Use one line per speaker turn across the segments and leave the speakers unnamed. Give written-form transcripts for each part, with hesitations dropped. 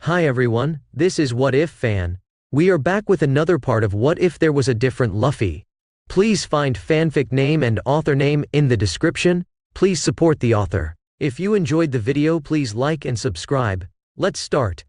Hi everyone, this is What If Fan. We are back with another part of What If There Was a Different Luffy. Please find fanfic name and author name in the description. Please support the author. If you enjoyed the video, please like and subscribe. Let's start.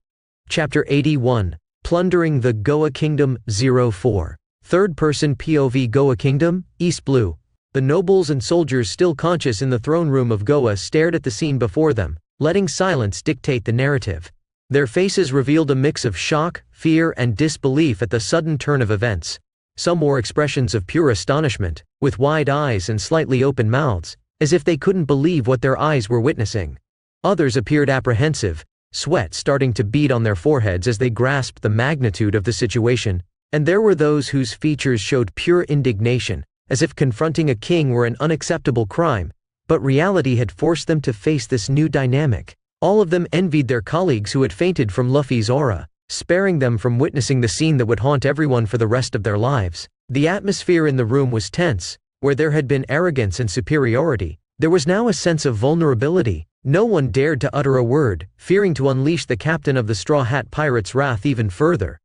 Chapter 81, Plundering the Goa Kingdom 04. Third-person POV Goa Kingdom, East Blue. The nobles and soldiers still conscious in the throne room of Goa stared at the scene before them, letting silence dictate the narrative. Their faces revealed a mix of shock, fear, and disbelief at the sudden turn of events. Some wore expressions of pure astonishment, with wide eyes and slightly open mouths, as if they couldn't believe what their eyes were witnessing. Others appeared apprehensive, sweat starting to bead on their foreheads as they grasped the magnitude of the situation, and there were those whose features showed pure indignation, as if confronting a king were an unacceptable crime, but reality had forced them to face this new dynamic. All of them envied their colleagues who had fainted from Luffy's aura, sparing them from witnessing the scene that would haunt everyone for the rest of their lives. The atmosphere in the room was tense. Where there had been arrogance and superiority, there was now a sense of vulnerability. No one dared to utter a word, fearing to unleash the captain of the Straw Hat Pirates' wrath even further.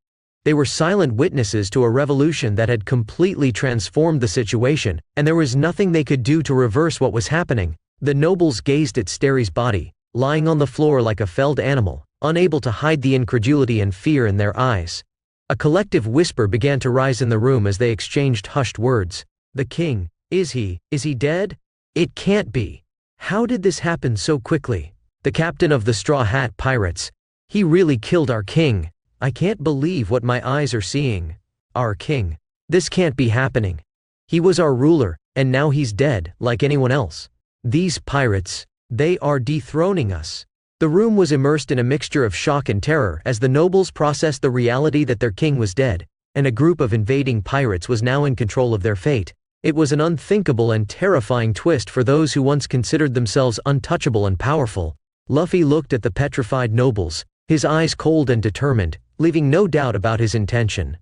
They were silent witnesses to a revolution that had completely transformed the situation, and there was nothing they could do to reverse what was happening. The nobles gazed at Starry's body, lying on the floor like a felled animal, unable to hide the incredulity and fear in their eyes. A collective whisper began to rise in the room as they exchanged hushed words. The king, is he dead? It can't be. How did this happen so quickly? The captain of the Straw Hat Pirates. He really killed our king. I can't believe what my eyes are seeing. Our king. This can't be happening. He was our ruler, and now he's dead, like anyone else. These pirates, they are dethroning us. The room was immersed in a mixture of shock and terror as the nobles processed the reality that their king was dead, and a group of invading pirates was now in control of their fate. It was an unthinkable and terrifying twist for those who once considered themselves untouchable and powerful. Luffy looked at the petrified nobles, his eyes cold and determined, leaving no doubt about his intention.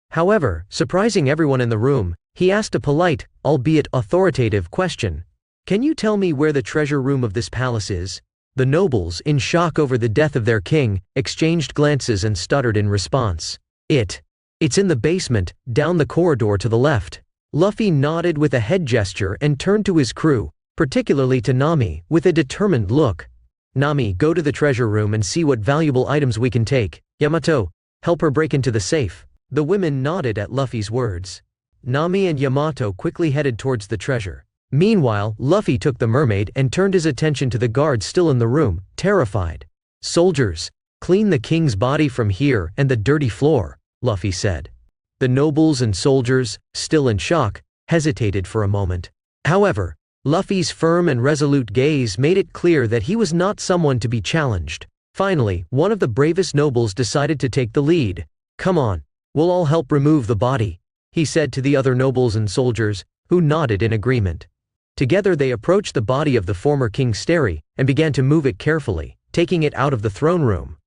However, surprising everyone in the room, he asked a polite, albeit authoritative question. Can you tell me where the treasure room of this palace is? The nobles, in shock over the death of their king, exchanged glances and stuttered in response. It's in the basement, down the corridor to the left. Luffy nodded with a head gesture and turned to his crew, particularly to Nami, with a determined look. Nami, go to the treasure room and see what valuable items we can take. Yamato, help her break into the safe. The women nodded at Luffy's words. Nami and Yamato quickly headed towards the treasure. Meanwhile, Luffy took the mermaid and turned his attention to the guards still in the room, terrified. Soldiers, clean the king's body from here and the dirty floor, Luffy said. The nobles and soldiers, still in shock, hesitated for a moment. However, Luffy's firm and resolute gaze made it clear that he was not someone to be challenged. Finally, one of the bravest nobles decided to take the lead. Come on, we'll all help remove the body, he said to the other nobles and soldiers, who nodded in agreement. Together they approached the body of the former King Starry, and began to move it carefully, taking it out of the throne room.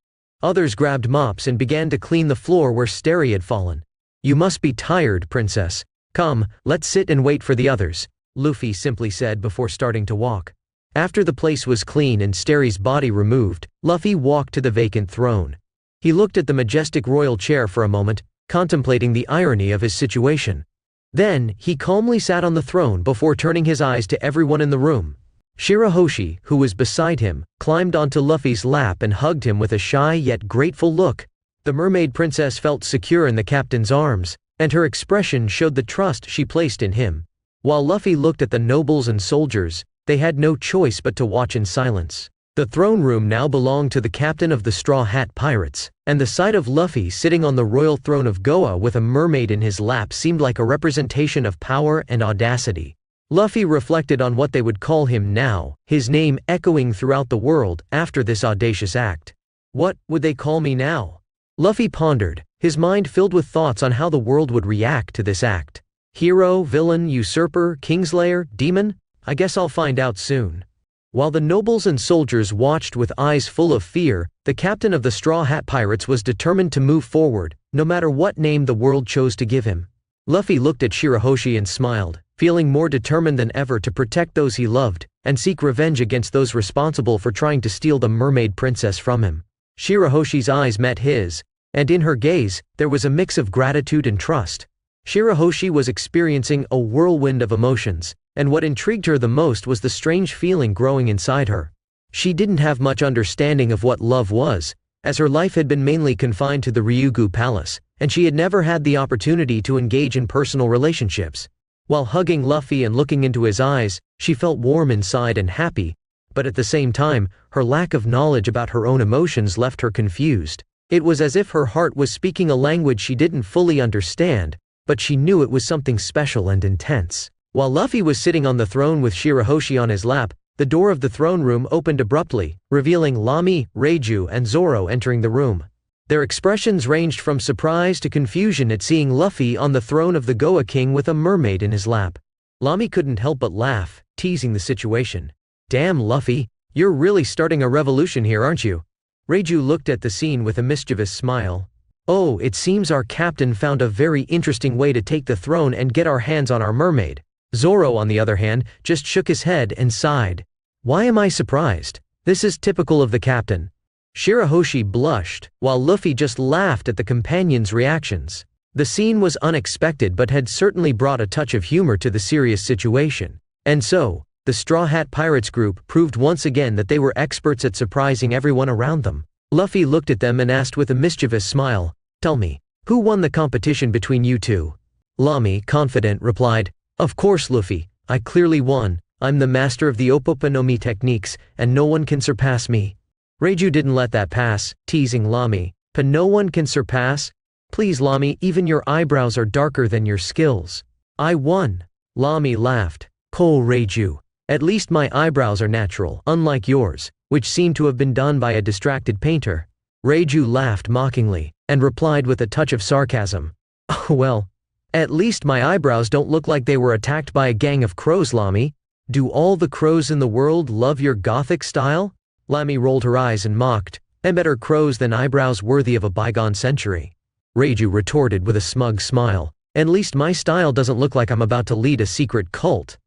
Others grabbed mops and began to clean the floor where Starry had fallen. You must be tired, princess. Come, let's sit and wait for the others, Luffy simply said before starting to walk. After the place was clean and Starry's body removed, Luffy walked to the vacant throne. He looked at the majestic royal chair for a moment, contemplating the irony of his situation. Then, he calmly sat on the throne before turning his eyes to everyone in the room. Shirahoshi, who was beside him, climbed onto Luffy's lap and hugged him with a shy yet grateful look. The mermaid princess felt secure in the captain's arms, and her expression showed the trust she placed in him. While Luffy looked at the nobles and soldiers, they had no choice but to watch in silence. The throne room now belonged to the captain of the Straw Hat Pirates, and the sight of Luffy sitting on the royal throne of Goa with a mermaid in his lap seemed like a representation of power and audacity. Luffy reflected on what they would call him now, his name echoing throughout the world after this audacious act. What would they call me now? Luffy pondered, his mind filled with thoughts on how the world would react to this act. Hero, villain, usurper, kingslayer, demon? I guess I'll find out soon. While the nobles and soldiers watched with eyes full of fear, the captain of the Straw Hat Pirates was determined to move forward, no matter what name the world chose to give him. Luffy looked at Shirahoshi and smiled, feeling more determined than ever to protect those he loved, and seek revenge against those responsible for trying to steal the mermaid princess from him. Shirahoshi's eyes met his, and in her gaze, there was a mix of gratitude and trust. Shirahoshi was experiencing a whirlwind of emotions, and what intrigued her the most was the strange feeling growing inside her. She didn't have much understanding of what love was, as her life had been mainly confined to the Ryugu Palace, and she had never had the opportunity to engage in personal relationships. While hugging Luffy and looking into his eyes, she felt warm inside and happy, but at the same time, her lack of knowledge about her own emotions left her confused. It was as if her heart was speaking a language she didn't fully understand, but she knew it was something special and intense. While Luffy was sitting on the throne with Shirahoshi on his lap, the door of the throne room opened abruptly, revealing Lamy, Reiju, and Zoro entering the room. Their expressions ranged from surprise to confusion at seeing Luffy on the throne of the Goa King with a mermaid in his lap. Lamy couldn't help but laugh, teasing the situation. "Damn, Luffy, you're really starting a revolution here, aren't you?" Reiju looked at the scene with a mischievous smile. "Oh, it seems our captain found a very interesting way to take the throne and get our hands on our mermaid." Zoro, on the other hand, just shook his head and sighed. "Why am I surprised? This is typical of the captain." Shirahoshi blushed, while Luffy just laughed at the companions' reactions. The scene was unexpected but had certainly brought a touch of humor to the serious situation. And so, the Straw Hat Pirates group proved once again that they were experts at surprising everyone around them. Luffy looked at them and asked with a mischievous smile, "Tell me, who won the competition between you two?" Lamy, confident, replied, "Of course, Luffy, I clearly won. I'm the master of the Opoponomi techniques, and no one can surpass me." Reiju didn't let that pass, teasing Lamy, "But no one can surpass? Please, Lamy, even your eyebrows are darker than your skills." "I won." Lamy laughed. "Ko Reiju. At least my eyebrows are natural, unlike yours, which seem to have been done by a distracted painter." Reiju laughed mockingly, and replied with a touch of sarcasm, "Oh well, at least my eyebrows don't look like they were attacked by a gang of crows, Lamy. Do all the crows in the world love your gothic style?" Lamy rolled her eyes and mocked, "And better crows than eyebrows worthy of a bygone century." Reiju retorted with a smug smile, "At least my style doesn't look like I'm about to lead a secret cult."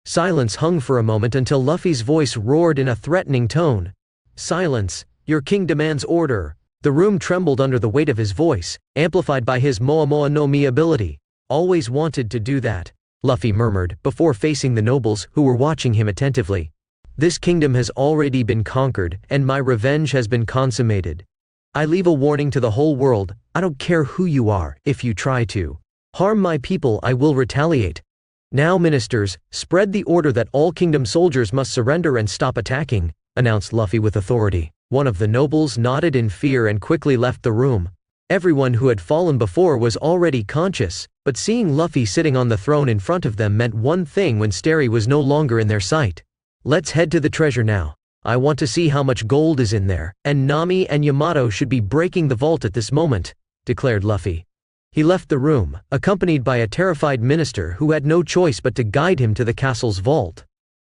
Silence hung for a moment until Luffy's voice roared in a threatening tone. "Silence, your king demands order." The room trembled under the weight of his voice, amplified by his Moa Moa no Mi ability. "Always wanted to do that," Luffy murmured, before facing the nobles who were watching him attentively. "This kingdom has already been conquered, and my revenge has been consummated. I leave a warning to the whole world, I don't care who you are, if you try to harm my people I will retaliate. Now ministers, spread the order that all kingdom soldiers must surrender and stop attacking," announced Luffy with authority. One of the nobles nodded in fear and quickly left the room. Everyone who had fallen before was already conscious, but seeing Luffy sitting on the throne in front of them meant one thing when Starry was no longer in their sight. "Let's head to the treasure now. I want to see how much gold is in there, and Nami and Yamato should be breaking the vault at this moment," declared Luffy. He left the room, accompanied by a terrified minister who had no choice but to guide him to the castle's vault.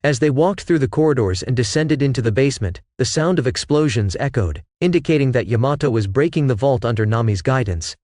As they walked through the corridors and descended into the basement, the sound of explosions echoed, indicating that Yamato was breaking the vault under Nami's guidance,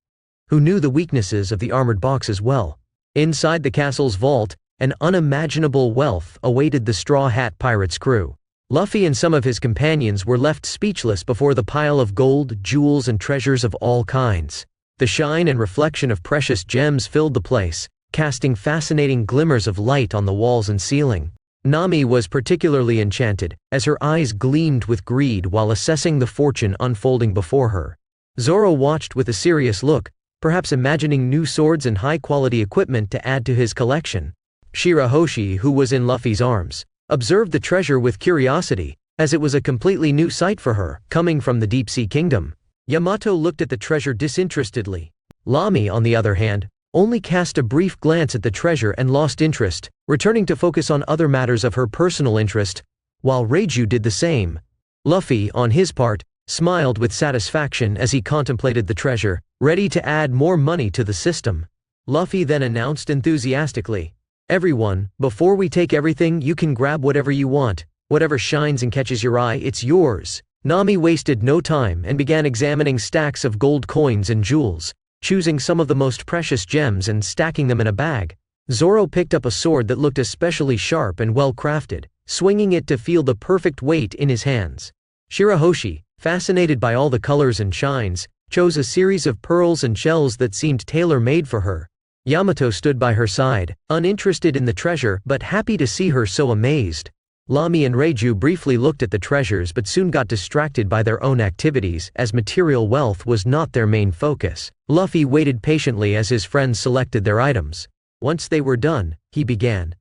who knew the weaknesses of the armored box as well. Inside the castle's vault, an unimaginable wealth awaited the Straw Hat Pirates crew. Luffy and some of his companions were left speechless before the pile of gold, jewels, and treasures of all kinds. The shine and reflection of precious gems filled the place, casting fascinating glimmers of light on the walls and ceiling. Nami was particularly enchanted, as her eyes gleamed with greed while assessing the fortune unfolding before her. Zoro watched with a serious look, perhaps imagining new swords and high-quality equipment to add to his collection. Shirahoshi, who was in Luffy's arms, observed the treasure with curiosity, as it was a completely new sight for her, coming from the Deep-Sea Kingdom. Yamato looked at the treasure disinterestedly. Lamy, on the other hand, only cast a brief glance at the treasure and lost interest, returning to focus on other matters of her personal interest, while Reiju did the same. Luffy, on his part, smiled with satisfaction as he contemplated the treasure, ready to add more money to the system. Luffy then announced enthusiastically, "Everyone, before we take everything, you can grab whatever you want. Whatever shines and catches your eye, it's yours." Nami wasted no time and began examining stacks of gold coins and jewels, choosing some of the most precious gems and stacking them in a bag. Zoro picked up a sword that looked especially sharp and well crafted, swinging it to feel the perfect weight in his hands. Shirahoshi, fascinated by all the colors and shines, chose a series of pearls and shells that seemed tailor-made for her. Yamato stood by her side, uninterested in the treasure but happy to see her so amazed. Lamy and Reiju briefly looked at the treasures but soon got distracted by their own activities as material wealth was not their main focus. Luffy waited patiently as his friends selected their items. Once they were done, he began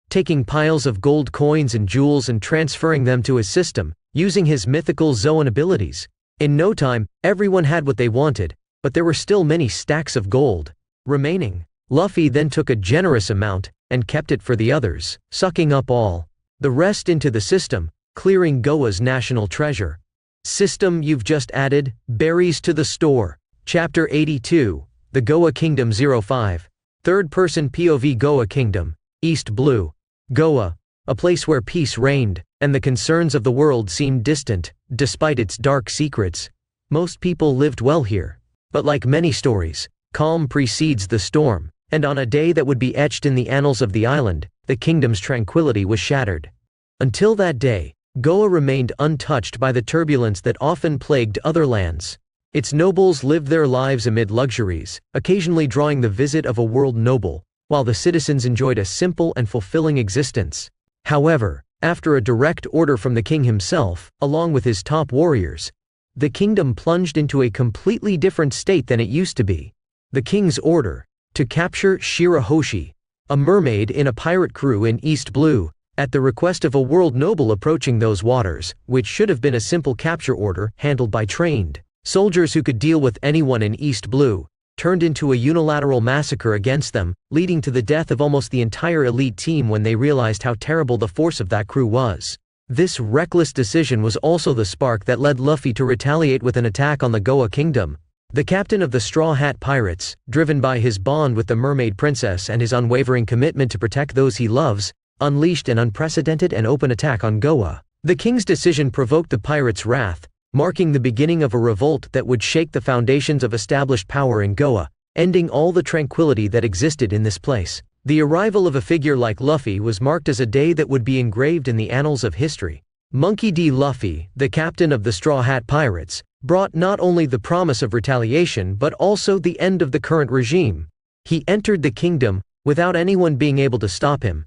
taking piles of gold coins and jewels and transferring them to his system, using his mythical Zoan abilities. In no time, everyone had what they wanted, but there were still many stacks of gold remaining. Luffy then took a generous amount and kept it for the others, sucking up all the rest into the system, clearing Goa's national treasure. System you've just added, berries to the store. Chapter 82, The Goa Kingdom 05. Third-person POV Goa Kingdom, East Blue. Goa, a place where peace reigned, and the concerns of the world seemed distant, despite its dark secrets. Most people lived well here. But like many stories, calm precedes the storm, and on a day that would be etched in the annals of the island, the kingdom's tranquility was shattered. Until that day, Goa remained untouched by the turbulence that often plagued other lands. Its nobles lived their lives amid luxuries, occasionally drawing the visit of a world noble, while the citizens enjoyed a simple and fulfilling existence. However, after a direct order from the king himself, along with his top warriors, the kingdom plunged into a completely different state than it used to be. The king's order to capture Shirahoshi, a mermaid in a pirate crew in East Blue, at the request of a world noble approaching those waters, which should have been a simple capture order handled by trained soldiers who could deal with anyone in East Blue, turned into a unilateral massacre against them, leading to the death of almost the entire elite team when they realized how terrible the force of that crew was. This reckless decision was also the spark that led Luffy to retaliate with an attack on the Goa Kingdom. The captain of the Straw Hat Pirates, driven by his bond with the Mermaid Princess and his unwavering commitment to protect those he loves, unleashed an unprecedented and open attack on Goa. The king's decision provoked the pirates' wrath, marking the beginning of a revolt that would shake the foundations of established power in Goa, ending all the tranquility that existed in this place. The arrival of a figure like Luffy was marked as a day that would be engraved in the annals of history. Monkey D. Luffy, the captain of the Straw Hat Pirates, brought not only the promise of retaliation but also the end of the current regime. He entered the kingdom, without anyone being able to stop him,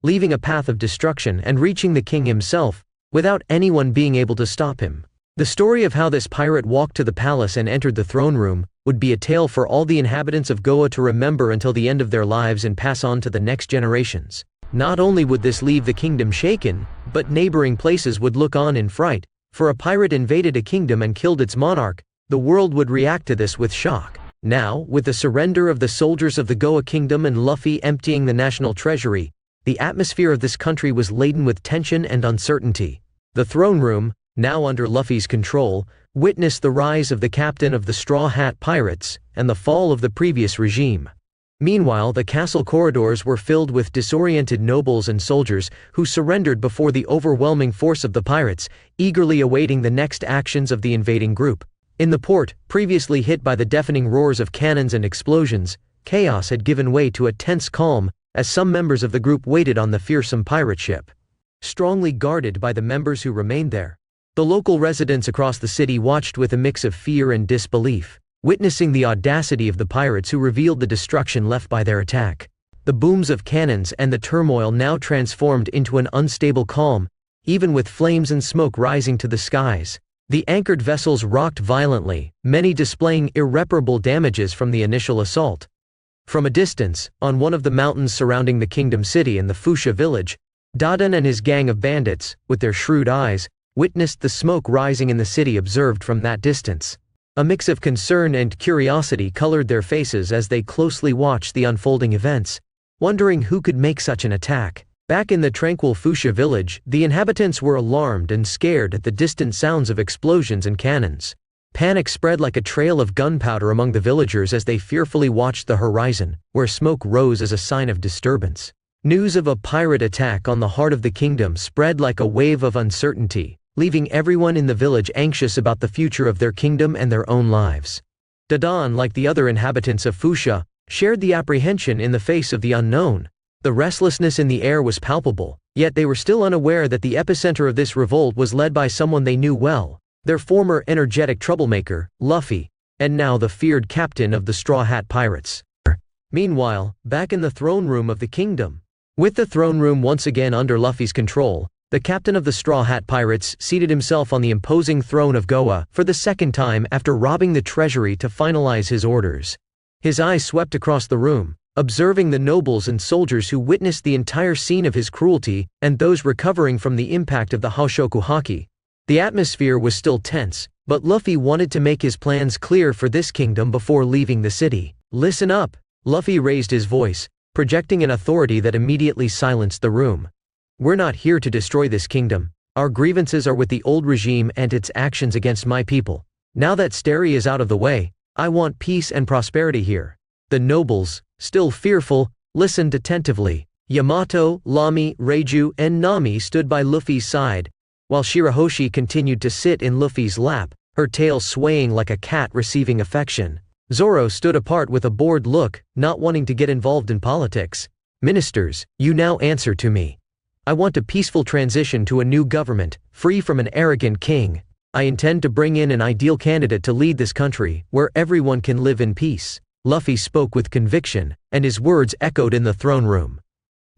leaving a path of destruction and reaching the king himself, without anyone being able to stop him. The story of how this pirate walked to the palace and entered the throne room would be a tale for all the inhabitants of Goa to remember until the end of their lives and pass on to the next generations. Not only would this leave the kingdom shaken, but neighboring places would look on in fright. For a pirate invaded a kingdom and killed its monarch, the world would react to this with shock. Now, with the surrender of the soldiers of the Goa Kingdom and Luffy emptying the national treasury, the atmosphere of this country was laden with tension and uncertainty. The throne room, now under Luffy's control, witnessed the rise of the captain of the Straw Hat Pirates, and the fall of the previous regime. Meanwhile, the castle corridors were filled with disoriented nobles and soldiers who surrendered before the overwhelming force of the pirates, eagerly awaiting the next actions of the invading group. In the port, previously hit by the deafening roars of cannons and explosions, chaos had given way to a tense calm as some members of the group waited on the fearsome pirate ship, strongly guarded by the members who remained there. The local residents across the city watched with a mix of fear and disbelief, witnessing the audacity of the pirates who revealed the destruction left by their attack. The booms of cannons and the turmoil now transformed into an unstable calm, even with flames and smoke rising to the skies. The anchored vessels rocked violently, many displaying irreparable damages from the initial assault. From a distance, on one of the mountains surrounding the kingdom city and the Fuchsia village, Dadan and his gang of bandits, with their shrewd eyes, witnessed the smoke rising in the city observed from that distance. A mix of concern and curiosity colored their faces as they closely watched the unfolding events, wondering who could make such an attack. Back in the tranquil Fuchsia village, the inhabitants were alarmed and scared at the distant sounds of explosions and cannons. Panic spread like a trail of gunpowder among the villagers as they fearfully watched the horizon, where smoke rose as a sign of disturbance. News of a pirate attack on the heart of the kingdom spread like a wave of uncertainty, leaving everyone in the village anxious about the future of their kingdom and their own lives. Dadan, like the other inhabitants of Fuchsia, shared the apprehension in the face of the unknown. The restlessness in the air was palpable, yet they were still unaware that the epicenter of this revolt was led by someone they knew well, their former energetic troublemaker, Luffy, and now the feared captain of the Straw Hat Pirates. Meanwhile, back in the throne room of the kingdom. With the throne room once again under Luffy's control, the captain of the Straw Hat Pirates seated himself on the imposing throne of Goa for the second time after robbing the treasury to finalize his orders. His eyes swept across the room, observing the nobles and soldiers who witnessed the entire scene of his cruelty and those recovering from the impact of the Hoshoku Haki. The atmosphere was still tense, but Luffy wanted to make his plans clear for this kingdom before leaving the city. "Listen up!" Luffy raised his voice, projecting an authority that immediately silenced the room. "We're not here to destroy this kingdom. Our grievances are with the old regime and its actions against my people. Now that Starry is out of the way, I want peace and prosperity here." The nobles, still fearful, listened attentively. Yamato, Lamy, Reiju, and Nami stood by Luffy's side, while Shirahoshi continued to sit in Luffy's lap, her tail swaying like a cat receiving affection. Zoro stood apart with a bored look, not wanting to get involved in politics. "Ministers, you now answer to me. I want a peaceful transition to a new government, free from an arrogant king. I intend to bring in an ideal candidate to lead this country, where everyone can live in peace." Luffy spoke with conviction, and his words echoed in the throne room.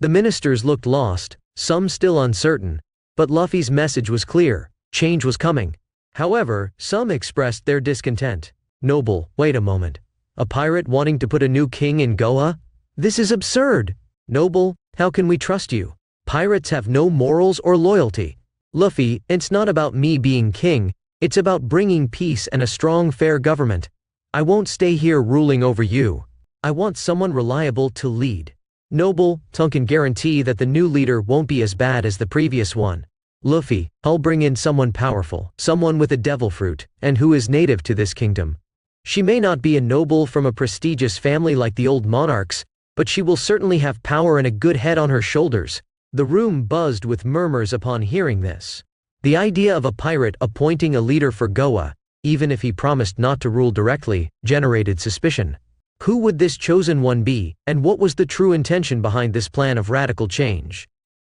The ministers looked lost, some still uncertain, but Luffy's message was clear: change was coming. However, some expressed their discontent. "Noble, wait a moment. A pirate wanting to put a new king in Goa? This is absurd. Noble, how can we trust you? Pirates have no morals or loyalty." "Luffy, it's not about me being king, it's about bringing peace and a strong, fair government. I won't stay here ruling over you. I want someone reliable to lead." "Noble, Tongue can guarantee that the new leader won't be as bad as the previous one. Luffy, I'll bring in someone powerful, someone with a devil fruit, and who is native to this kingdom. She may not be a noble from a prestigious family like the old monarchs, but she will certainly have power and a good head on her shoulders." The room buzzed with murmurs upon hearing this. The idea of a pirate appointing a leader for Goa, even if he promised not to rule directly, generated suspicion. Who would this chosen one be, and what was the true intention behind this plan of radical change?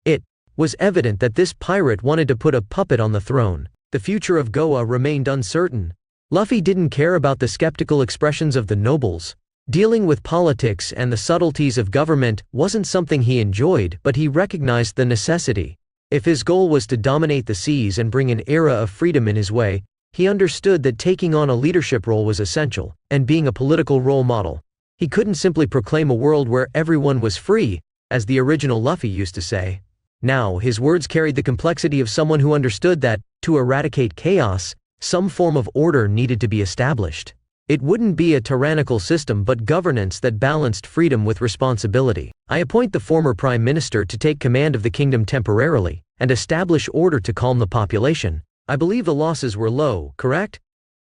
It was evident that this pirate wanted to put a puppet on the throne. The future of Goa remained uncertain. Luffy didn't care about the skeptical expressions of the nobles. Dealing with politics and the subtleties of government wasn't something he enjoyed, but he recognized the necessity. If his goal was to dominate the seas and bring an era of freedom in his way, he understood that taking on a leadership role was essential, and being a political role model. He couldn't simply proclaim a world where everyone was free, as the original Luffy used to say. Now, his words carried the complexity of someone who understood that, to eradicate chaos, some form of order needed to be established. It wouldn't be a tyrannical system but governance that balanced freedom with responsibility. "I appoint the former prime minister to take command of the kingdom temporarily, and establish order to calm the population. I believe the losses were low, correct?"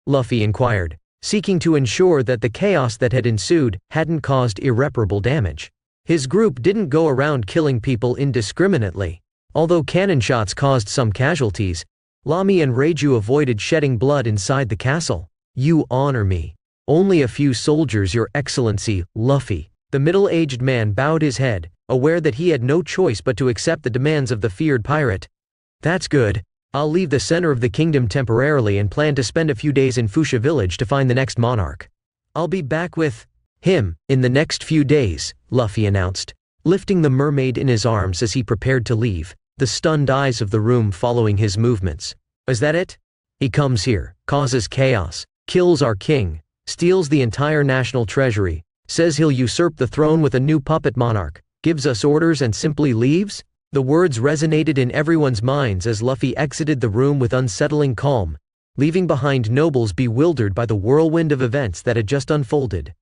Luffy inquired, seeking to ensure that the chaos that had ensued hadn't caused irreparable damage. His group didn't go around killing people indiscriminately. Although cannon shots caused some casualties, Lamy and Reiju avoided shedding blood inside the castle. "You honor me. Only a few soldiers, Your Excellency, Luffy." The middle-aged man bowed his head, aware that he had no choice but to accept the demands of the feared pirate. "That's good. I'll leave the center of the kingdom temporarily and plan to spend a few days in Fuchsia village to find the next monarch. I'll be back with him in the next few days," Luffy announced, lifting the mermaid in his arms as he prepared to leave, the stunned eyes of the room following his movements. "Is that it? He comes here, causes chaos, kills our king, steals the entire national treasury, says he'll usurp the throne with a new puppet monarch, gives us orders and simply leaves?" The words resonated in everyone's minds as Luffy exited the room with unsettling calm, leaving behind nobles bewildered by the whirlwind of events that had just unfolded.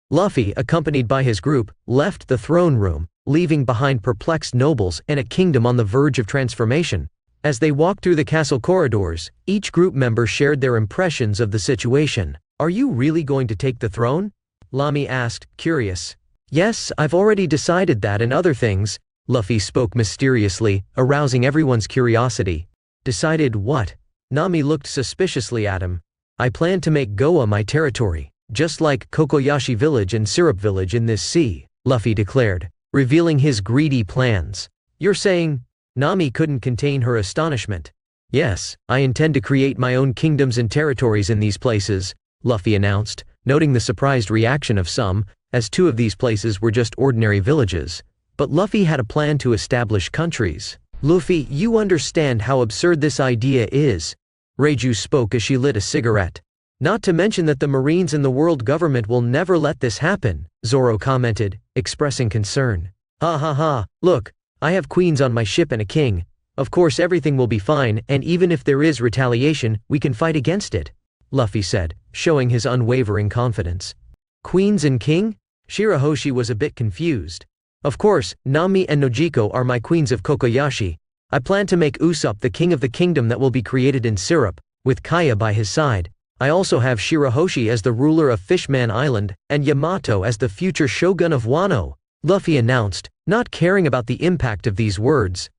Luffy, accompanied by his group, left the throne room, leaving behind perplexed nobles and a kingdom on the verge of transformation. As they walked through the castle corridors, each group member shared their impressions of the situation. "Are you really going to take the throne?" Lamy asked, curious. "Yes, I've already decided that and other things," Luffy spoke mysteriously, arousing everyone's curiosity. "Decided what?" Nami looked suspiciously at him. "I plan to make Goa my territory, just like Kokoyashi Village and Syrup Village in this sea," Luffy declared, revealing his greedy plans. "You're saying?" Nami couldn't contain her astonishment. Yes, I intend to create my own kingdoms and territories in these places, Luffy announced, noting the surprised reaction of some, as 2 of these places were just ordinary villages. But Luffy had a plan to establish countries. Luffy, you understand how absurd this idea is. Reiju spoke as she lit a cigarette. Not to mention that the Marines and the world government will never let this happen, Zoro commented, expressing concern. Ha ha ha, look, I have queens on my ship and a king. Of course everything will be fine, and even if there is retaliation, we can fight against it, Luffy said, showing his unwavering confidence. Queens and king? Shirahoshi was a bit confused. Of course, Nami and Nojiko are my queens of Kokoyashi. I plan to make Usopp the king of the kingdom that will be created in Syrup, with Kaya by his side. I also have Shirahoshi as the ruler of Fishman Island, and Yamato as the future shogun of Wano, Luffy announced, not caring about the impact of these words.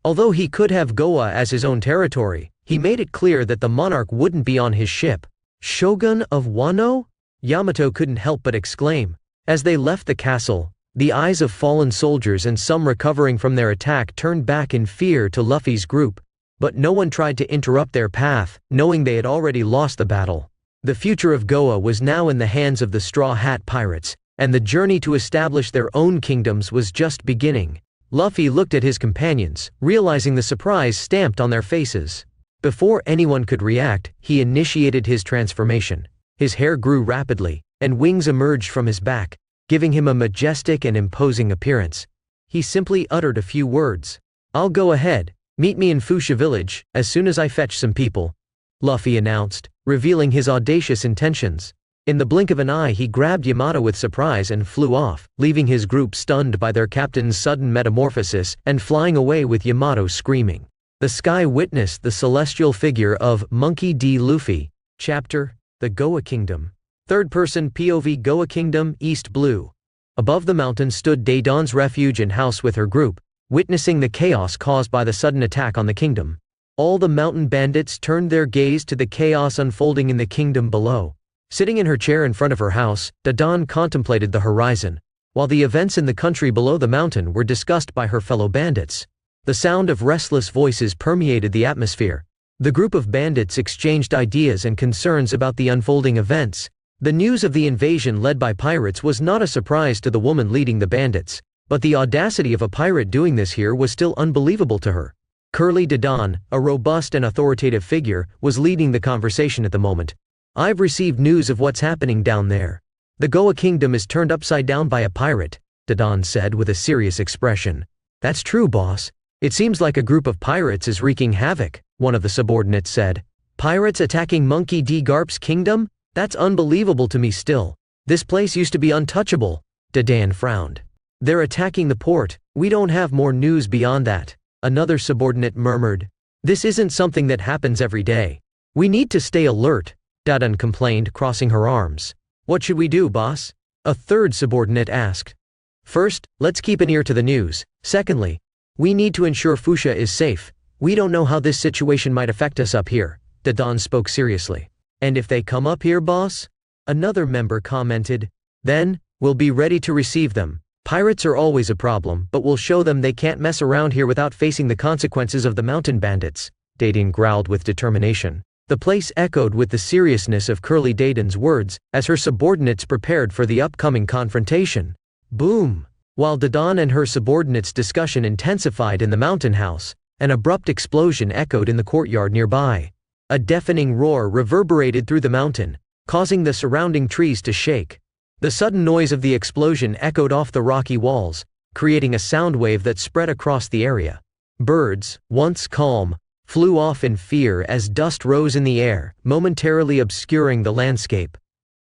Although he could have Goa as his own territory, he made it clear that the monarch wouldn't be on his ship. Shogun of Wano? Yamato couldn't help but exclaim. As they left the castle, the eyes of fallen soldiers and some recovering from their attack turned back in fear to Luffy's group. But no one tried to interrupt their path, knowing they had already lost the battle. The future of Goa was now in the hands of the Straw Hat Pirates, and the journey to establish their own kingdoms was just beginning. Luffy looked at his companions, realizing the surprise stamped on their faces. Before anyone could react, he initiated his transformation. His hair grew rapidly, and wings emerged from his back, giving him a majestic and imposing appearance. He simply uttered a few words. I'll go ahead. Meet me in Fuchsia Village, as soon as I fetch some people, Luffy announced, revealing his audacious intentions. In the blink of an eye he grabbed Yamato with surprise and flew off, leaving his group stunned by their captain's sudden metamorphosis and flying away with Yamato screaming. The sky witnessed the celestial figure of Monkey D. Luffy. Chapter: The Goa Kingdom. Third-person POV. Goa Kingdom, East Blue. Above the mountain stood Daedon's refuge and house with her group, witnessing the chaos caused by the sudden attack on the kingdom. All the mountain bandits turned their gaze to the chaos unfolding in the kingdom below. Sitting in her chair in front of her house, Daedon contemplated the horizon, while the events in the country below the mountain were discussed by her fellow bandits. The sound of restless voices permeated the atmosphere. The group of bandits exchanged ideas and concerns about the unfolding events. The news of the invasion led by pirates was not a surprise to the woman leading the bandits, but the audacity of a pirate doing this here was still unbelievable to her. Curly Daedon, a robust and authoritative figure, was leading the conversation at the moment. I've received news of what's happening down there. The Goa Kingdom is turned upside down by a pirate, Daedon said with a serious expression. That's true, boss. It seems like a group of pirates is wreaking havoc, one of the subordinates said. Pirates attacking Monkey D. Garp's kingdom? That's unbelievable to me still. This place used to be untouchable, Daedon frowned. They're attacking the port. We don't have more news beyond that, another subordinate murmured. This isn't something that happens every day. We need to stay alert, Daedon complained, crossing her arms. What should we do, boss? A third subordinate asked. First, let's keep an ear to the news. Secondly, we need to ensure Fuchsia is safe. We don't know how this situation might affect us up here, Daedon spoke seriously. And if they come up here, boss? Another member commented. Then, we'll be ready to receive them. Pirates are always a problem, but we'll show them they can't mess around here without facing the consequences of the mountain bandits, Daedon growled with determination. The place echoed with the seriousness of Curly Daedon's words, as her subordinates prepared for the upcoming confrontation. Boom! While Daedon and her subordinates' discussion intensified in the mountain house, an abrupt explosion echoed in the courtyard nearby. A deafening roar reverberated through the mountain, causing the surrounding trees to shake. The sudden noise of the explosion echoed off the rocky walls, creating a sound wave that spread across the area. Birds, once calm, flew off in fear as dust rose in the air, momentarily obscuring the landscape.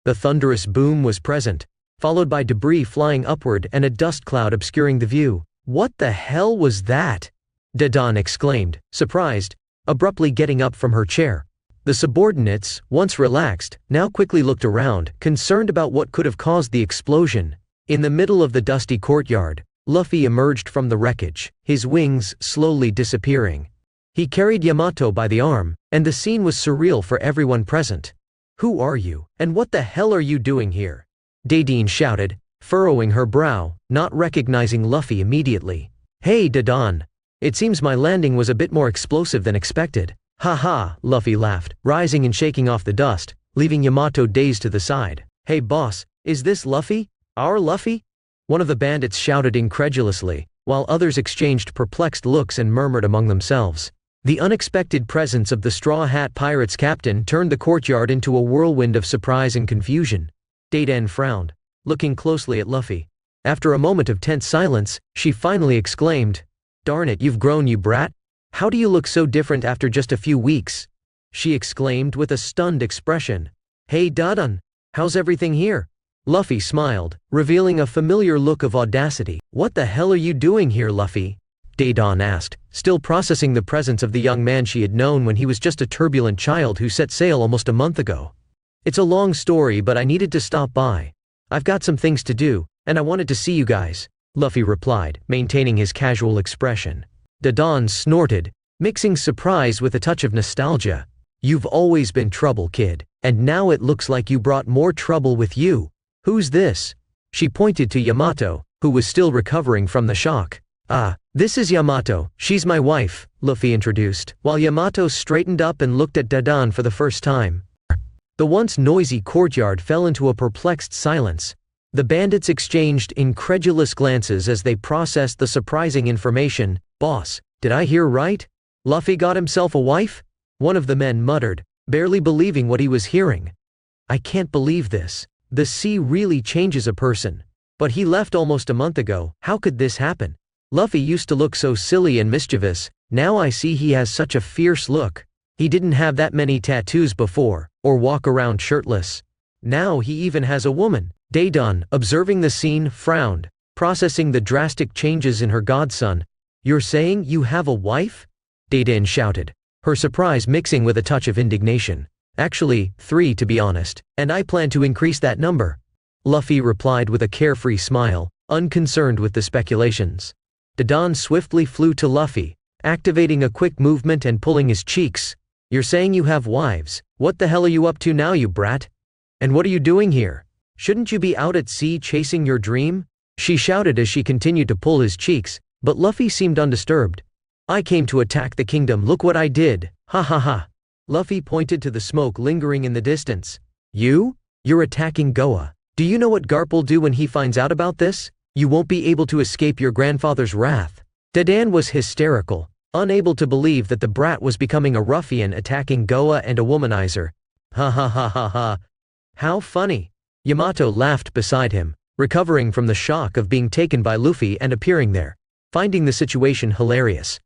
The thunderous boom was present, followed by debris flying upward and a dust cloud obscuring the view. What the hell was that? Daedon exclaimed, surprised, abruptly getting up from her chair. The subordinates, once relaxed, now quickly looked around, concerned about what could have caused the explosion. In the middle of the dusty courtyard, Luffy emerged from the wreckage, his wings slowly disappearing. He carried Yamato by the arm, and the scene was surreal for everyone present. Who are you, and what the hell are you doing here? Daedon shouted, furrowing her brow, not recognizing Luffy immediately. Hey Daedon! It seems my landing was a bit more explosive than expected. Ha, Luffy laughed, rising and shaking off the dust, leaving Yamato dazed to the side. Hey boss, is this Luffy? Our Luffy? One of the bandits shouted incredulously, while others exchanged perplexed looks and murmured among themselves. The unexpected presence of the Straw Hat Pirates captain turned the courtyard into a whirlwind of surprise and confusion. Daydan frowned, looking closely at Luffy. After a moment of tense silence, she finally exclaimed, "Darn it, you've grown, you brat! How do you look so different after just a few weeks?" she exclaimed with a stunned expression. "Hey Dadan, how's everything here?" Luffy smiled, revealing a familiar look of audacity. "What the hell are you doing here, Luffy?" Daydan asked, still processing the presence of the young man she had known when he was just a turbulent child who set sail almost a month ago. "It's a long story, but I needed to stop by. I've got some things to do, and I wanted to see you guys," Luffy replied, maintaining his casual expression. Dadan snorted, mixing surprise with a touch of nostalgia. "You've always been trouble, kid, and now it looks like you brought more trouble with you. Who's this?" She pointed to Yamato, who was still recovering from the shock. "Ah, this is Yamato, she's my wife," Luffy introduced, while Yamato straightened up and looked at Dadan for the first time. The once noisy courtyard fell into a perplexed silence. The bandits exchanged incredulous glances as they processed the surprising information. "Boss, did I hear right? Luffy got himself a wife?" one of the men muttered, barely believing what he was hearing. "I can't believe this. The sea really changes a person. But he left almost a month ago, how could this happen? Luffy used to look so silly and mischievous, now I see he has such a fierce look. He didn't have that many tattoos before, or walk around shirtless. Now he even has a woman." Daydan, observing the scene, frowned, processing the drastic changes in her godson. "You're saying you have a wife?" Daydan shouted, her surprise mixing with a touch of indignation. "Actually, 3 to be honest, and I plan to increase that number," Luffy replied with a carefree smile, unconcerned with the speculations. Dadan swiftly flew to Luffy, activating a quick movement and pulling his cheeks. "You're saying you have wives? What the hell are you up to now, you brat? And what are you doing here? Shouldn't you be out at sea chasing your dream?" she shouted as she continued to pull his cheeks, but Luffy seemed undisturbed. "I came to attack the kingdom, look what I did, ha ha ha." Luffy pointed to the smoke lingering in the distance. You're attacking Goa. Do you know what Garp will do when he finds out about this? You won't be able to escape your grandfather's wrath." Dadan was hysterical, unable to believe that the brat was becoming a ruffian attacking Goa and a womanizer. "Ha ha ha ha ha. How funny." Yamato laughed beside him, recovering from the shock of being taken by Luffy and appearing there, finding the situation hilarious.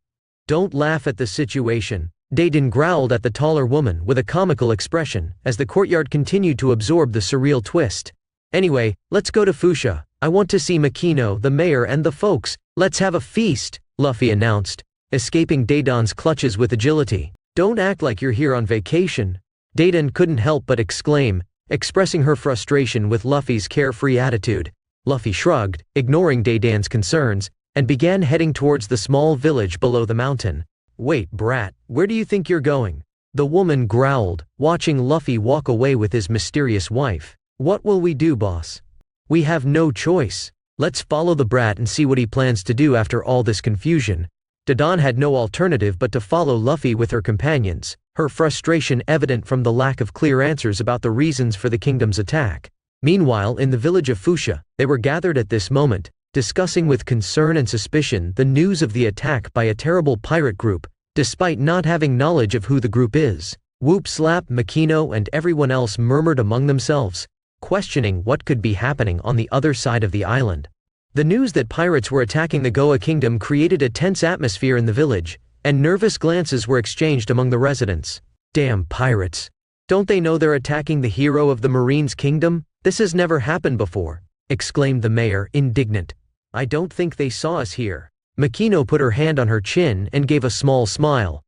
"Don't laugh at the situation," Daydan growled at the taller woman with a comical expression as the courtyard continued to absorb the surreal twist. "Anyway, let's go to Fuchsia. I want to see Makino, the mayor and the folks. Let's have a feast," Luffy announced, escaping Daydan's clutches with agility. "Don't act like you're here on vacation," Daydan couldn't help but exclaim, expressing her frustration with Luffy's carefree attitude. Luffy shrugged, ignoring Daydan's concerns, and began heading towards the small village below the mountain. "Wait, brat, where do you think you're going?" the woman growled, watching Luffy walk away with his mysterious wife. "What will we do, boss? We have no choice. Let's follow the brat and see what he plans to do after all this confusion." Dadan had no alternative but to follow Luffy with her companions, her frustration evident from the lack of clear answers about the reasons for the kingdom's attack. Meanwhile, in the village of Fuchsia, they were gathered at this moment, discussing with concern and suspicion the news of the attack by a terrible pirate group, despite not having knowledge of who the group is. Whoop Slap, Makino and everyone else murmured among themselves, questioning what could be happening on the other side of the island. The news that pirates were attacking the Goa kingdom created a tense atmosphere in the village, and nervous glances were exchanged among the residents. "Damn pirates. Don't they know they're attacking the hero of the Marine's kingdom? This has never happened before," exclaimed the mayor, indignant. "I don't think they saw us here." Makino put her hand on her chin and gave a small smile.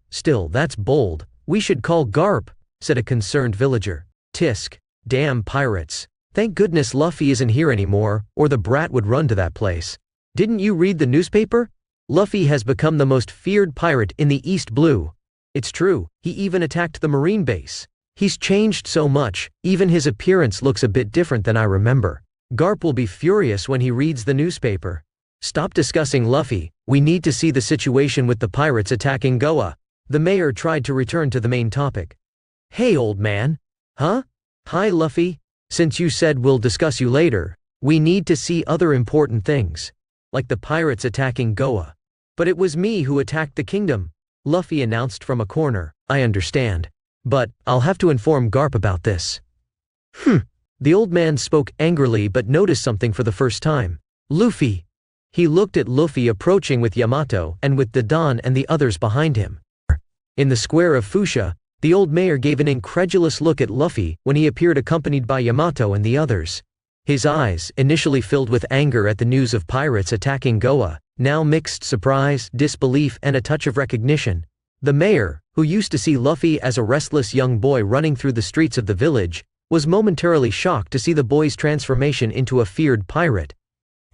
"Still, that's bold. We should call Garp," said a concerned villager. "Tisk. Damn pirates. Thank goodness Luffy isn't here anymore, or the brat would run to that place. Didn't you read the newspaper? Luffy has become the most feared pirate in the East Blue. It's true, he even attacked the marine base. He's changed so much, even his appearance looks a bit different than I remember. Garp will be furious when he reads the newspaper. Stop discussing Luffy, we need to see the situation with the pirates attacking Goa." The mayor tried to return to the main topic. Hey old man. Huh? Hi Luffy. Since you said we'll discuss you later, we need to see other important things. Like the pirates attacking Goa. But it was me who attacked the kingdom, Luffy announced from a corner. I understand. But, I'll have to inform Garp about this. The old man spoke angrily but noticed something for the first time. Luffy. He looked at Luffy approaching with Yamato and with the Don and the others behind him. In the square of Fuchsia, the old mayor gave an incredulous look at Luffy when he appeared accompanied by Yamato and the others. His eyes, initially filled with anger at the news of pirates attacking Goa, now mixed surprise, disbelief and a touch of recognition. The mayor, who used to see Luffy as a restless young boy running through the streets of the village, was momentarily shocked to see the boy's transformation into a feared pirate.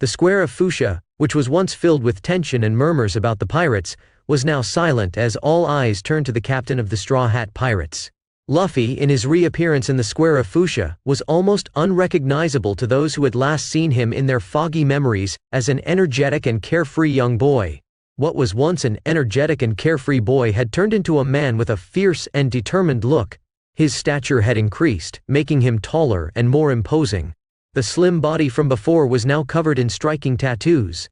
The square of Fuchsia, which was once filled with tension and murmurs about the pirates, was now silent as all eyes turned to the captain of the Straw Hat Pirates. Luffy, in his reappearance in the square of Fuchsia, was almost unrecognizable to those who had last seen him in their foggy memories as an energetic and carefree young boy. What was once an energetic and carefree boy had turned into a man with a fierce and determined look. His stature had increased, making him taller and more imposing. The slim body from before was now covered in striking tattoos.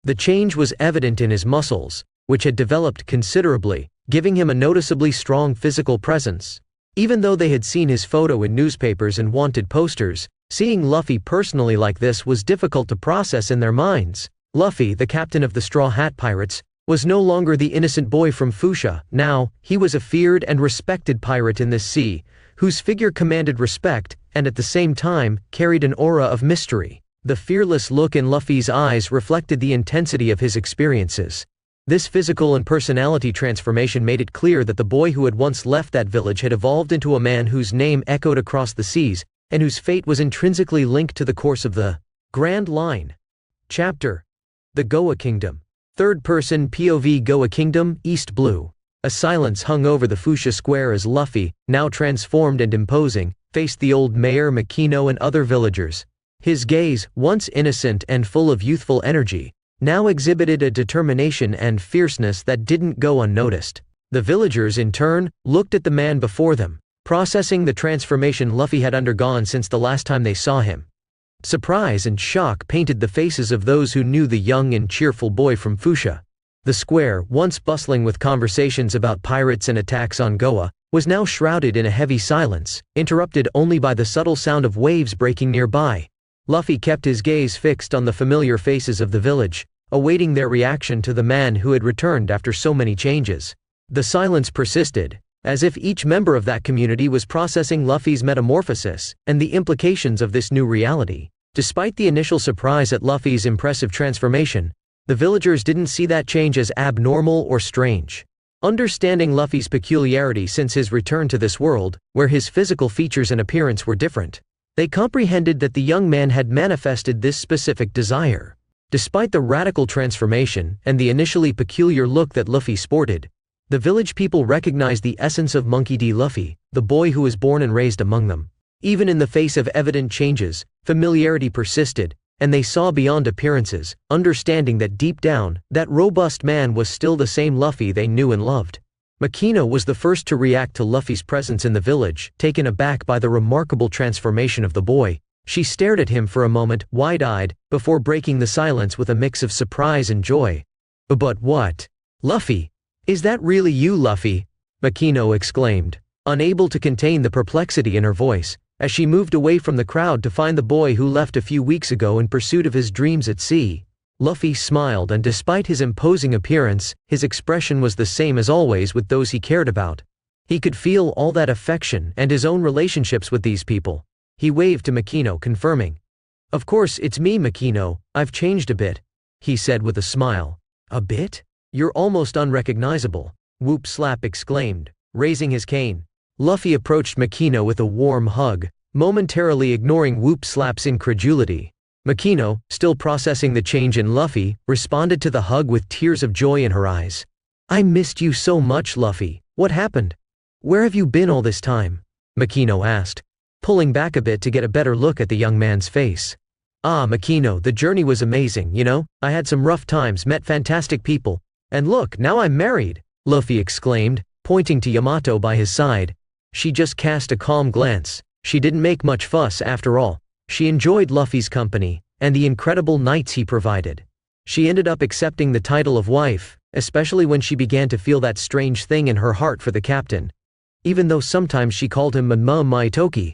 The change was evident in his muscles, which had developed considerably, giving him a noticeably strong physical presence. Even though they had seen his photo in newspapers and wanted posters, seeing Luffy personally like this was difficult to process in their minds. Luffy, the captain of the Straw Hat Pirates, was no longer the innocent boy from Fuchsia. Now, he was a feared and respected pirate in this sea, whose figure commanded respect, and at the same time, carried an aura of mystery. The fearless look in Luffy's eyes reflected the intensity of his experiences. This physical and personality transformation made it clear that the boy who had once left that village had evolved into a man whose name echoed across the seas, and whose fate was intrinsically linked to the course of the Grand Line. Chapter: The Goa Kingdom. Third-person POV. Goa Kingdom, East Blue. A silence hung over the Fuchsia Square as Luffy, now transformed and imposing, faced the old mayor Makino and other villagers. His gaze, once innocent and full of youthful energy, now exhibited a determination and fierceness that didn't go unnoticed. The villagers, in turn, looked at the man before them, processing the transformation Luffy had undergone since the last time they saw him. Surprise and shock painted the faces of those who knew the young and cheerful boy from Fuchsia. The square, once bustling with conversations about pirates and attacks on Goa, was now shrouded in a heavy silence, interrupted only by the subtle sound of waves breaking nearby. Luffy kept his gaze fixed on the familiar faces of the village, awaiting their reaction to the man who had returned after so many changes. The silence persisted, as if each member of that community was processing Luffy's metamorphosis and the implications of this new reality. Despite the initial surprise at Luffy's impressive transformation, the villagers didn't see that change as abnormal or strange. Understanding Luffy's peculiarity since his return to this world, where his physical features and appearance were different, they comprehended that the young man had manifested this specific desire. Despite the radical transformation and the initially peculiar look that Luffy sported, the village people recognized the essence of Monkey D. Luffy, the boy who was born and raised among them. Even in the face of evident changes, familiarity persisted, and they saw beyond appearances, understanding that deep down, that robust man was still the same Luffy they knew and loved. Makino was the first to react to Luffy's presence in the village, taken aback by the remarkable transformation of the boy. She stared at him for a moment, wide-eyed, before breaking the silence with a mix of surprise and joy. But what? Luffy? Is that really you, Luffy? Makino exclaimed, unable to contain the perplexity in her voice, as she moved away from the crowd to find the boy who left a few weeks ago in pursuit of his dreams at sea. Luffy smiled, and despite his imposing appearance, his expression was the same as always with those he cared about. He could feel all that affection and his own relationships with these people. He waved to Makino, confirming. Of course, it's me, Makino. I've changed a bit, he said with a smile. A bit? You're almost unrecognizable, Whoop Slap exclaimed, raising his cane. Luffy approached Makino with a warm hug, momentarily ignoring Whoop Slap's incredulity. Makino, still processing the change in Luffy, responded to the hug with tears of joy in her eyes. I missed you so much, Luffy. What happened? Where have you been all this time? Makino asked, pulling back a bit to get a better look at the young man's face. Makino, the journey was amazing, you know? I had some rough times, met fantastic people. And look, now I'm married, Luffy exclaimed, pointing to Yamato by his side. She just cast a calm glance. She didn't make much fuss after all. She enjoyed Luffy's company, and the incredible nights he provided. She ended up accepting the title of wife, especially when she began to feel that strange thing in her heart for the captain. Even though sometimes she called him Mama Maitoki.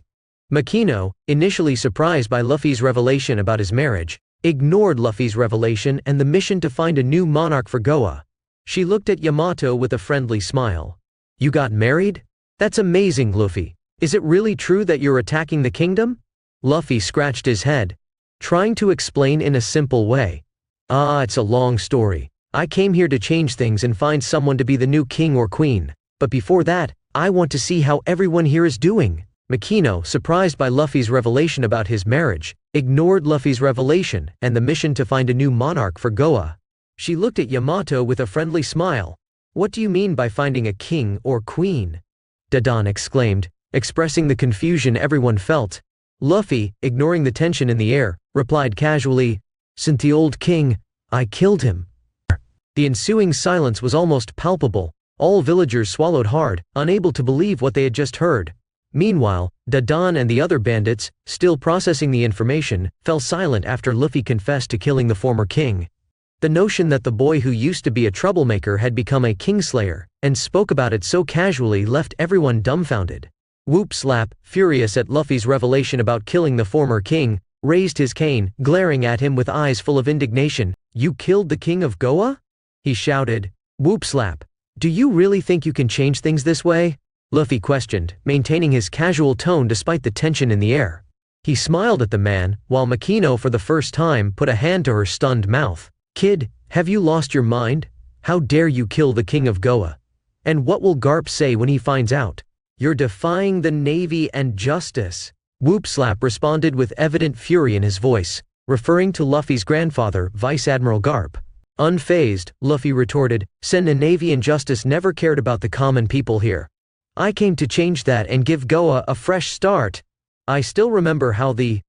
Makino, initially surprised by Luffy's revelation about his marriage, ignored Luffy's revelation and the mission to find a new monarch for Goa. She looked at Yamato with a friendly smile. "You got married? That's amazing, Luffy. Is it really true that you're attacking the kingdom?" Luffy scratched his head, trying to explain in a simple way. It's a long story. I came here to change things and find someone to be the new king or queen. But before that, I want to see how everyone here is doing." Makino, surprised by Luffy's revelation about his marriage, ignored Luffy's revelation and the mission to find a new monarch for Goa. She looked at Yamato with a friendly smile. "What do you mean by finding a king or queen?" Dadan exclaimed, expressing the confusion everyone felt. Luffy, ignoring the tension in the air, replied casually, "Since the old king, I killed him." The ensuing silence was almost palpable. All villagers swallowed hard, unable to believe what they had just heard. Meanwhile, Dadan and the other bandits, still processing the information, fell silent after Luffy confessed to killing the former king. The notion that the boy who used to be a troublemaker had become a kingslayer, and spoke about it so casually left everyone dumbfounded. Whoop Slap, furious at Luffy's revelation about killing the former king, raised his cane, glaring at him with eyes full of indignation. "You killed the king of Goa?" he shouted. "Whoop Slap, do you really think you can change things this way?" Luffy questioned, maintaining his casual tone despite the tension in the air. He smiled at the man, while Makino for the first time put a hand to her stunned mouth. "Kid, have you lost your mind? How dare you kill the king of Goa? And what will Garp say when he finds out? You're defying the Navy and justice." Whoop Slap responded with evident fury in his voice, referring to Luffy's grandfather, Vice Admiral Garp. Unfazed, Luffy retorted, "Sen and Navy and justice never cared about the common people here. I came to change that and give Goa a fresh start." I still remember how the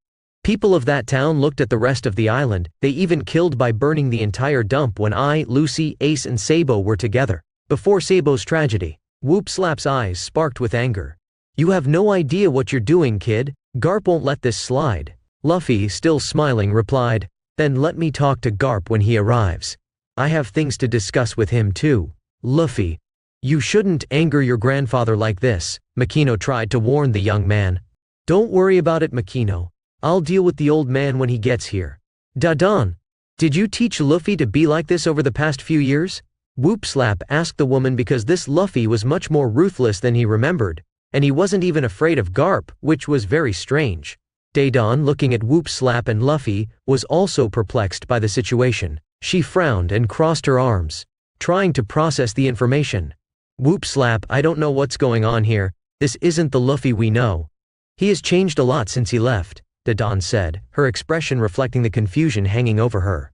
people of that town looked at the rest of the island. They even killed by burning the entire dump when I, Lucy, Ace and Sabo were together. Before Sabo's tragedy. Whoop Slap's eyes sparked with anger. "You have no idea what you're doing, kid. Garp won't let this slide." Luffy, still smiling, replied, "Then let me talk to Garp when he arrives. I have things to discuss with him too." "Luffy, you shouldn't anger your grandfather like this," Makino tried to warn the young man. "Don't worry about it, Makino. I'll deal with the old man when he gets here." "Dadan, did you teach Luffy to be like this over the past few years?" Whoop Slap asked the woman because this Luffy was much more ruthless than he remembered, and he wasn't even afraid of Garp, which was very strange. Dadan, looking at Whoop Slap and Luffy, was also perplexed by the situation. She frowned and crossed her arms, trying to process the information. "Whoop Slap, I don't know what's going on here. This isn't the Luffy we know. He has changed a lot since he left," Dadan said, her expression reflecting the confusion hanging over her.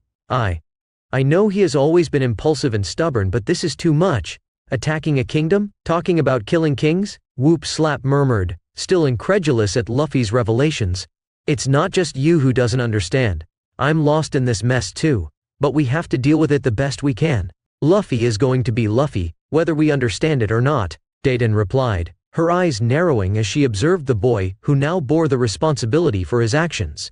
I know he has always been impulsive and stubborn, but this is too much. Attacking a kingdom? Talking about killing kings?" Whoop Slap murmured, still incredulous at Luffy's revelations. "It's not just you who doesn't understand. I'm lost in this mess too, but we have to deal with it the best we can. Luffy is going to be Luffy, whether we understand it or not," Dadan replied, her eyes narrowing as she observed the boy who now bore the responsibility for his actions.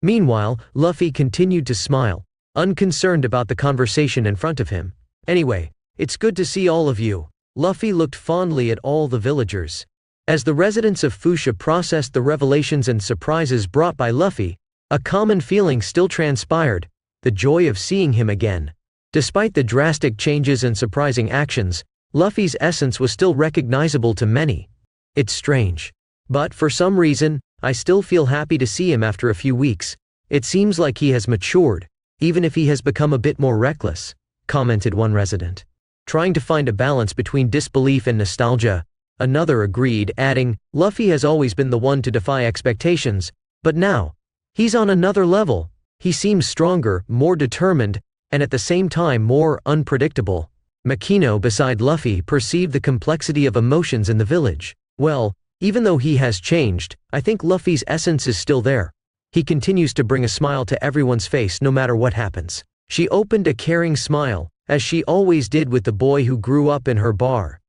Meanwhile, Luffy continued to smile, unconcerned about the conversation in front of him. "Anyway, it's good to see all of you." Luffy looked fondly at all the villagers. As the residents of Fuchsia processed the revelations and surprises brought by Luffy, a common feeling still transpired, the joy of seeing him again. Despite the drastic changes and surprising actions, Luffy's essence was still recognizable to many. "It's strange. But for some reason, I still feel happy to see him after a few weeks. It seems like he has matured, even if he has become a bit more reckless," commented one resident. Trying to find a balance between disbelief and nostalgia, another agreed, adding, "Luffy has always been the one to defy expectations, but now, he's on another level. He seems stronger, more determined, and at the same time more unpredictable." Makino, beside Luffy, perceived the complexity of emotions in the village. "Well, even though he has changed, I think Luffy's essence is still there. He continues to bring a smile to everyone's face no matter what happens." She opened a caring smile, as she always did with the boy who grew up in her bar.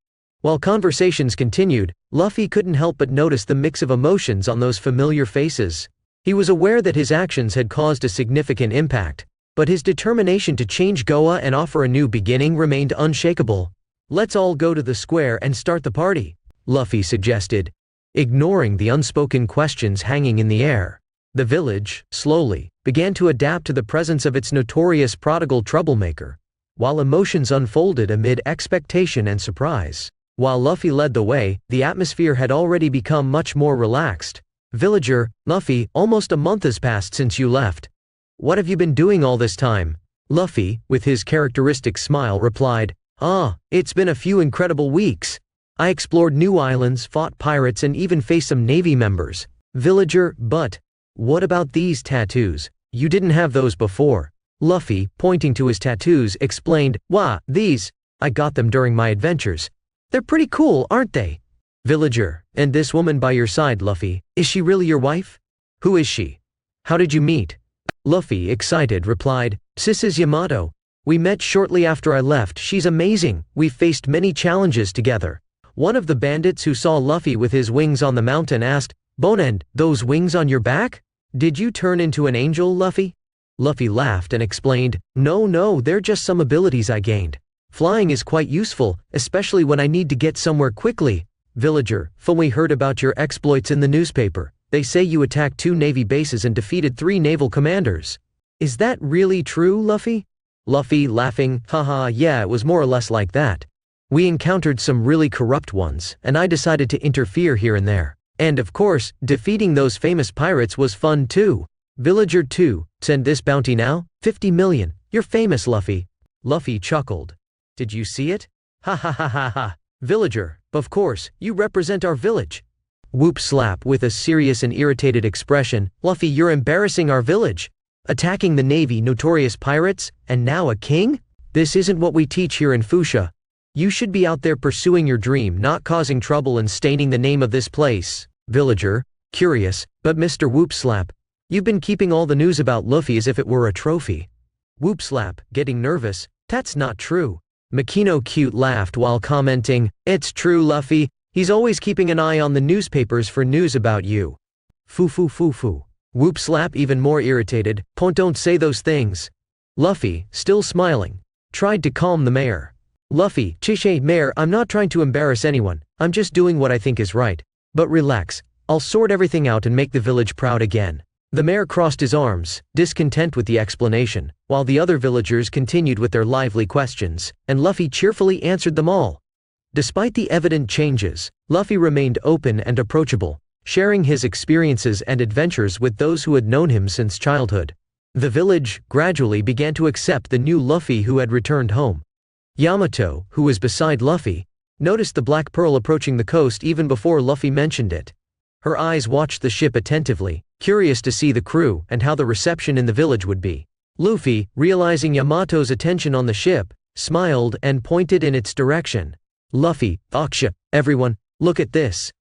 While conversations continued, Luffy couldn't help but notice the mix of emotions on those familiar faces. He was aware that his actions had caused a significant impact, but his determination to change Goa and offer a new beginning remained unshakable. "Let's all go to the square and start the party," Luffy suggested, ignoring the unspoken questions hanging in the air. The village, slowly, began to adapt to the presence of its notorious prodigal troublemaker, while emotions unfolded amid expectation and surprise. While Luffy led the way, the atmosphere had already become much more relaxed. "Villager, Luffy, almost a month has passed since you left. What have you been doing all this time?" Luffy, with his characteristic smile, replied, It's been a few incredible weeks. I explored new islands, fought pirates, and even faced some Navy members." "Villager, but what about these tattoos? You didn't have those before." Luffy, pointing to his tattoos, explained, These, I got them during my adventures. They're pretty cool, aren't they?" "Villager, and this woman by your side, Luffy, is she really your wife? Who is she? How did you meet?" Luffy, excited, replied, "Sis is Yamato. We met shortly after I left. She's amazing. We've faced many challenges together." One of the bandits who saw Luffy with his wings on the mountain asked, "Bonend, those wings on your back? Did you turn into an angel, Luffy?" Luffy laughed and explained, No, they're just some abilities I gained. Flying is quite useful, especially when I need to get somewhere quickly." "Villager, we heard about your exploits in the newspaper. They say you attacked 2 Navy bases and defeated 3 naval commanders. Is that really true, Luffy?" Luffy, laughing, Yeah, it was more or less like that. We encountered some really corrupt ones, and I decided to interfere here and there. And of course, defeating those famous pirates was fun too." "Villager 2, send this bounty now, 50 million. You're famous, Luffy." Luffy chuckled. "Did you see it? Ha. Villager, of course, you represent our village." Whoop slap with a serious and irritated expression, "Luffy, you're embarrassing our village. Attacking the Navy, notorious pirates, and now a king? This isn't what we teach here in Fuchsia. You should be out there pursuing your dream, not causing trouble and staining the name of this place." Villager, curious, "But Mr. Whoopslap, you've been keeping all the news about Luffy as if it were a trophy." Whoopslap, getting nervous, "That's not true." Makino Cute laughed while commenting, "It's true, Luffy. He's always keeping an eye on the newspapers for news about you." Foo. Whoopslap, even more irritated, "Don't say those things." Luffy, still smiling, tried to calm the mayor. "Luffy, Chishe, Mayor, I'm not trying to embarrass anyone. I'm just doing what I think is right. But relax, I'll sort everything out and make the village proud again." The mayor crossed his arms, discontent with the explanation, while the other villagers continued with their lively questions, and Luffy cheerfully answered them all. Despite the evident changes, Luffy remained open and approachable, sharing his experiences and adventures with those who had known him since childhood. The village gradually began to accept the new Luffy who had returned home. Yamato, who was beside Luffy, noticed the Black Pearl approaching the coast even before Luffy mentioned it. Her eyes watched the ship attentively, curious to see the crew and how the reception in the village would be. Luffy, realizing Yamato's attention on the ship, smiled and pointed in its direction. "Luffy, Aksha, everyone, look at this.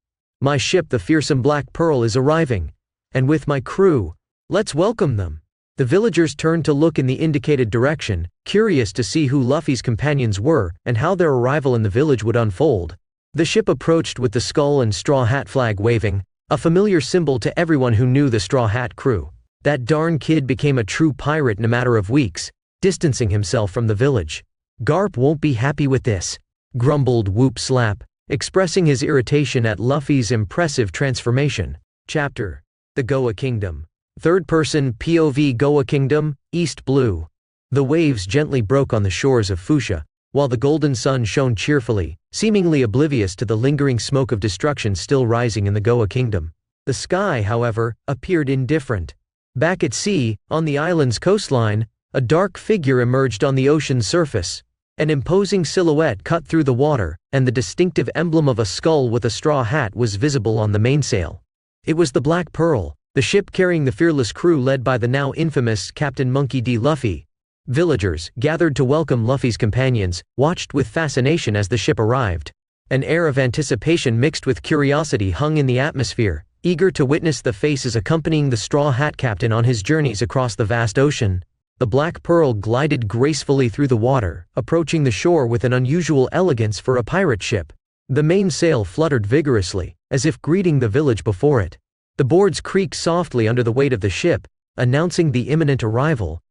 My ship, the fearsome Black Pearl, is arriving. And with my crew. Let's welcome them." The villagers turned to look in the indicated direction, curious to see who Luffy's companions were and how their arrival in the village would unfold. The ship approached with the skull and straw hat flag waving, a familiar symbol to everyone who knew the Straw Hat crew. That darn kid became a true pirate in a matter of weeks, distancing himself from the village. "Garp won't be happy with this," grumbled Whoop Slap, expressing his irritation at Luffy's impressive transformation. Chapter: The Goa Kingdom. Third-person POV. Goa Kingdom, East Blue. The waves gently broke on the shores of Fuchsia, while the golden sun shone cheerfully, seemingly oblivious to the lingering smoke of destruction still rising in the Goa Kingdom. The sky, however, appeared indifferent. Back at sea, on the island's coastline, a dark figure emerged on the ocean's surface. An imposing silhouette cut through the water, and the distinctive emblem of a skull with a straw hat was visible on the mainsail. It was the Black Pearl, the ship carrying the fearless crew led by the now infamous Captain Monkey D. Luffy. Villagers, gathered to welcome Luffy's companions, watched with fascination as the ship arrived. An air of anticipation mixed with curiosity hung in the atmosphere, eager to witness the faces accompanying the Straw Hat Captain on his journeys across the vast ocean. The Black Pearl glided gracefully through the water, approaching the shore with an unusual elegance for a pirate ship. The mainsail fluttered vigorously, as if greeting the village before it. The boards creaked softly under the weight of the ship, announcing the imminent arrival.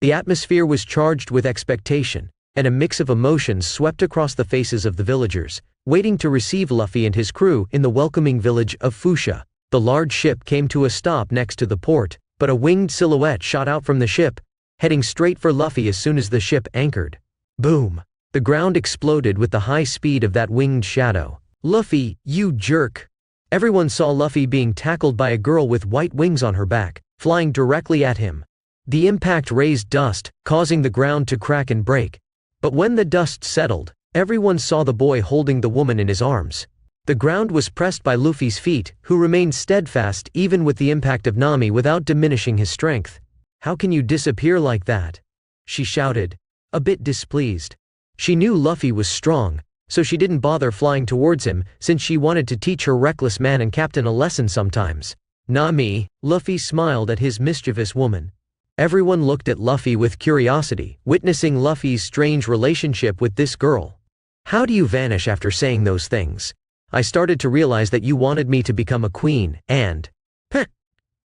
The atmosphere was charged with expectation, and a mix of emotions swept across the faces of the villagers, waiting to receive Luffy and his crew in the welcoming village of Fuchsia. The large ship came to a stop next to the port, but a winged silhouette shot out from the ship, heading straight for Luffy as soon as the ship anchored. Boom! The ground exploded with the high speed of that winged shadow. "Luffy, you jerk!" Everyone saw Luffy being tackled by a girl with white wings on her back, flying directly at him. The impact raised dust, causing the ground to crack and break. But when the dust settled, everyone saw the boy holding the woman in his arms. The ground was pressed by Luffy's feet, who remained steadfast even with the impact of Nami without diminishing his strength. "How can you disappear like that?" she shouted, a bit displeased. She knew Luffy was strong, so she didn't bother flying towards him since she wanted to teach her reckless man and captain a lesson sometimes. "Nami," Luffy smiled at his mischievous woman. Everyone looked at Luffy with curiosity, witnessing Luffy's strange relationship with this girl. "How do you vanish after saying those things? I started to realize that you wanted me to become a queen, and..." Heh.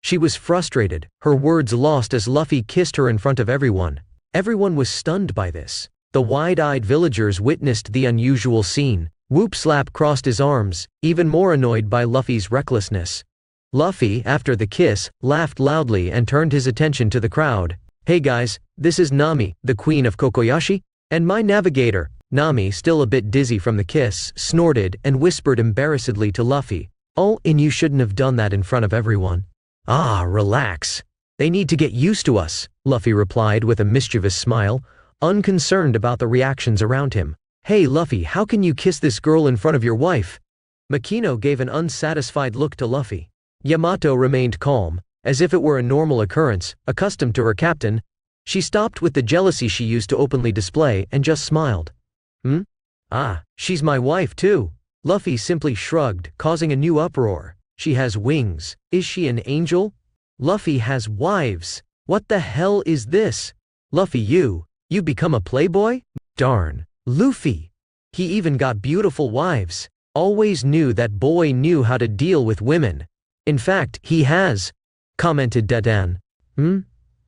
She was frustrated, her words lost as Luffy kissed her in front of everyone. Everyone was stunned by this. The wide-eyed villagers witnessed the unusual scene. Whoop Slap crossed his arms, even more annoyed by Luffy's recklessness. Luffy, after the kiss, laughed loudly and turned his attention to the crowd. "Hey guys, this is Nami, the queen of Kokoyashi, and my navigator." Nami, still a bit dizzy from the kiss, snorted and whispered embarrassedly to Luffy, "Oh, and you shouldn't have done that in front of everyone." "Ah, relax. They need to get used to us," Luffy replied with a mischievous smile, unconcerned about the reactions around him. "Hey Luffy, how can you kiss this girl in front of your wife?" Makino gave an unsatisfied look to Luffy. Yamato remained calm, as if it were a normal occurrence, accustomed to her captain. She stopped with the jealousy she used to openly display and just smiled. Ah, she's my wife too." Luffy simply shrugged, causing a new uproar. "She has wings. Is she an angel? Luffy has wives. What the hell is this? Luffy, you become a playboy? Darn. Luffy. He even got beautiful wives. Always knew that boy knew how to deal with women. In fact, he has," commented Dadan.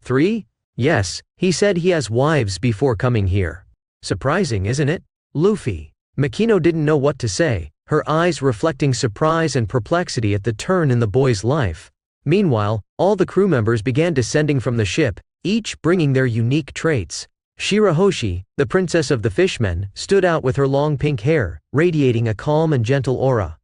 3? Yes, he said he has wives before coming here. Surprising, isn't it? Luffy. Makino didn't know what to say, her eyes reflecting surprise and perplexity at the turn in the boy's life. Meanwhile, all the crew members began descending from the ship, each bringing their unique traits. Shirahoshi, the princess of the fishmen, stood out with her long pink hair, radiating a calm and gentle aura.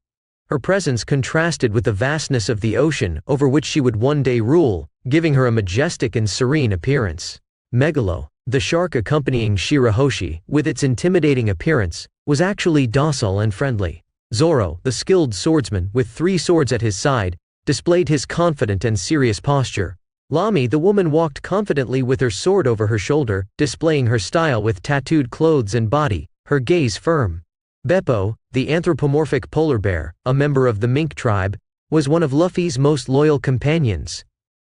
Her presence contrasted with the vastness of the ocean over which she would one day rule, giving her a majestic and serene appearance. Megalo, the shark accompanying Shirahoshi, with its intimidating appearance, was actually docile and friendly. Zoro, the skilled swordsman with 3 swords at his side, displayed his confident and serious posture. Lami, the woman, walked confidently with her sword over her shoulder, displaying her style with tattooed clothes and body, her gaze firm. Beppo, the anthropomorphic polar bear, a member of the mink tribe, was one of Luffy's most loyal companions.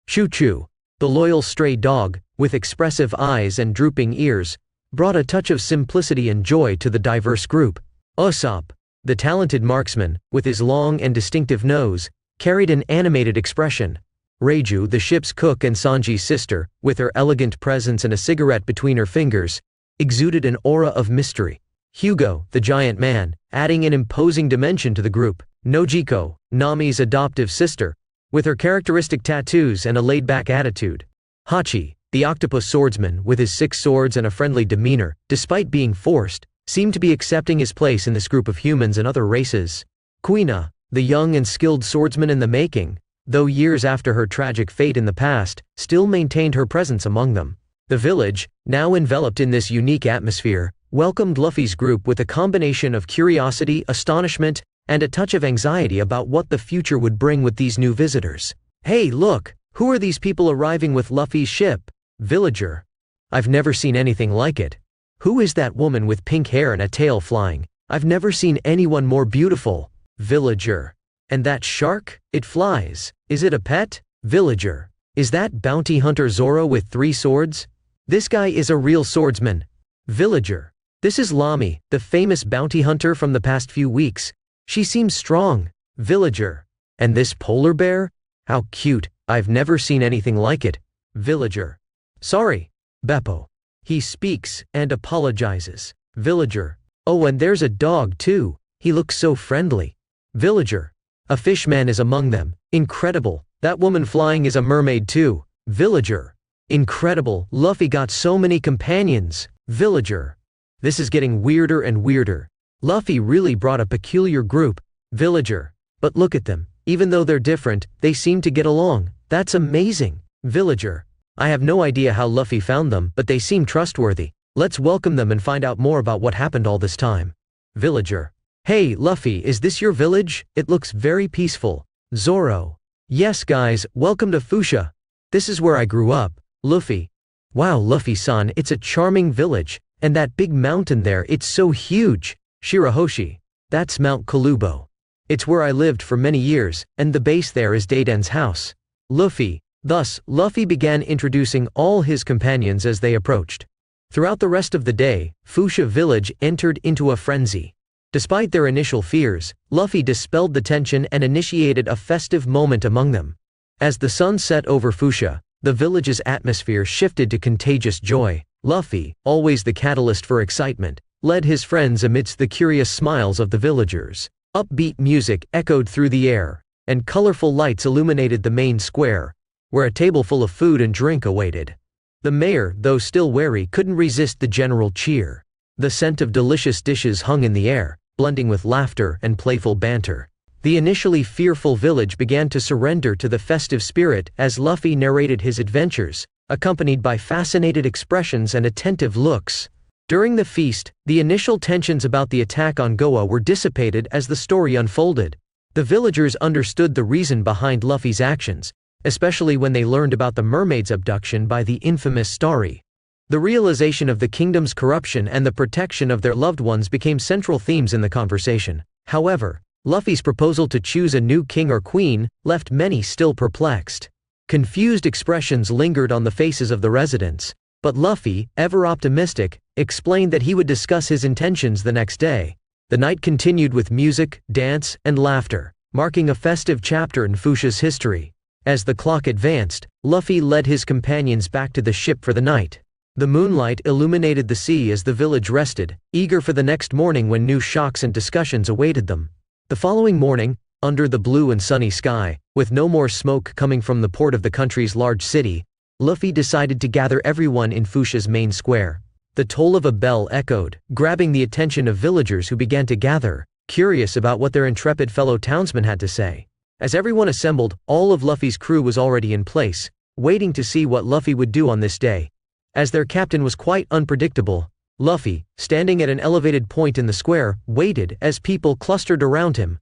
Choo-Choo, the loyal stray dog, with expressive eyes and drooping ears, brought a touch of simplicity and joy to the diverse group. Usopp, the talented marksman, with his long and distinctive nose, carried an animated expression. Reiju, the ship's cook and Sanji's sister, with her elegant presence and a cigarette between her fingers, exuded an aura of mystery. Hugo, the giant man, adding an imposing dimension to the group. Nojiko, Nami's adoptive sister, with her characteristic tattoos and a laid-back attitude. Hachi, the octopus swordsman, with his 6 swords and a friendly demeanor, despite being forced, seemed to be accepting his place in this group of humans and other races. Kuina, the young and skilled swordsman in the making, though years after her tragic fate in the past, still maintained her presence among them. The village, now enveloped in this unique atmosphere, welcomed Luffy's group with a combination of curiosity, astonishment, and a touch of anxiety about what the future would bring with these new visitors. "Hey, look, who are these people arriving with Luffy's ship?" Villager. "I've never seen anything like it. Who is that woman with pink hair and a tail flying? I've never seen anyone more beautiful." Villager. "And that shark? It flies. Is it a pet?" Villager. "Is that bounty hunter Zoro with 3 swords? This guy is a real swordsman." Villager. This is Lami, the famous bounty hunter from the past few weeks. She seems strong. Villager. And this polar bear? How cute, I've never seen anything like it. Villager. Sorry. Beppo. He speaks and apologizes. Villager. Oh, and there's a dog too. He looks so friendly. Villager. A fishman is among them. Incredible. That woman flying is a mermaid too. Villager. Incredible, Luffy got so many companions. Villager. This is getting weirder and weirder. Luffy really brought a peculiar group. Villager. But look at them. Even though they're different, they seem to get along. That's amazing. Villager. I have no idea how Luffy found them, but they seem trustworthy. Let's welcome them and find out more about what happened all this time. Villager. Hey, Luffy, is this your village? It looks very peaceful. Zoro. Yes guys, welcome to Fuchsia. This is where I grew up. Luffy. Wow, Luffy-san, it's a charming village. And that big mountain there, it's so huge. Shirahoshi. That's Mount Kalubo. It's where I lived for many years, and the base there is Daiden's house. Luffy. Thus, Luffy began introducing all his companions as they approached. Throughout the rest of the day, Fuchsia village entered into a frenzy. Despite their initial fears, Luffy dispelled the tension and initiated a festive moment among them. As the sun set over Fuchsia, the village's atmosphere shifted to contagious joy. Luffy, always the catalyst for excitement, led his friends amidst the curious smiles of the villagers. Upbeat music echoed through the air, and colorful lights illuminated the main square, where a table full of food and drink awaited. The mayor, though still wary, couldn't resist the general cheer. The scent of delicious dishes hung in the air, blending with laughter and playful banter. The initially fearful village began to surrender to the festive spirit as Luffy narrated his adventures, accompanied by fascinated expressions and attentive looks. During the feast, the initial tensions about the attack on Goa were dissipated as the story unfolded. The villagers understood the reason behind Luffy's actions, especially when they learned about the mermaid's abduction by the infamous Starry. The realization of the kingdom's corruption and the protection of their loved ones became central themes in the conversation. However, Luffy's proposal to choose a new king or queen left many still perplexed. Confused expressions lingered on the faces of the residents, but Luffy, ever optimistic, explained that he would discuss his intentions the next day. The night continued with music, dance, and laughter, marking a festive chapter in Fuchsia's history. As the clock advanced, Luffy led his companions back to the ship for the night. The moonlight illuminated the sea as the village rested, eager for the next morning when new shocks and discussions awaited them. The following morning, under the blue and sunny sky, with no more smoke coming from the port of the country's large city, Luffy decided to gather everyone in Fuchsia's main square. The toll of a bell echoed, grabbing the attention of villagers who began to gather, curious about what their intrepid fellow townsmen had to say. As everyone assembled, all of Luffy's crew was already in place, waiting to see what Luffy would do on this day. As their captain was quite unpredictable, Luffy, standing at an elevated point in the square, waited as people clustered around him.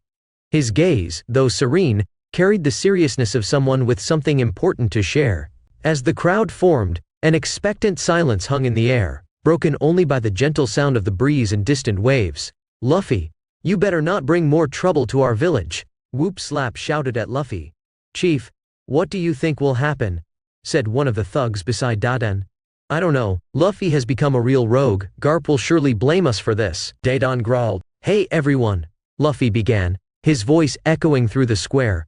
His gaze, though serene, carried the seriousness of someone with something important to share. As the crowd formed, an expectant silence hung in the air, broken only by the gentle sound of the breeze and distant waves. Luffy, you better not bring more trouble to our village. Whoop Slap shouted at Luffy. Chief, what do you think will happen? Said one of the thugs beside Daden. I don't know, Luffy has become a real rogue, Garp will surely blame us for this. Daden growled. Hey everyone, Luffy began, his voice echoing through the square.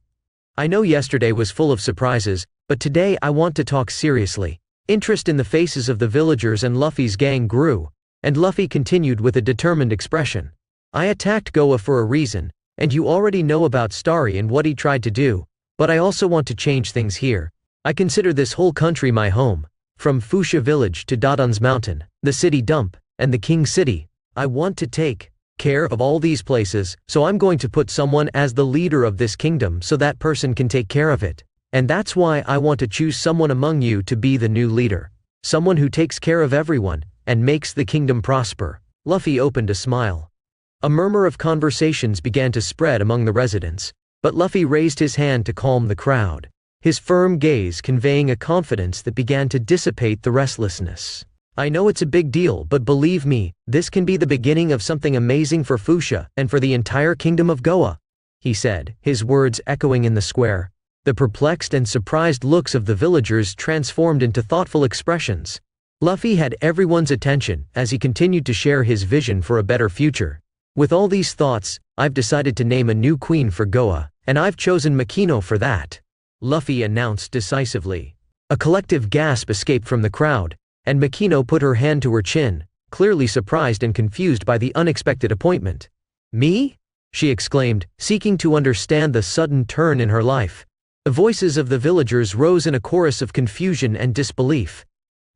I know yesterday was full of surprises, but today I want to talk seriously. Interest in the faces of the villagers and Luffy's gang grew, and Luffy continued with a determined expression. I attacked Goa for a reason, and you already know about Starry and what he tried to do, but I also want to change things here. I consider this whole country my home. From Fuchsia village to Dadan's mountain, the city dump, and the King City. I want to take care of all these places, so I'm going to put someone as the leader of this kingdom so that person can take care of it. And that's why I want to choose someone among you to be the new leader. Someone who takes care of everyone, and makes the kingdom prosper. Luffy opened a smile. A murmur of conversations began to spread among the residents, but Luffy raised his hand to calm the crowd, his firm gaze conveying a confidence that began to dissipate the restlessness. I know it's a big deal, but believe me, this can be the beginning of something amazing for Fuchsia and for the entire kingdom of Goa, he said, his words echoing in the square. The perplexed and surprised looks of the villagers transformed into thoughtful expressions. Luffy had everyone's attention as he continued to share his vision for a better future. With all these thoughts, I've decided to name a new queen for Goa, and I've chosen Makino for that, Luffy announced decisively. A collective gasp escaped from the crowd, and Makino put her hand to her chin, clearly surprised and confused by the unexpected appointment. Me? She exclaimed, seeking to understand the sudden turn in her life. The voices of the villagers rose in a chorus of confusion and disbelief.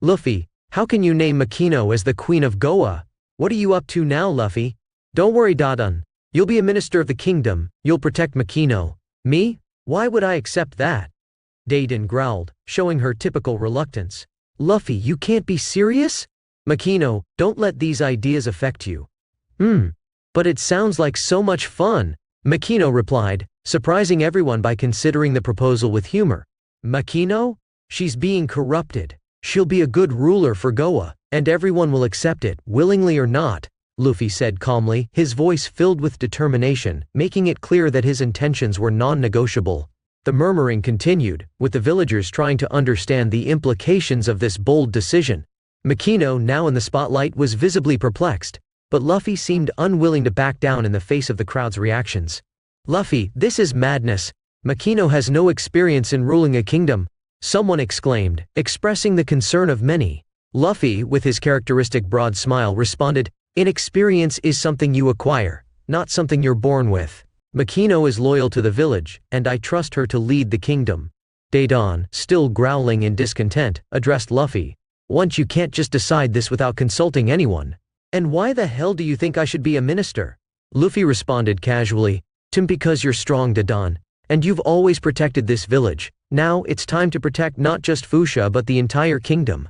Luffy, how can you name Makino as the Queen of Goa? What are you up to now, Luffy? Don't worry, Dadan. You'll be a minister of the kingdom, you'll protect Makino. Me? Why would I accept that? Dadan growled, showing her typical reluctance. Luffy, you can't be serious? Makino, don't let these ideas affect you. But it sounds like so much fun, Makino replied, surprising everyone by considering the proposal with humor. Makino? She's being corrupted. She'll be a good ruler for Goa, and everyone will accept it, willingly or not, Luffy said calmly, his voice filled with determination, making it clear that his intentions were non-negotiable. The murmuring continued, with the villagers trying to understand the implications of this bold decision. Makino, now in the spotlight, was visibly perplexed, but Luffy seemed unwilling to back down in the face of the crowd's reactions. Luffy, this is madness. Makino has no experience in ruling a kingdom, someone exclaimed, expressing the concern of many. Luffy, with his characteristic broad smile, responded, inexperience is something you acquire, not something you're born with. Makino is loyal to the village, and I trust her to lead the kingdom. Dadan, still growling in discontent, addressed Luffy. Once you can't just decide this without consulting anyone. And why the hell do you think I should be a minister? Luffy responded casually, because you're strong, Dadan, and you've always protected this village. Now it's time to protect not just Fuchsia but the entire kingdom.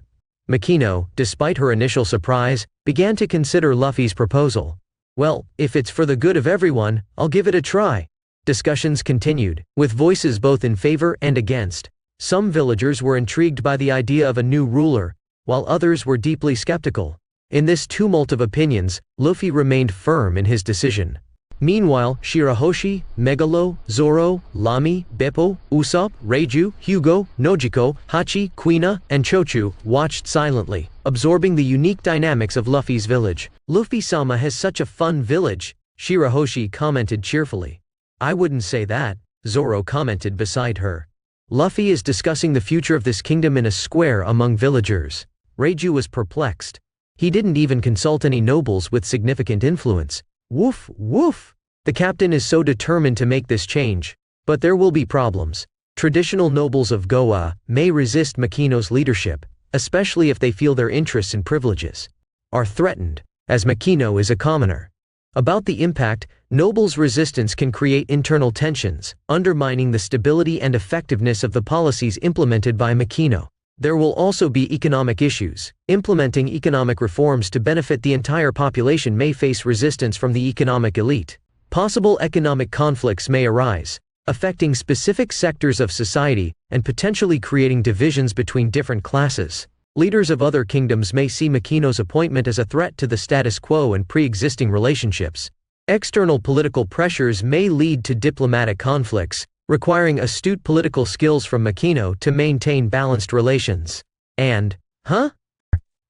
Makino, despite her initial surprise, began to consider Luffy's proposal. Well, if it's for the good of everyone, I'll give it a try. Discussions continued, with voices both in favor and against. Some villagers were intrigued by the idea of a new ruler, while others were deeply skeptical. In this tumult of opinions, Luffy remained firm in his decision. Meanwhile, Shirahoshi, Megalo, Zoro, Lamy, Beppo, Usopp, Reiju, Hugo, Nojiko, Hachi, Kuina, and Chochu watched silently, absorbing the unique dynamics of Luffy's village. Luffy-sama has such a fun village, Shirahoshi commented cheerfully. I wouldn't say that, Zoro commented beside her. Luffy is discussing the future of this kingdom in a square among villagers. Reiju was perplexed. He didn't even consult any nobles with significant influence. Woof, woof. The captain is so determined to make this change, but there will be problems. Traditional nobles of Goa may resist Makino's leadership, especially if they feel their interests and privileges are threatened, as Makino is a commoner. About the impact, nobles' resistance can create internal tensions, undermining the stability and effectiveness of the policies implemented by Makino. There will also be economic issues. Implementing economic reforms to benefit the entire population may face resistance from the economic elite. Possible economic conflicts may arise, affecting specific sectors of society and potentially creating divisions between different classes. Leaders of other kingdoms may see Makino's appointment as a threat to the status quo and pre-existing relationships. External political pressures may lead to diplomatic conflicts, requiring astute political skills from Makino to maintain balanced relations. And,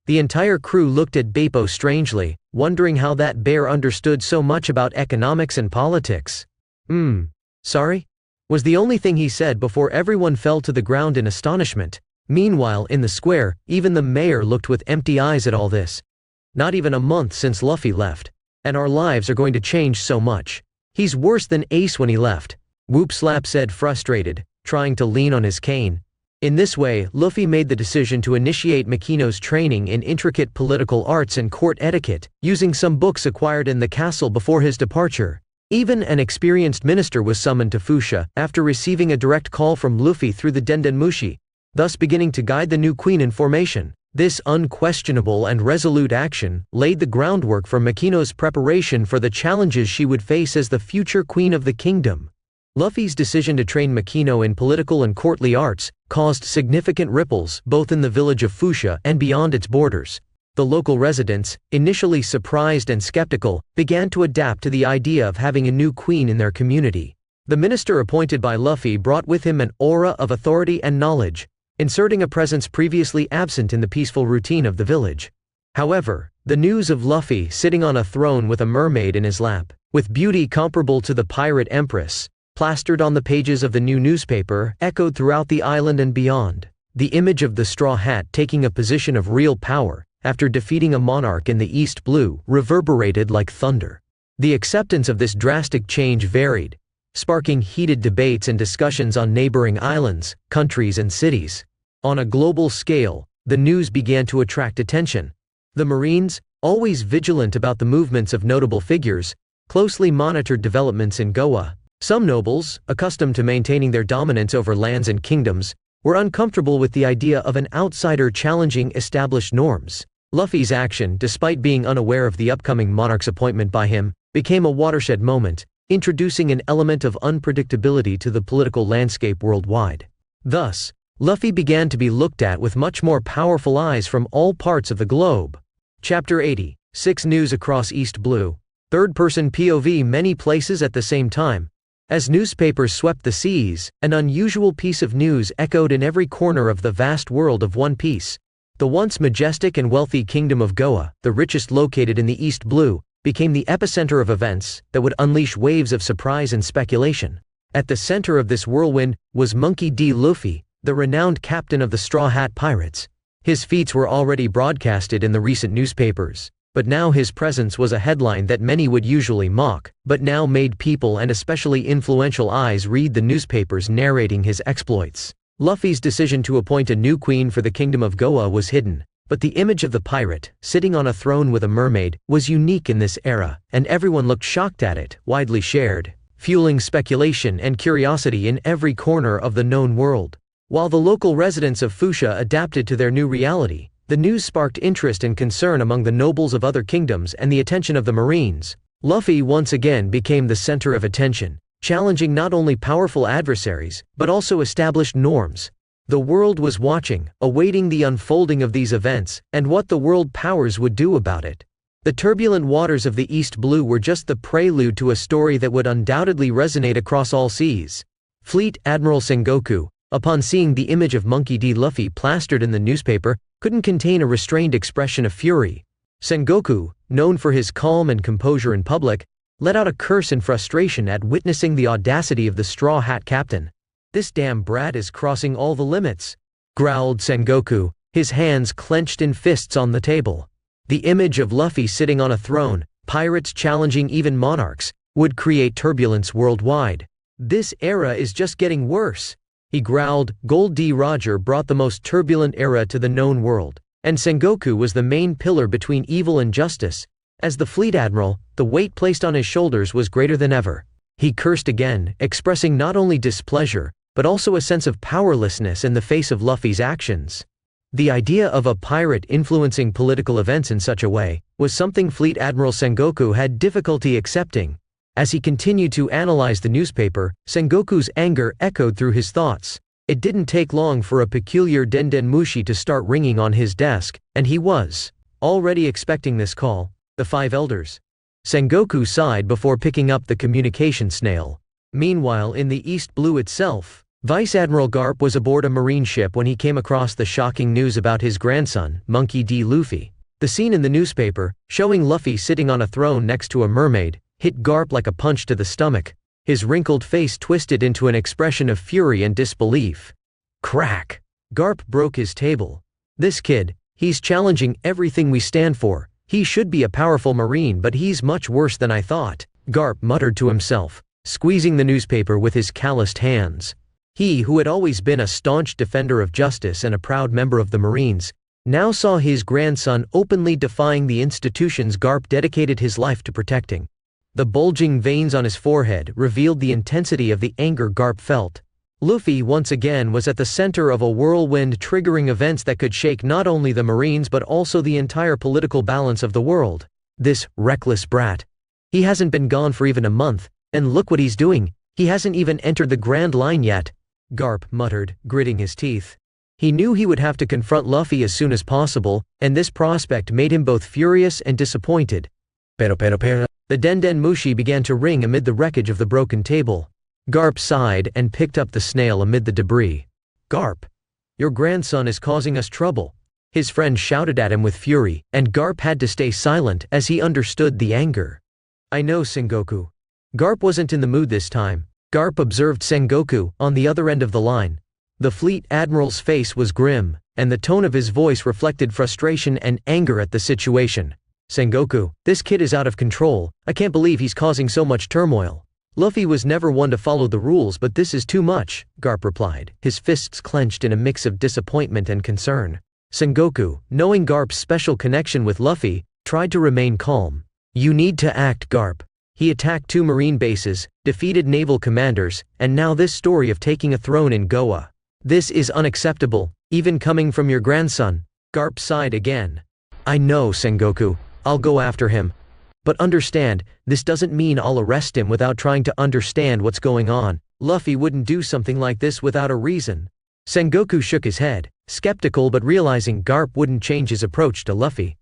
the entire crew looked at Beppo strangely, wondering how that bear understood so much about economics and politics. Sorry? Was the only thing he said before everyone fell to the ground in astonishment. Meanwhile, in the square, even the mayor looked with empty eyes at all this. Not even a month since Luffy left. And our lives are going to change so much. He's worse than Ace when he left. Whoop Slap said, frustrated, trying to lean on his cane. In this way, Luffy made the decision to initiate Makino's training in intricate political arts and court etiquette, using some books acquired in the castle before his departure. Even an experienced minister was summoned to Fuchsia after receiving a direct call from Luffy through the Dendenmushi, thus beginning to guide the new queen in formation. This unquestionable and resolute action laid the groundwork for Makino's preparation for the challenges she would face as the future queen of the kingdom. Luffy's decision to train Makino in political and courtly arts caused significant ripples both in the village of Fuchsia and beyond its borders. The local residents, initially surprised and skeptical, began to adapt to the idea of having a new queen in their community. The minister appointed by Luffy brought with him an aura of authority and knowledge, inserting a presence previously absent in the peaceful routine of the village. However, the news of Luffy sitting on a throne with a mermaid in his lap, with beauty comparable to the pirate empress, plastered on the pages of the new newspaper, echoed throughout the island and beyond. The image of the Straw Hat taking a position of real power, after defeating a monarch in the East Blue, reverberated like thunder. The acceptance of this drastic change varied, sparking heated debates and discussions on neighboring islands, countries and cities. On a global scale, the news began to attract attention. The Marines, always vigilant about the movements of notable figures, closely monitored developments in Goa. Some nobles, accustomed to maintaining their dominance over lands and kingdoms, were uncomfortable with the idea of an outsider challenging established norms. Luffy's action, despite being unaware of the upcoming monarch's appointment by him, became a watershed moment, introducing an element of unpredictability to the political landscape worldwide. Thus, Luffy began to be looked at with much more powerful eyes from all parts of the globe. Chapter 80. 6 News across East Blue. Third-person POV. Many places at the same time. As newspapers swept the seas, an unusual piece of news echoed in every corner of the vast world of One Piece. The once majestic and wealthy kingdom of Goa, the richest located in the East Blue, became the epicenter of events that would unleash waves of surprise and speculation. At the center of this whirlwind was Monkey D. Luffy, the renowned captain of the Straw Hat Pirates. His feats were already broadcasted in the recent newspapers, but now his presence was a headline that many would usually mock, but now made people and especially influential eyes read the newspapers narrating his exploits. Luffy's decision to appoint a new queen for the Kingdom of Goa was hidden, but the image of the pirate, sitting on a throne with a mermaid, was unique in this era, and everyone looked shocked at it, widely shared, fueling speculation and curiosity in every corner of the known world. While the local residents of Fuchsia adapted to their new reality, the news sparked interest and concern among the nobles of other kingdoms and the attention of the Marines. Luffy once again became the center of attention, challenging not only powerful adversaries, but also established norms. The world was watching, awaiting the unfolding of these events, and what the world powers would do about it. The turbulent waters of the East Blue were just the prelude to a story that would undoubtedly resonate across all seas. Fleet Admiral Sengoku, upon seeing the image of Monkey D. Luffy plastered in the newspaper, couldn't contain a restrained expression of fury. Sengoku, known for his calm and composure in public, let out a curse in frustration at witnessing the audacity of the Straw Hat captain. "This damn brat is crossing all the limits," growled Sengoku, his hands clenched in fists on the table. The image of Luffy sitting on a throne, pirates challenging even monarchs, would create turbulence worldwide. "This era is just getting worse," he growled. Gold D. Roger brought the most turbulent era to the known world, and Sengoku was the main pillar between evil and justice. As the fleet admiral, the weight placed on his shoulders was greater than ever. He cursed again, expressing not only displeasure, but also a sense of powerlessness in the face of Luffy's actions. The idea of a pirate influencing political events in such a way was something Fleet Admiral Sengoku had difficulty accepting. As he continued to analyze the newspaper, Sengoku's anger echoed through his thoughts. It didn't take long for a peculiar Denden Mushi to start ringing on his desk, and he was already expecting this call. The 5 elders. Sengoku sighed before picking up the communication snail. Meanwhile, in the East Blue itself, Vice Admiral Garp was aboard a marine ship when he came across the shocking news about his grandson, Monkey D. Luffy. The scene in the newspaper, showing Luffy sitting on a throne next to a mermaid, hit Garp like a punch to the stomach. His wrinkled face twisted into an expression of fury and disbelief. Crack! Garp broke his table. "This kid, he's challenging everything we stand for. He should be a powerful marine, but he's much worse than I thought," Garp muttered to himself, squeezing the newspaper with his calloused hands. He, who had always been a staunch defender of justice and a proud member of the Marines, now saw his grandson openly defying the institutions Garp dedicated his life to protecting. The bulging veins on his forehead revealed the intensity of the anger Garp felt. Luffy once again was at the center of a whirlwind, triggering events that could shake not only the Marines but also the entire political balance of the world. This reckless brat. He hasn't been gone for even a month, and look what he's doing. He hasn't even entered the Grand Line yet, Garp muttered, gritting his teeth. He knew he would have to confront Luffy as soon as possible, and this prospect made him both furious and disappointed. Pero. The Denden Mushi began to ring amid the wreckage of the broken table. Garp sighed and picked up the snail amid the debris. Garp! Your grandson is causing us trouble." His friend shouted at him with fury, and Garp had to stay silent as he understood the anger. "I know, Sengoku." Garp wasn't in the mood this time. Garp observed Sengoku, on the other end of the line. The fleet admiral's face was grim, and the tone of his voice reflected frustration and anger at the situation. "Sengoku, this kid is out of control. I can't believe he's causing so much turmoil." Luffy was never one to follow the rules, but this is too much, Garp replied, his fists clenched in a mix of disappointment and concern. Sengoku, knowing Garp's special connection with Luffy, tried to remain calm. "You need to act, Garp. He attacked 2 marine bases, defeated naval commanders, and now this story of taking a throne in Goa. This is unacceptable, even coming from your grandson." Garp sighed again. "I know, Sengoku. I'll go after him. But understand, this doesn't mean I'll arrest him without trying to understand what's going on. Luffy wouldn't do something like this without a reason." Sengoku shook his head, skeptical but realizing Garp wouldn't change his approach to Luffy.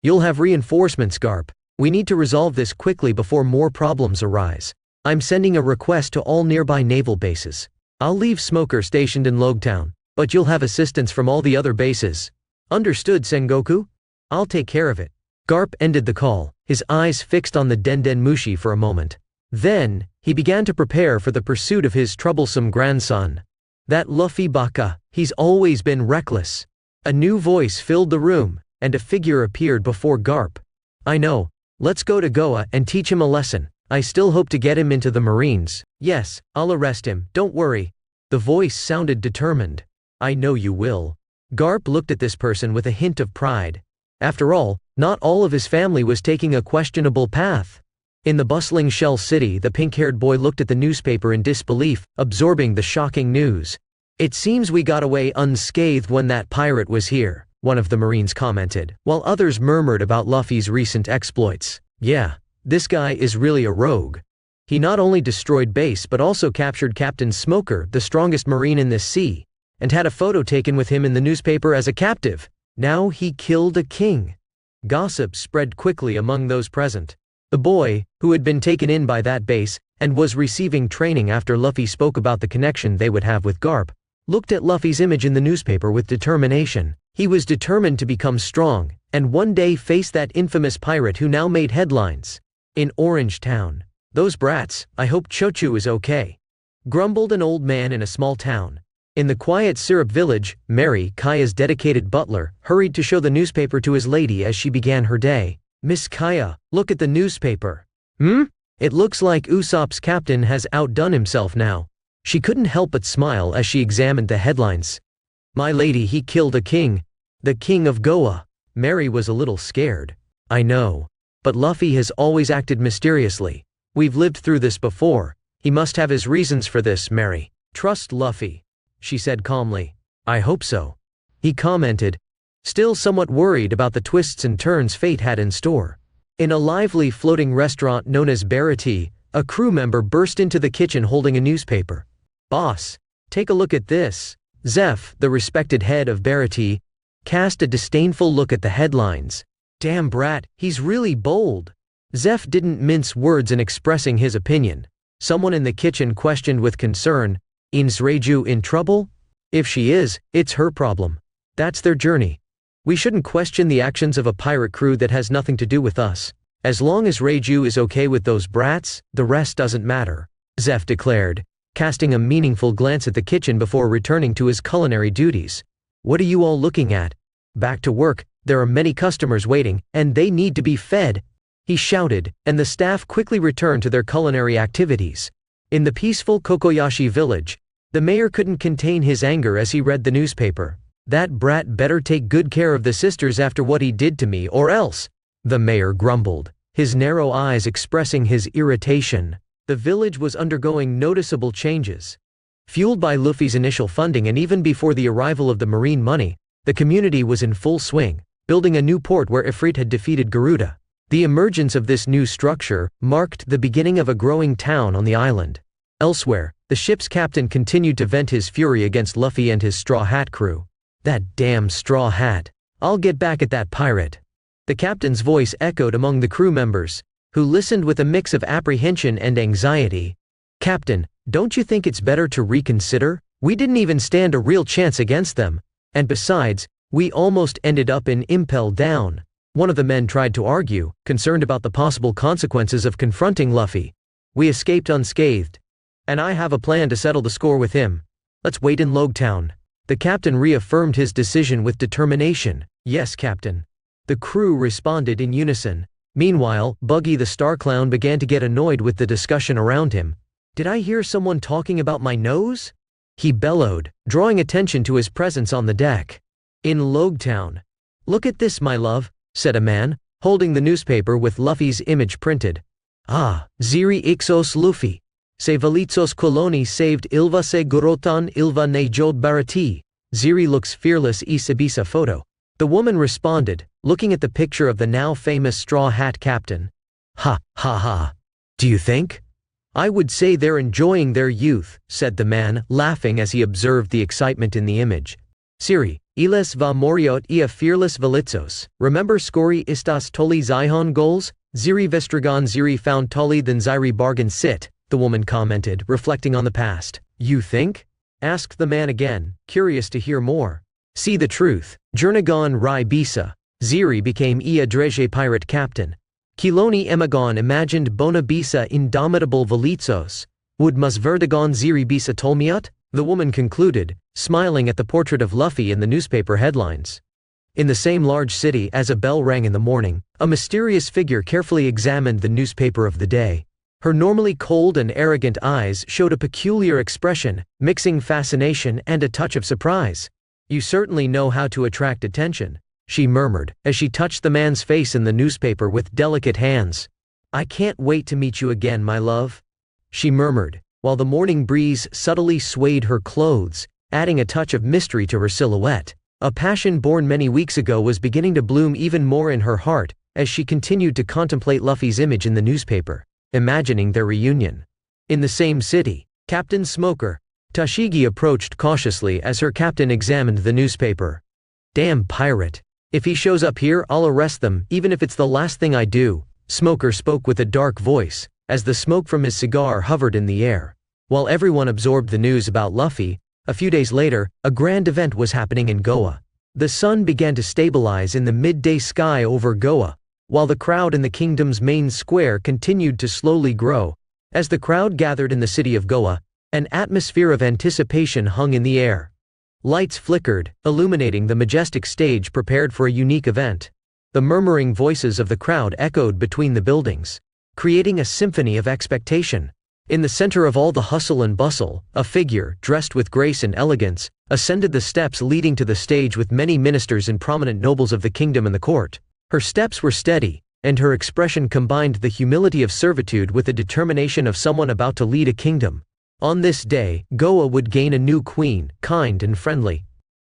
"You'll have reinforcements, Garp. We need to resolve this quickly before more problems arise. I'm sending a request to all nearby naval bases. I'll leave Smoker stationed in Logtown, but you'll have assistance from all the other bases." "Understood, Sengoku. I'll take care of it." Garp ended the call, his eyes fixed on the Denden Mushi for a moment. Then, he began to prepare for the pursuit of his troublesome grandson. "That Luffy baka, he's always been reckless." A new voice filled the room, and a figure appeared before Garp. "I know. Let's go to Goa and teach him a lesson. I still hope to get him into the Marines. Yes, I'll arrest him, don't worry." The voice sounded determined. "I know you will." Garp looked at this person with a hint of pride. After all, not all of his family was taking a questionable path. In the bustling Shell City, the pink-haired boy looked at the newspaper in disbelief, absorbing the shocking news. "It seems we got away unscathed when that pirate was here," one of the Marines commented, while others murmured about Luffy's recent exploits. "Yeah, this guy is really a rogue. He not only destroyed base but also captured Captain Smoker, the strongest Marine in this sea, and had a photo taken with him in the newspaper as a captive. Now he killed a king." Gossip spread quickly among those present. The boy, who had been taken in by that base, and was receiving training after Luffy spoke about the connection they would have with Garp, looked at Luffy's image in the newspaper with determination. He was determined to become strong, and one day face that infamous pirate who now made headlines. In Orange Town. "Those brats, I hope Chochu is okay," grumbled an old man in a small town. In the quiet syrup village, Mary, Kaya's dedicated butler, hurried to show the newspaper to his lady as she began her day. "Miss Kaya, look at the newspaper." It looks like Usopp's captain has outdone himself now." She couldn't help but smile as she examined the headlines. "My lady, he killed a king. The king of Goa." Mary was a little scared. "I know. But Luffy has always acted mysteriously. We've lived through this before. He must have his reasons for this, Mary. Trust Luffy," she said calmly. "I hope so," he commented, still somewhat worried about the twists and turns fate had in store. In a lively floating restaurant known as Barati, a crew member burst into the kitchen holding a newspaper. "Boss, take a look at this." Zeph, the respected head of Barati, cast a disdainful look at the headlines. "Damn brat, he's really bold." Zeph didn't mince words in expressing his opinion. Someone in the kitchen questioned with concern, "Is Reiju in trouble? If she is, it's her problem. That's their journey. We shouldn't question the actions of a pirate crew that has nothing to do with us. As long as Reiju is okay with those brats, the rest doesn't matter," Zeph declared, casting a meaningful glance at the kitchen before returning to his culinary duties. "What are you all looking at? Back to work, there are many customers waiting, and they need to be fed," he shouted, and the staff quickly returned to their culinary activities. In the peaceful Kokoyashi village, the mayor couldn't contain his anger as he read the newspaper. "That brat better take good care of the sisters after what he did to me or else," the mayor grumbled, his narrow eyes expressing his irritation. The village was undergoing noticeable changes. Fueled by Luffy's initial funding and even before the arrival of the marine money, the community was in full swing, building a new port where Ifrit had defeated Garuda. The emergence of this new structure marked the beginning of a growing town on the island. Elsewhere, the ship's captain continued to vent his fury against Luffy and his Straw Hat crew. "That damn Straw Hat. I'll get back at that pirate." The captain's voice echoed among the crew members, who listened with a mix of apprehension and anxiety. "Captain, don't you think it's better to reconsider?" We didn't even stand a real chance against them. And besides, we almost ended up in Impel Down. One of the men tried to argue, concerned about the possible consequences of confronting Luffy. We escaped unscathed. And I have a plan to settle the score with him. Let's wait in Logtown. The captain reaffirmed his decision with determination. Yes, Captain. The crew responded in unison. Meanwhile, Buggy the Star Clown began to get annoyed with the discussion around him. Did I hear someone talking about my nose? He bellowed, drawing attention to his presence on the deck. In Logtown. Look at this, my love, said a man, holding the newspaper with Luffy's image printed. Ah, Ziri Ixos Luffy. Se Valitsos Koloni saved Ilva se Gurotan Ilva ne Jod Barati. Ziri looks fearless Isabisa photo. The woman responded, looking at the picture of the now famous Straw Hat Captain. Ha, ha, ha. Do you think? I would say they're enjoying their youth, said the man, laughing as he observed the excitement in the image. Siri, iles va moriot ia fearless Valitsos. Remember Skori istas toli Zihon goals? Ziri Vestragon Ziri found toli than Ziri bargain sit, the woman commented, reflecting on the past. You think? Asked the man again, curious to hear more. See the truth. Jernagon Rai Bisa. Ziri became Ia Dreje pirate captain. Kiloni Emagon imagined Bona Bisa indomitable Valitsos. Would Mus Verdagon Ziri Bisa Tolmiat? The woman concluded, smiling at the portrait of Luffy in the newspaper headlines. In the same large city, as a bell rang in the morning, a mysterious figure carefully examined the newspaper of the day. Her normally cold and arrogant eyes showed a peculiar expression, mixing fascination and a touch of surprise. You certainly know how to attract attention, she murmured, as she touched the man's face in the newspaper with delicate hands. I can't wait to meet you again, my love, she murmured, while the morning breeze subtly swayed her clothes, adding a touch of mystery to her silhouette. A passion born many weeks ago was beginning to bloom even more in her heart, as she continued to contemplate Luffy's image in the newspaper, imagining their reunion. In the same city, Captain Smoker, Tashigi approached cautiously as her captain examined the newspaper. Damn pirate. If he shows up here, I'll arrest them, even if it's the last thing I do, Smoker spoke with a dark voice, as the smoke from his cigar hovered in the air. While everyone absorbed the news about Luffy, a few days later, a grand event was happening in Goa. The sun began to stabilize in the midday sky over Goa, while the crowd in the kingdom's main square continued to slowly grow. As the crowd gathered in the city of Goa, an atmosphere of anticipation hung in the air. Lights flickered, illuminating the majestic stage prepared for a unique event. The murmuring voices of the crowd echoed between the buildings, creating a symphony of expectation. In the center of all the hustle and bustle, a figure, dressed with grace and elegance, ascended the steps leading to the stage with many ministers and prominent nobles of the kingdom and the court. Her steps were steady, and her expression combined the humility of servitude with the determination of someone about to lead a kingdom. On this day, Goa would gain a new queen, kind and friendly.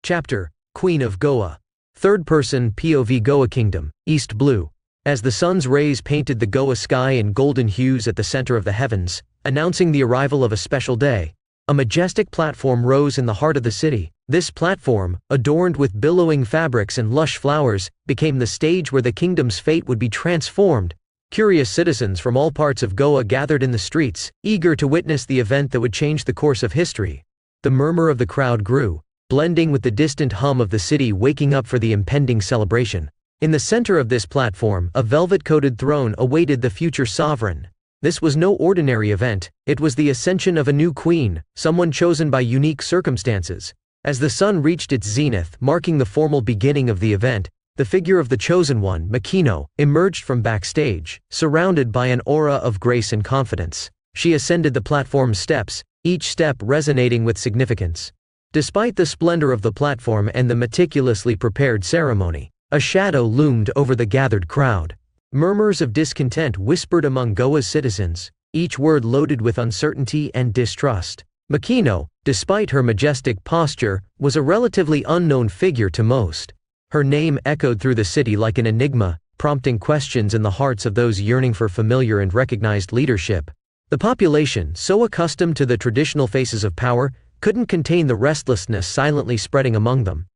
Chapter: Queen of Goa. Third person POV Goa Kingdom, East Blue. As the sun's rays painted the Goa sky in golden hues at the center of the heavens, announcing the arrival of a special day, a majestic platform rose in the heart of the city. This platform, adorned with billowing fabrics and lush flowers, became the stage where the kingdom's fate would be transformed. Curious citizens from all parts of Goa gathered in the streets, eager to witness the event that would change the course of history. The murmur of the crowd grew, blending with the distant hum of the city waking up for the impending celebration. In the center of this platform, a velvet-coated throne awaited the future sovereign. This was no ordinary event, it was the ascension of a new queen, someone chosen by unique circumstances. As the sun reached its zenith, marking the formal beginning of the event, the figure of the chosen one, Makino, emerged from backstage, surrounded by an aura of grace and confidence. She ascended the platform's steps, each step resonating with significance. Despite the splendor of the platform and the meticulously prepared ceremony, a shadow loomed over the gathered crowd. Murmurs of discontent whispered among Goa's citizens, each word loaded with uncertainty and distrust. Makino, despite her majestic posture, was a relatively unknown figure to most. Her name echoed through the city like an enigma, prompting questions in the hearts of those yearning for familiar and recognized leadership. The population, so accustomed to the traditional faces of power, couldn't contain the restlessness silently spreading among them.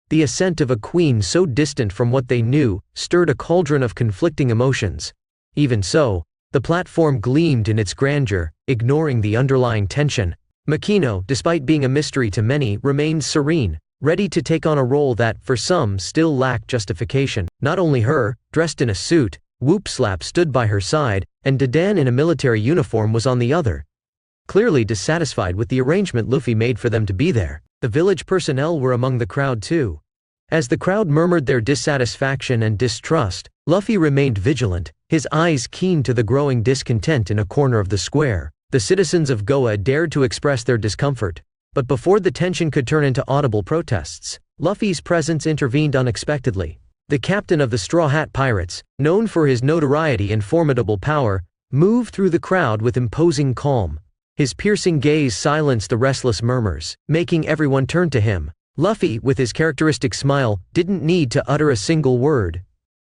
The ascent of a queen so distant from what they knew stirred a cauldron of conflicting emotions. Even so, the platform gleamed in its grandeur, ignoring the underlying tension. Makino, despite being a mystery to many, remained serene, ready to take on a role that, for some, still lacked justification. Not only her, dressed in a suit, Whoopslap stood by her side, and Dadan in a military uniform was on the other, clearly dissatisfied with the arrangement Luffy made for them to be there. The village personnel were among the crowd too. As the crowd murmured their dissatisfaction and distrust, Luffy remained vigilant, his eyes keen to the growing discontent in a corner of the square. The citizens of Goa dared to express their discomfort, but before the tension could turn into audible protests, Luffy's presence intervened unexpectedly. The captain of the Straw Hat Pirates, known for his notoriety and formidable power, moved through the crowd with imposing calm. His piercing gaze silenced the restless murmurs, making everyone turn to him. Luffy, with his characteristic smile, didn't need to utter a single word.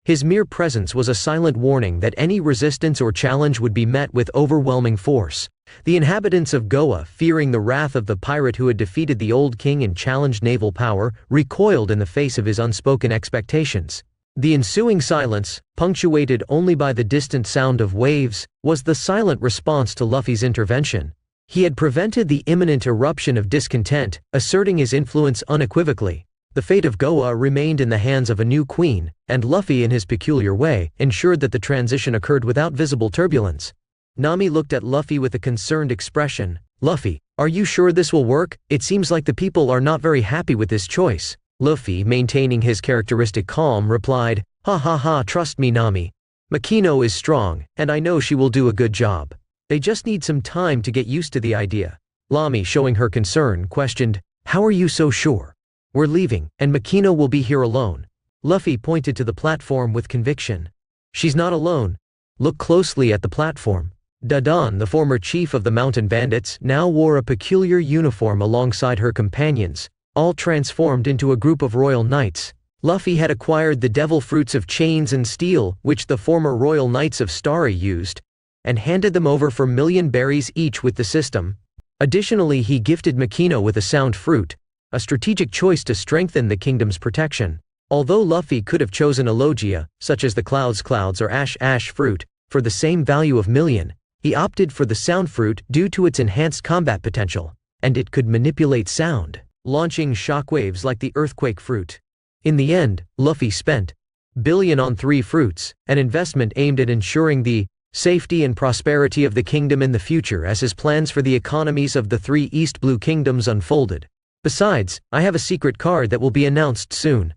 His mere presence was a silent warning that any resistance or challenge would be met with overwhelming force. The inhabitants of Goa, fearing the wrath of the pirate who had defeated the old king and challenged naval power, recoiled in the face of his unspoken expectations. The ensuing silence, punctuated only by the distant sound of waves, was the silent response to Luffy's intervention. He had prevented the imminent eruption of discontent, asserting his influence unequivocally. The fate of Goa remained in the hands of a new queen, and Luffy, in his peculiar way, ensured that the transition occurred without visible turbulence. Nami looked at Luffy with a concerned expression. "Luffy, are you sure this will work? It seems like the people are not very happy with this choice." Luffy, maintaining his characteristic calm, replied, "Ha ha ha, trust me, Nami. Makino is strong, and I know she will do a good job. They just need some time to get used to the idea." Lami, showing her concern, questioned, "How are you so sure?" "We're leaving, and Makino will be here alone." Luffy pointed to the platform with conviction. "She's not alone. Look closely at the platform." Dadan, the former chief of the mountain bandits, now wore a peculiar uniform alongside her companions, all transformed into a group of royal knights. Luffy had acquired the devil fruits of chains and steel, which the former royal knights of Starry used, and handed them over for million berries each with the system. Additionally, he gifted Makino with a sound fruit, a strategic choice to strengthen the kingdom's protection. Although Luffy could have chosen a logia, such as the clouds or ash fruit, for the same value of million, he opted for the sound fruit due to its enhanced combat potential, and it could manipulate sound, launching shockwaves like the earthquake fruit. In the end, Luffy spent billion on 3 fruits, an investment aimed at ensuring the safety and prosperity of the kingdom in the future as his plans for the economies of the 3 East Blue Kingdoms unfolded. "Besides, I have a secret card that will be announced soon."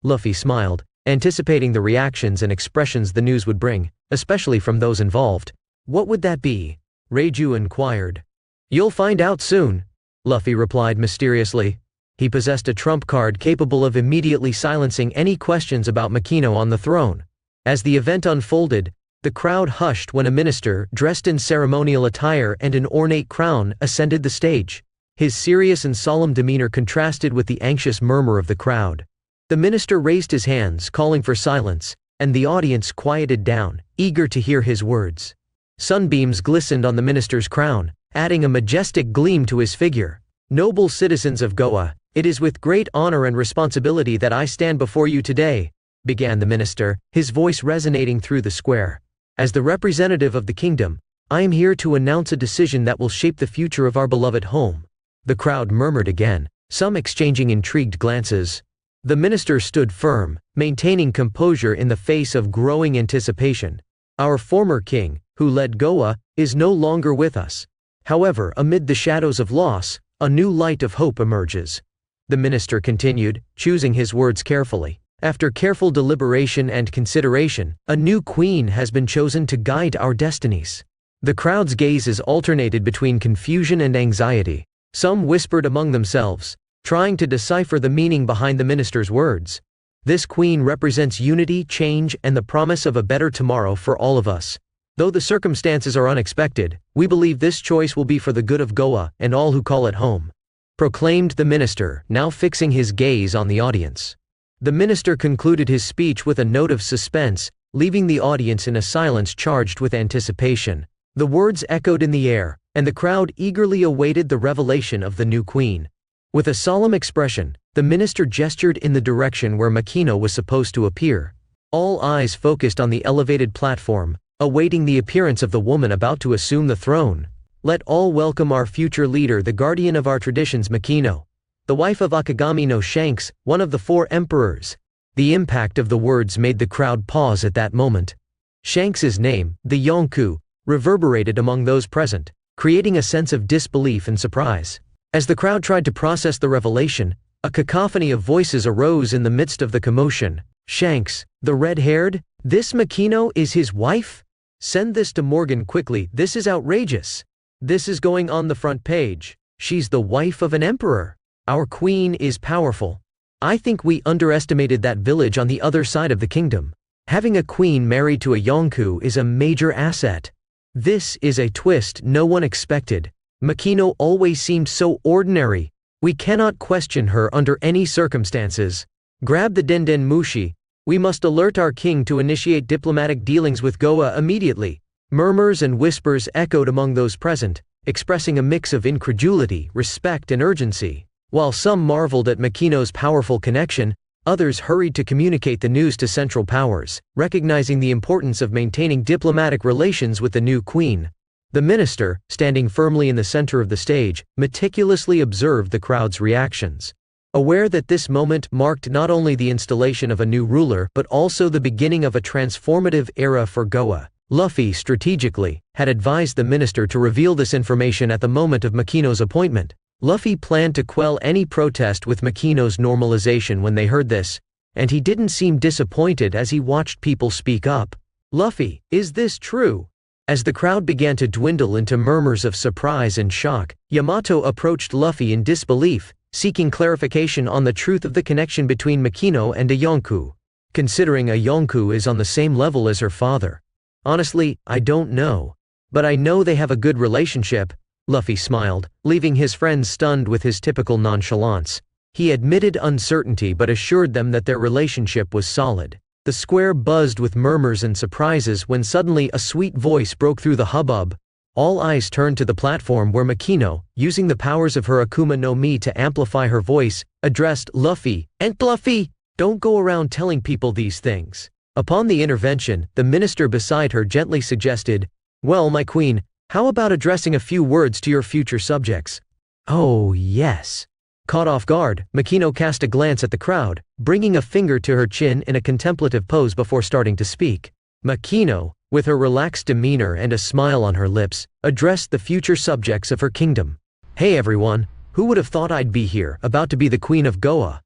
Luffy smiled, anticipating the reactions and expressions the news would bring, especially from those involved. "What would that be?" Reiju inquired. "You'll find out soon," Luffy replied mysteriously. He possessed a trump card capable of immediately silencing any questions about Makino on the throne. As the event unfolded, the crowd hushed when a minister, dressed in ceremonial attire and an ornate crown, ascended the stage. His serious and solemn demeanor contrasted with the anxious murmur of the crowd. The minister raised his hands, calling for silence, and the audience quieted down, eager to hear his words. Sunbeams glistened on the minister's crown, adding a majestic gleam to his figure. "Noble citizens of Goa, it is with great honor and responsibility that I stand before you today," began the minister, his voice resonating through the square. "As the representative of the kingdom, I am here to announce a decision that will shape the future of our beloved home." The crowd murmured again, some exchanging intrigued glances. The minister stood firm, maintaining composure in the face of growing anticipation. "Our former king, who led Goa, is no longer with us. However, amid the shadows of loss, a new light of hope emerges." The minister continued, choosing his words carefully. "After careful deliberation and consideration, a new queen has been chosen to guide our destinies." The crowd's gazes alternated between confusion and anxiety. Some whispered among themselves, trying to decipher the meaning behind the minister's words. "This queen represents unity, change, and the promise of a better tomorrow for all of us. Though the circumstances are unexpected, we believe this choice will be for the good of Goa and all who call it home," proclaimed the minister, now fixing his gaze on the audience. The minister concluded his speech with a note of suspense, leaving the audience in a silence charged with anticipation. The words echoed in the air, and the crowd eagerly awaited the revelation of the new queen. With a solemn expression, the minister gestured in the direction where Makino was supposed to appear. All eyes focused on the elevated platform, awaiting the appearance of the woman about to assume the throne. Let all welcome our future leader, the guardian of our traditions, Makino, the wife of Akagami no Shanks, one of the 4 emperors." The impact of the words made the crowd pause at that moment. Shanks's name, the Yonkou, reverberated among those present, creating a sense of disbelief and surprise. As the crowd tried to process the revelation, a cacophony of voices arose in the midst of the commotion. "Shanks, the red-haired? This Makino is his wife? Send this to Morgan quickly, this is outrageous. This is going on the front page. She's the wife of an emperor. Our queen is powerful. I think we underestimated that village on the other side of the kingdom. Having a queen married to a Yonkou is a major asset. This is a twist no one expected. Makino always seemed so ordinary. We cannot question her under any circumstances. Grab the Denden Mushi. We must alert our king to initiate diplomatic dealings with Goa immediately." Murmurs and whispers echoed among those present, expressing a mix of incredulity, respect, and urgency. While some marveled at Makino's powerful connection, others hurried to communicate the news to Central Powers, recognizing the importance of maintaining diplomatic relations with the new queen. The minister, standing firmly in the center of the stage, meticulously observed the crowd's reactions. Aware that this moment marked not only the installation of a new ruler but also the beginning of a transformative era for Goa, Luffy strategically had advised the minister to reveal this information at the moment of Makino's appointment. Luffy planned to quell any protest with Makino's normalization when they heard this, and he didn't seem disappointed as he watched people speak up. "Luffy, is this true?" As the crowd began to dwindle into murmurs of surprise and shock, Yamato approached Luffy in disbelief, seeking clarification on the truth of the connection between Makino and a Yonkou. Considering a Yonkou is on the same level as her father. "Honestly, I don't know. But I know they have a good relationship." Luffy smiled, leaving his friends stunned with his typical nonchalance. He admitted uncertainty but assured them that their relationship was solid. The square buzzed with murmurs and surprises when suddenly a sweet voice broke through the hubbub. All eyes turned to the platform where Makino, using the powers of her Akuma no Mi to amplify her voice, addressed Luffy. "And Luffy, don't go around telling people these things." Upon the intervention, the minister beside her gently suggested, "Well, my queen, how about addressing a few words to your future subjects?" "Oh, yes." Caught off guard, Makino cast a glance at the crowd, bringing a finger to her chin in a contemplative pose before starting to speak. Makino, with her relaxed demeanor and a smile on her lips, addressed the future subjects of her kingdom. "Hey everyone, who would have thought I'd be here, about to be the queen of Goa?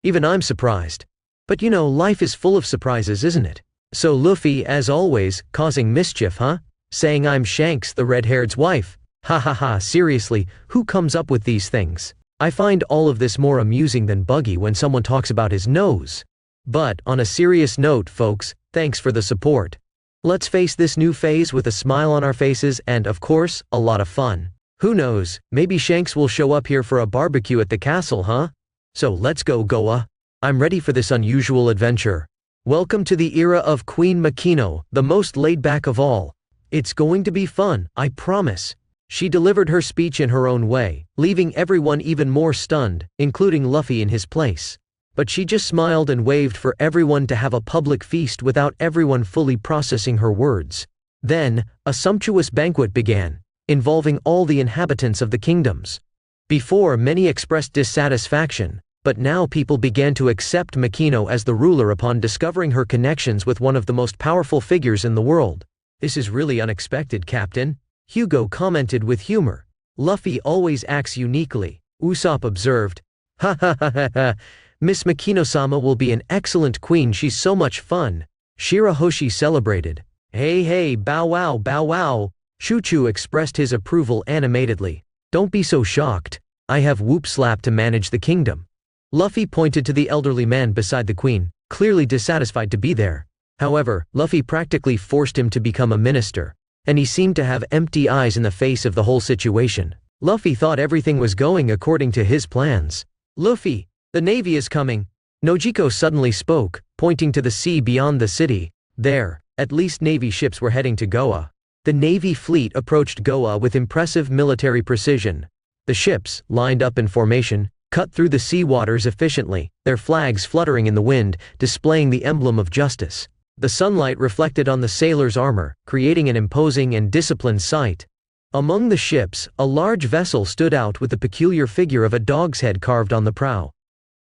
Even I'm surprised. But you know, life is full of surprises, isn't it? So Luffy, as always, causing mischief, huh? Saying I'm Shanks the red-haired's wife. Ha ha ha, seriously, who comes up with these things? I find all of this more amusing than Buggy when someone talks about his nose. But, on a serious note folks, thanks for the support. Let's face this new phase with a smile on our faces and, of course, a lot of fun. Who knows, maybe Shanks will show up here for a barbecue at the castle, huh? So let's go Goa. I'm ready for this unusual adventure. Welcome to the era of Queen Makino, the most laid-back of all. It's going to be fun, I promise." She delivered her speech in her own way, leaving everyone even more stunned, including Luffy in his place. But she just smiled and waved for everyone to have a public feast without everyone fully processing her words. Then, a sumptuous banquet began, involving all the inhabitants of the kingdoms. Before, many expressed dissatisfaction, but now people began to accept Makino as the ruler upon discovering her connections with one of the most powerful figures in the world. "This is really unexpected, Captain," Hugo commented with humor. "Luffy always acts uniquely," Usopp observed. "Ha ha ha ha ha. Miss Makino-sama will be an excellent queen, she's so much fun." Shirahoshi celebrated. Hey, bow wow. Chuchu expressed his approval animatedly. "Don't be so shocked. I have Whoop Slap to manage the kingdom." Luffy pointed to the elderly man beside the queen, clearly dissatisfied to be there. However, Luffy practically forced him to become a minister, and he seemed to have empty eyes in the face of the whole situation. Luffy thought everything was going according to his plans. "Luffy, the navy is coming." Nojiko suddenly spoke, pointing to the sea beyond the city. There, at least navy ships were heading to Goa. The navy fleet approached Goa with impressive military precision. The ships, lined up in formation, cut through the sea waters efficiently, their flags fluttering in the wind, displaying the emblem of justice. The sunlight reflected on the sailors' armor, creating an imposing and disciplined sight. Among the ships, a large vessel stood out with the peculiar figure of a dog's head carved on the prow.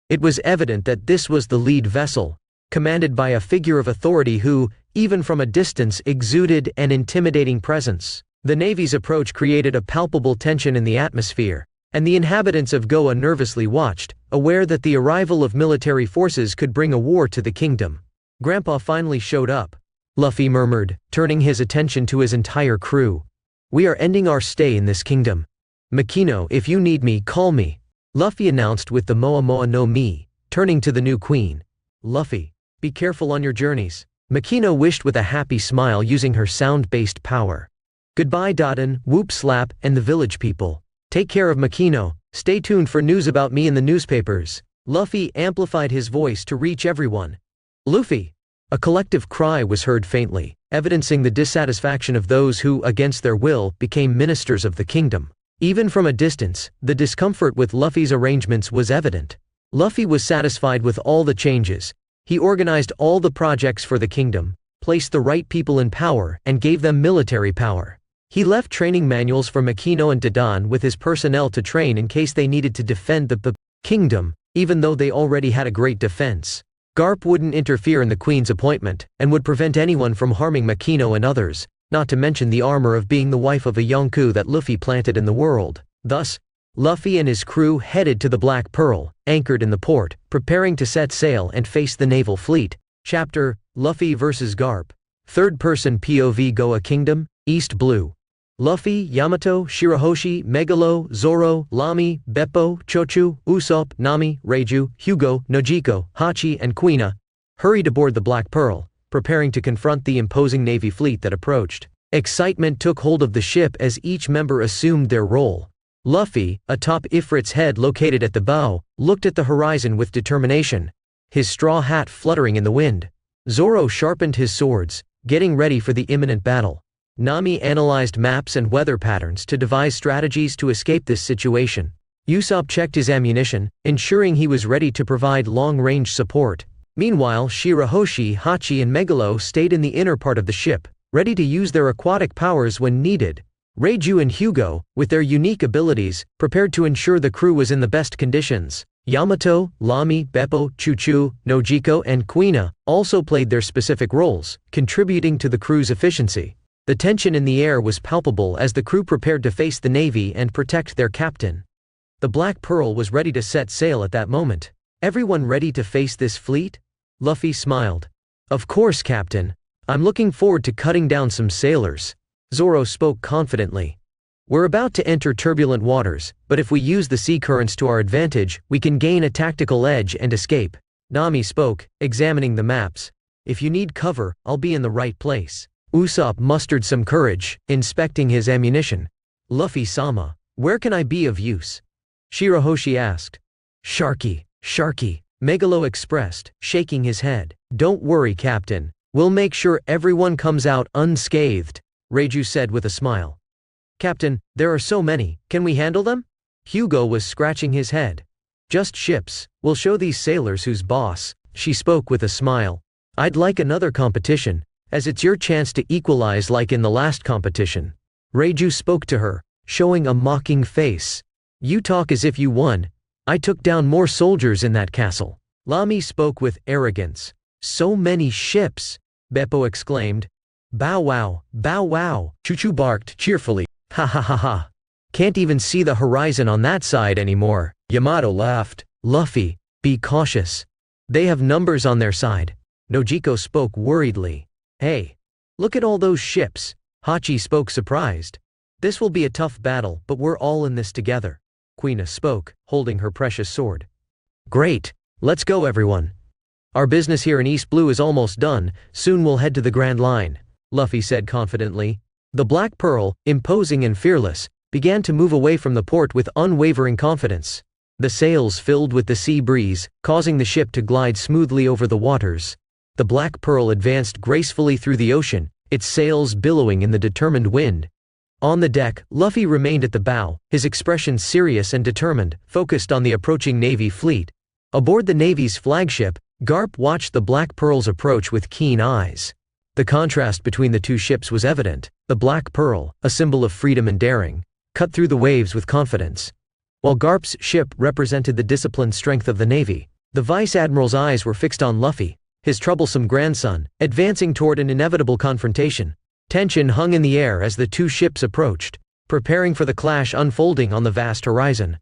It was evident that this was the lead vessel, commanded by a figure of authority who, even from a distance, exuded an intimidating presence. The Navy's approach created a palpable tension in the atmosphere, and the inhabitants of Goa nervously watched, aware that the arrival of military forces could bring a war to the kingdom. Grandpa finally showed up, Luffy murmured, turning his attention to his entire crew. We are ending our stay in this kingdom. Makino, if you need me, call me, Luffy announced with the Moa Moa no Mi, turning to the new queen. Luffy, be careful on your journeys, Makino wished with a happy smile using her sound-based power. Goodbye Dotun, Whoop Slap, and the village people. Take care of Makino, stay tuned for news about me in the newspapers. Luffy amplified his voice to reach everyone. Luffy! A collective cry was heard faintly, evidencing the dissatisfaction of those who, against their will, became ministers of the kingdom. Even from a distance, the discomfort with Luffy's arrangements was evident. Luffy was satisfied with all the changes. He organized all the projects for the kingdom, placed the right people in power, and gave them military power. He left training manuals for Makino and Dodon with his personnel to train in case they needed to defend the kingdom, even though they already had a great defense. Garp wouldn't interfere in the queen's appointment, and would prevent anyone from harming Makino and others, not to mention the armor of being the wife of a Yonkou that Luffy planted in the world. Thus, Luffy and his crew headed to the Black Pearl, anchored in the port, preparing to set sail and face the naval fleet. Chapter: Luffy vs. Garp. Third-person POV. Goa Kingdom, East Blue. Luffy, Yamato, Shirahoshi, Megalo, Zoro, Lamy, Beppo, Chochu, Usopp, Nami, Reiju, Hugo, Nojiko, Hachi, and Kuina hurried aboard the Black Pearl, preparing to confront the imposing Navy fleet that approached. Excitement took hold of the ship as each member assumed their role. Luffy, atop Ifrit's head located at the bow, looked at the horizon with determination, his straw hat fluttering in the wind. Zoro sharpened his swords, getting ready for the imminent battle. Nami analyzed maps and weather patterns to devise strategies to escape this situation. Usopp checked his ammunition, ensuring he was ready to provide long-range support. Meanwhile, Shirahoshi, Hachi, and Megalo stayed in the inner part of the ship, ready to use their aquatic powers when needed. Reiju and Hugo, with their unique abilities, prepared to ensure the crew was in the best conditions. Yamato, Lamy, Beppo, Chuchu, Nojiko, and Kuina also played their specific roles, contributing to the crew's efficiency. The tension in the air was palpable as the crew prepared to face the Navy and protect their captain. The Black Pearl was ready to set sail at that moment. Everyone ready to face this fleet? Luffy smiled. Of course, Captain. I'm looking forward to cutting down some sailors. Zoro spoke confidently. We're about to enter turbulent waters, but if we use the sea currents to our advantage, we can gain a tactical edge and escape. Nami spoke, examining the maps. If you need cover, I'll be in the right place. Usopp mustered some courage, inspecting his ammunition. Luffy-sama, where can I be of use? Shirahoshi asked. Sharky, Megalo expressed, shaking his head. Don't worry, Captain. We'll make sure everyone comes out unscathed, Reiju said with a smile. Captain, there are so many, can we handle them? Hugo was scratching his head. Just ships, we'll show these sailors who's boss, she spoke with a smile. I'd like another competition, as it's your chance to equalize like in the last competition. Reiju spoke to her, showing a mocking face. You talk as if you won. I took down more soldiers in that castle. Lamy spoke with arrogance. So many ships, Beppo exclaimed. Bow wow, Chuchu barked cheerfully. Ha ha ha ha. Can't even see the horizon on that side anymore. Yamato laughed. Luffy, be cautious. They have numbers on their side. Nojiko spoke worriedly. Hey, look at all those ships. Hachi spoke surprised. This will be a tough battle, but we're all in this together. Kuina spoke, holding her precious sword. Great, let's go everyone. Our business here in East Blue is almost done, soon we'll head to the Grand Line, Luffy said confidently. The Black Pearl, imposing and fearless, began to move away from the port with unwavering confidence. The sails filled with the sea breeze, causing the ship to glide smoothly over the waters. The Black Pearl advanced gracefully through the ocean, its sails billowing in the determined wind. On the deck, Luffy remained at the bow, his expression serious and determined, focused on the approaching Navy fleet. Aboard the Navy's flagship, Garp watched the Black Pearl's approach with keen eyes. The contrast between the two ships was evident. The Black Pearl, a symbol of freedom and daring, cut through the waves with confidence, while Garp's ship represented the disciplined strength of the Navy. The Vice Admiral's eyes were fixed on Luffy, his troublesome grandson, advancing toward an inevitable confrontation. Tension hung in the air as the two ships approached, preparing for the clash unfolding on the vast horizon.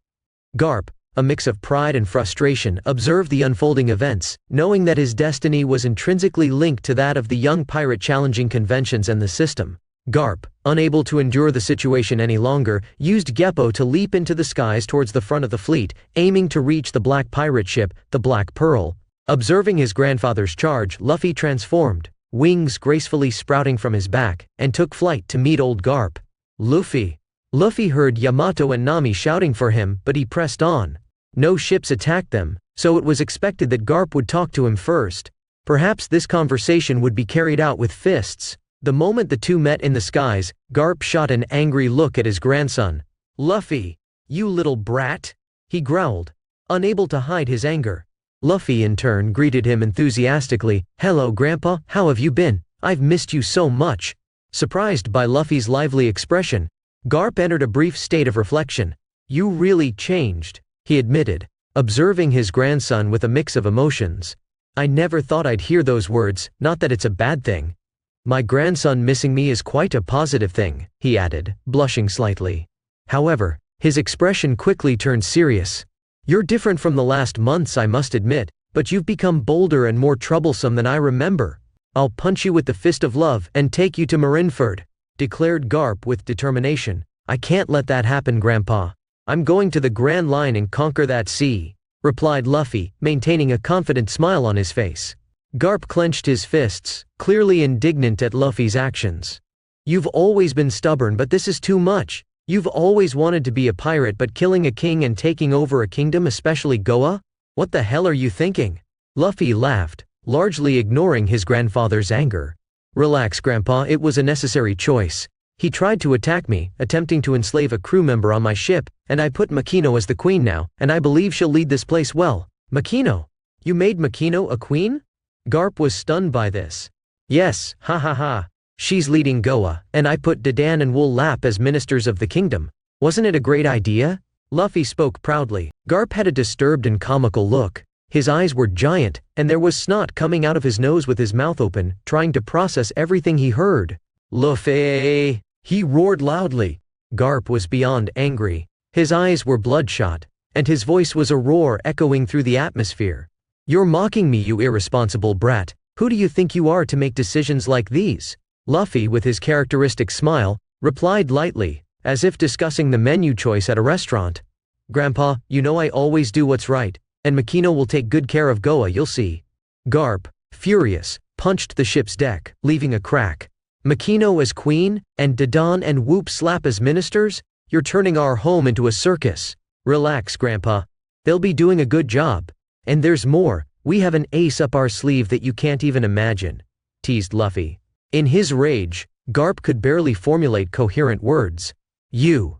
Garp, a mix of pride and frustration, observed the unfolding events, knowing that his destiny was intrinsically linked to that of the young pirate challenging conventions and the system. Garp, unable to endure the situation any longer, used Geppo to leap into the skies towards the front of the fleet, aiming to reach the black pirate ship, the Black Pearl. Observing his grandfather's charge, Luffy transformed, wings gracefully sprouting from his back, and took flight to meet old Garp. Luffy heard Yamato and Nami shouting for him, but he pressed on. No ships attacked them, so it was expected that Garp would talk to him first. Perhaps this conversation would be carried out with fists. The moment the two met in the skies, Garp shot an angry look at his grandson. "Luffy, you little brat," he growled, unable to hide his anger. Luffy in turn greeted him enthusiastically. "Hello Grandpa, how have you been? I've missed you so much." Surprised by Luffy's lively expression, Garp entered a brief state of reflection. "You really changed," he admitted, observing his grandson with a mix of emotions. "I never thought I'd hear those words, not that it's a bad thing. My grandson missing me is quite a positive thing," he added, blushing slightly. However, his expression quickly turned serious. "You're different from the last months, I must admit, but you've become bolder and more troublesome than I remember. I'll punch you with the fist of love and take you to Marineford," declared Garp with determination. "I can't let that happen, Grandpa. I'm going to the Grand Line and conquer that sea," replied Luffy, maintaining a confident smile on his face. Garp clenched his fists, clearly indignant at Luffy's actions. "You've always been stubborn, but this is too much. You've always wanted to be a pirate, but killing a king and taking over a kingdom, especially Goa? What the hell are you thinking?" Luffy laughed, largely ignoring his grandfather's anger. "Relax, Grandpa, it was a necessary choice. He tried to attack me, attempting to enslave a crew member on my ship, and I put Makino as the queen now, and I believe she'll lead this place well." "Makino? You made Makino a queen?" Garp was stunned by this. "Yes, ha ha ha. She's leading Goa, and I put Dadan and Wool Lap as ministers of the kingdom. Wasn't it a great idea?" Luffy spoke proudly. Garp had a disturbed and comical look. His eyes were giant, and there was snot coming out of his nose with his mouth open, trying to process everything he heard. "Luffy!" he roared loudly. Garp was beyond angry. His eyes were bloodshot, and his voice was a roar echoing through the atmosphere. "You're mocking me, you irresponsible brat. Who do you think you are to make decisions like these?" Luffy, with his characteristic smile, replied lightly, as if discussing the menu choice at a restaurant. "Grandpa, you know I always do what's right, and Makino will take good care of Goa, you'll see." Garp, furious, punched the ship's deck, leaving a crack. "Makino as queen, and Dadan and Woop Slap as ministers? You're turning our home into a circus." "Relax, Grandpa. They'll be doing a good job. And there's more, we have an ace up our sleeve that you can't even imagine," teased Luffy. In his rage, Garp could barely formulate coherent words. You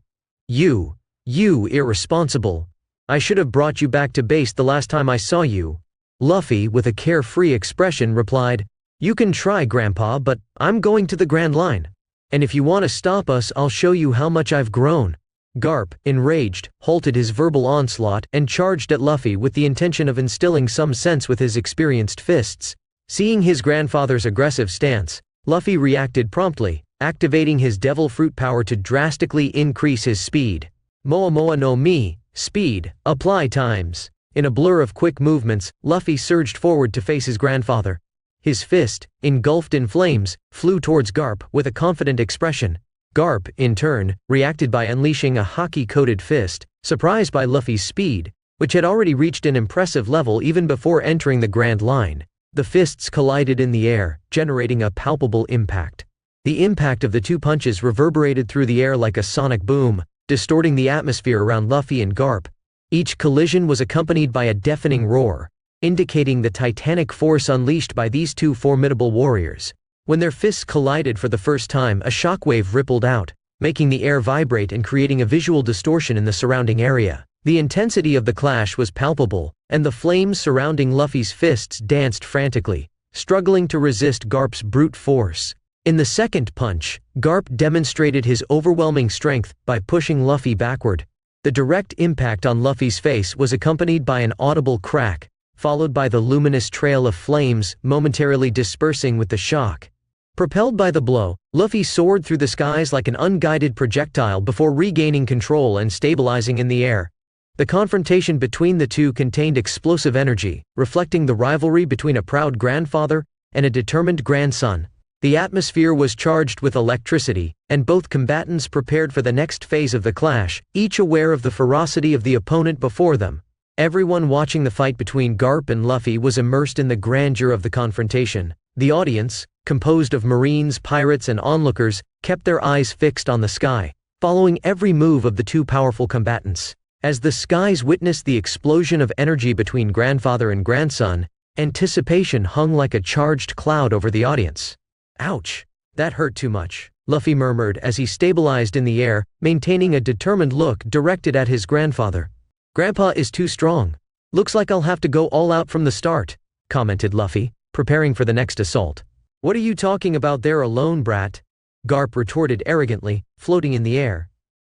irresponsible. I should have brought you back to base the last time I saw you." Luffy, with a carefree expression, replied, "You can try, Grandpa, but I'm going to the Grand Line. And if you want to stop us, I'll show you how much I've grown." Garp, enraged, halted his verbal onslaught and charged at Luffy with the intention of instilling some sense with his experienced fists. Seeing his grandfather's aggressive stance, Luffy reacted promptly, activating his devil fruit power to drastically increase his speed. Moa Moa no Mi, speed, apply times. In a blur of quick movements, Luffy surged forward to face his grandfather. His fist, engulfed in flames, flew towards Garp with a confident expression. Garp, in turn, reacted by unleashing a hockey-coated fist, surprised by Luffy's speed, which had already reached an impressive level even before entering the Grand Line. The fists collided in the air, generating a palpable impact. The impact of the two punches reverberated through the air like a sonic boom, distorting the atmosphere around Luffy and Garp. Each collision was accompanied by a deafening roar, indicating the titanic force unleashed by these two formidable warriors. When their fists collided for the first time, a shockwave rippled out, making the air vibrate and creating a visual distortion in the surrounding area. The intensity of the clash was palpable, and the flames surrounding Luffy's fists danced frantically, struggling to resist Garp's brute force. In the second punch, Garp demonstrated his overwhelming strength by pushing Luffy backward. The direct impact on Luffy's face was accompanied by an audible crack, followed by the luminous trail of flames momentarily dispersing with the shock. Propelled by the blow, Luffy soared through the skies like an unguided projectile before regaining control and stabilizing in the air. The confrontation between the two contained explosive energy, reflecting the rivalry between a proud grandfather and a determined grandson. The atmosphere was charged with electricity, and both combatants prepared for the next phase of the clash, each aware of the ferocity of the opponent before them. Everyone watching the fight between Garp and Luffy was immersed in the grandeur of the confrontation. The audience, composed of Marines, pirates, and onlookers, kept their eyes fixed on the sky, following every move of the two powerful combatants. As the skies witnessed the explosion of energy between grandfather and grandson, anticipation hung like a charged cloud over the audience. "Ouch! That hurt too much," Luffy murmured as he stabilized in the air, maintaining a determined look directed at his grandfather. "Grandpa is too strong. Looks like I'll have to go all out from the start," commented Luffy, preparing for the next assault. "What are you talking about there alone, brat?" Garp retorted arrogantly, floating in the air.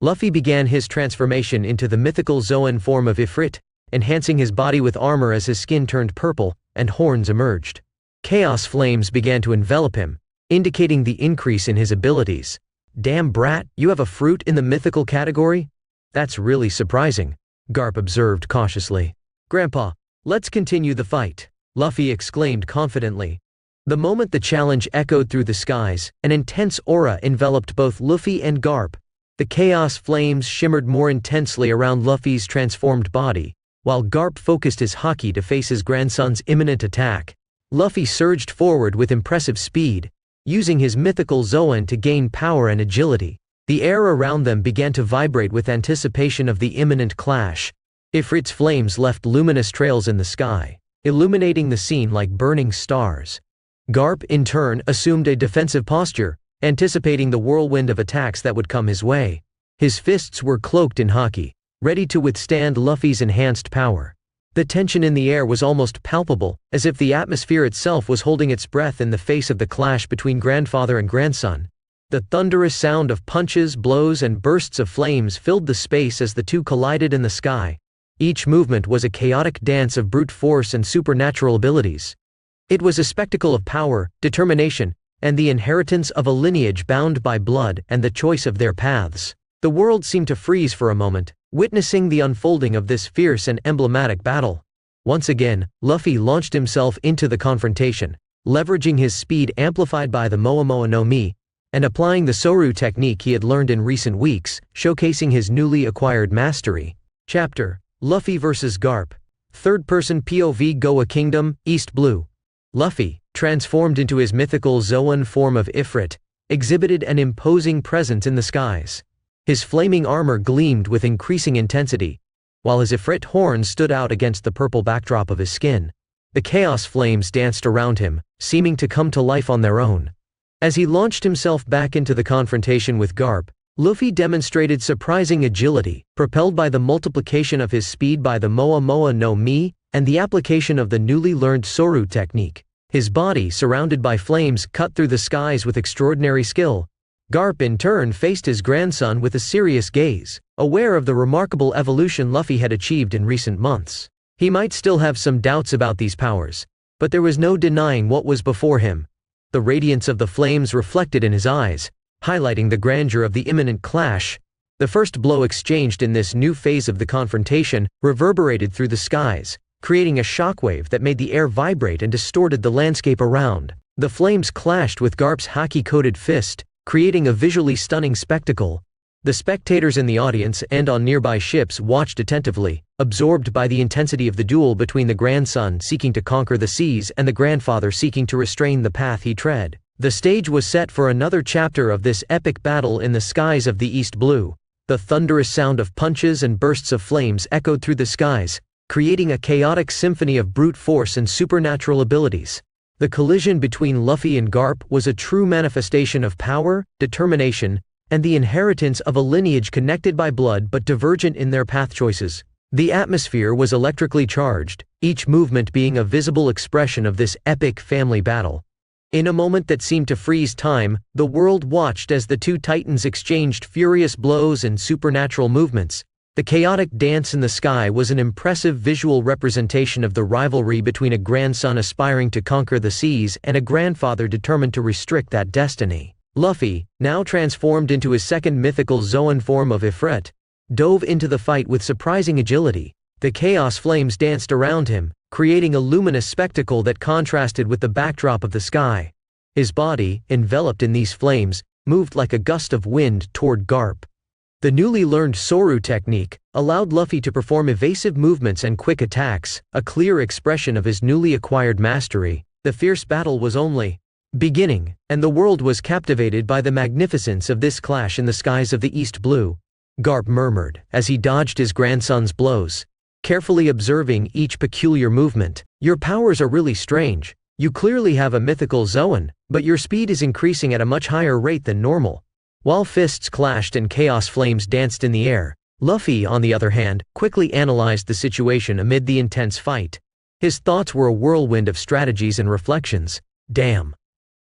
Luffy began his transformation into the mythical Zoan form of Ifrit, enhancing his body with armor as his skin turned purple, and horns emerged. Chaos flames began to envelop him, indicating the increase in his abilities. "Damn brat, you have a fruit in the mythical category? That's really surprising," Garp observed cautiously. "Grandpa, let's continue the fight," Luffy exclaimed confidently. The moment the challenge echoed through the skies, an intense aura enveloped both Luffy and Garp. The chaos flames shimmered more intensely around Luffy's transformed body, while Garp focused his haki to face his grandson's imminent attack. Luffy surged forward with impressive speed, using his mythical Zoan to gain power and agility. The air around them began to vibrate with anticipation of the imminent clash. Ifrit's flames left luminous trails in the sky, illuminating the scene like burning stars. Garp, in turn, assumed a defensive posture, anticipating the whirlwind of attacks that would come his way. His fists were cloaked in haki, ready to withstand Luffy's enhanced power. The tension in the air was almost palpable, as if the atmosphere itself was holding its breath in the face of the clash between grandfather and grandson. The thunderous sound of punches, blows, and bursts of flames filled the space as the two collided in the sky. Each movement was a chaotic dance of brute force and supernatural abilities. It was a spectacle of power, determination, and the inheritance of a lineage bound by blood and the choice of their paths. The world seemed to freeze for a moment, witnessing the unfolding of this fierce and emblematic battle. Once again, Luffy launched himself into the confrontation, leveraging his speed amplified by the Moa Moa no Mi, and applying the Soru technique he had learned in recent weeks, showcasing his newly acquired mastery. Chapter: Luffy vs. Garp. Third-person POV. Goa Kingdom, East Blue. Luffy, transformed into his mythical Zoan form of Ifrit, exhibited an imposing presence in the skies. His flaming armor gleamed with increasing intensity, while his Ifrit horns stood out against the purple backdrop of his skin. The chaos flames danced around him, seeming to come to life on their own. As he launched himself back into the confrontation with Garp, Luffy demonstrated surprising agility, propelled by the multiplication of his speed by the Moa Moa no Mi and the application of the newly learned Soru technique. His body, surrounded by flames, cut through the skies with extraordinary skill. Garp in turn faced his grandson with a serious gaze, aware of the remarkable evolution Luffy had achieved in recent months. He might still have some doubts about these powers, but there was no denying what was before him. The radiance of the flames reflected in his eyes, highlighting the grandeur of the imminent clash. The first blow exchanged in this new phase of the confrontation reverberated through the skies, creating a shockwave that made the air vibrate and distorted the landscape around. The flames clashed with Garp's haki-coated fist, creating a visually stunning spectacle. The spectators in the audience and on nearby ships watched attentively, absorbed by the intensity of the duel between the grandson seeking to conquer the seas and the grandfather seeking to restrain the path he tread. The stage was set for another chapter of this epic battle in the skies of the East Blue. The thunderous sound of punches and bursts of flames echoed through the skies, creating a chaotic symphony of brute force and supernatural abilities. The collision between Luffy and Garp was a true manifestation of power, determination, and the inheritance of a lineage connected by blood but divergent in their path choices. The atmosphere was electrically charged, each movement being a visible expression of this epic family battle. In a moment that seemed to freeze time, the world watched as the two titans exchanged furious blows and supernatural movements. The chaotic dance in the sky was an impressive visual representation of the rivalry between a grandson aspiring to conquer the seas and a grandfather determined to restrict that destiny. Luffy, now transformed into his second mythical Zoan form of Ifrit, dove into the fight with surprising agility. The chaos flames danced around him, creating a luminous spectacle that contrasted with the backdrop of the sky. His body, enveloped in these flames, moved like a gust of wind toward Garp. The newly learned Soru technique allowed Luffy to perform evasive movements and quick attacks, a clear expression of his newly acquired mastery. The fierce battle was only beginning, and the world was captivated by the magnificence of this clash in the skies of the East Blue. Garp murmured, as he dodged his grandson's blows, carefully observing each peculiar movement. "Your powers are really strange. You clearly have a mythical Zoan, but your speed is increasing at a much higher rate than normal." While fists clashed and chaos flames danced in the air, Luffy, on the other hand, quickly analyzed the situation amid the intense fight. His thoughts were a whirlwind of strategies and reflections. "Damn.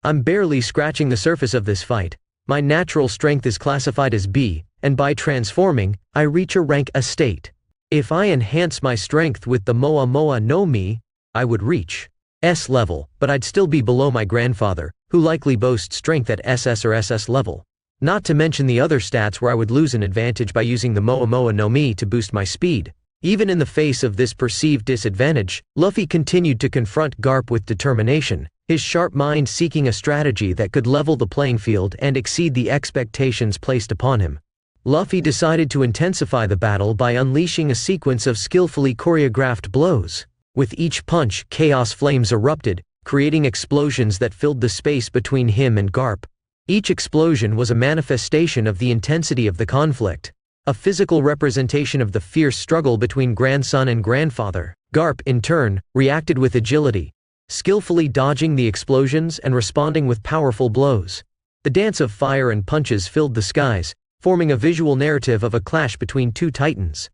I'm barely scratching the surface of this fight. My natural strength is classified as B, and by transforming, I reach a rank A state. If I enhance my strength with the Moa Moa no Mi, I would reach S level, but I'd still be below my grandfather, who likely boasts strength at SS or SS level. Not to mention the other stats where I would lose an advantage by using the Moa Moa no Mi to boost my speed." Even in the face of this perceived disadvantage, Luffy continued to confront Garp with determination, his sharp mind seeking a strategy that could level the playing field and exceed the expectations placed upon him. Luffy decided to intensify the battle by unleashing a sequence of skillfully choreographed blows. With each punch, chaos flames erupted, creating explosions that filled the space between him and Garp. Each explosion was a manifestation of the intensity of the conflict, a physical representation of the fierce struggle between grandson and grandfather. Garp, in turn, reacted with agility, skillfully dodging the explosions and responding with powerful blows. The dance of fire and punches filled the skies, forming a visual narrative of a clash between two titans.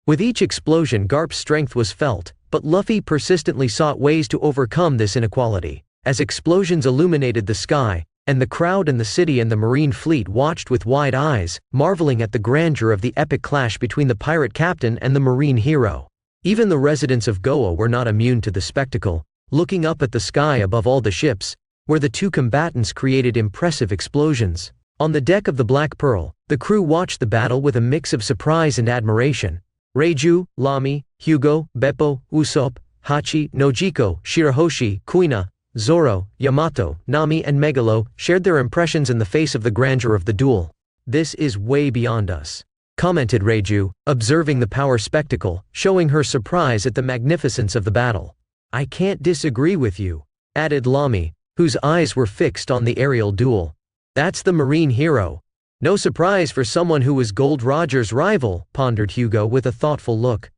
With each explosion, Garp's strength was felt, but Luffy persistently sought ways to overcome this inequality. As explosions illuminated the sky, and the crowd in the city and the marine fleet watched with wide eyes, marveling at the grandeur of the epic clash between the pirate captain and the marine hero. Even the residents of Goa were not immune to the spectacle, looking up at the sky above all the ships, where the two combatants created impressive explosions. On the deck of the Black Pearl, the crew watched the battle with a mix of surprise and admiration. Reiju, Lamy, Hugo, Beppo, Usopp, Hachi, Nojiko, Shirahoshi, Kuina, Zoro, Yamato, Nami and Megalo shared their impressions in the face of the grandeur of the duel. "This is way beyond us," commented Reiju, observing the power spectacle, showing her surprise at the magnificence of the battle. "I can't disagree with you," added Lamy, whose eyes were fixed on the aerial duel. "That's the marine hero. No surprise for someone who was Gold Roger's rival," pondered Hugo with a thoughtful look.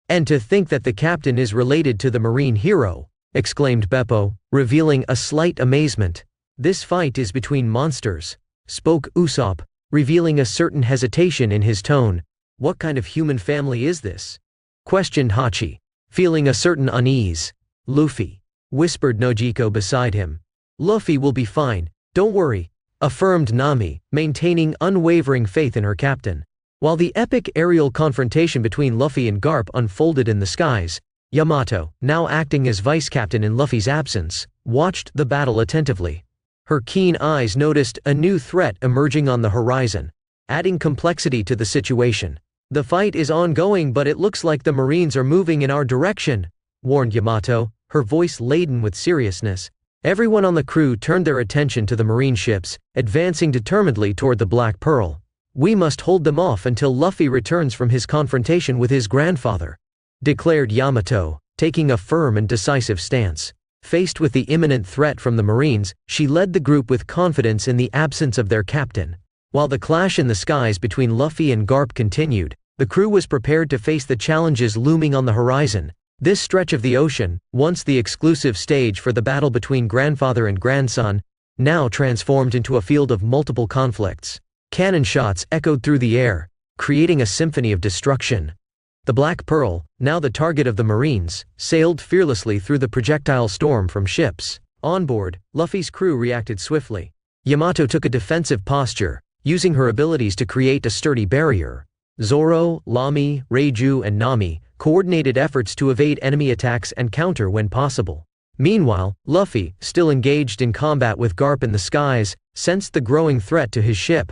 "And to think that the captain is related to the marine hero," exclaimed Beppo, revealing a slight amazement. "This fight is between monsters," spoke Usopp, revealing a certain hesitation in his tone. "What kind of human family is this?" questioned Hachi, feeling a certain unease. "Luffy," whispered Nojiko beside him. "Luffy will be fine, don't worry," affirmed Nami, maintaining unwavering faith in her captain. While the epic aerial confrontation between Luffy and Garp unfolded in the skies, Yamato, now acting as vice-captain in Luffy's absence, watched the battle attentively. Her keen eyes noticed a new threat emerging on the horizon, adding complexity to the situation. "The fight is ongoing, but it looks like the Marines are moving in our direction," warned Yamato, her voice laden with seriousness. Everyone on the crew turned their attention to the marine ships, advancing determinedly toward the Black Pearl. "We must hold them off until Luffy returns from his confrontation with his grandfather," declared Yamato, taking a firm and decisive stance. Faced with the imminent threat from the Marines, she led the group with confidence in the absence of their captain. While the clash in the skies between Luffy and Garp continued, the crew was prepared to face the challenges looming on the horizon. This stretch of the ocean, once the exclusive stage for the battle between grandfather and grandson, now transformed into a field of multiple conflicts. Cannon shots echoed through the air, creating a symphony of destruction. The Black Pearl, now the target of the Marines, sailed fearlessly through the projectile storm from ships. On board, Luffy's crew reacted swiftly. Yamato took a defensive posture, using her abilities to create a sturdy barrier. Zoro, Lamy, Reiju and Nami coordinated efforts to evade enemy attacks and counter when possible. Meanwhile, Luffy, still engaged in combat with Garp in the skies, sensed the growing threat to his ship.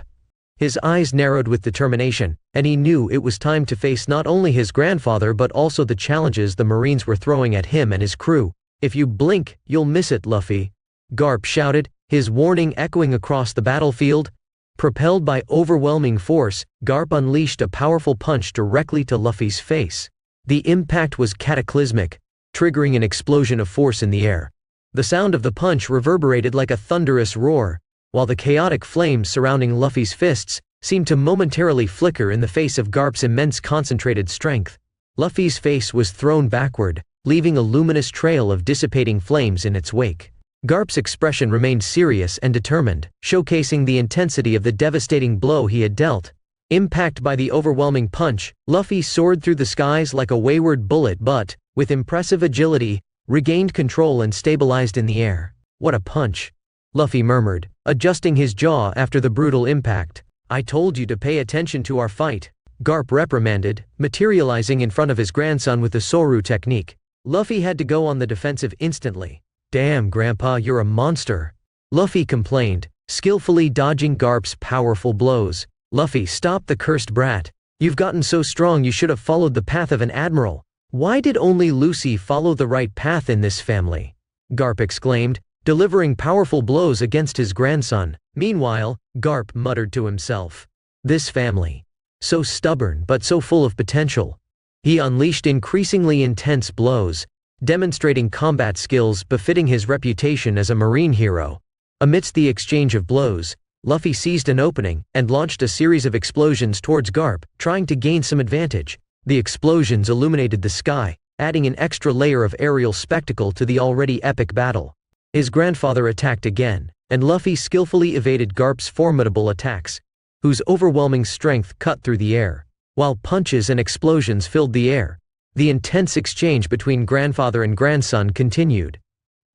His eyes narrowed with determination, and he knew it was time to face not only his grandfather but also the challenges the Marines were throwing at him and his crew. "If you blink, you'll miss it, Luffy," Garp shouted, his warning echoing across the battlefield. Propelled by overwhelming force, Garp unleashed a powerful punch directly to Luffy's face. The impact was cataclysmic, triggering an explosion of force in the air. The sound of the punch reverberated like a thunderous roar, while the chaotic flames surrounding Luffy's fists seemed to momentarily flicker in the face of Garp's immense concentrated strength. Luffy's face was thrown backward, leaving a luminous trail of dissipating flames in its wake. Garp's expression remained serious and determined, showcasing the intensity of the devastating blow he had dealt. Impacted by the overwhelming punch, Luffy soared through the skies like a wayward bullet but, with impressive agility, regained control and stabilized in the air. "What a punch," Luffy murmured, adjusting his jaw after the brutal impact. "I told you to pay attention to our fight," Garp reprimanded, materializing in front of his grandson with the Soru technique. Luffy had to go on the defensive instantly. "Damn, Grandpa, you're a monster," Luffy complained, skillfully dodging Garp's powerful blows. "Luffy, stop the cursed brat. You've gotten so strong you should have followed the path of an admiral. Why did only Lucy follow the right path in this family?" Garp exclaimed, delivering powerful blows against his grandson. Meanwhile, Garp muttered to himself, "This family. So stubborn but so full of potential." He unleashed increasingly intense blows, demonstrating combat skills befitting his reputation as a Marine hero. Amidst the exchange of blows, Luffy seized an opening and launched a series of explosions towards Garp, trying to gain some advantage. The explosions illuminated the sky, adding an extra layer of aerial spectacle to the already epic battle. His grandfather attacked again, and Luffy skillfully evaded Garp's formidable attacks, whose overwhelming strength cut through the air. While punches and explosions filled the air, the intense exchange between grandfather and grandson continued.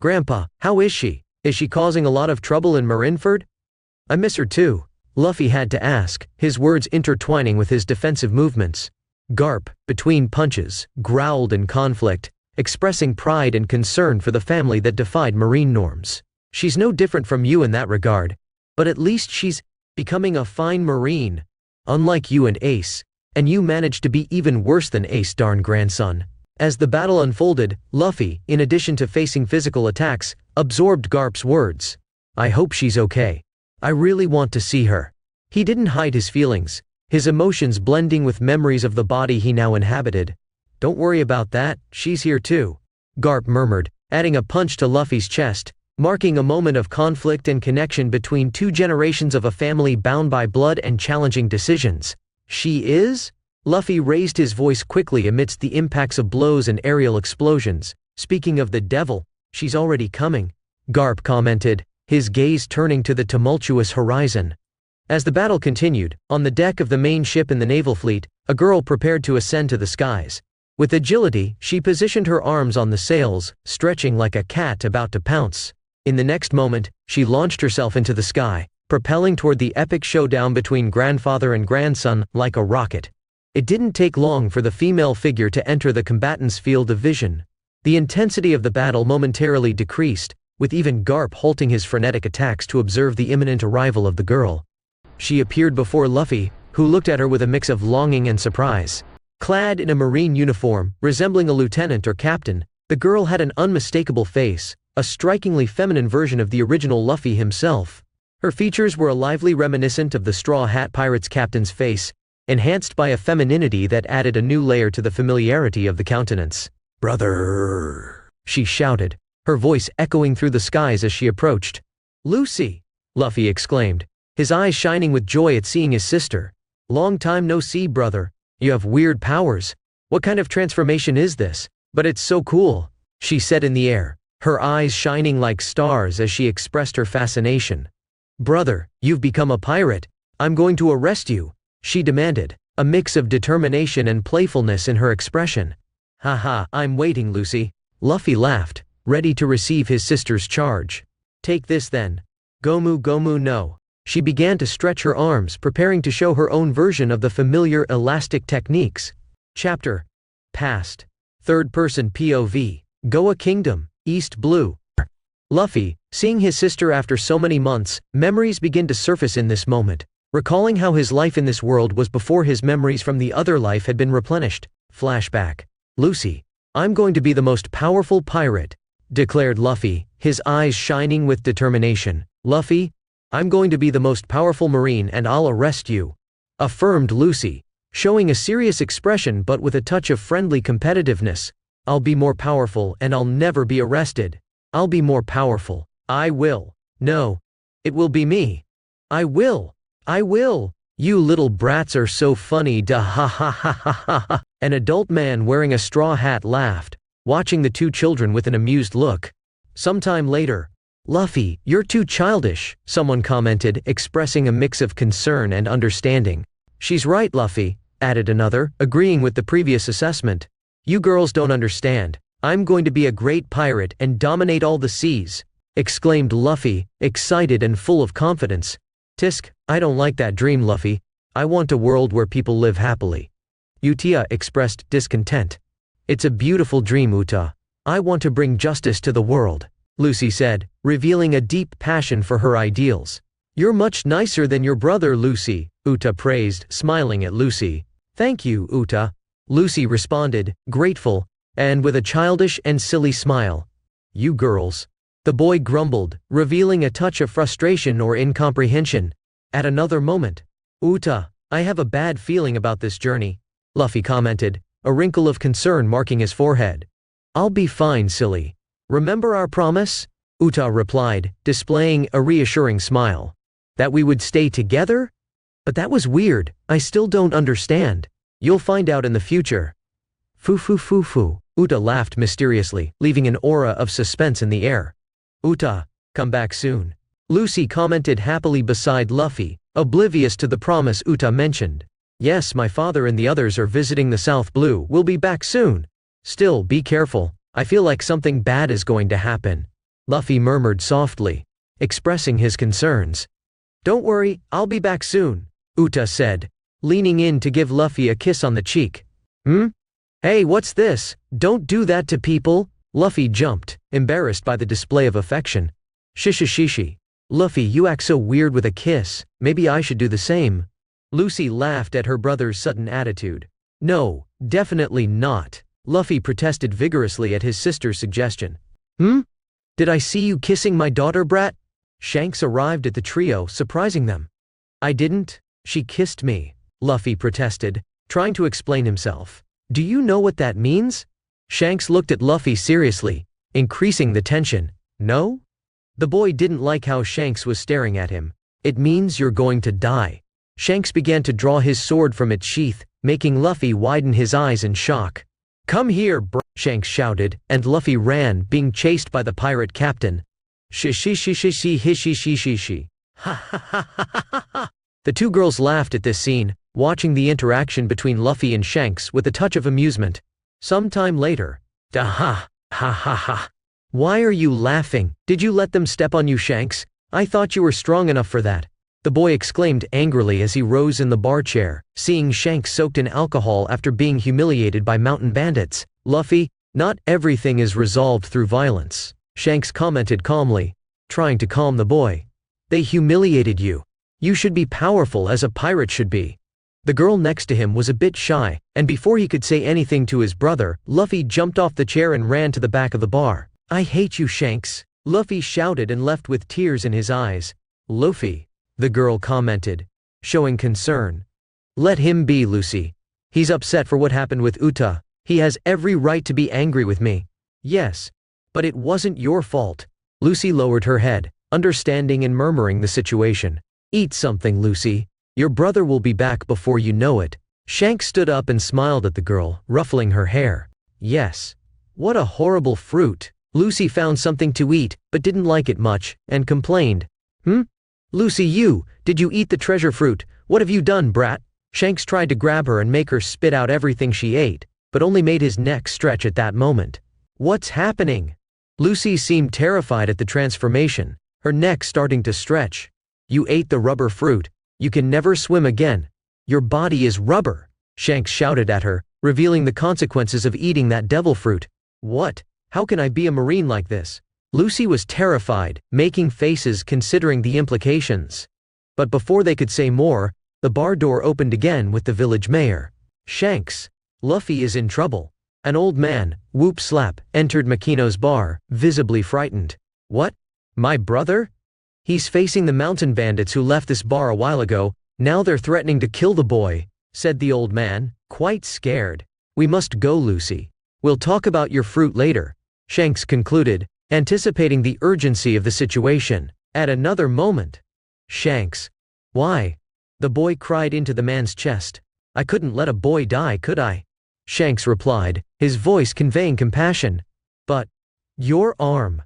"Grandpa, how is she? Is she causing a lot of trouble in Marineford?" "I miss her too," Luffy had to ask, his words intertwining with his defensive movements. Garp, between punches, growled in conflict, expressing pride and concern for the family that defied Marine norms. "She's no different from you in that regard, but at least she's becoming a fine Marine, unlike you and Ace. And you managed to be even worse than Ace, darn grandson." As the battle unfolded, Luffy, in addition to facing physical attacks, absorbed Garp's words. "I hope she's okay. I really want to see her." He didn't hide his feelings, his emotions blending with memories of the body he now inhabited. "Don't worry about that, she's here too," Garp murmured, adding a punch to Luffy's chest, marking a moment of conflict and connection between two generations of a family bound by blood and challenging decisions. "She is?" Luffy raised his voice quickly amidst the impacts of blows and aerial explosions. "Speaking of the devil, she's already coming," Garp commented, his gaze turning to the tumultuous horizon. As the battle continued, on the deck of the main ship in the naval fleet, a girl prepared to ascend to the skies. With agility, she positioned her arms on the sails, stretching like a cat about to pounce. In the next moment, she launched herself into the sky, propelling toward the epic showdown between grandfather and grandson like a rocket. It didn't take long for the female figure to enter the combatants' field of vision. The intensity of the battle momentarily decreased, with even Garp halting his frenetic attacks to observe the imminent arrival of the girl. She appeared before Luffy, who looked at her with a mix of longing and surprise. Clad in a Marine uniform, resembling a lieutenant or captain, the girl had an unmistakable face, a strikingly feminine version of the original Luffy himself. Her features were lively reminiscent of the Straw Hat Pirate's captain's face, enhanced by a femininity that added a new layer to the familiarity of the countenance. "Brother!" she shouted, her voice echoing through the skies as she approached. "Lucy!" Luffy exclaimed, his eyes shining with joy at seeing his sister. "Long time no see, brother. You have weird powers. What kind of transformation is this? But it's so cool," she said in the air, her eyes shining like stars as she expressed her fascination. "Brother, you've become a pirate. I'm going to arrest you," she demanded, a mix of determination and playfulness in her expression. Haha, I'm waiting, Lucy. Luffy laughed, ready to receive his sister's charge. Take this then. Gomu Gomu no. She began to stretch her arms, preparing to show her own version of the familiar elastic techniques. Chapter. Past. Third-person POV. Goa Kingdom, East Blue. Luffy, seeing his sister after so many months, memories begin to surface in this moment, recalling how his life in this world was before his memories from the other life had been replenished. Flashback. Lucy, I'm going to be the most powerful pirate, declared Luffy, his eyes shining with determination. Luffy, I'm going to be the most powerful marine and I'll arrest you, affirmed Lucy, showing a serious expression but with a touch of friendly competitiveness. I'll be more powerful and I'll never be arrested. I'll be more powerful. I will. No. It will be me. I will. I will. You little brats are so funny, da ha ha ha ha ha ha. An adult man wearing a straw hat laughed, watching the two children with an amused look. Sometime later, Luffy, you're too childish, someone commented, expressing a mix of concern and understanding. She's right, Luffy, added another, agreeing with the previous assessment. You girls don't understand. I'm going to be a great pirate and dominate all the seas, exclaimed Luffy, excited and full of confidence. Tisk, I don't like that dream, Luffy. I want a world where people live happily. Uta expressed discontent. It's a beautiful dream, Uta. I want to bring justice to the world, Lucy said, revealing a deep passion for her ideals. You're much nicer than your brother, Lucy, Uta praised, smiling at Lucy. Thank you, Uta, Lucy responded, grateful, and with a childish and silly smile. You girls, the boy grumbled, revealing a touch of frustration or incomprehension. At another moment, Uta, I have a bad feeling about this journey, Luffy commented, a wrinkle of concern marking his forehead. I'll be fine, silly. Remember our promise? Uta replied, displaying a reassuring smile. That we would stay together? But that was weird, I still don't understand. You'll find out in the future. Foo. Uta laughed mysteriously, leaving an aura of suspense in the air. Uta, come back soon. Lucy commented happily beside Luffy, oblivious to the promise Uta mentioned. Yes, my father and the others are visiting the South Blue. We'll be back soon. Still, be careful. I feel like something bad is going to happen. Luffy murmured softly, expressing his concerns. Don't worry, I'll be back soon, Uta said, leaning in to give Luffy a kiss on the cheek. Hey, what's this? Don't do that to people. Luffy jumped, embarrassed by the display of affection. Shishishishi. Luffy, you act so weird with a kiss. Maybe I should do the same. Lucy laughed at her brother's sudden attitude. No, definitely not. Luffy protested vigorously at his sister's suggestion. Did I see you kissing my daughter, brat? Shanks arrived at the trio, surprising them. I didn't. She kissed me, Luffy protested, trying to explain himself. Do you know what that means? Shanks looked at Luffy seriously, increasing the tension. No? The boy didn't like how Shanks was staring at him. It means you're going to die. Shanks began to draw his sword from its sheath, making Luffy widen his eyes in shock. Come here, Shanks shouted, and Luffy ran, being chased by the pirate captain. Shi. Ha ha ha ha ha ha. The two girls laughed at this scene, watching the interaction between Luffy and Shanks with a touch of amusement. Sometime later. Ha ha ha. Why are you laughing? Did you let them step on you, Shanks? I thought you were strong enough for that. The boy exclaimed angrily as he rose in the bar chair, seeing Shanks soaked in alcohol after being humiliated by mountain bandits. Luffy, not everything is resolved through violence, Shanks commented calmly, trying to calm the boy. They humiliated you. You should be powerful as a pirate should be. The girl next to him was a bit shy, and before he could say anything to his brother, Luffy jumped off the chair and ran to the back of the bar. I hate you, Shanks, Luffy shouted and left with tears in his eyes. Luffy, the girl commented, showing concern. Let him be, Lucy. He's upset for what happened with Uta. He has every right to be angry with me. Yes. But it wasn't your fault. Lucy lowered her head, understanding and murmuring the situation. Eat something, Lucy. Your brother will be back before you know it. Shanks stood up and smiled at the girl, ruffling her hair. Yes. What a horrible fruit. Lucy found something to eat, but didn't like it much, and complained. Lucy, did you eat the treasure fruit? What have you done, brat? Shanks tried to grab her and make her spit out everything she ate, but only made his neck stretch at that moment. What's happening? Lucy seemed terrified at the transformation, her neck starting to stretch. You ate the rubber fruit. You can never swim again. Your body is rubber, Shanks shouted at her, revealing the consequences of eating that devil fruit. What? How can I be a marine like this? Lucy was terrified, making faces considering the implications. But before they could say more, the bar door opened again with the village mayor. Shanks. Luffy is in trouble. An old man, whoop slap, entered Makino's bar, visibly frightened. What? My brother? He's facing the mountain bandits who left this bar a while ago. Now they're threatening to kill the boy, said the old man, quite scared. We must go, Lucy. We'll talk about your fruit later, Shanks concluded, anticipating the urgency of the situation. At another moment, Shanks. Why? The boy cried into the man's chest. I couldn't let a boy die, could I? Shanks replied, his voice conveying compassion. But, your arm.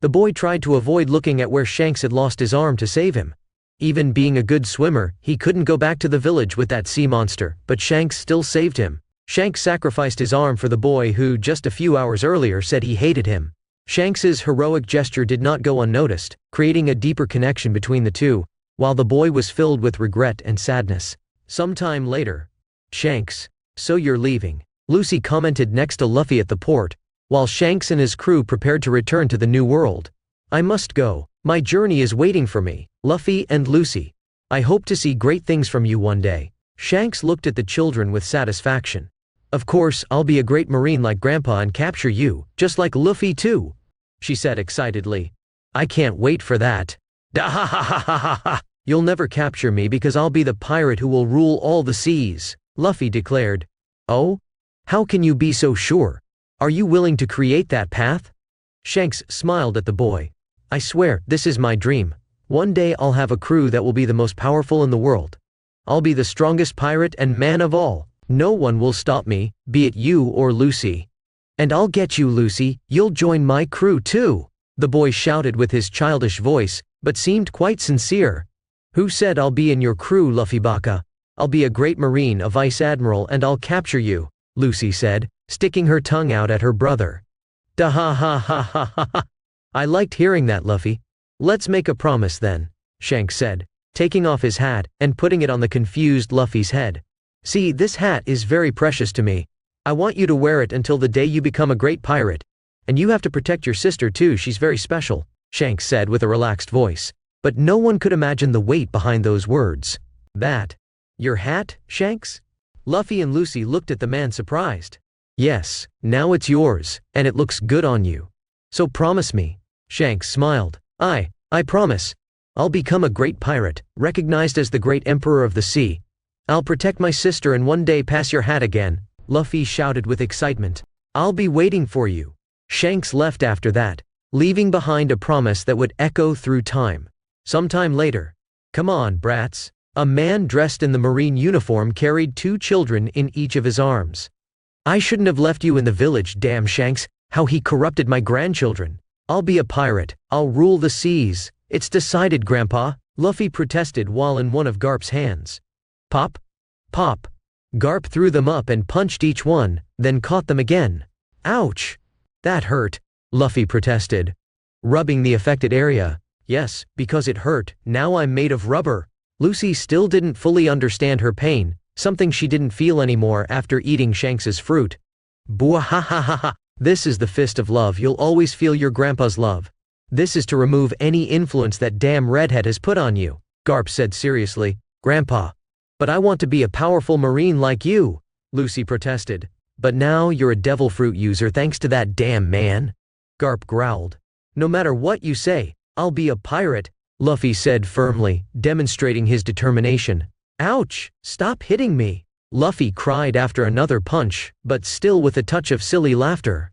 The boy tried to avoid looking at where Shanks had lost his arm to save him. Even being a good swimmer, he couldn't go back to the village with that sea monster, but Shanks still saved him. Shanks sacrificed his arm for the boy who, just a few hours earlier, said he hated him. Shanks's heroic gesture did not go unnoticed, creating a deeper connection between the two, while the boy was filled with regret and sadness. Sometime later, Shanks. So you're leaving, Lucy commented next to Luffy at the port, while Shanks and his crew prepared to return to the New World. I must go. My journey is waiting for me, Luffy and Lucy. I hope to see great things from you one day. Shanks looked at the children with satisfaction. Of course, I'll be a great marine like Grandpa and capture you, just like Luffy too, she said excitedly. I can't wait for that. Da-ha-ha-ha-ha-ha! You'll never capture me because I'll be the pirate who will rule all the seas, Luffy declared. Oh? How can you be so sure? Are you willing to create that path? Shanks smiled at the boy. I swear, this is my dream. One day I'll have a crew that will be the most powerful in the world. I'll be the strongest pirate and man of all. No one will stop me, be it you or Lucy. And I'll get you, Lucy, you'll join my crew too, the boy shouted with his childish voice, but seemed quite sincere. Who said I'll be in your crew, Luffy Baka? I'll be a great marine, a vice admiral, and I'll capture you, Lucy said, sticking her tongue out at her brother. Da-ha-ha-ha-ha-ha. I liked hearing that, Luffy. Let's make a promise then, Shanks said, taking off his hat and putting it on the confused Luffy's head. See, this hat is very precious to me. I want you to wear it until the day you become a great pirate. And you have to protect your sister too, she's very special, Shanks said with a relaxed voice. But no one could imagine the weight behind those words. That. Your hat, Shanks? Luffy and Lucy looked at the man surprised. Yes, now it's yours, and it looks good on you. So promise me. Shanks smiled. I promise. I'll become a great pirate, recognized as the great emperor of the sea. I'll protect my sister and one day pass your hat again, Luffy shouted with excitement. I'll be waiting for you. Shanks left after that, leaving behind a promise that would echo through time. Sometime later. Come on, brats. A man dressed in the marine uniform carried 2 children in each of his arms. I shouldn't have left you in the village, damn Shanks, how he corrupted my grandchildren. I'll be a pirate, I'll rule the seas. It's decided, Grandpa, Luffy protested while in one of Garp's hands. Pop. Pop. Garp threw them up and punched each one, then caught them again. Ouch. That hurt, Luffy protested. Rubbing the affected area. Yes, because it hurt, now I'm made of rubber. Lucy still didn't fully understand her pain, something she didn't feel anymore after eating Shanks's fruit. Boo-ha-ha-ha-ha. This is the fist of love, you'll always feel your grandpa's love. This is to remove any influence that damn redhead has put on you, Garp said seriously. Grandpa. But I want to be a powerful marine like you, Lucy protested. But now you're a devil fruit user thanks to that damn man, Garp growled. No matter what you say, I'll be a pirate, Luffy said firmly, demonstrating his determination. Ouch, stop hitting me, Luffy cried after another punch, but still with a touch of silly laughter.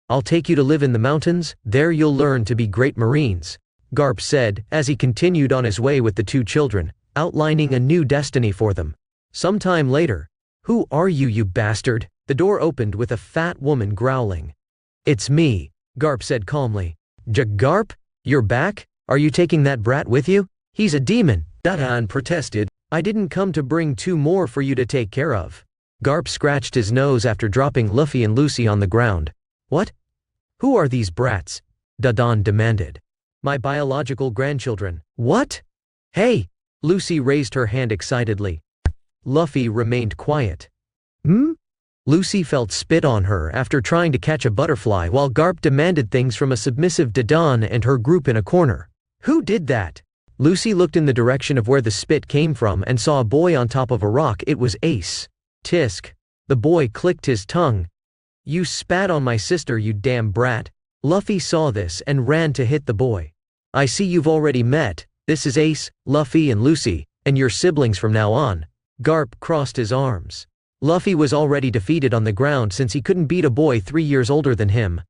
I'll take you to live in the mountains, there you'll learn to be great marines, Garp said as he continued on his way with the 2 children, outlining a new destiny for them. Sometime later. Who are you, you bastard? The door opened with a fat woman growling. It's me, Garp said calmly. Garp? You're back? Are you taking that brat with you? He's a demon, Dadan protested. I didn't come to bring 2 more for you to take care of. Garp scratched his nose after dropping Luffy and Lucy on the ground. What? Who are these brats? Dadan demanded. My biological grandchildren. What? Hey! Lucy raised her hand excitedly. Luffy remained quiet. Lucy felt spit on her after trying to catch a butterfly while Garp demanded things from a submissive Dadan and her group in a corner. Who did that? Lucy looked in the direction of where the spit came from and saw a boy on top of a rock. It was Ace. Tisk. The boy clicked his tongue. You spat on my sister, you damn brat. Luffy saw this and ran to hit the boy. I see you've already met. This is Ace, Luffy and Lucy, and your siblings from now on. Garp crossed his arms. Luffy was already defeated on the ground since he couldn't beat a boy 3 years older than him.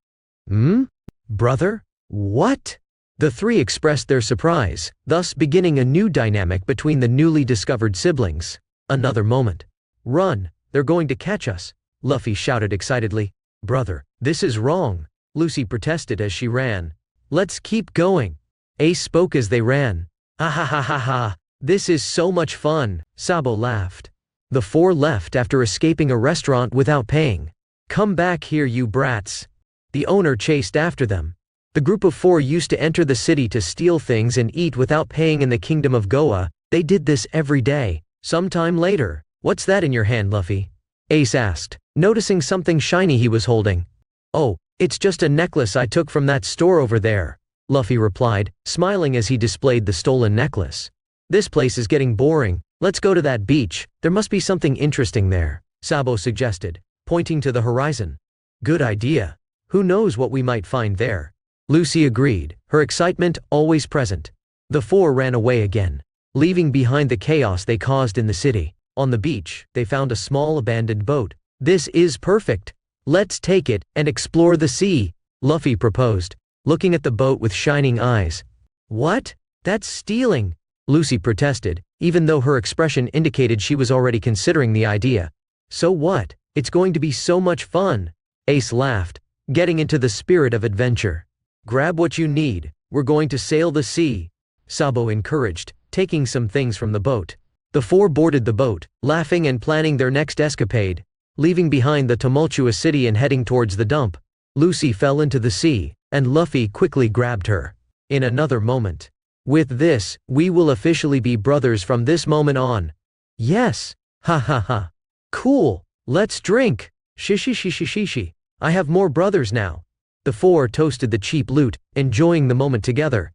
Brother? What? The 3 expressed their surprise, thus beginning a new dynamic between the newly discovered siblings. Another moment. Run, they're going to catch us, Luffy shouted excitedly. Brother, this is wrong, Lucy protested as she ran. Let's keep going. Ace spoke as they ran. Ha ha ha ha ha, this is so much fun, Sabo laughed. The 4 left after escaping a restaurant without paying. Come back here, you brats. The owner chased after them. The group of 4 used to enter the city to steal things and eat without paying in the kingdom of Goa. They did this every day. Sometime later. What's that in your hand, Luffy? Ace asked, noticing something shiny he was holding. Oh, it's just a necklace I took from that store over there, Luffy replied, smiling as he displayed the stolen necklace. This place is getting boring. Let's go to that beach. There must be something interesting there, Sabo suggested, pointing to the horizon. Good idea. Who knows what we might find there? Lucy agreed, her excitement always present. The 4 ran away again, leaving behind the chaos they caused in the city. On the beach, they found a small abandoned boat. This is perfect. Let's take it and explore the sea, Luffy proposed, looking at the boat with shining eyes. What? That's stealing, Lucy protested, even though her expression indicated she was already considering the idea. So what? It's going to be so much fun, Ace laughed, getting into the spirit of adventure. Grab what you need, we're going to sail the sea, Sabo encouraged, taking some things from the boat. The 4 boarded the boat, laughing and planning their next escapade, leaving behind the tumultuous city and heading towards the dump. Lucy fell into the sea, and Luffy quickly grabbed her. In another moment. With this, we will officially be brothers from this moment on. Yes. Ha ha ha. Cool. Let's drink. Shishi shishi shishi. I have more brothers now. The 4 toasted the cheap loot, enjoying the moment together.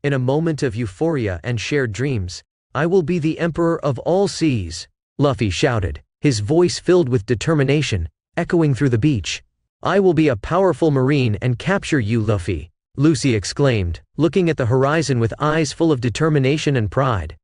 In a moment of euphoria and shared dreams, I will be the emperor of all seas, Luffy shouted, his voice filled with determination, echoing through the beach. I will be a powerful marine and capture you, Luffy, Lucy exclaimed, looking at the horizon with eyes full of determination and pride.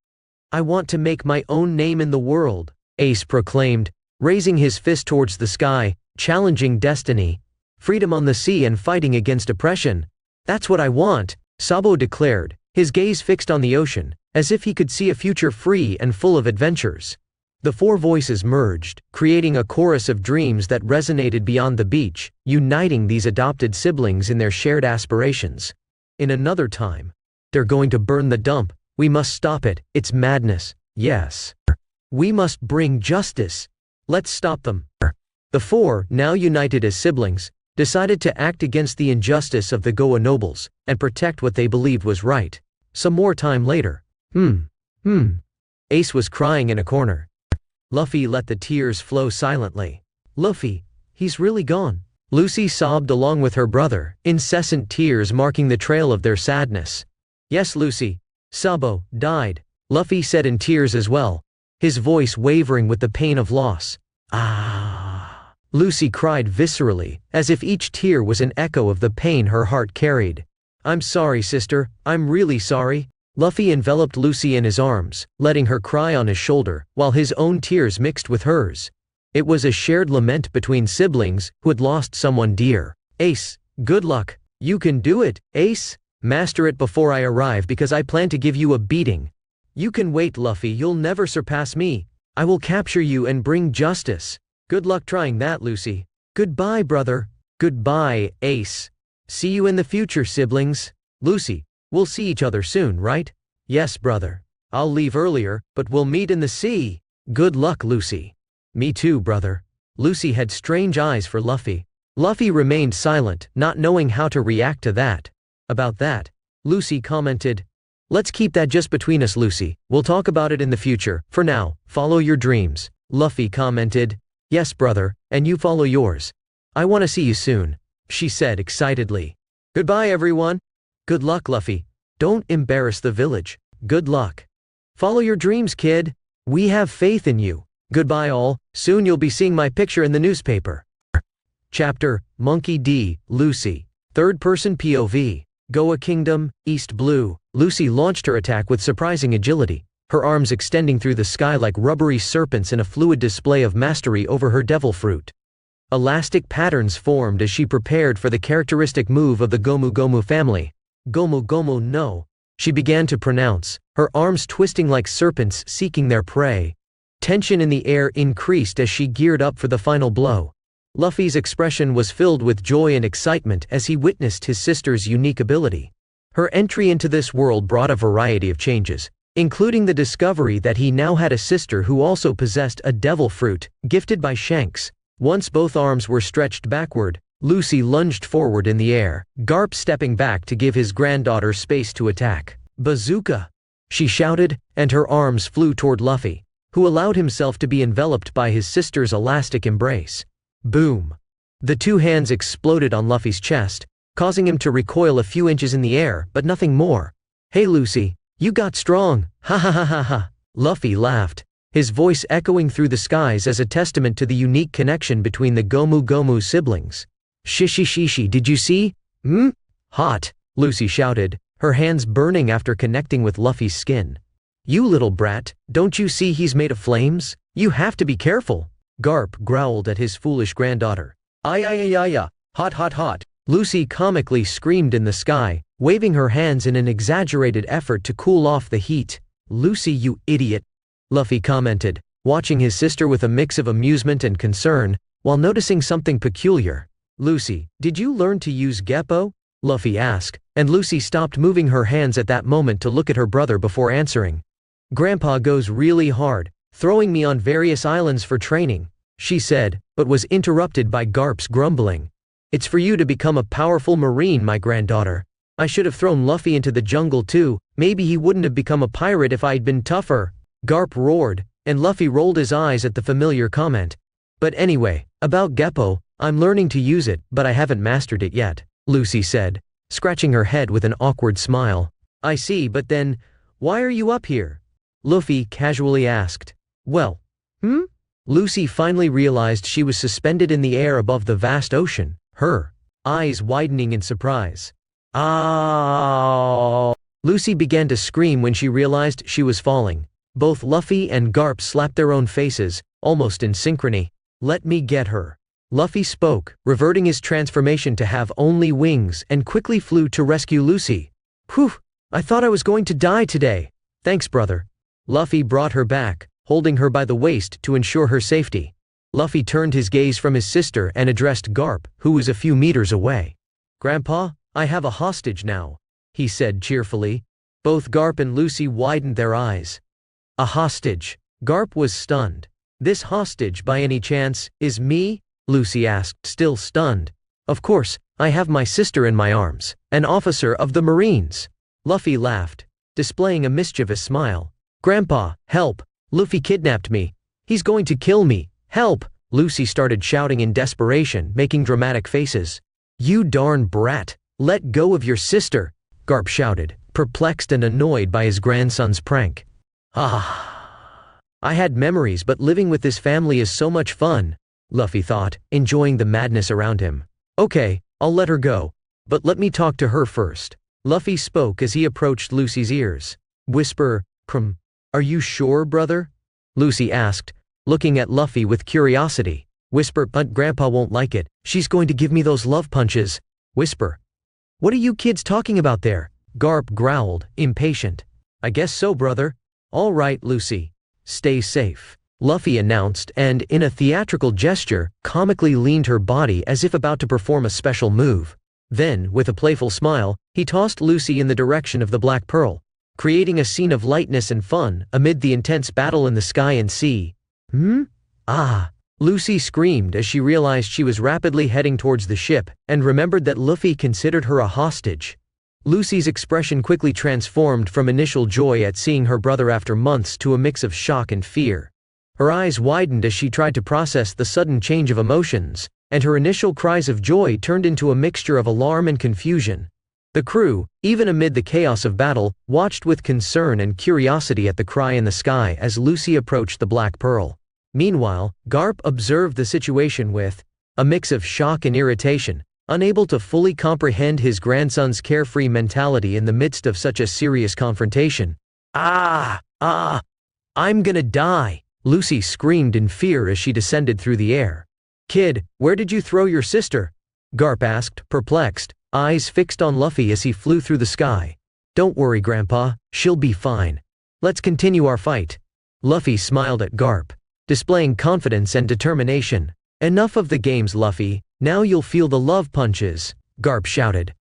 I want to make my own name in the world, Ace proclaimed, raising his fist towards the sky, challenging destiny. Freedom on the sea and fighting against oppression. That's what I want, Sabo declared, his gaze fixed on the ocean, as if he could see a future free and full of adventures. The 4 voices merged, creating a chorus of dreams that resonated beyond the beach, uniting these adopted siblings in their shared aspirations. In another time. They're going to burn the dump. We must stop it. It's madness. Yes. We must bring justice. Let's stop them. The 4, now united as siblings, decided to act against the injustice of the Goa nobles, and protect what they believed was right. Some more time later. Ace was crying in a corner. Luffy let the tears flow silently. Luffy, he's really gone. Lucy sobbed along with her brother, incessant tears marking the trail of their sadness. Yes, Lucy. Sabo died, Luffy said in tears as well, his voice wavering with the pain of loss. Ah. Lucy cried viscerally, as if each tear was an echo of the pain her heart carried. I'm sorry, sister, I'm really sorry. Luffy enveloped Lucy in his arms, letting her cry on his shoulder, while his own tears mixed with hers. It was a shared lament between siblings who had lost someone dear. Ace, good luck. You can do it, Ace. Master it before I arrive because I plan to give you a beating. You can wait, Luffy, you'll never surpass me. I will capture you and bring justice. Good luck trying that, Lucy. Goodbye, brother. Goodbye, Ace. See you in the future, siblings. Lucy, we'll see each other soon, right? Yes, brother. I'll leave earlier, but we'll meet in the sea. Good luck, Lucy. Me too, brother. Lucy had strange eyes for Luffy. Luffy remained silent, not knowing how to react to that. About that, Lucy commented, "Let's keep that just between us, Lucy. We'll talk about it in the future. For now, follow your dreams." Luffy commented, "Yes, brother, and you follow yours. I want to see you soon," she said excitedly. "Goodbye, everyone." "Good luck, Luffy. Don't embarrass the village." "Good luck. Follow your dreams, kid. We have faith in you. Goodbye all, soon you'll be seeing my picture in the newspaper." Chapter, Monkey D. Lucy. Third-person POV. Goa Kingdom, East Blue. Lucy launched her attack with surprising agility, her arms extending through the sky like rubbery serpents in a fluid display of mastery over her devil fruit. Elastic patterns formed as she prepared for the characteristic move of the Gomu Gomu family. "Gomu Gomu no," she began to pronounce, her arms twisting like serpents seeking their prey. Tension in the air increased as she geared up for the final blow. Luffy's expression was filled with joy and excitement as he witnessed his sister's unique ability. Her entry into this world brought a variety of changes, including the discovery that he now had a sister who also possessed a devil fruit, gifted by Shanks. Once both arms were stretched backward, Lucy lunged forward in the air, Garp stepping back to give his granddaughter space to attack. "Bazooka!" she shouted, and her arms flew toward Luffy, who allowed himself to be enveloped by his sister's elastic embrace. Boom! The two hands exploded on Luffy's chest, causing him to recoil a few inches in the air, but nothing more. "Hey Lucy, you got strong, ha ha ha ha ha." Luffy laughed, his voice echoing through the skies as a testament to the unique connection between the Gomu Gomu siblings. "Shishi shishi, did you see? Hot," Lucy shouted, her hands burning after connecting with Luffy's skin. "You little brat, don't you see he's made of flames? You have to be careful." Garp growled at his foolish granddaughter. "Ay, hot hot hot." Lucy comically screamed in the sky, waving her hands in an exaggerated effort to cool off the heat. "Lucy, you idiot," Luffy commented, watching his sister with a mix of amusement and concern, while noticing something peculiar. "Lucy, did you learn to use Geppo?" Luffy asked, and Lucy stopped moving her hands at that moment to look at her brother before answering. "Grandpa goes really hard, throwing me on various islands for training," she said, but was interrupted by Garp's grumbling. "It's for you to become a powerful marine, my granddaughter. I should have thrown Luffy into the jungle too, maybe he wouldn't have become a pirate if I'd been tougher." Garp roared, and Luffy rolled his eyes at the familiar comment. "But anyway, about Geppo, I'm learning to use it, but I haven't mastered it yet," Lucy said, scratching her head with an awkward smile. "I see, but then, why are you up here?" Luffy casually asked. "Well, Lucy finally realized she was suspended in the air above the vast ocean, her eyes widening in surprise. "Ah!" Lucy began to scream when she realized she was falling. Both Luffy and Garp slapped their own faces, almost in synchrony. "Let me get her." Luffy spoke, reverting his transformation to have only wings, and quickly flew to rescue Lucy. "Whew, I thought I was going to die today." "Thanks, brother." Luffy brought her back, holding her by the waist to ensure her safety. Luffy turned his gaze from his sister and addressed Garp, who was a few meters away. "Grandpa, I have a hostage now," he said cheerfully. Both Garp and Lucy widened their eyes. "A hostage?" Garp was stunned. "This hostage, by any chance, is me?" Lucy asked, still stunned. "Of course, I have my sister in my arms, an officer of the Marines." Luffy laughed, displaying a mischievous smile. "Grandpa, help! Luffy kidnapped me. He's going to kill me. Help!" Lucy started shouting in desperation, making dramatic faces. "You darn brat! Let go of your sister!" Garp shouted, perplexed and annoyed by his grandson's prank. "Ah! I had memories, but living with this family is so much fun," Luffy thought, enjoying the madness around him. "Okay, I'll let her go. But let me talk to her first." Luffy spoke as he approached Lucy's ears. "Whisper, are you sure, brother?" Lucy asked, looking at Luffy with curiosity. "Whisper, but Grandpa won't like it. She's going to give me those love punches." "Whisper. What are you kids talking about there?" Garp growled, impatient. "I guess so, brother." "All right, Lucy. Stay safe," Luffy announced and, in a theatrical gesture, comically leaned her body as if about to perform a special move. Then, with a playful smile, he tossed Lucy in the direction of the Black Pearl. creating a scene of lightness and fun amid the intense battle in the sky and sea. Ah! Lucy screamed as she realized she was rapidly heading towards the ship and remembered that Luffy considered her a hostage. Lucy's expression quickly transformed from initial joy at seeing her brother after months to a mix of shock and fear. Her eyes widened as she tried to process the sudden change of emotions, and her initial cries of joy turned into a mixture of alarm and confusion. The crew, even amid the chaos of battle, watched with concern and curiosity at the cry in the sky as Lucy approached the Black Pearl. Meanwhile, Garp observed the situation with a mix of shock and irritation, unable to fully comprehend his grandson's carefree mentality in the midst of such a serious confrontation. I'm gonna die, Lucy screamed in fear as she descended through the air. Kid, where did you throw your sister? Garp asked, perplexed, eyes fixed on Luffy as he flew through the sky. Don't worry, Grandpa, she'll be fine. Let's continue our fight. Luffy smiled at Garp, displaying confidence and determination. Enough of the games, Luffy, now you'll feel the love punches, Garp shouted,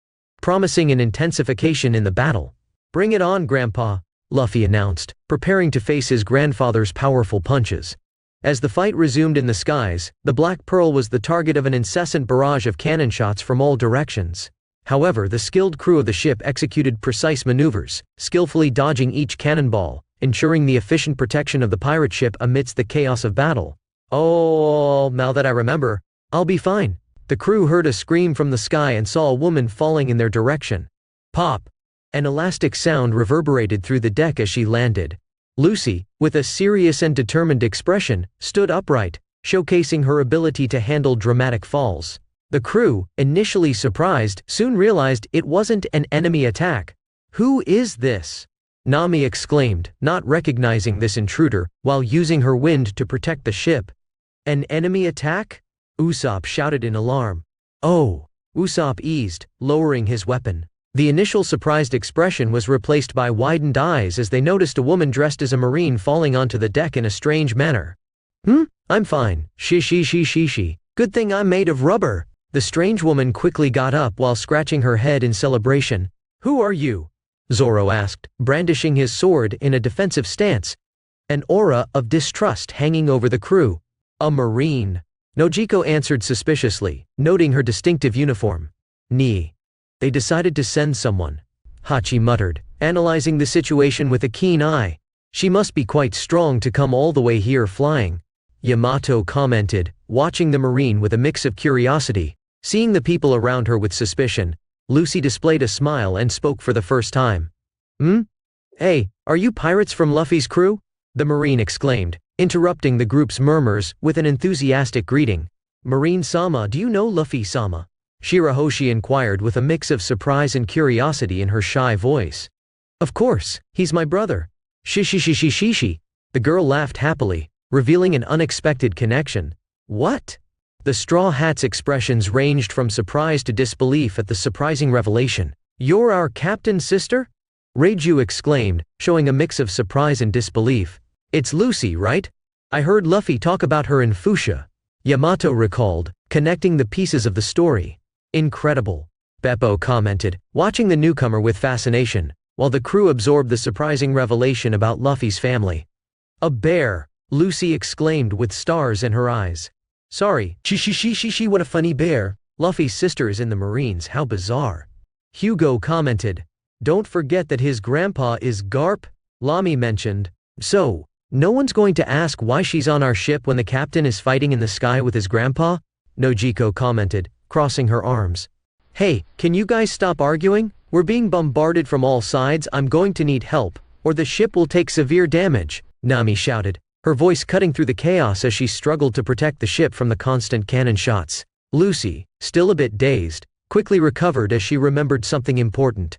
promising an intensification in the battle. Bring it on, Grandpa, Luffy announced, preparing to face his grandfather's powerful punches. As the fight resumed in the skies, the Black Pearl was the target of an incessant barrage of cannon shots from all directions. However, the skilled crew of the ship executed precise maneuvers, skillfully dodging each cannonball, ensuring the efficient protection of the pirate ship amidst the chaos of battle. Oh, now that I remember, I'll be fine. The crew heard a scream from the sky and saw a woman falling in their direction. Pop! An elastic sound reverberated through the deck as she landed. Lucy, with a serious and determined expression, stood upright, showcasing her ability to handle dramatic falls. The crew, initially surprised, soon realized it wasn't an enemy attack. Who is this? Nami exclaimed, not recognizing this intruder, while using her wind to protect the ship. An enemy attack? Usopp shouted in alarm. Oh! Usopp eased, lowering his weapon. The initial surprised expression was replaced by widened eyes as they noticed a woman dressed as a marine falling onto the deck in a strange manner. I'm fine. She. Good thing I'm made of rubber. The strange woman quickly got up while scratching her head in celebration. Who are you? Zoro asked, brandishing his sword in a defensive stance, an aura of distrust hanging over the crew. A marine. Nojiko answered suspiciously, noting her distinctive uniform. They decided to send someone. Hachi muttered, analyzing the situation with a keen eye. She must be quite strong to come all the way here flying. Yamato commented, watching the marine with a mix of curiosity. Seeing the people around her with suspicion, Lucy displayed a smile and spoke for the first time. Hey, are you pirates from Luffy's crew? The marine exclaimed, interrupting the group's murmurs with an enthusiastic greeting. Marine-sama, do you know Luffy-sama? Shirahoshi inquired with a mix of surprise and curiosity in her shy voice. Of course, he's my brother. Shishi. The girl laughed happily, revealing an unexpected connection. What? The Straw Hat's expressions ranged from surprise to disbelief at the surprising revelation. You're our captain's sister? Reiju exclaimed, showing a mix of surprise and disbelief. It's Lucy, right? I heard Luffy talk about her in Fuchsia. Yamato recalled, connecting the pieces of the story. Incredible, Beppo commented, watching the newcomer with fascination, while the crew absorbed the surprising revelation about Luffy's family. A bear, Lucy exclaimed with stars in her eyes. Sorry, she, what a funny bear. Luffy's sister is in the Marines, how bizarre. Hugo commented. Don't forget that his grandpa is Garp, Lami mentioned. So, no one's going to ask why she's on our ship when the captain is fighting in the sky with his grandpa? Nojiko commented, crossing her arms. Hey, can you guys stop arguing? We're being bombarded from all sides. I'm going to need help, or the ship will take severe damage, Nami shouted, her voice cutting through the chaos as she struggled to protect the ship from the constant cannon shots. Lucy, still a bit dazed, quickly recovered as she remembered something important.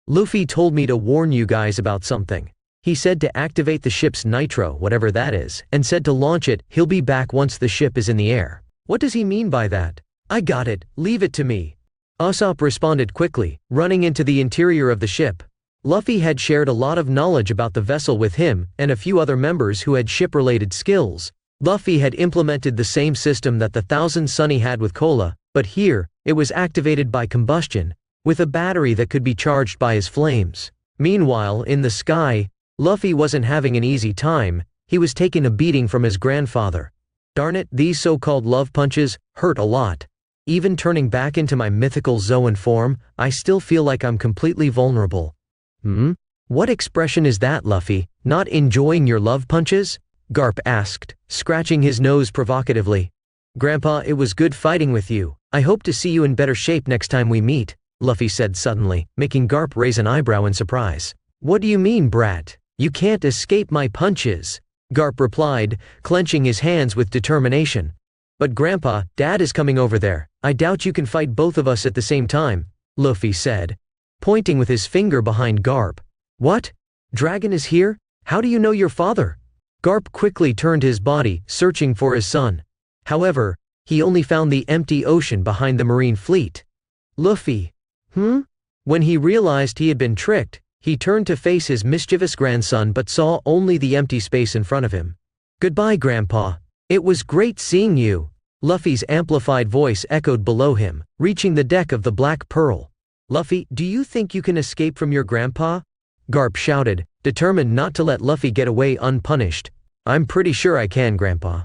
Luffy told me to warn you guys about something. He said to activate the ship's nitro, whatever that is, and said to launch it. He'll be back once the ship is in the air. What does he mean by that? I got it, leave it to me. Usopp responded quickly, running into the interior of the ship. Luffy had shared a lot of knowledge about the vessel with him and a few other members who had ship-related skills. Luffy had implemented the same system that the Thousand Sunny had with Cola, but here, it was activated by combustion, with a battery that could be charged by his flames. Meanwhile, in the sky, Luffy wasn't having an easy time. He was taking a beating from his grandfather. Darn it, these so-called love punches hurt a lot. Even turning back into my mythical Zoan form, I still feel like I'm completely vulnerable. What expression is that, Luffy? Not enjoying your love punches? Garp asked, scratching his nose provocatively. Grandpa, it was good fighting with you. I hope to see you in better shape next time we meet, Luffy said suddenly, making Garp raise an eyebrow in surprise. What do you mean, brat? You can't escape my punches, Garp replied, clenching his hands with determination. But Grandpa, Dad is coming over there. I doubt you can fight both of us at the same time, Luffy said, pointing with his finger behind Garp. What? Dragon is here? How do you know your father? Garp quickly turned his body, searching for his son. However, he only found the empty ocean behind the marine fleet. Luffy. When he realized he had been tricked, he turned to face his mischievous grandson but saw only the empty space in front of him. Goodbye, Grandpa. It was great seeing you. Luffy's amplified voice echoed below him, reaching the deck of the Black Pearl. Luffy, do you think you can escape from your grandpa? Garp shouted, determined not to let Luffy get away unpunished. I'm pretty sure I can, Grandpa.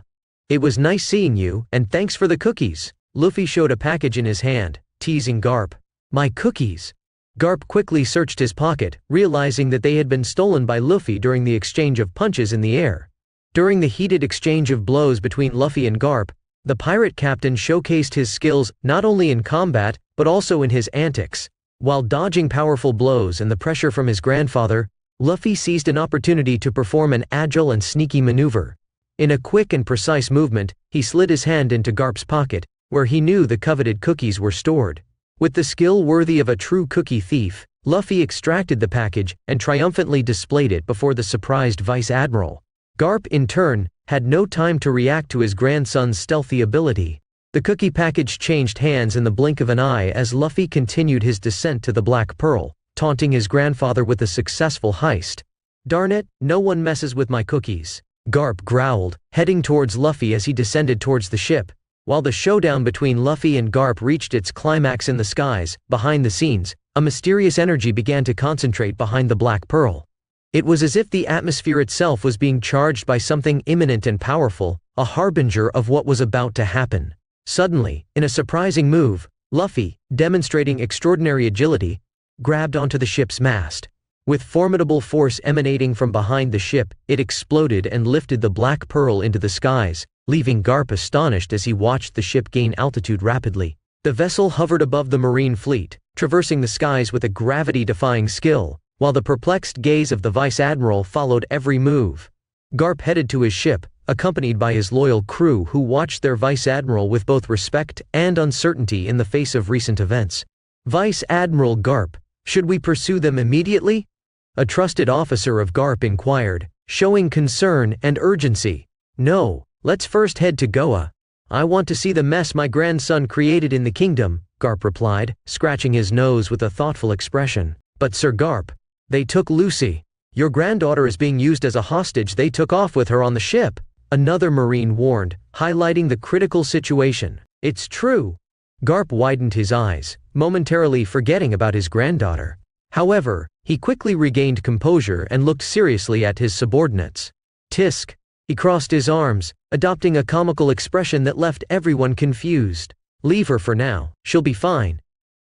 It was nice seeing you, and thanks for the cookies. Luffy showed a package in his hand, teasing Garp. My cookies. Garp quickly searched his pocket, realizing that they had been stolen by Luffy during the exchange of punches in the air. During the heated exchange of blows between Luffy and Garp, the pirate captain showcased his skills not only in combat, but also in his antics. While dodging powerful blows and the pressure from his grandfather, Luffy seized an opportunity to perform an agile and sneaky maneuver. In a quick and precise movement, he slid his hand into Garp's pocket, where he knew the coveted cookies were stored. With the skill worthy of a true cookie thief, Luffy extracted the package and triumphantly displayed it before the surprised Vice Admiral. Garp, in turn, had no time to react to his grandson's stealthy ability. The cookie package changed hands in the blink of an eye as Luffy continued his descent to the Black Pearl, taunting his grandfather with a successful heist. Darn it, no one messes with my cookies, Garp growled, heading towards Luffy as he descended towards the ship. While the showdown between Luffy and Garp reached its climax in the skies, behind the scenes, a mysterious energy began to concentrate behind the Black Pearl. It was as if the atmosphere itself was being charged by something imminent and powerful, a harbinger of what was about to happen. Suddenly, in a surprising move, Luffy, demonstrating extraordinary agility, grabbed onto the ship's mast. With formidable force emanating from behind the ship, it exploded and lifted the Black Pearl into the skies, leaving Garp astonished as he watched the ship gain altitude rapidly. The vessel hovered above the marine fleet, traversing the skies with a gravity-defying skill, while the perplexed gaze of the Vice Admiral followed every move. Garp headed to his ship, accompanied by his loyal crew who watched their Vice Admiral with both respect and uncertainty in the face of recent events. Vice Admiral Garp, should we pursue them immediately? A trusted officer of Garp inquired, showing concern and urgency. No, let's first head to Goa. I want to see the mess my grandson created in the kingdom, Garp replied, scratching his nose with a thoughtful expression. But Sir Garp, they took Lucy. Your granddaughter is being used as a hostage. They took off with her on the ship. Another Marine warned, highlighting the critical situation. It's true. Garp widened his eyes, momentarily forgetting about his granddaughter. However, he quickly regained composure and looked seriously at his subordinates. Tisk. He crossed his arms, adopting a comical expression that left everyone confused. Leave her for now, she'll be fine.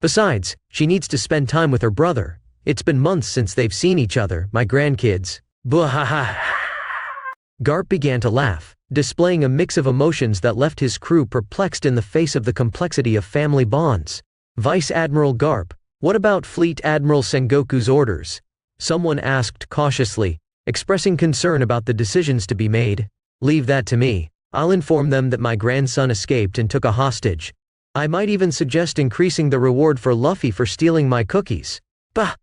Besides, she needs to spend time with her brother. It's been months since they've seen each other, my grandkids. Bwahaha. Garp began to laugh, displaying a mix of emotions that left his crew perplexed in the face of the complexity of family bonds. Vice Admiral Garp, what about Fleet Admiral Sengoku's orders? Someone asked cautiously, expressing concern about the decisions to be made. Leave that to me. I'll inform them that my grandson escaped and took a hostage. I might even suggest increasing the reward for Luffy for stealing my cookies. Bah!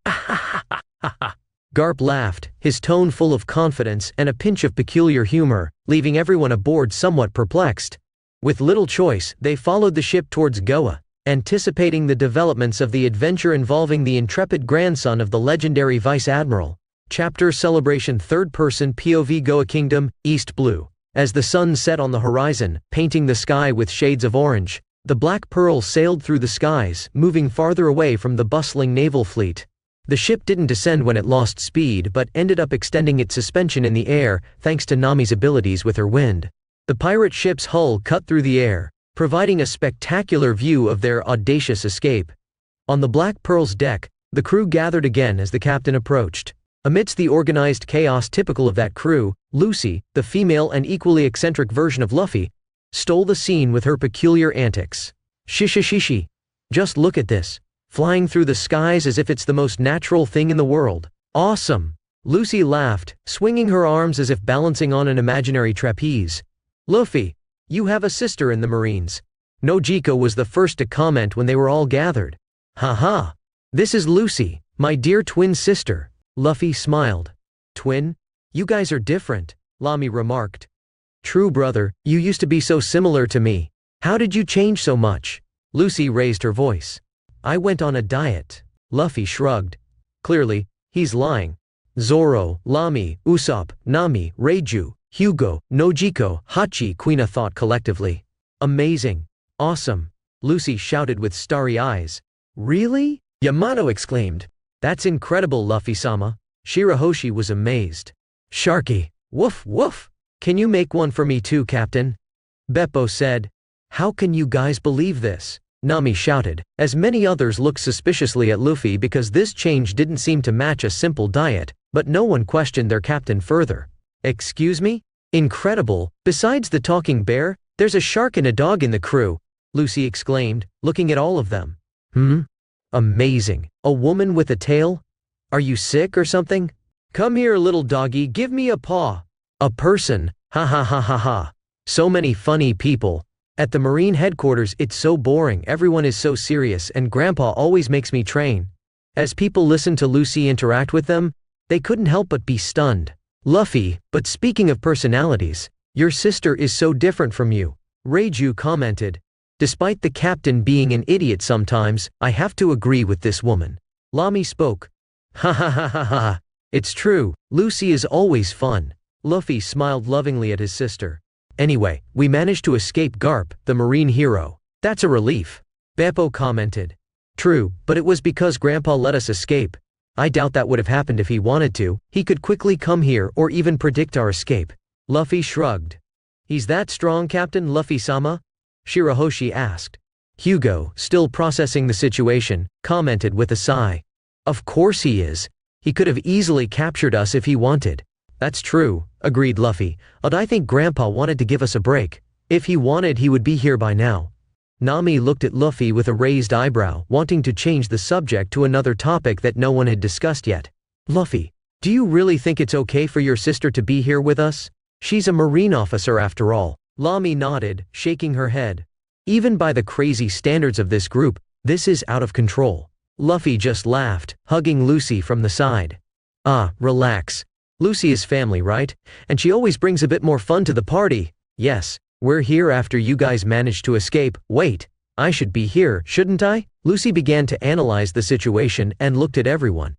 Garp laughed, his tone full of confidence and a pinch of peculiar humor, leaving everyone aboard somewhat perplexed. With little choice, they followed the ship towards Goa, anticipating the developments of the adventure involving the intrepid grandson of the legendary Vice Admiral. Chapter Celebration Third-Person POV Goa Kingdom, East Blue. As the sun set on the horizon, painting the sky with shades of orange, the Black Pearl sailed through the skies, moving farther away from the bustling naval fleet. The ship didn't descend when it lost speed but ended up extending its suspension in the air thanks to Nami's abilities with her wind. The pirate ship's hull cut through the air, providing a spectacular view of their audacious escape. On the Black Pearl's deck, the crew gathered again as the captain approached. Amidst the organized chaos typical of that crew, Lucy, the female and equally eccentric version of Luffy, stole the scene with her peculiar antics. Shishishishi. Just look at this. Flying through the skies as if it's the most natural thing in the world. Awesome. Lucy laughed, swinging her arms as if balancing on an imaginary trapeze. Luffy, you have a sister in the Marines. Nojiko was the first to comment when they were all gathered. Haha. This is Lucy, my dear twin sister. Luffy smiled. Twin? You guys are different, Lami remarked. True brother, you used to be so similar to me. How did you change so much? Lucy raised her voice. I went on a diet. Luffy shrugged. Clearly, he's lying. Zoro, Lami, Usopp, Nami, Reiju, Hugo, Nojiko, Hachi, Quina thought collectively. Amazing. Awesome. Lucy shouted with starry eyes. Really? Yamato exclaimed. That's incredible, Luffy-sama. Shirahoshi was amazed. Sharky. Woof woof. Can you make one for me too, Captain? Beppo said. How can you guys believe this? Nami shouted, as many others looked suspiciously at Luffy because this change didn't seem to match a simple diet, but no one questioned their captain further. Excuse me? Incredible, besides the talking bear, there's a shark and a dog in the crew, Lucy exclaimed, looking at all of them. Amazing. A woman with a tail? Are you sick or something? Come here, little doggy, give me a paw. A person, ha ha ha ha ha. So many funny people. At the Marine headquarters it's so boring, everyone is so serious and Grandpa always makes me train. As people listened to Lucy interact with them, they couldn't help but be stunned. Luffy, but speaking of personalities, your sister is so different from you, Reiju commented. Despite the captain being an idiot sometimes, I have to agree with this woman. Lami spoke. Ha ha ha ha ha. It's true, Lucy is always fun. Luffy smiled lovingly at his sister. Anyway, we managed to escape Garp, the Marine hero. That's a relief. Beppo commented. True, but it was because Grandpa let us escape. I doubt that would have happened if he wanted to. He could quickly come here or even predict our escape. Luffy shrugged. He's that strong, Captain Luffy-sama? Shirahoshi asked. Hugo, still processing the situation, commented with a sigh. Of course he is. He could have easily captured us if he wanted. That's true, agreed Luffy, but I think Grandpa wanted to give us a break. If he wanted, he would be here by now. Nami looked at Luffy with a raised eyebrow, wanting to change the subject to another topic that no one had discussed yet. Luffy, do you really think it's okay for your sister to be here with us? She's a Marine officer after all. Lami nodded, shaking her head. Even by the crazy standards of this group, this is out of control. Luffy just laughed, hugging Lucy from the side. Ah, relax. Lucy is family, right? And she always brings a bit more fun to the party. Yes, we're here after you guys managed to escape. Wait, I should be here, shouldn't I? Lucy began to analyze the situation and looked at everyone.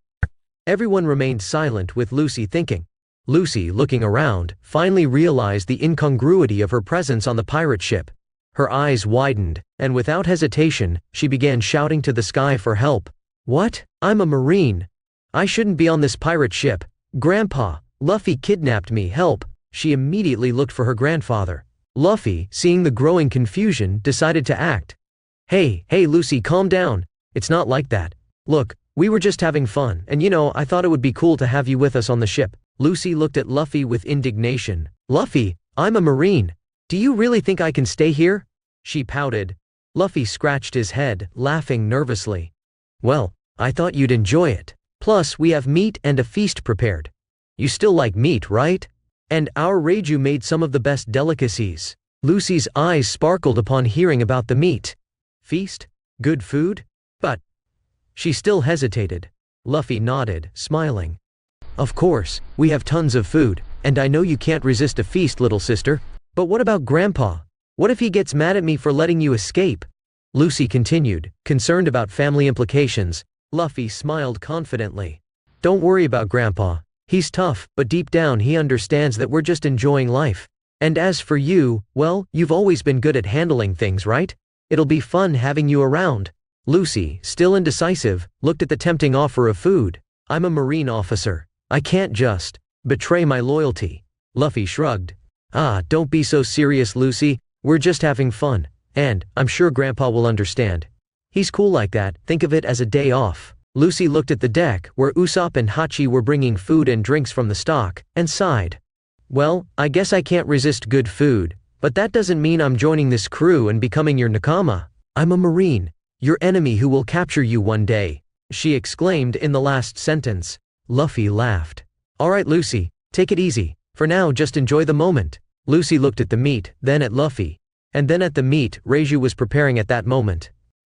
Everyone remained silent with Lucy thinking. Lucy, looking around, finally realized the incongruity of her presence on the pirate ship. Her eyes widened, and without hesitation, she began shouting to the sky for help. What? I'm a Marine. I shouldn't be on this pirate ship. Grandpa, Luffy kidnapped me, help. She immediately looked for her grandfather. Luffy, seeing the growing confusion, decided to act. Hey, Lucy, calm down. It's not like that. Look, we were just having fun, and I thought it would be cool to have you with us on the ship. Lucy looked at Luffy with indignation. Luffy, I'm a Marine. Do you really think I can stay here? She pouted. Luffy scratched his head, laughing nervously. Well, I thought you'd enjoy it. Plus, we have meat and a feast prepared. You still like meat, right? And our Reiju made some of the best delicacies. Lucy's eyes sparkled upon hearing about the meat. Feast? Good food? But she still hesitated. Luffy nodded, smiling. Of course, we have tons of food, and I know you can't resist a feast, little sister. But what about Grandpa? What if he gets mad at me for letting you escape? Lucy continued, concerned about family implications. Luffy smiled confidently. Don't worry about Grandpa. He's tough, but deep down he understands that we're just enjoying life. And as for you, well, you've always been good at handling things, right? It'll be fun having you around. Lucy, still indecisive, looked at the tempting offer of food. I'm a Marine officer. I can't just betray my loyalty. Luffy shrugged. Don't be so serious, Lucy. We're just having fun. And I'm sure Grandpa will understand. He's cool like that, think of it as a day off. Lucy looked at the deck, where Usopp and Hachi were bringing food and drinks from the stock, and sighed. Well, I guess I can't resist good food, but that doesn't mean I'm joining this crew and becoming your nakama. I'm a Marine, your enemy who will capture you one day, she exclaimed in the last sentence. Luffy laughed. Alright Lucy, take it easy. For now just enjoy the moment. Lucy looked at the meat, then at Luffy. And then at the meat Reiju was preparing at that moment.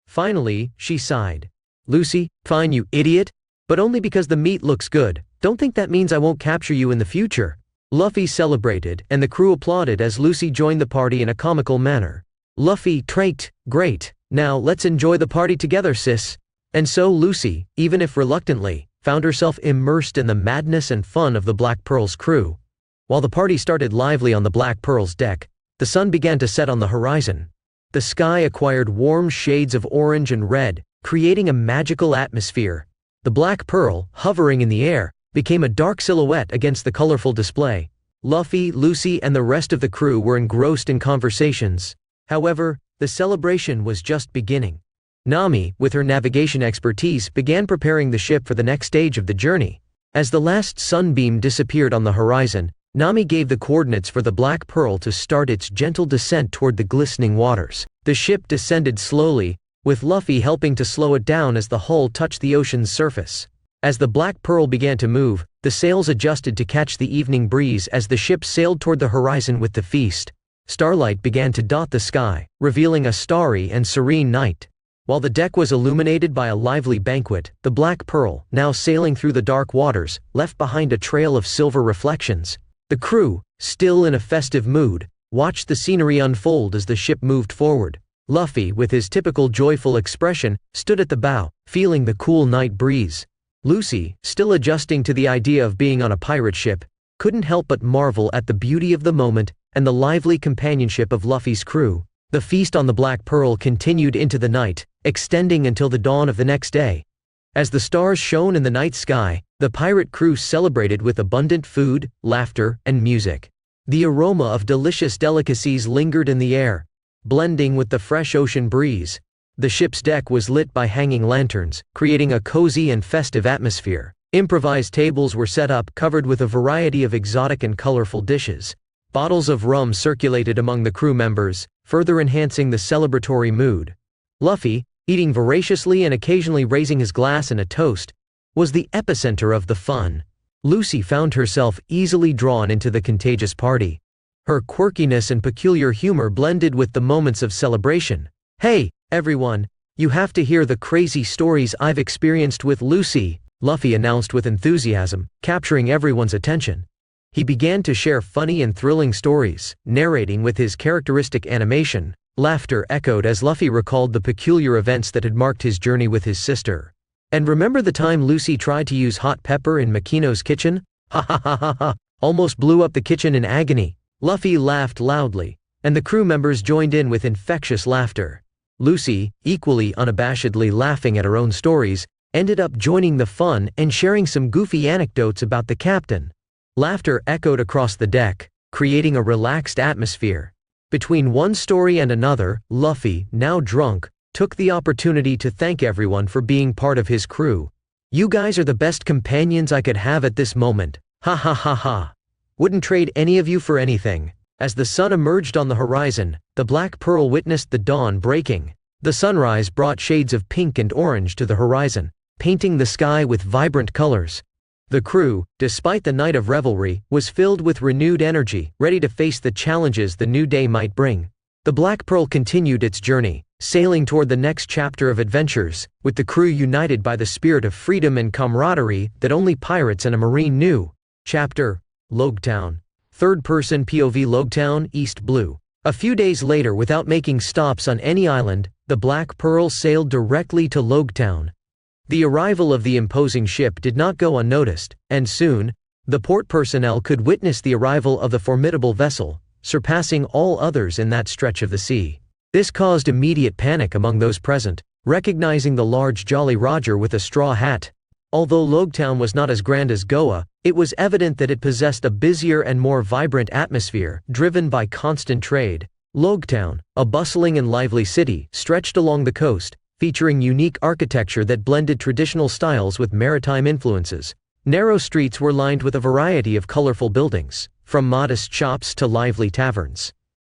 Finally, she sighed. Lucy, fine you idiot. But only because the meat looks good. Don't think that means I won't capture you in the future. Luffy celebrated, and the crew applauded as Lucy joined the party in a comical manner. Luffy, great. Now let's enjoy the party together, sis. And so Lucy, even if reluctantly, found herself immersed in the madness and fun of the Black Pearl's crew. While the party started lively on the Black Pearl's deck, the sun began to set on the horizon. The sky acquired warm shades of orange and red, creating a magical atmosphere. The Black Pearl, hovering in the air, became a dark silhouette against the colorful display. Luffy, Lucy, and the rest of the crew were engrossed in conversations. However, the celebration was just beginning. Nami, with her navigation expertise, began preparing the ship for the next stage of the journey. As the last sunbeam disappeared on the horizon, Nami gave the coordinates for the Black Pearl to start its gentle descent toward the glistening waters. The ship descended slowly, with Luffy helping to slow it down as the hull touched the ocean's surface. As the Black Pearl began to move, the sails adjusted to catch the evening breeze as the ship sailed toward the horizon with the feast. Starlight began to dot the sky, revealing a starry and serene night. While the deck was illuminated by a lively banquet, the Black Pearl, now sailing through the dark waters, left behind a trail of silver reflections. The crew, still in a festive mood, watched the scenery unfold as the ship moved forward. Luffy, with his typical joyful expression, stood at the bow, feeling the cool night breeze. Lucy, still adjusting to the idea of being on a pirate ship, couldn't help but marvel at the beauty of the moment and the lively companionship of Luffy's crew. The feast on the Black Pearl continued into the night, extending until the dawn of the next day. As the stars shone in the night sky, the pirate crew celebrated with abundant food, laughter, and music. The aroma of delicious delicacies lingered in the air, blending with the fresh ocean breeze. The ship's deck was lit by hanging lanterns, creating a cozy and festive atmosphere. Improvised tables were set up, covered with a variety of exotic and colorful dishes. Bottles of rum circulated among the crew members, further enhancing the celebratory mood. Luffy, eating voraciously and occasionally raising his glass in a toast, was the epicenter of the fun. Lucy found herself easily drawn into the contagious party. Her quirkiness and peculiar humor blended with the moments of celebration. Hey, everyone, you have to hear the crazy stories I've experienced with Lucy, Luffy announced with enthusiasm, capturing everyone's attention. He began to share funny and thrilling stories, narrating with his characteristic animation. Laughter echoed as Luffy recalled the peculiar events that had marked his journey with his sister. And remember the time Lucy tried to use hot pepper in Makino's kitchen? Ha ha ha ha ha, almost blew up the kitchen in agony. Luffy laughed loudly, and the crew members joined in with infectious laughter. Lucy, equally unabashedly laughing at her own stories, ended up joining the fun and sharing some goofy anecdotes about the captain. Laughter echoed across the deck, creating a relaxed atmosphere. Between one story and another, Luffy, now drunk, took the opportunity to thank everyone for being part of his crew. You guys are the best companions I could have at this moment. Ha ha ha ha. Wouldn't trade any of you for anything. As the sun emerged on the horizon, the Black Pearl witnessed the dawn breaking. The sunrise brought shades of pink and orange to the horizon, painting the sky with vibrant colors. The crew, despite the night of revelry, was filled with renewed energy, ready to face the challenges the new day might bring. The Black Pearl continued its journey, sailing toward the next chapter of adventures, with the crew united by the spirit of freedom and camaraderie that only pirates and a marine knew. Chapter: Logtown. Third-person POV Logtown, East Blue. A few days later, without making stops on any island, the Black Pearl sailed directly to Logtown. The arrival of the imposing ship did not go unnoticed, and soon, the port personnel could witness the arrival of the formidable vessel, surpassing all others in that stretch of the sea. This caused immediate panic among those present, recognizing the large Jolly Roger with a straw hat. Although Logtown was not as grand as Goa, it was evident that it possessed a busier and more vibrant atmosphere, driven by constant trade. Logtown, a bustling and lively city, stretched along the coast, featuring unique architecture that blended traditional styles with maritime influences. Narrow streets were lined with a variety of colorful buildings, from modest shops to lively taverns.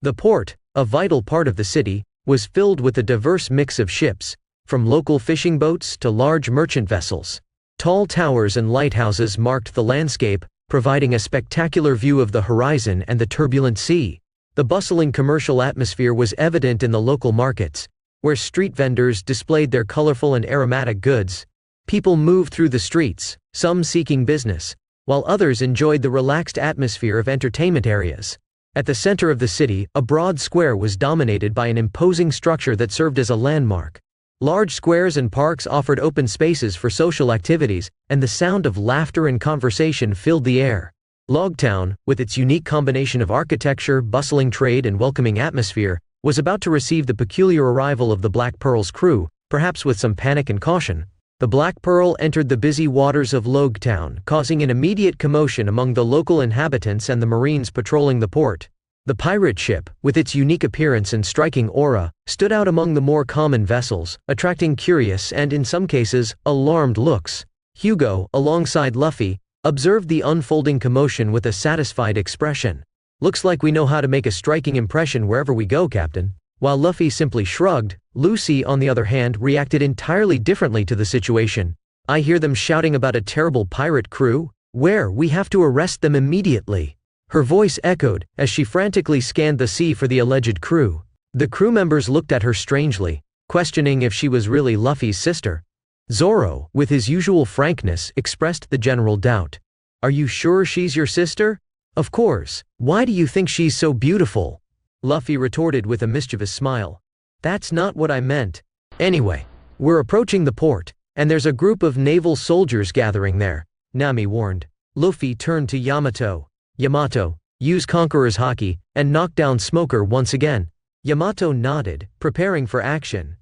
The port, a vital part of the city, was filled with a diverse mix of ships, from local fishing boats to large merchant vessels. Tall towers and lighthouses marked the landscape, providing a spectacular view of the horizon and the turbulent sea. The bustling commercial atmosphere was evident in the local markets, where street vendors displayed their colorful and aromatic goods. People moved through the streets, some seeking business, while others enjoyed the relaxed atmosphere of entertainment areas. At the center of the city, a broad square was dominated by an imposing structure that served as a landmark. Large squares and parks offered open spaces for social activities, and the sound of laughter and conversation filled the air. Logtown, with its unique combination of architecture, bustling trade, and welcoming atmosphere, was about to receive the peculiar arrival of the Black Pearl's crew, perhaps with some panic and caution. The Black Pearl entered the busy waters of Logtown, causing an immediate commotion among the local inhabitants and the Marines patrolling the port. The pirate ship, with its unique appearance and striking aura, stood out among the more common vessels, attracting curious and, in some cases, alarmed looks. Hugo, alongside Luffy, observed the unfolding commotion with a satisfied expression. "Looks like we know how to make a striking impression wherever we go, Captain." While Luffy simply shrugged, Lucy, on the other hand, reacted entirely differently to the situation. "I hear them shouting about a terrible pirate crew. Where? We have to arrest them immediately." Her voice echoed, as she frantically scanned the sea for the alleged crew. The crew members looked at her strangely, questioning if she was really Luffy's sister. Zoro, with his usual frankness, expressed the general doubt. "Are you sure she's your sister?" "Of course. Why do you think she's so beautiful?" Luffy retorted with a mischievous smile. "That's not what I meant. Anyway, we're approaching the port, and there's a group of naval soldiers gathering there," Nami warned. Luffy turned to Yamato. "Yamato, use Conqueror's Haki, and knock down Smoker once again." Yamato nodded, preparing for action.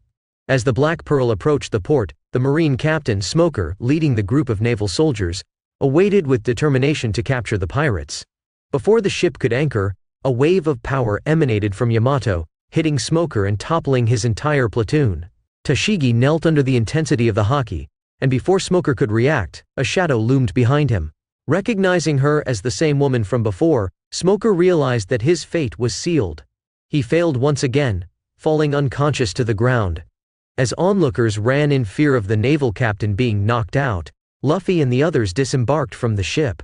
As the Black Pearl approached the port, the Marine captain Smoker, leading the group of naval soldiers, awaited with determination to capture the pirates. Before the ship could anchor, a wave of power emanated from Yamato, hitting Smoker and toppling his entire platoon. Tashigi knelt under the intensity of the Haki, and before Smoker could react, a shadow loomed behind him. Recognizing her as the same woman from before, Smoker realized that his fate was sealed. He failed once again, falling unconscious to the ground. As onlookers ran in fear of the naval captain being knocked out, Luffy and the others disembarked from the ship.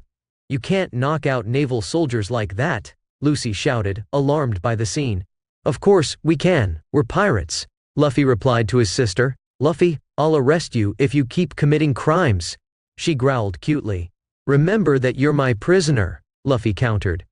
"You can't knock out naval soldiers like that," Lucy shouted, alarmed by the scene. "Of course, we can, we're pirates," Luffy replied to his sister. "Luffy, I'll arrest you if you keep committing crimes," she growled cutely. "Remember that you're my prisoner," Luffy countered.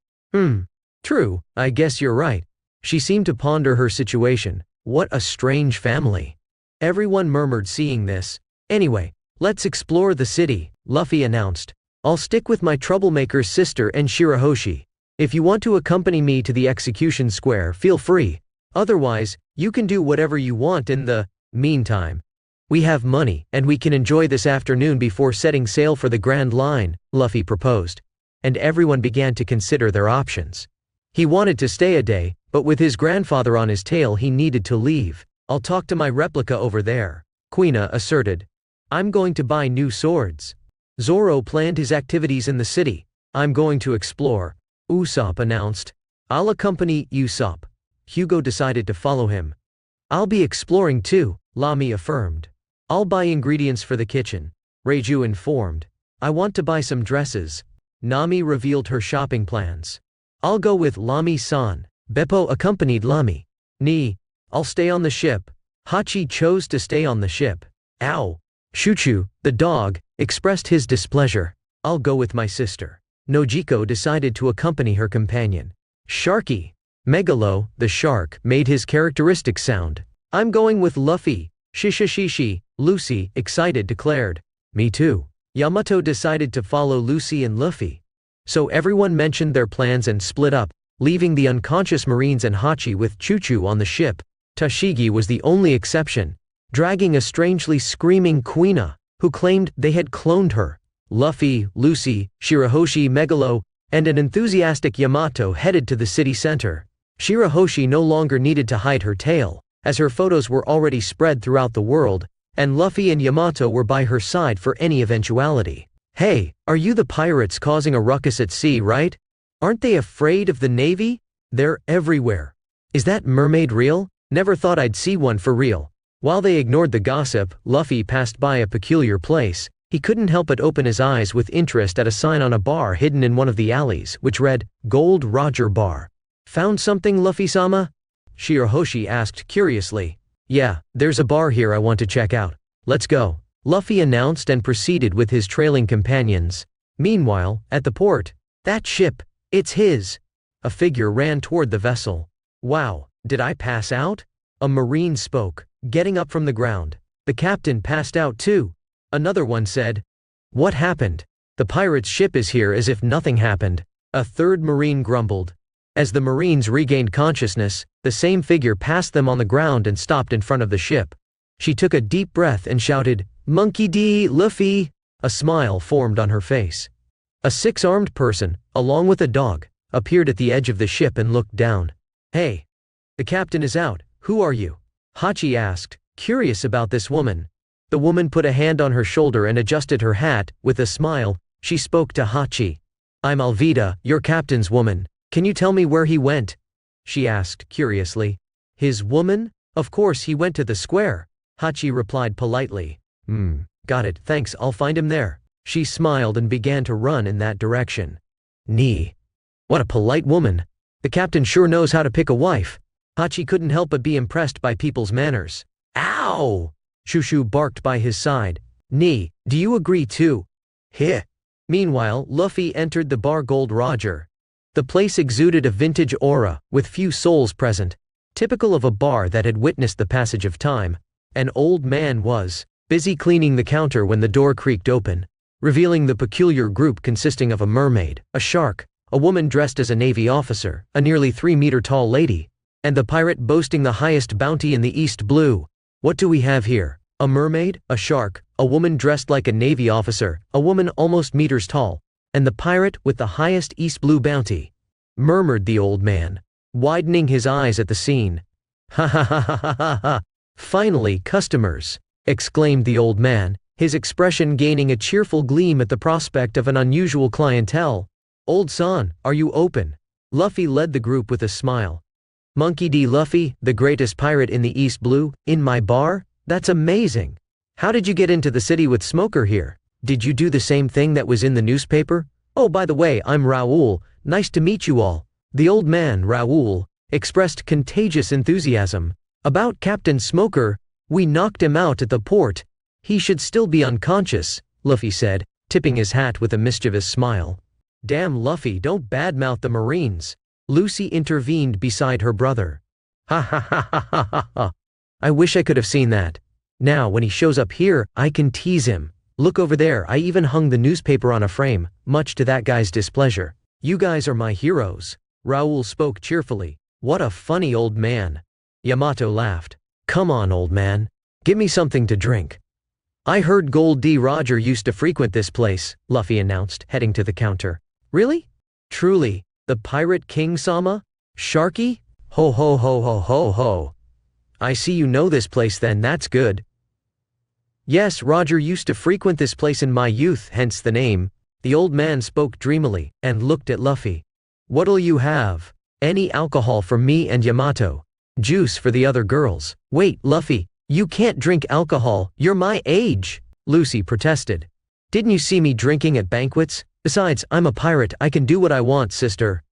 True, I guess you're right." She seemed to ponder her situation. What a strange family. Everyone murmured seeing this. "Anyway, let's explore the city," Luffy announced. "I'll stick with my troublemaker sister and Shirahoshi. If you want to accompany me to the execution square, feel free. Otherwise, you can do whatever you want in the meantime. We have money, and we can enjoy this afternoon before setting sail for the Grand Line," Luffy proposed. And everyone began to consider their options. He wanted to stay a day, but with his grandfather on his tail he needed to leave. "I'll talk to my replica over there," Kuina asserted. "I'm going to buy new swords." Zoro planned his activities in the city. "I'm going to explore," Usopp announced. "I'll accompany Usopp." Hugo decided to follow him. "I'll be exploring too," Lami affirmed. "I'll buy ingredients for the kitchen," Reiju informed. "I want to buy some dresses." Nami revealed her shopping plans. "I'll go with Lami-san." Beppo accompanied Lami. "I'll stay on the ship." Hachi chose to stay on the ship. "Ow." Shuchu, the dog, expressed his displeasure. "I'll go with my sister." Nojiko decided to accompany her companion. Sharky, Megalo, the shark, made his characteristic sound. "I'm going with Luffy." Shishishishi, Lucy, excited, declared. "Me too." Yamato decided to follow Lucy and Luffy. So everyone mentioned their plans and split up, leaving the unconscious Marines and Hachi with Chuchu on the ship. Tashigi was the only exception. dragging a strangely screaming Quina, who claimed they had cloned her. Luffy, Lucy, Shirahoshi, Megalo, and an enthusiastic Yamato headed to the city center. Shirahoshi no longer needed to hide her tail, as her photos were already spread throughout the world, and Luffy and Yamato were by her side for any eventuality. "Hey, are you the pirates causing a ruckus at sea, right? Aren't they afraid of the Navy? They're everywhere. Is that mermaid real? Never thought I'd see one for real." While they ignored the gossip, Luffy passed by a peculiar place. He couldn't help but open his eyes with interest at a sign on a bar hidden in one of the alleys, which read, Gold Roger Bar. "Found something, Luffy-sama?" Shirahoshi asked curiously. "Yeah, there's a bar here I want to check out. Let's go," Luffy announced and proceeded with his trailing companions. Meanwhile, at the port, "That ship, it's his." A figure ran toward the vessel. "Wow, did I pass out?" A marine spoke, getting up from the ground. "The captain passed out too," another one said. "What happened? The pirate's ship is here as if nothing happened," a third marine grumbled. As the marines regained consciousness, the same figure passed them on the ground and stopped in front of the ship. She took a deep breath and shouted, "Monkey D. Luffy!" A smile formed on her face. A six-armed person, along with a dog, appeared at the edge of the ship and looked down. "Hey, the captain is out. Who are you?" Hachi asked, curious about this woman. The woman put a hand on her shoulder and adjusted her hat. With a smile, she spoke to Hachi. "I'm Alvida, your captain's woman. Can you tell me where he went?" she asked curiously. "His woman? Of course he went to the square," Hachi replied politely. Got it, thanks, I'll find him there." She smiled and began to run in that direction. "Nee. What a polite woman. The captain sure knows how to pick a wife." Hachi couldn't help but be impressed by people's manners. "Ow!" Shushu barked by his side. "Nee, do you agree too?" "Heh." Meanwhile, Luffy entered the bar Gold Roger. The place exuded a vintage aura, with few souls present. Typical of a bar that had witnessed the passage of time, an old man was busy cleaning the counter when the door creaked open, revealing the peculiar group consisting of a mermaid, a shark, a woman dressed as a Navy officer, a nearly 3-meter-tall lady, and the pirate boasting the highest bounty in the East Blue. What do we have here? A mermaid, a shark, a woman dressed like a Navy officer, a woman almost meters tall, and the pirate with the highest East Blue bounty, murmured the old man, widening his eyes at the scene. "Ha ha ha ha ha ha ha! Finally, customers!" exclaimed the old man, his expression gaining a cheerful gleam at the prospect of an unusual clientele. "Old San, are you open?" Luffy led the group with a smile. "Monkey D. Luffy, the greatest pirate in the East Blue, in my bar? That's amazing! How did you get into the city with Smoker here? Did you do the same thing that was in the newspaper? Oh, by the way, I'm Raoul, nice to meet you all." The old man, Raoul, expressed contagious enthusiasm. "About Captain Smoker, we knocked him out at the port. He should still be unconscious," Luffy said, tipping his hat with a mischievous smile. "Damn Luffy, don't badmouth the Marines," Lucy intervened beside her brother. "Ha ha ha ha ha ha ha. I wish I could have seen that. Now when he shows up here, I can tease him. Look over there, I even hung the newspaper on a frame, much to that guy's displeasure. You guys are my heroes." Raoul spoke cheerfully. "What a funny old man." Yamato laughed. "Come on, old man. Give me something to drink." "I heard Gold D. Roger used to frequent this place," Luffy announced, heading to the counter. "Really? Truly? The Pirate King-sama? Sharky? Ho ho ho ho ho ho. I see you know this place then, that's good." "Yes, Roger used to frequent this place in my youth, hence the name." The old man spoke dreamily, and looked at Luffy. "What'll you have?" "Any alcohol for me and Yamato. Juice for the other girls." "Wait, Luffy, you can't drink alcohol, you're my age," Lucy protested. "Didn't you see me drinking at banquets? Besides, I'm a pirate, I can do what I want, sister."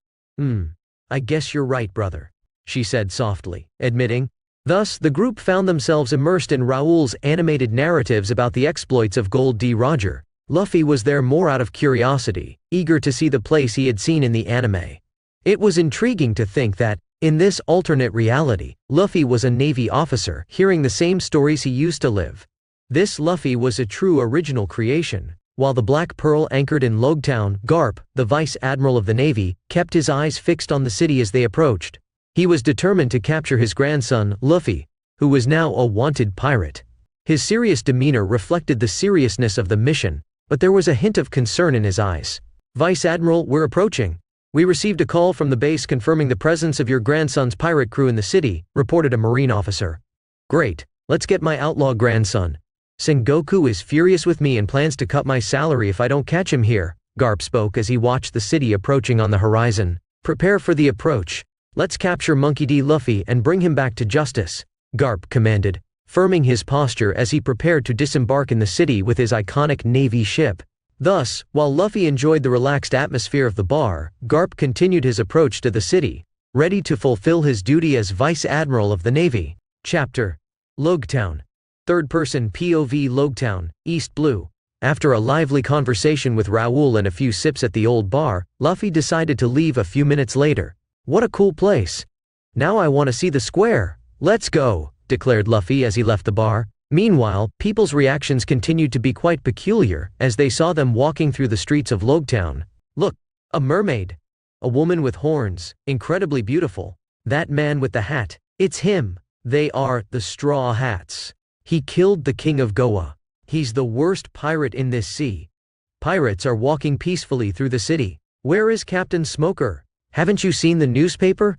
I guess you're right, brother," she said softly, admitting. Thus, the group found themselves immersed in Raoul's animated narratives about the exploits of Gold D. Roger. Luffy was there more out of curiosity, eager to see the place he had seen in the anime. It was intriguing to think that, in this alternate reality, Luffy was a Navy officer, hearing the same stories he used to live. This Luffy was a true original creation, while the Black Pearl anchored in Logtown. Garp, the Vice Admiral of the Navy, kept his eyes fixed on the city as they approached. He was determined to capture his grandson, Luffy, who was now a wanted pirate. His serious demeanor reflected the seriousness of the mission, but there was a hint of concern in his eyes. "Vice Admiral, we're approaching. We received a call from the base confirming the presence of your grandson's pirate crew in the city," reported a Marine officer. "Great, let's get my outlaw grandson. Sengoku is furious with me and plans to cut my salary if I don't catch him here," Garp spoke as he watched the city approaching on the horizon. "Prepare for the approach. Let's capture Monkey D. Luffy and bring him back to justice," Garp commanded, firming his posture as he prepared to disembark in the city with his iconic Navy ship. Thus, while Luffy enjoyed the relaxed atmosphere of the bar, Garp continued his approach to the city, ready to fulfill his duty as Vice Admiral of the Navy. Chapter: Logtown. Third-person POV. Logtown, East Blue. After a lively conversation with Raoul and a few sips at the old bar, Luffy decided to leave a few minutes later. "What a cool place. Now I want to see the square. Let's go," declared Luffy as he left the bar. Meanwhile, people's reactions continued to be quite peculiar as they saw them walking through the streets of Logtown. "Look, a mermaid. A woman with horns, incredibly beautiful. That man with the hat. It's him. They are the Straw Hats. He killed the King of Goa. He's the worst pirate in this sea." Pirates are walking peacefully through the city. "Where is Captain Smoker? Haven't you seen the newspaper?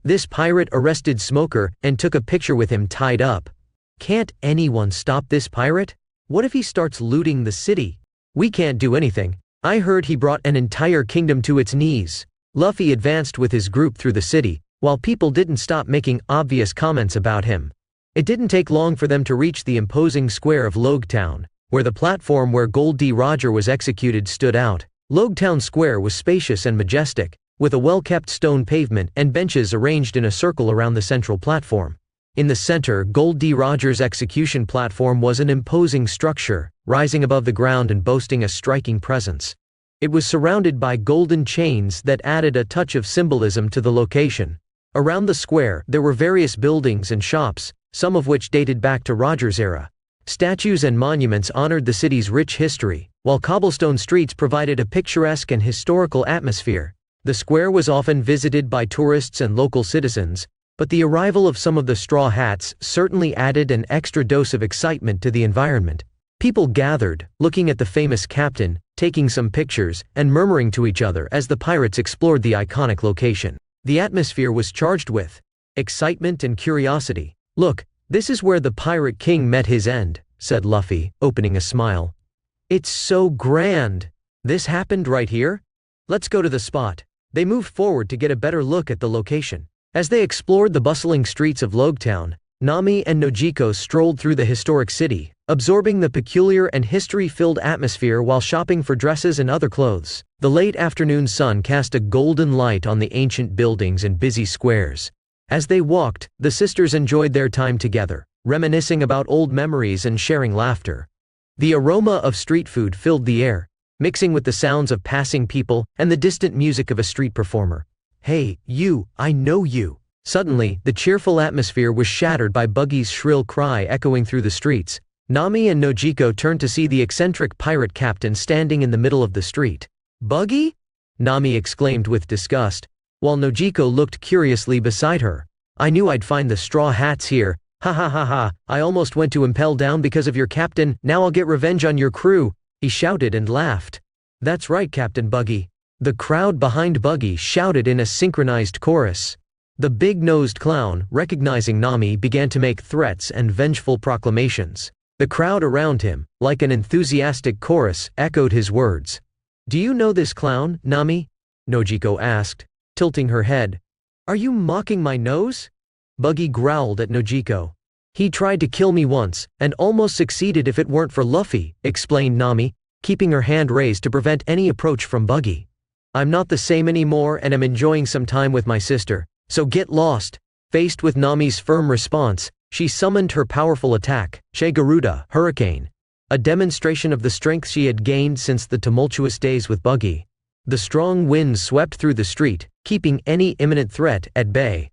This pirate arrested Smoker and took a picture with him tied up. Can't anyone stop this pirate? What if he starts looting the city? We can't do anything. I heard he brought an entire kingdom to its knees." Luffy advanced with his group through the city, while people didn't stop making obvious comments about him. It didn't take long for them to reach the imposing square of Logtown, where the platform where Gold D. Roger was executed stood out. Logtown Square was spacious and majestic, with a well-kept stone pavement and benches arranged in a circle around the central platform. In the center, Gold D. Roger's execution platform was an imposing structure, rising above the ground and boasting a striking presence. It was surrounded by golden chains that added a touch of symbolism to the location. Around the square, there were various buildings and shops, some of which dated back to Roger's era. Statues and monuments honored the city's rich history, while cobblestone streets provided a picturesque and historical atmosphere. The square was often visited by tourists and local citizens, but the arrival of some of the Straw Hats certainly added an extra dose of excitement to the environment. People gathered, looking at the famous captain, taking some pictures, and murmuring to each other as the pirates explored the iconic location. The atmosphere was charged with excitement and curiosity. "Look, this is where the Pirate King met his end," said Luffy, opening a smile. "It's so grand. This happened right here? Let's go to the spot." They moved forward to get a better look at the location. As they explored the bustling streets of Logtown, Nami and Nojiko strolled through the historic city, absorbing the peculiar and history-filled atmosphere while shopping for dresses and other clothes. The late afternoon sun cast a golden light on the ancient buildings and busy squares. As they walked, the sisters enjoyed their time together, reminiscing about old memories and sharing laughter. The aroma of street food filled the air, mixing with the sounds of passing people and the distant music of a street performer. "Hey, you, I know you." Suddenly, the cheerful atmosphere was shattered by Buggy's shrill cry echoing through the streets. Nami and Nojiko turned to see the eccentric pirate captain standing in the middle of the street. "Buggy?" Nami exclaimed with disgust, while Nojiko looked curiously beside her. "I knew I'd find the Straw Hats here. Ha ha ha ha, I almost went to impel down because of your captain, now I'll get revenge on your crew," he shouted and laughed. "That's right, Captain Buggy." The crowd behind Buggy shouted in a synchronized chorus. The big-nosed clown, recognizing Nami, began to make threats and vengeful proclamations. The crowd around him, like an enthusiastic chorus, echoed his words. "Do you know this clown, Nami?" Nojiko asked, tilting her head. "Are you mocking my nose?" Buggy growled at Nojiko. "He tried to kill me once, and almost succeeded if it weren't for Luffy," explained Nami, keeping her hand raised to prevent any approach from Buggy. "I'm not the same anymore and am enjoying some time with my sister, so get lost." Faced with Nami's firm response, she summoned her powerful attack, Garuda Hurricane, a demonstration of the strength she had gained since the tumultuous days with Buggy. The strong wind swept through the street, keeping any imminent threat at bay.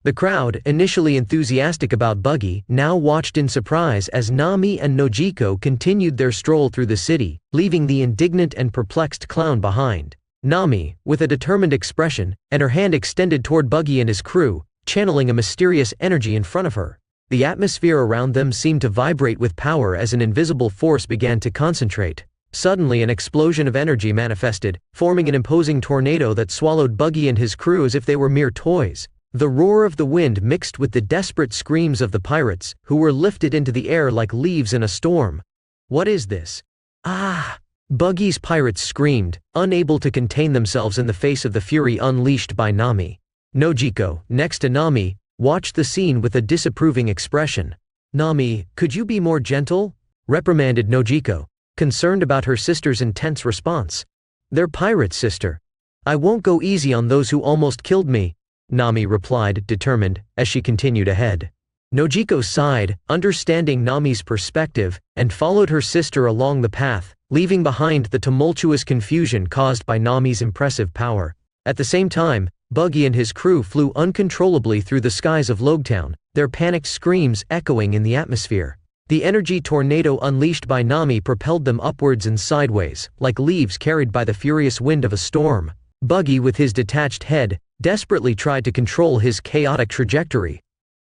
The crowd, initially enthusiastic about Buggy, now watched in surprise as Nami and Nojiko continued their stroll through the city, leaving the indignant and perplexed clown behind. Nami, with a determined expression, and her hand extended toward Buggy and his crew, channeling a mysterious energy in front of her. The atmosphere around them seemed to vibrate with power as an invisible force began to concentrate. Suddenly an explosion of energy manifested, forming an imposing tornado that swallowed Buggy and his crew as if they were mere toys. The roar of the wind mixed with the desperate screams of the pirates, who were lifted into the air like leaves in a storm. "What is this? Ah!" Buggy's pirates screamed, unable to contain themselves in the face of the fury unleashed by Nami. Nojiko, next to Nami, watched the scene with a disapproving expression. "Nami, could you be more gentle?" reprimanded Nojiko, concerned about her sister's intense response. "They're pirates, sister. I won't go easy on those who almost killed me," Nami replied, determined, as she continued ahead. Nojiko sighed, understanding Nami's perspective, and followed her sister along the path, leaving behind the tumultuous confusion caused by Nami's impressive power. At the same time, Buggy and his crew flew uncontrollably through the skies of Logtown, their panicked screams echoing in the atmosphere. The energy tornado unleashed by Nami propelled them upwards and sideways, like leaves carried by the furious wind of a storm. Buggy, with his detached head, desperately tried to control his chaotic trajectory.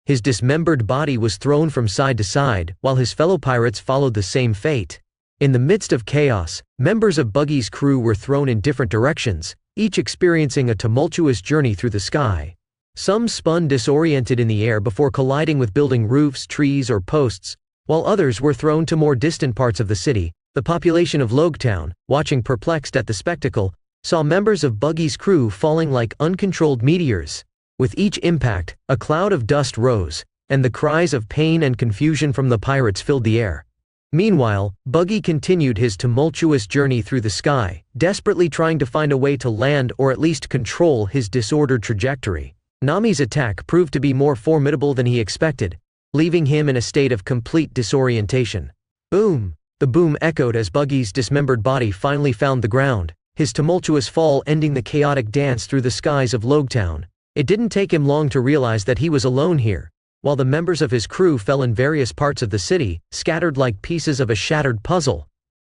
His dismembered body was thrown from side to side, while his fellow pirates followed the same fate. In the midst of chaos, members of Buggy's crew were thrown in different directions, each experiencing a tumultuous journey through the sky. Some spun disoriented in the air before colliding with building roofs, trees, or posts, while others were thrown to more distant parts of the city. The population of Logtown, watching perplexed at the spectacle, saw members of Buggy's crew falling like uncontrolled meteors. With each impact, a cloud of dust rose, and the cries of pain and confusion from the pirates filled the air. Meanwhile, Buggy continued his tumultuous journey through the sky, desperately trying to find a way to land or at least control his disordered trajectory. Nami's attack proved to be more formidable than he expected, leaving him in a state of complete disorientation. Boom! The boom echoed as Buggy's dismembered body finally found the ground, his tumultuous fall ending the chaotic dance through the skies of Logtown. It didn't take him long to realize that he was alone here, while the members of his crew fell in various parts of the city, scattered like pieces of a shattered puzzle.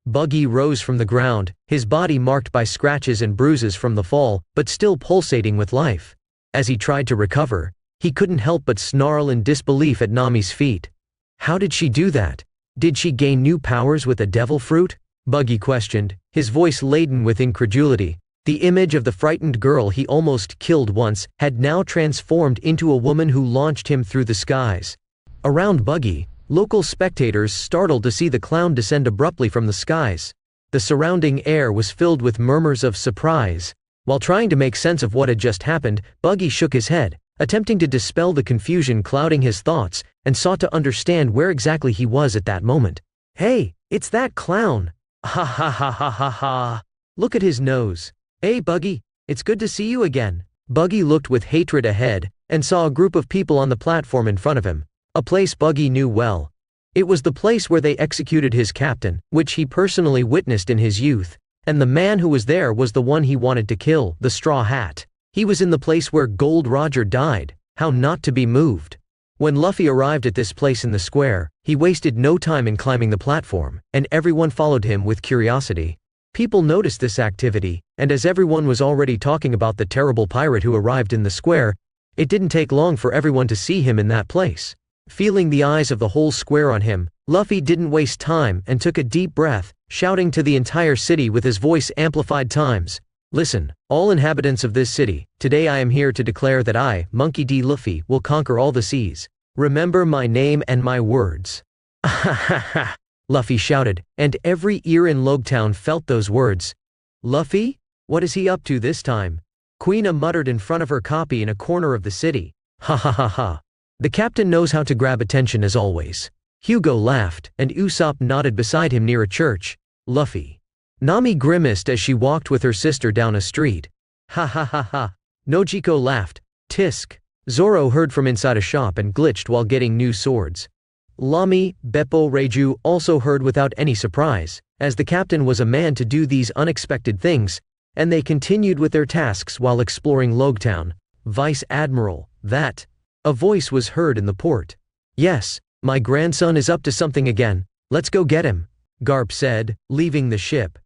Buggy rose from the ground, his body marked by scratches and bruises from the fall, but still pulsating with life. As he tried to recover, he couldn't help but snarl in disbelief at Nami's feat. How did she do that? Did she gain new powers with a devil fruit? Buggy questioned, his voice laden with incredulity. The image of the frightened girl he almost killed once had now transformed into a woman who launched him through the skies. Around Buggy, local spectators startled to see the clown descend abruptly from the skies. The surrounding air was filled with murmurs of surprise. While trying to make sense of what had just happened, Buggy shook his head, attempting to dispel the confusion clouding his thoughts, and sought to understand where exactly he was at that moment. "Hey, it's that clown! Ha ha ha ha ha ha! Look at his nose! Hey Buggy, it's good to see you again." Buggy looked with hatred ahead, and saw a group of people on the platform in front of him, a place Buggy knew well. It was the place where they executed his captain, which he personally witnessed in his youth, and the man who was there was the one he wanted to kill, the Straw Hat. He was in the place where Gold Roger died. How not to be moved. When Luffy arrived at this place in the square, he wasted no time in climbing the platform, and everyone followed him with curiosity. People noticed this activity, and as everyone was already talking about the terrible pirate who arrived in the square, it didn't take long for everyone to see him in that place. Feeling the eyes of the whole square on him, Luffy didn't waste time and took a deep breath, shouting to the entire city with his voice amplified times. "Listen, all inhabitants of this city, today I am here to declare that I, Monkey D. Luffy, will conquer all the seas. Remember my name and my words." "Ha ha ha!" Luffy shouted, and every ear in Logtown felt those words. "Luffy? What is he up to this time?" Quina muttered in front of her copy in a corner of the city. "Ha ha ha ha. The captain knows how to grab attention as always." Hugo laughed, and Usopp nodded beside him near a church. "Luffy." Nami grimaced as she walked with her sister down a street. "Ha ha ha ha." Nojiko laughed. "Tisk." Zoro heard from inside a shop and glitched while getting new swords. Lami, Beppo Reiju also heard without any surprise, as the captain was a man to do these unexpected things, and they continued with their tasks while exploring Logtown. "Vice Admiral, that." A voice was heard in the port. "Yes, my grandson is up to something again, let's go get him," Garp said, leaving the ship.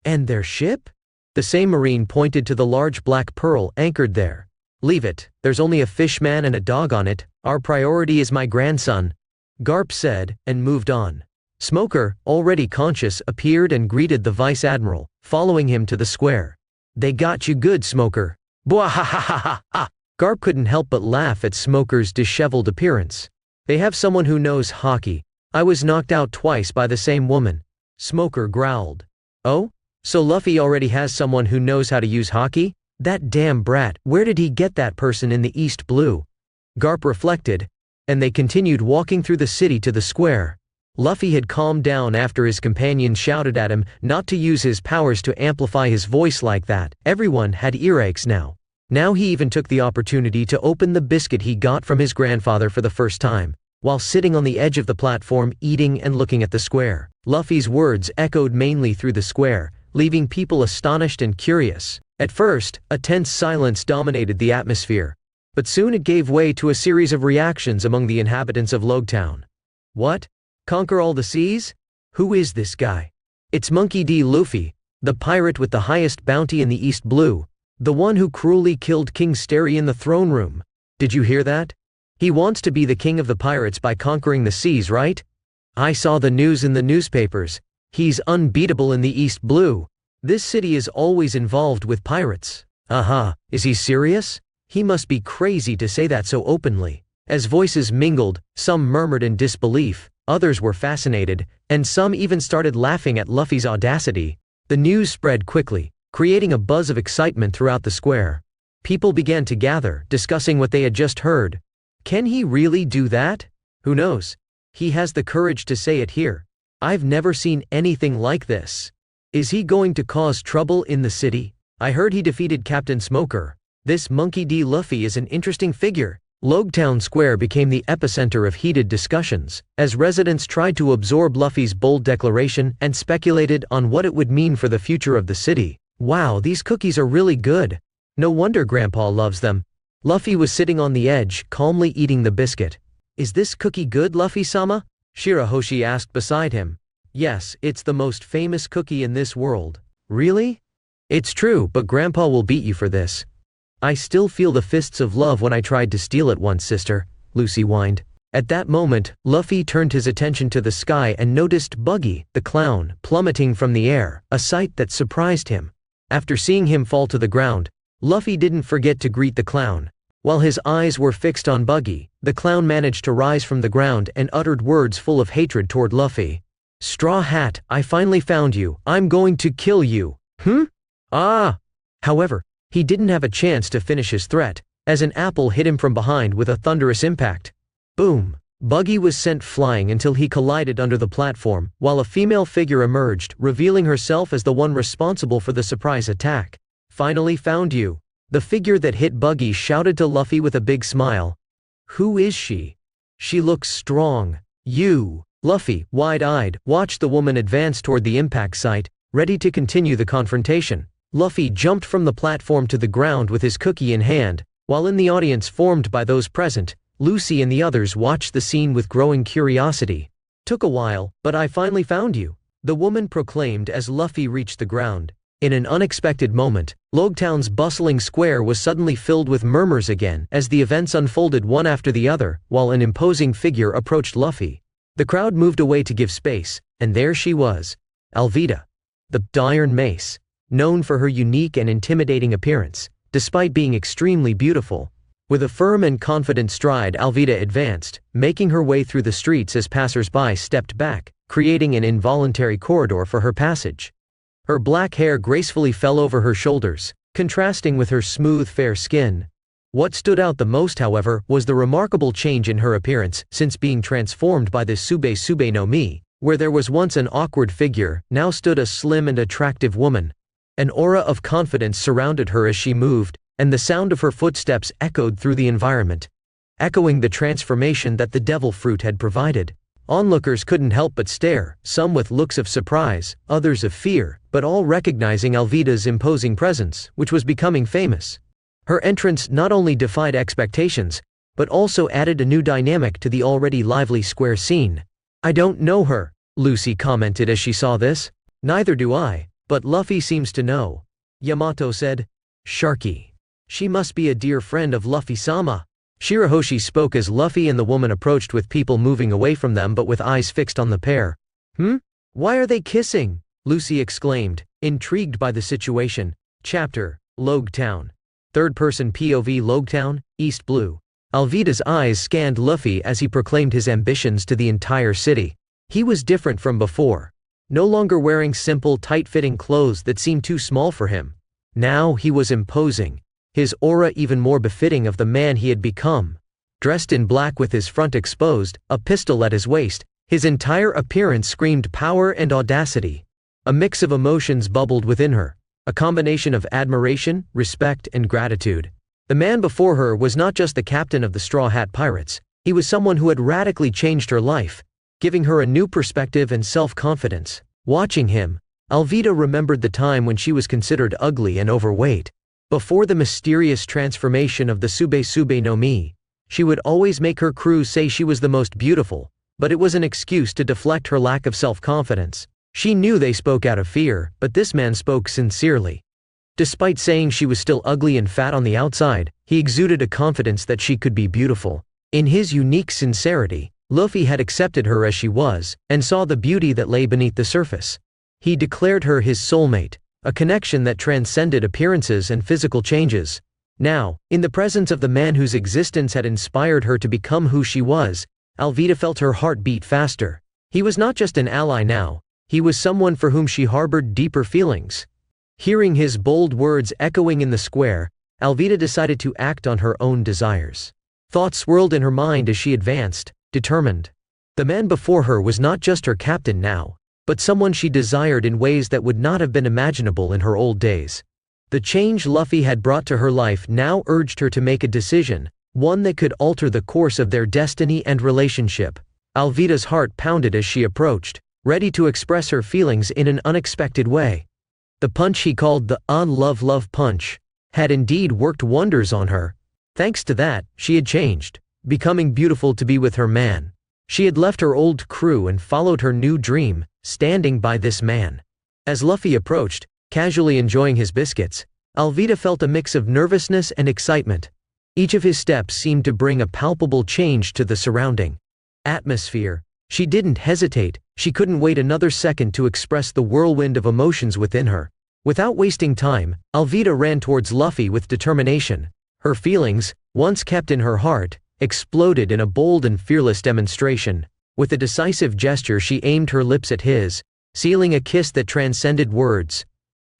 "And their ship?" The same marine pointed to the large black pearl anchored there. "Leave it, there's only a fish man and a dog on it," Our priority is my grandson, Garp said, and moved on. Smoker, already conscious, appeared and greeted the Vice Admiral, following him to the square. They got you good, Smoker. Bwahahahaha! Garp couldn't help but laugh at Smoker's disheveled appearance. They have someone who knows hockey. I was knocked out twice by the same woman. Smoker growled. Oh? So Luffy already has someone who knows how to use hockey? That damn brat, where did he get that person in the East Blue? Garp reflected, and they continued walking through the city to the square. Luffy had calmed down after his companion shouted at him not to use his powers to amplify his voice like that. Everyone had earaches now. Now he even took the opportunity to open the biscuit he got from his grandfather for the first time, while sitting on the edge of the platform eating and looking at the square. Luffy's words echoed mainly through the square, leaving people astonished and curious. At first, a tense silence dominated the atmosphere, but soon it gave way to a series of reactions among the inhabitants of Logtown. What? Conquer all the seas? Who is this guy? It's Monkey D. Luffy, the pirate with the highest bounty in the East Blue, the one who cruelly killed King Starry in the throne room. Did you hear that? He wants to be the king of the pirates by conquering the seas, right? I saw the news in the newspapers. He's unbeatable in the East Blue. This city is always involved with pirates. Is he serious? He must be crazy to say that so openly. As voices mingled, some murmured in disbelief, others were fascinated, and some even started laughing at Luffy's audacity. The news spread quickly, creating a buzz of excitement throughout the square. People began to gather, discussing what they had just heard. Can he really do that? Who knows? He has the courage to say it here. I've never seen anything like this. Is he going to cause trouble in the city? I heard he defeated Captain Smoker. This Monkey D. Luffy is an interesting figure. Logtown Square became the epicenter of heated discussions, as residents tried to absorb Luffy's bold declaration and speculated on what it would mean for the future of the city. Wow, these cookies are really good. No wonder Grandpa loves them. Luffy was sitting on the edge, calmly eating the biscuit. Is this cookie good, Luffy-sama? Shirahoshi asked beside him. Yes, it's the most famous cookie in this world. Really? It's true, but Grandpa will beat you for this. I still feel the fists of love when I tried to steal it once, sister, Lucy whined. At that moment, Luffy turned his attention to the sky and noticed Buggy, the clown, plummeting from the air, a sight that surprised him. After seeing him fall to the ground, Luffy didn't forget to greet the clown. While his eyes were fixed on Buggy, the clown managed to rise from the ground and uttered words full of hatred toward Luffy. Straw Hat, I finally found you. I'm going to kill you. However, he didn't have a chance to finish his threat, as an apple hit him from behind with a thunderous impact. Boom! Buggy was sent flying until he collided under the platform, while a female figure emerged, revealing herself as the one responsible for the surprise attack. Finally found you. The figure that hit Buggy shouted to Luffy with a big smile. Who is she? She looks strong. You. Luffy, wide-eyed, watched the woman advance toward the impact site, ready to continue the confrontation. Luffy jumped from the platform to the ground with his cookie in hand, while in the audience formed by those present, Lucy and the others watched the scene with growing curiosity. Took a while, but I finally found you, the woman proclaimed as Luffy reached the ground. In an unexpected moment, Logtown's bustling square was suddenly filled with murmurs again as the events unfolded one after the other, while an imposing figure approached Luffy. The crowd moved away to give space, and there she was, Alvida, the Iron Mace. Known for her unique and intimidating appearance, despite being extremely beautiful. With a firm and confident stride, Alvida advanced, making her way through the streets as passers-by stepped back, creating an involuntary corridor for her passage. Her black hair gracefully fell over her shoulders, contrasting with her smooth, fair skin. What stood out the most, however, was the remarkable change in her appearance since being transformed by the Sube no Mi. Where there was once an awkward figure, now stood a slim and attractive woman. An aura of confidence surrounded her as she moved, and the sound of her footsteps echoed through the environment, echoing the transformation that the devil fruit had provided. Onlookers couldn't help but stare, some with looks of surprise, others of fear, but all recognizing Alvida's imposing presence, which was becoming famous. Her entrance not only defied expectations, but also added a new dynamic to the already lively square scene. I don't know her, Lucy commented as she saw this. Neither do I. But Luffy seems to know. Yamato said. Sharky. She must be a dear friend of Luffy-sama. Shirahoshi spoke as Luffy and the woman approached, with people moving away from them but with eyes fixed on the pair. Why are they kissing? Lucy exclaimed, intrigued by the situation. Chapter: Logue Town. Third-person POV. Logue Town, East Blue. Alvida's eyes scanned Luffy as he proclaimed his ambitions to the entire city. He was different from before. No longer wearing simple, tight-fitting clothes that seemed too small for him. Now he was imposing. His aura even more befitting of the man he had become. Dressed in black with his front exposed, a pistol at his waist, his entire appearance screamed power and audacity. A mix of emotions bubbled within her. A combination of admiration, respect, and gratitude. The man before her was not just the captain of the Straw Hat Pirates. He was someone who had radically changed her life, giving her a new perspective and self-confidence. Watching him, Alvida remembered the time when she was considered ugly and overweight. Before the mysterious transformation of the Sube Sube no Mi, she would always make her crew say she was the most beautiful, but it was an excuse to deflect her lack of self-confidence. She knew they spoke out of fear, but this man spoke sincerely. Despite saying she was still ugly and fat on the outside, he exuded a confidence that she could be beautiful. In his unique sincerity, Luffy had accepted her as she was, and saw the beauty that lay beneath the surface. He declared her his soulmate, a connection that transcended appearances and physical changes. Now, in the presence of the man whose existence had inspired her to become who she was, Alvida felt her heart beat faster. He was not just an ally now, he was someone for whom she harbored deeper feelings. Hearing his bold words echoing in the square, Alvida decided to act on her own desires. Thoughts swirled in her mind as she advanced, determined. The man before her was not just her captain now, but someone she desired in ways that would not have been imaginable in her old days. The change Luffy had brought to her life now urged her to make a decision, one that could alter the course of their destiny and relationship. Alvida's heart pounded as she approached, ready to express her feelings in an unexpected way. The punch he called the love punch had indeed worked wonders on her. Thanks to that, she had changed, becoming beautiful to be with her man. She had left her old crew and followed her new dream, standing by this man. As Luffy approached, casually enjoying his biscuits, Alvida felt a mix of nervousness and excitement. Each of his steps seemed to bring a palpable change to the surrounding atmosphere. She didn't hesitate, she couldn't wait another second to express the whirlwind of emotions within her. Without wasting time, Alvida ran towards Luffy with determination. Her feelings, once kept in her heart, exploded in a bold and fearless demonstration. With a decisive gesture she aimed her lips at his, sealing a kiss that transcended words.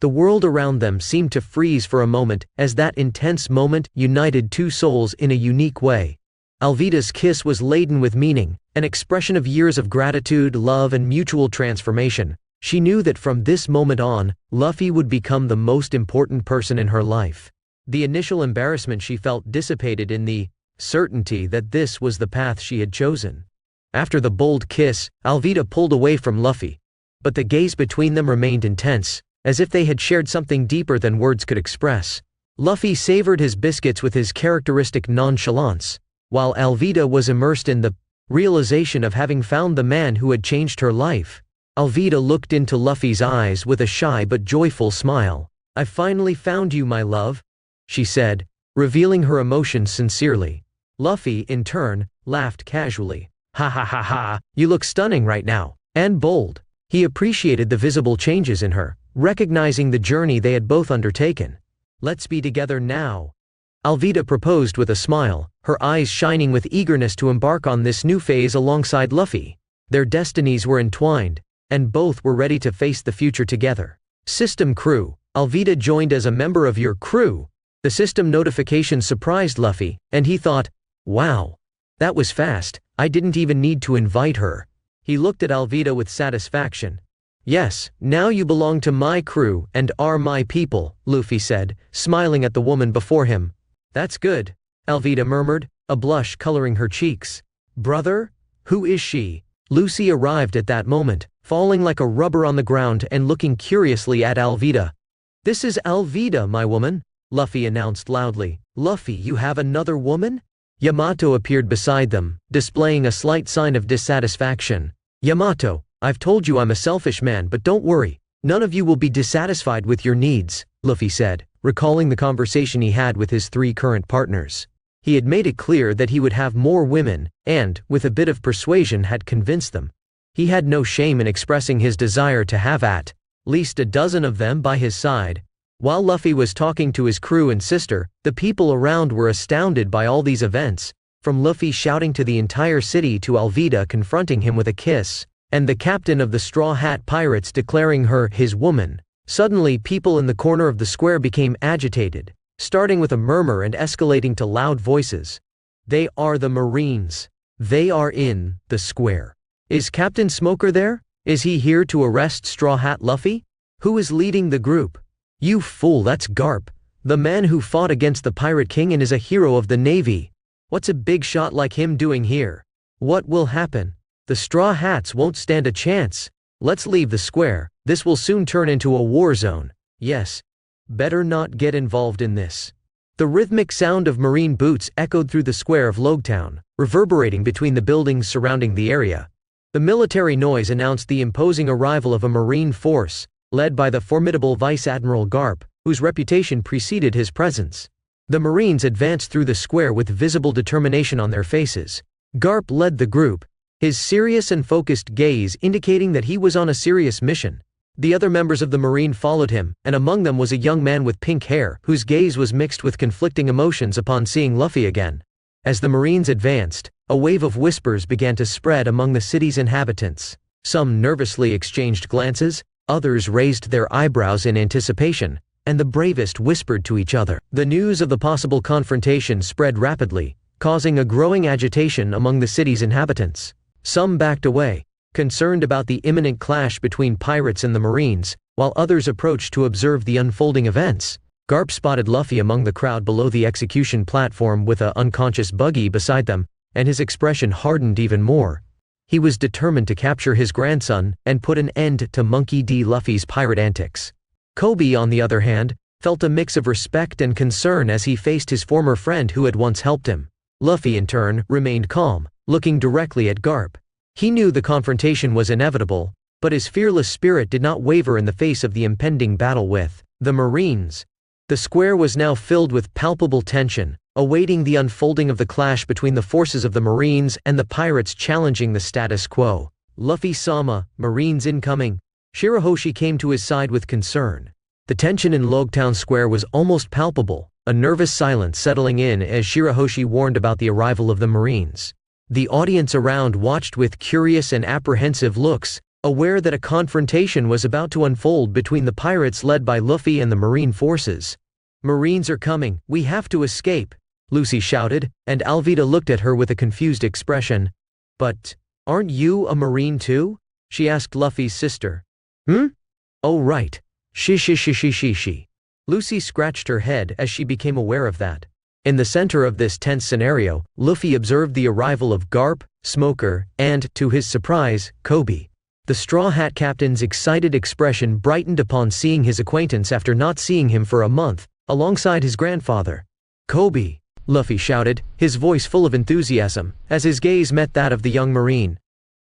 The world around them seemed to freeze for a moment, as that intense moment united two souls in a unique way. Alvida's kiss was laden with meaning, an expression of years of gratitude, love, and mutual transformation. She knew that from this moment on, Luffy would become the most important person in her life. The initial embarrassment she felt dissipated in the certainty that this was the path she had chosen. After the bold kiss, Alvida pulled away from Luffy. But the gaze between them remained intense, as if they had shared something deeper than words could express. Luffy savored his biscuits with his characteristic nonchalance, while Alvida was immersed in the realization of having found the man who had changed her life. Alvida looked into Luffy's eyes with a shy but joyful smile. "I finally found you, my love," she said, revealing her emotions sincerely. Luffy, in turn, laughed casually. "Ha ha ha ha, you look stunning right now, and bold." He appreciated the visible changes in her, recognizing the journey they had both undertaken. "Let's be together now," Alvida proposed with a smile, her eyes shining with eagerness to embark on this new phase alongside Luffy. Their destinies were entwined, and both were ready to face the future together. "System crew, Alvida joined as a member of your crew." The system notification surprised Luffy, and he thought, "Wow, that was fast, I didn't even need to invite her." He looked at Alvida with satisfaction. "Yes, now you belong to my crew and are my people," Luffy said, smiling at the woman before him. "That's good," Alvida murmured, a blush coloring her cheeks. "Brother? Who is she?" Lucy arrived at that moment, falling like a rubber on the ground and looking curiously at Alvida. "This is Alvida, my woman," Luffy announced loudly. "Luffy, you have another woman?" Yamato appeared beside them, displaying a slight sign of dissatisfaction. "Yamato, I've told you I'm a selfish man, but don't worry, none of you will be dissatisfied with your needs," Luffy said, recalling the conversation he had with his three current partners. He had made it clear that he would have more women, and, with a bit of persuasion, had convinced them. He had no shame in expressing his desire to have at least a dozen of them by his side. While Luffy was talking to his crew and sister, the people around were astounded by all these events, from Luffy shouting to the entire city to Alvida confronting him with a kiss, and the captain of the Straw Hat Pirates declaring her his woman. Suddenly, people in the corner of the square became agitated, starting with a murmur and escalating to loud voices. They are the Marines. They are in the square. Is Captain Smoker there? Is he here to arrest Straw Hat Luffy? Who is leading the group? You fool, that's Garp, the man who fought against the Pirate King and is a hero of the Navy. What's a big shot like him doing here? What will happen? The Straw Hats won't stand a chance. Let's leave the square. This will soon turn into a war zone. Yes. Better not get involved in this. The rhythmic sound of Marine boots echoed through the square of Logtown, reverberating between the buildings surrounding the area. The military noise announced the imposing arrival of a Marine force, led by the formidable Vice Admiral Garp, whose reputation preceded his presence. The Marines advanced through the square with visible determination on their faces. Garp led the group, his serious and focused gaze indicating that he was on a serious mission. The other members of the Marine followed him, and among them was a young man with pink hair, whose gaze was mixed with conflicting emotions upon seeing Luffy again. As the Marines advanced, a wave of whispers began to spread among the city's inhabitants. Some nervously exchanged glances, others raised their eyebrows in anticipation, and the bravest whispered to each other. The news of the possible confrontation spread rapidly, causing a growing agitation among the city's inhabitants. Some backed away, concerned about the imminent clash between pirates and the Marines, while others approached to observe the unfolding events. Garp spotted Luffy among the crowd below the execution platform with an unconscious Buggy beside them, and his expression hardened even more. He was determined to capture his grandson and put an end to Monkey D. Luffy's pirate antics. Kobe, on the other hand, felt a mix of respect and concern as he faced his former friend who had once helped him. Luffy, in turn, remained calm, looking directly at Garp. He knew the confrontation was inevitable, but his fearless spirit did not waver in the face of the impending battle with the Marines. The square was now filled with palpable tension, awaiting the unfolding of the clash between the forces of the Marines and the pirates challenging the status quo. Luffy-sama, Marines incoming. Shirahoshi came to his side with concern. The tension in Logtown Square was almost palpable, a nervous silence settling in as Shirahoshi warned about the arrival of the Marines. The audience around watched with curious and apprehensive looks, aware that a confrontation was about to unfold between the pirates led by Luffy and the Marine forces. Marines are coming, we have to escape, Lucy shouted, and Alvida looked at her with a confused expression. But, aren't you a Marine too? She asked Luffy's sister. Oh right. She. Lucy scratched her head as she became aware of that. In the center of this tense scenario, Luffy observed the arrival of Garp, Smoker, and, to his surprise, Kobe. The Straw Hat Captain's excited expression brightened upon seeing his acquaintance after not seeing him for a month, alongside his grandfather. Kobe, Luffy shouted, his voice full of enthusiasm, as his gaze met that of the young Marine.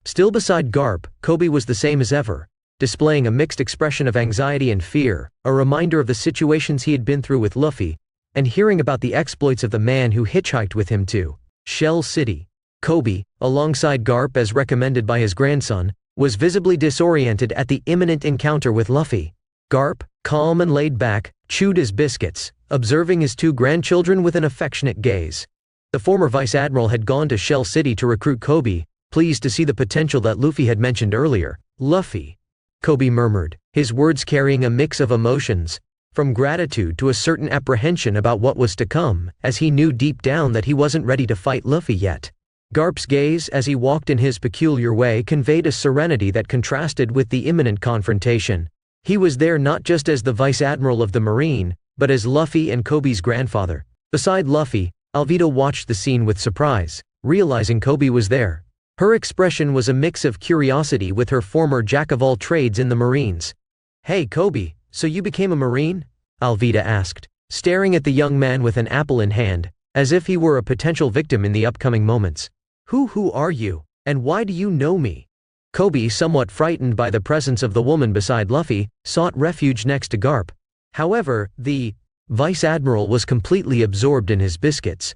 Still beside Garp, Kobe was the same as ever, displaying a mixed expression of anxiety and fear, a reminder of the situations he had been through with Luffy, and hearing about the exploits of the man who hitchhiked with him to Shell City. Kobe, alongside Garp as recommended by his grandson, was visibly disoriented at the imminent encounter with Luffy. Garp, calm and laid back, chewed his biscuits, observing his two grandchildren with an affectionate gaze. The former Vice Admiral had gone to Shell City to recruit Kobe, pleased to see the potential that Luffy had mentioned earlier. Luffy, Kobe murmured, his words carrying a mix of emotions, from gratitude to a certain apprehension about what was to come, as he knew deep down that he wasn't ready to fight Luffy yet. Garp's gaze as he walked in his peculiar way conveyed a serenity that contrasted with the imminent confrontation. He was there not just as the Vice Admiral of the Marine, but as Luffy and Kobe's grandfather. Beside Luffy, Alvida watched the scene with surprise, realizing Kobe was there. Her expression was a mix of curiosity with her former jack-of-all-trades in the Marines. Hey Kobe, so you became a Marine? Alvida asked, staring at the young man with an apple in hand, as if he were a potential victim in the upcoming moments. Who are you, and why do you know me? Kobe, somewhat frightened by the presence of the woman beside Luffy, sought refuge next to Garp. However, the Vice Admiral was completely absorbed in his biscuits,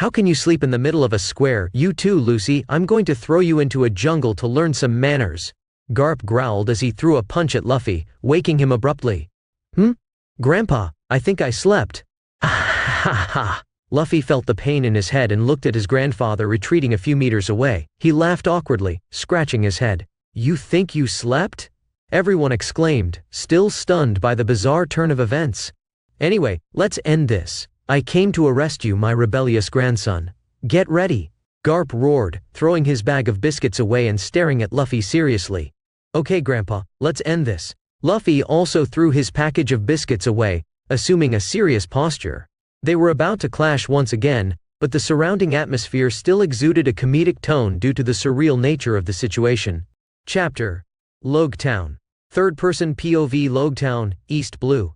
How can you sleep in the middle of a square? You too, Lucy, I'm going to throw you into a jungle to learn some manners. Garp growled as he threw a punch at Luffy, waking him abruptly. Grandpa, I think I slept. Ha ha. Luffy felt the pain in his head and looked at his grandfather retreating a few meters away. He laughed awkwardly, scratching his head. You think you slept? Everyone exclaimed, still stunned by the bizarre turn of events. Anyway, let's end this. I came to arrest you, my rebellious grandson. Get ready. Garp roared, throwing his bag of biscuits away and staring at Luffy seriously. Okay, Grandpa, let's end this. Luffy also threw his package of biscuits away, assuming a serious posture. They were about to clash once again, but the surrounding atmosphere still exuded a comedic tone due to the surreal nature of the situation. Chapter: Logtown. Third-person POV. Logtown, East Blue.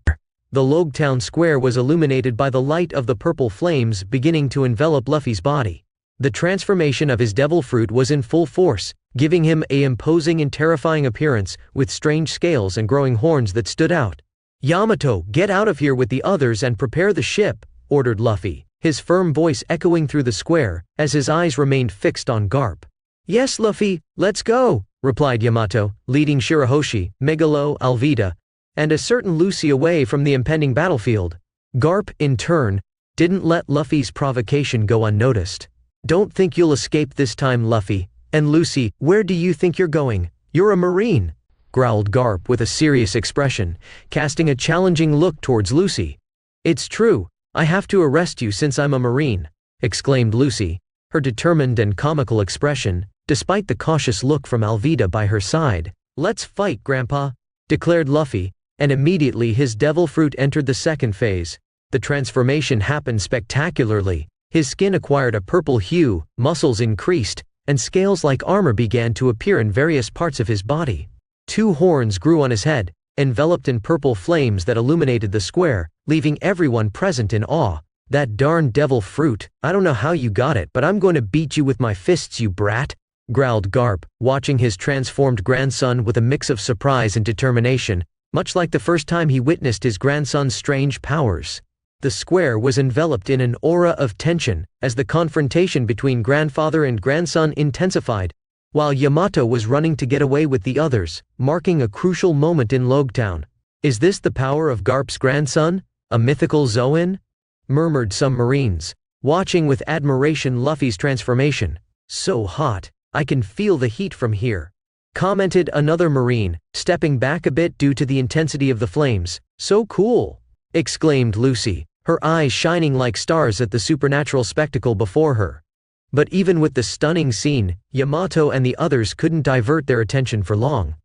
The Logtown square was illuminated by the light of the purple flames beginning to envelop Luffy's body. The transformation of his devil fruit was in full force, giving him an imposing and terrifying appearance, with strange scales and growing horns that stood out. Yamato, get out of here with the others and prepare the ship, ordered Luffy, his firm voice echoing through the square, as his eyes remained fixed on Garp. Yes, Luffy, let's go, replied Yamato, leading Shirahoshi, Megalo, Alvida, and a certain Lucy away from the impending battlefield. Garp, in turn, didn't let Luffy's provocation go unnoticed. Don't think you'll escape this time, Luffy. And Lucy, where do you think you're going? You're a Marine, growled Garp with a serious expression, casting a challenging look towards Lucy. It's true, I have to arrest you since I'm a Marine, exclaimed Lucy, her determined and comical expression, despite the cautious look from Alvida by her side. Let's fight, Grandpa, declared Luffy, and immediately his devil fruit entered the second phase. The transformation happened spectacularly. His skin acquired a purple hue, muscles increased, and scales like armor began to appear in various parts of his body. 2 horns grew on his head, enveloped in purple flames that illuminated the square, leaving everyone present in awe. That darn devil fruit, I don't know how you got it, but I'm going to beat you with my fists, you brat, growled Garp, watching his transformed grandson with a mix of surprise and determination, much like the first time he witnessed his grandson's strange powers. The square was enveloped in an aura of tension, as the confrontation between grandfather and grandson intensified, while Yamato was running to get away with the others, marking a crucial moment in Logtown. Is this the power of Garp's grandson, a mythical Zoan? Murmured some Marines, watching with admiration Luffy's transformation. So hot, I can feel the heat from here, commented another Marine, stepping back a bit due to the intensity of the flames. So cool, exclaimed Lucy, her eyes shining like stars at the supernatural spectacle before her. But even with the stunning scene, Yamato and the others couldn't divert their attention for long.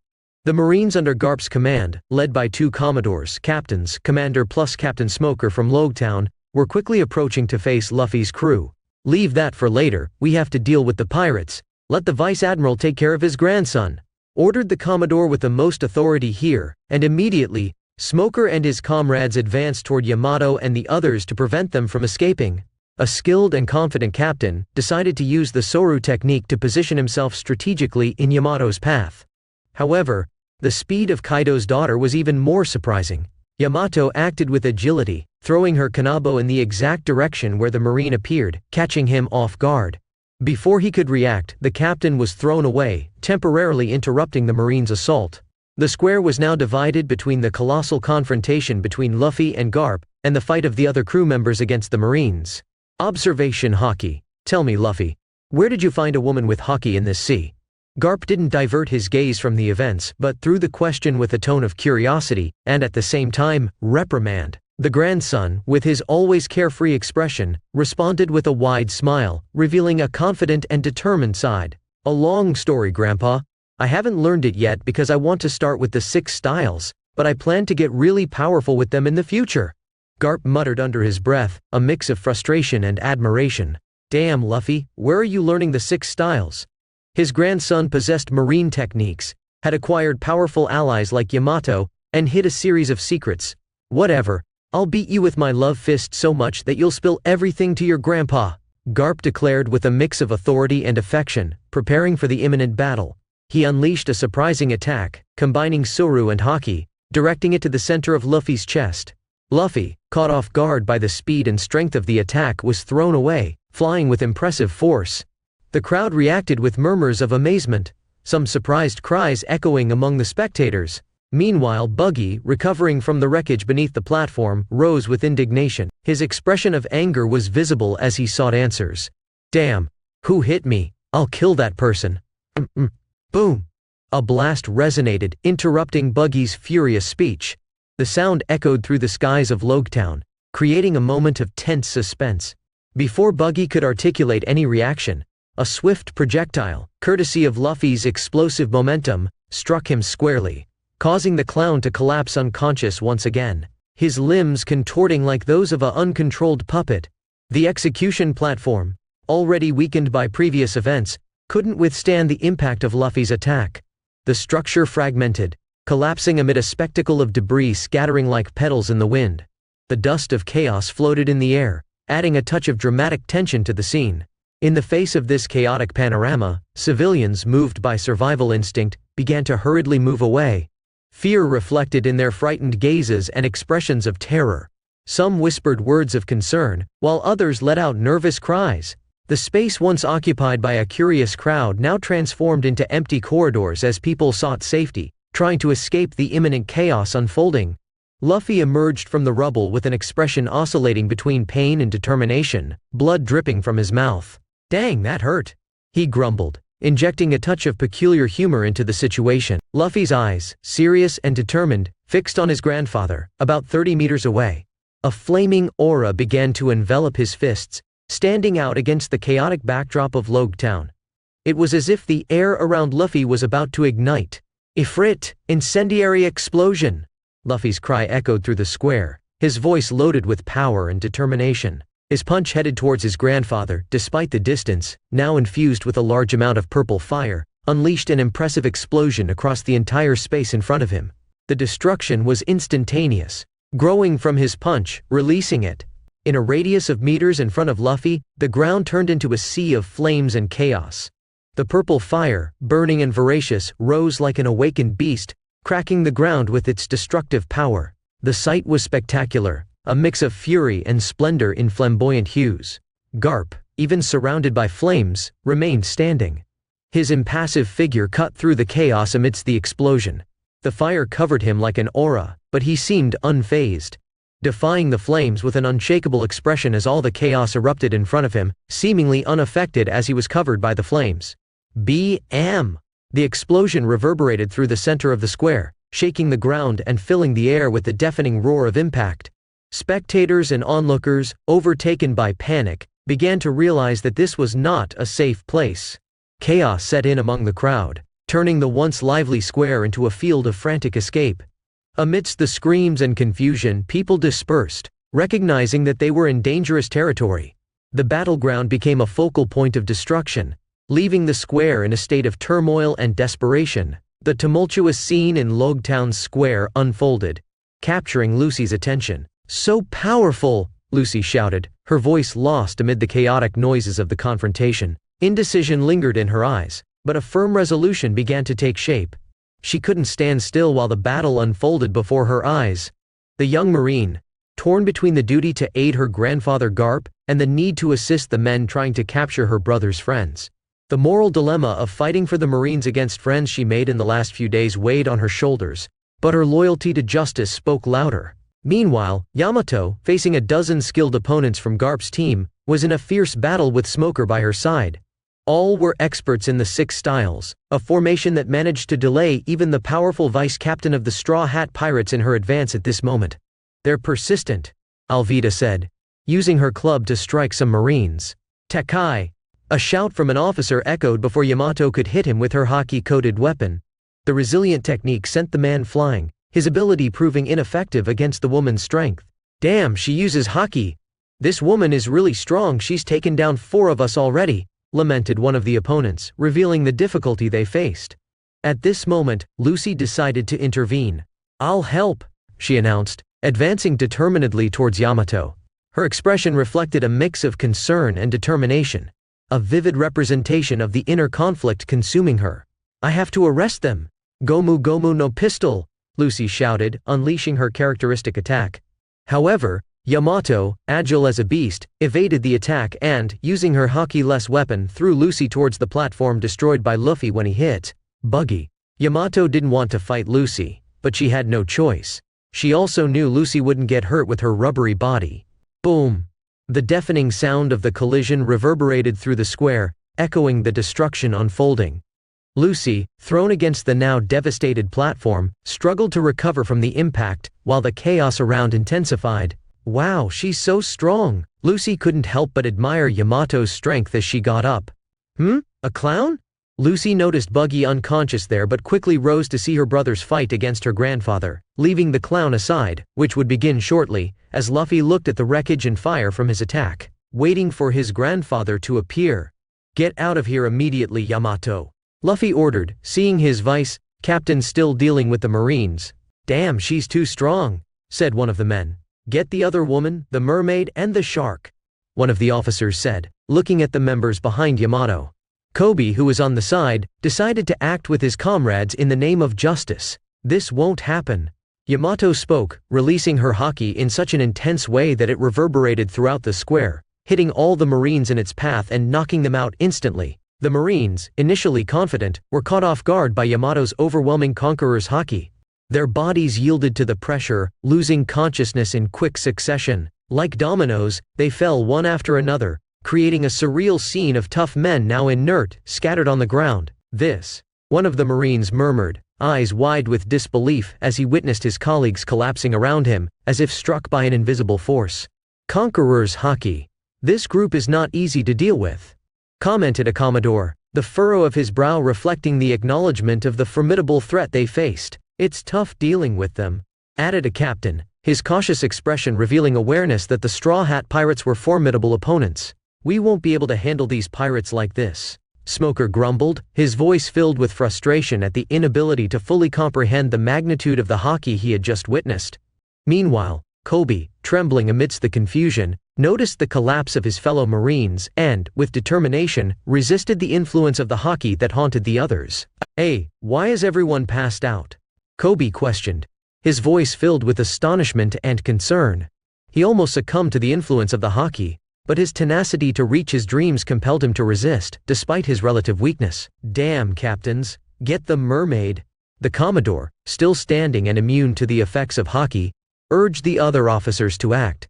The Marines under Garp's command, led by 2 Commodores, Captains, Commander plus Captain Smoker from Logtown, were quickly approaching to face Luffy's crew. Leave that for later, we have to deal with the pirates. Let the Vice Admiral take care of his grandson, ordered the Commodore with the most authority here, and immediately, Smoker and his comrades advanced toward Yamato and the others to prevent them from escaping. A skilled and confident captain decided to use the Soru technique to position himself strategically in Yamato's path. However, the speed of Kaido's daughter was even more surprising. Yamato acted with agility, throwing her kanabo in the exact direction where the Marine appeared, catching him off guard. Before he could react, the captain was thrown away, temporarily interrupting the Marine's assault. The square was now divided between the colossal confrontation between Luffy and Garp, and the fight of the other crew members against the Marines. Observation: Haki. Tell me, Luffy, where did you find a woman with Haki in this sea? Garp didn't divert his gaze from the events, but threw the question with a tone of curiosity, and at the same time, reprimand. The grandson, with his always carefree expression, responded with a wide smile, revealing a confident and determined side. A long story, Grandpa. I haven't learned it yet because I want to start with the 6 styles, but I plan to get really powerful with them in the future. Garp muttered under his breath, a mix of frustration and admiration. Damn, Luffy, where are you learning the 6 styles? His grandson possessed marine techniques, had acquired powerful allies like Yamato, and hid a series of secrets. Whatever, I'll beat you with my love fist so much that you'll spill everything to your grandpa, Garp declared with a mix of authority and affection, preparing for the imminent battle. He unleashed a surprising attack, combining Soru and Haki, directing it to the center of Luffy's chest. Luffy, caught off guard by the speed and strength of the attack, was thrown away, flying with impressive force. The crowd reacted with murmurs of amazement, some surprised cries echoing among the spectators. Meanwhile, Buggy, recovering from the wreckage beneath the platform, rose with indignation. His expression of anger was visible as he sought answers. "Damn! Who hit me? I'll kill that person." Boom! A blast resonated, interrupting Buggy's furious speech. The sound echoed through the skies of Logtown, creating a moment of tense suspense. Before Buggy could articulate any reaction, a swift projectile, courtesy of Luffy's explosive momentum, struck him squarely, causing the clown to collapse unconscious once again, his limbs contorting like those of an uncontrolled puppet. The execution platform, already weakened by previous events, couldn't withstand the impact of Luffy's attack. The structure fragmented, collapsing amid a spectacle of debris scattering like petals in the wind. The dust of chaos floated in the air, adding a touch of dramatic tension to the scene. In the face of this chaotic panorama, civilians, moved by survival instinct, began to hurriedly move away. Fear reflected in their frightened gazes and expressions of terror. Some whispered words of concern, while others let out nervous cries. The space once occupied by a curious crowd now transformed into empty corridors as people sought safety, trying to escape the imminent chaos unfolding. Luffy emerged from the rubble with an expression oscillating between pain and determination, blood dripping from his mouth. "Dang, that hurt," he grumbled, injecting a touch of peculiar humor into the situation. Luffy's eyes, serious and determined, fixed on his grandfather, about 30 meters away. A flaming aura began to envelop his fists, standing out against the chaotic backdrop of Logtown. It was as if the air around Luffy was about to ignite. "Ifrit! Incendiary explosion!" Luffy's cry echoed through the square, his voice loaded with power and determination. His punch headed towards his grandfather, despite the distance, now infused with a large amount of purple fire, unleashed an impressive explosion across the entire space in front of him. The destruction was instantaneous, growing from his punch, releasing it. In a radius of meters in front of Luffy, the ground turned into a sea of flames and chaos. The purple fire, burning and voracious, rose like an awakened beast, cracking the ground with its destructive power. The sight was spectacular, a mix of fury and splendor in flamboyant hues. Garp, even surrounded by flames, remained standing. His impassive figure cut through the chaos amidst the explosion. The fire covered him like an aura, but he seemed unfazed, defying the flames with an unshakable expression as all the chaos erupted in front of him, seemingly unaffected as he was covered by the flames. B.M. The explosion reverberated through the center of the square, shaking the ground and filling the air with the deafening roar of impact. Spectators and onlookers, overtaken by panic, began to realize that this was not a safe place. Chaos set in among the crowd, turning the once lively square into a field of frantic escape. Amidst the screams and confusion, people dispersed, recognizing that they were in dangerous territory. The battleground became a focal point of destruction, leaving the square in a state of turmoil and desperation. The tumultuous scene in Logtown Square unfolded, capturing Lucy's attention. "So powerful!" Lucy shouted, her voice lost amid the chaotic noises of the confrontation. Indecision lingered in her eyes, but a firm resolution began to take shape. She couldn't stand still while the battle unfolded before her eyes. The young Marine, torn between the duty to aid her grandfather Garp and the need to assist the men trying to capture her brother's friends. The moral dilemma of fighting for the Marines against friends she made in the last few days weighed on her shoulders, but her loyalty to justice spoke louder. Meanwhile, Yamato, facing a dozen skilled opponents from Garp's team, was in a fierce battle with Smoker by her side. All were experts in the Six Styles, a formation that managed to delay even the powerful vice-captain of the Straw Hat Pirates in her advance at this moment. "They're persistent," Alvida said, using her club to strike some Marines. "Takai!" A shout from an officer echoed before Yamato could hit him with her hockey-coated weapon. The resilient technique sent the man flying, his ability proving ineffective against the woman's strength. "Damn, she uses hockey! This woman is really strong, she's taken down 4 of us already," lamented one of the opponents, revealing the difficulty they faced. At this moment, Lucy decided to intervene. "I'll help," she announced, advancing determinedly towards Yamato. Her expression reflected a mix of concern and determination, a vivid representation of the inner conflict consuming her. "I have to arrest them! Gomu Gomu no pistol!" Lucy shouted, unleashing her characteristic attack. However, Yamato, agile as a beast, evaded the attack and, using her haki-less weapon, threw Lucy towards the platform destroyed by Luffy when he hit Buggy. Yamato didn't want to fight Lucy, but she had no choice. She also knew Lucy wouldn't get hurt with her rubbery body. Boom! The deafening sound of the collision reverberated through the square, echoing the destruction unfolding. Lucy, thrown against the now devastated platform, struggled to recover from the impact, while the chaos around intensified. Wow, she's so strong! Lucy couldn't help but admire Yamato's strength as she got up. A clown? Lucy noticed Buggy unconscious there but quickly rose to see her brothers fight against her grandfather, leaving the clown aside, which would begin shortly, as Luffy looked at the wreckage and fire from his attack, waiting for his grandfather to appear. Get out of here immediately, Yamato! Luffy ordered, seeing his vice captain still dealing with the Marines. Damn, she's too strong, said one of the men. Get the other woman, the mermaid, and the shark, one of the officers said, looking at the members behind Yamato. Kobe, who was on the side, decided to act with his comrades in the name of justice. This won't happen. Yamato spoke, releasing her haki in such an intense way that it reverberated throughout the square, hitting all the Marines in its path and knocking them out instantly. The Marines, initially confident, were caught off guard by Yamato's overwhelming conqueror's haki. Their bodies yielded to the pressure, losing consciousness in quick succession. Like dominoes, they fell one after another, creating a surreal scene of tough men now inert, scattered on the ground. This, one of the Marines murmured, eyes wide with disbelief as he witnessed his colleagues collapsing around him, as if struck by an invisible force. Conqueror's haki. This group is not easy to deal with, commented a Commodore, the furrow of his brow reflecting the acknowledgement of the formidable threat they faced. It's tough dealing with them, added a captain, his cautious expression revealing awareness that the Straw Hat Pirates were formidable opponents. We won't be able to handle these pirates like this, Smoker grumbled, his voice filled with frustration at the inability to fully comprehend the magnitude of the haki he had just witnessed. Meanwhile, Kobe, trembling amidst the confusion, noticed the collapse of his fellow Marines and, with determination, resisted the influence of the haki that haunted the others. Hey, why is everyone passed out? Kobe questioned, his voice filled with astonishment and concern. He almost succumbed to the influence of the haki, but his tenacity to reach his dreams compelled him to resist, despite his relative weakness. Damn, captains, get the mermaid. The Commodore, still standing and immune to the effects of haki, urged the other officers to act.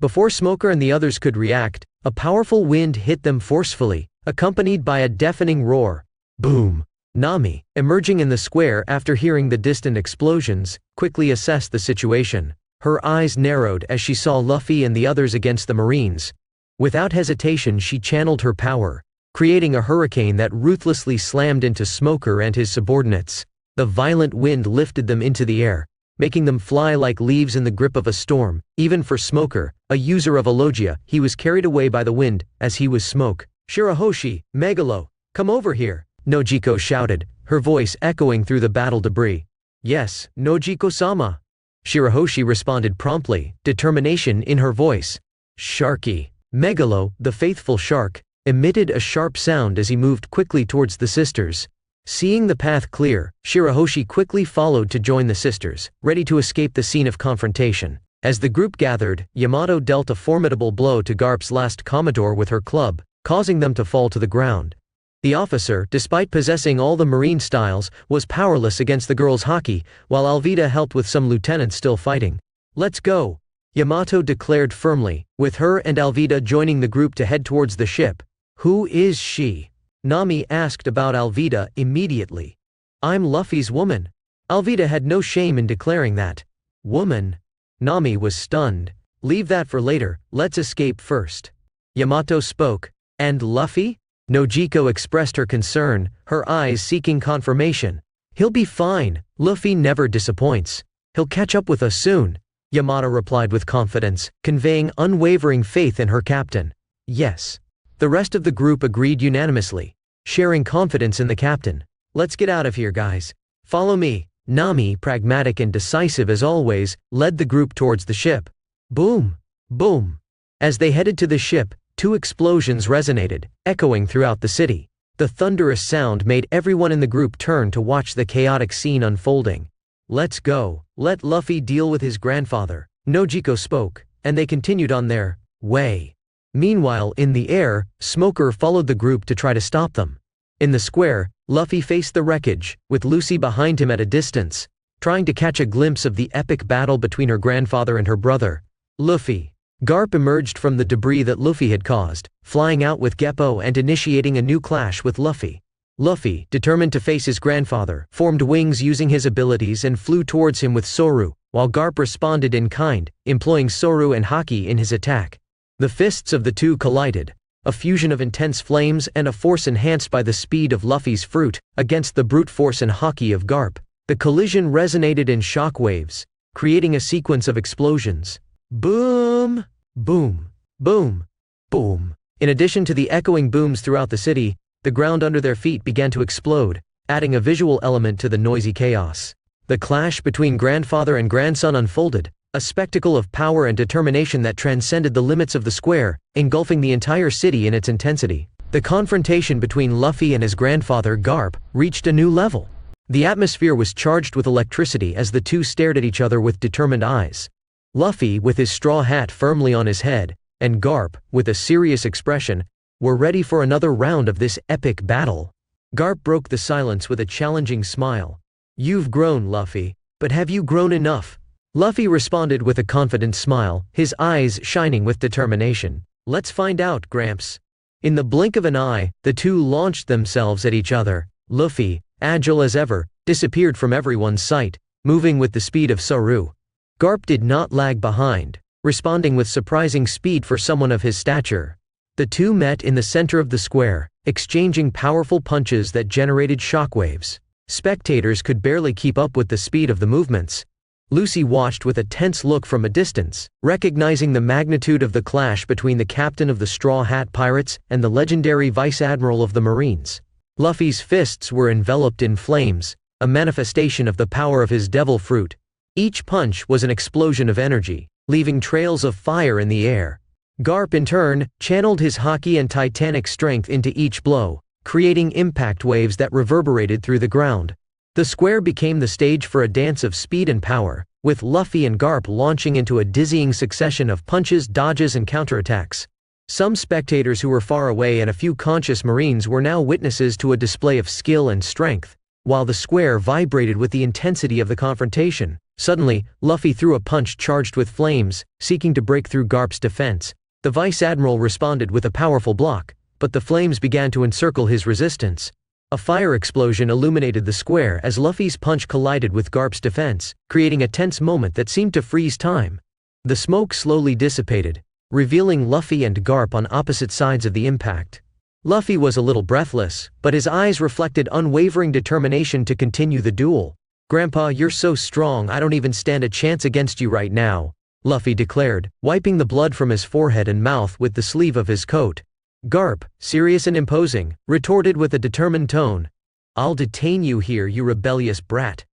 Before Smoker and the others could react, a powerful wind hit them forcefully, accompanied by a deafening roar. Boom! Nami, emerging in the square after hearing the distant explosions, quickly assessed the situation. Her eyes narrowed as she saw Luffy and the others against the Marines. Without hesitation she channeled her power, creating a hurricane that ruthlessly slammed into Smoker and his subordinates. The violent wind lifted them into the air, making them fly like leaves in the grip of a storm. Even for Smoker, a user of Elogia, he was carried away by the wind, as he was smoke. Shirahoshi, Megalo, come over here, Nojiko shouted, her voice echoing through the battle debris. Yes, Nojiko-sama. Shirahoshi responded promptly, determination in her voice. Sharky. Megalo, the faithful shark, emitted a sharp sound as he moved quickly towards the sisters. Seeing the path clear, Shirahoshi quickly followed to join the sisters, ready to escape the scene of confrontation. As the group gathered, Yamato dealt a formidable blow to Garp's last Commodore with her club, causing them to fall to the ground. The officer, despite possessing all the marine styles, was powerless against the girls' haki, while Alvida helped with some lieutenants still fighting. Let's go, Yamato declared firmly, with her and Alvida joining the group to head towards the ship. Who is she? Nami asked about Alvida immediately. I'm Luffy's woman. Alvida had no shame in declaring that. Woman? Nami was stunned. Leave that for later, let's escape first. Yamato spoke. And Luffy? Nojiko expressed her concern, her eyes seeking confirmation. He'll be fine, Luffy never disappoints. He'll catch up with us soon, Yamato replied with confidence, conveying unwavering faith in her captain. Yes. The rest of the group agreed unanimously, sharing confidence in the captain. Let's get out of here, guys. Follow me. Nami, pragmatic and decisive as always, led the group towards the ship. Boom! Boom! As they headed to the ship, two explosions resonated, echoing throughout the city. The thunderous sound made everyone in the group turn to watch the chaotic scene unfolding. Let's go. Let Luffy deal with his grandfather, Nojiko spoke, and they continued on their way. Meanwhile, in the air, Smoker followed the group to try to stop them. In the square, Luffy faced the wreckage, with Lucy behind him at a distance, trying to catch a glimpse of the epic battle between her grandfather and her brother, Luffy. Garp emerged from the debris that Luffy had caused, flying out with Geppo and initiating a new clash with Luffy. Luffy, determined to face his grandfather, formed wings using his abilities and flew towards him with Soru, while Garp responded in kind, employing Soru and Haki in his attack. The fists of the two collided, a fusion of intense flames and a force enhanced by the speed of Luffy's fruit, against the brute force and Haki of Garp. The collision resonated in shockwaves, creating a sequence of explosions. Boom! Boom! Boom! Boom! In addition to the echoing booms throughout the city, the ground under their feet began to explode, adding a visual element to the noisy chaos. The clash between grandfather and grandson unfolded, a spectacle of power and determination that transcended the limits of the square, engulfing the entire city in its intensity. The confrontation between Luffy and his grandfather Garp reached a new level. The atmosphere was charged with electricity as the two stared at each other with determined eyes. Luffy, with his straw hat firmly on his head, and Garp, with a serious expression, were ready for another round of this epic battle. Garp broke the silence with a challenging smile. "You've grown, Luffy, but have you grown enough?" Luffy responded with a confident smile, his eyes shining with determination. "Let's find out, Gramps." In the blink of an eye, the two launched themselves at each other. Luffy, agile as ever, disappeared from everyone's sight, moving with the speed of Soru. Garp did not lag behind, responding with surprising speed for someone of his stature. The two met in the center of the square, exchanging powerful punches that generated shockwaves. Spectators could barely keep up with the speed of the movements. Lucy watched with a tense look from a distance, recognizing the magnitude of the clash between the captain of the Straw Hat Pirates and the legendary Vice Admiral of the Marines. Luffy's fists were enveloped in flames, a manifestation of the power of his devil fruit. Each punch was an explosion of energy, leaving trails of fire in the air. Garp, in turn, channeled his Haki and titanic strength into each blow, creating impact waves that reverberated through the ground. The square became the stage for a dance of speed and power, with Luffy and Garp launching into a dizzying succession of punches, dodges, and counterattacks. Some spectators who were far away and a few conscious Marines were now witnesses to a display of skill and strength, while the square vibrated with the intensity of the confrontation. Suddenly, Luffy threw a punch charged with flames, seeking to break through Garp's defense. The Vice Admiral responded with a powerful block, but the flames began to encircle his resistance. A fire explosion illuminated the square as Luffy's punch collided with Garp's defense, creating a tense moment that seemed to freeze time. The smoke slowly dissipated, revealing Luffy and Garp on opposite sides of the impact. Luffy was a little breathless, but his eyes reflected unwavering determination to continue the duel. "Grandpa, you're so strong, I don't even stand a chance against you right now," Luffy declared, wiping the blood from his forehead and mouth with the sleeve of his coat. Garp, serious and imposing, retorted with a determined tone, "I'll detain you here, you rebellious brat."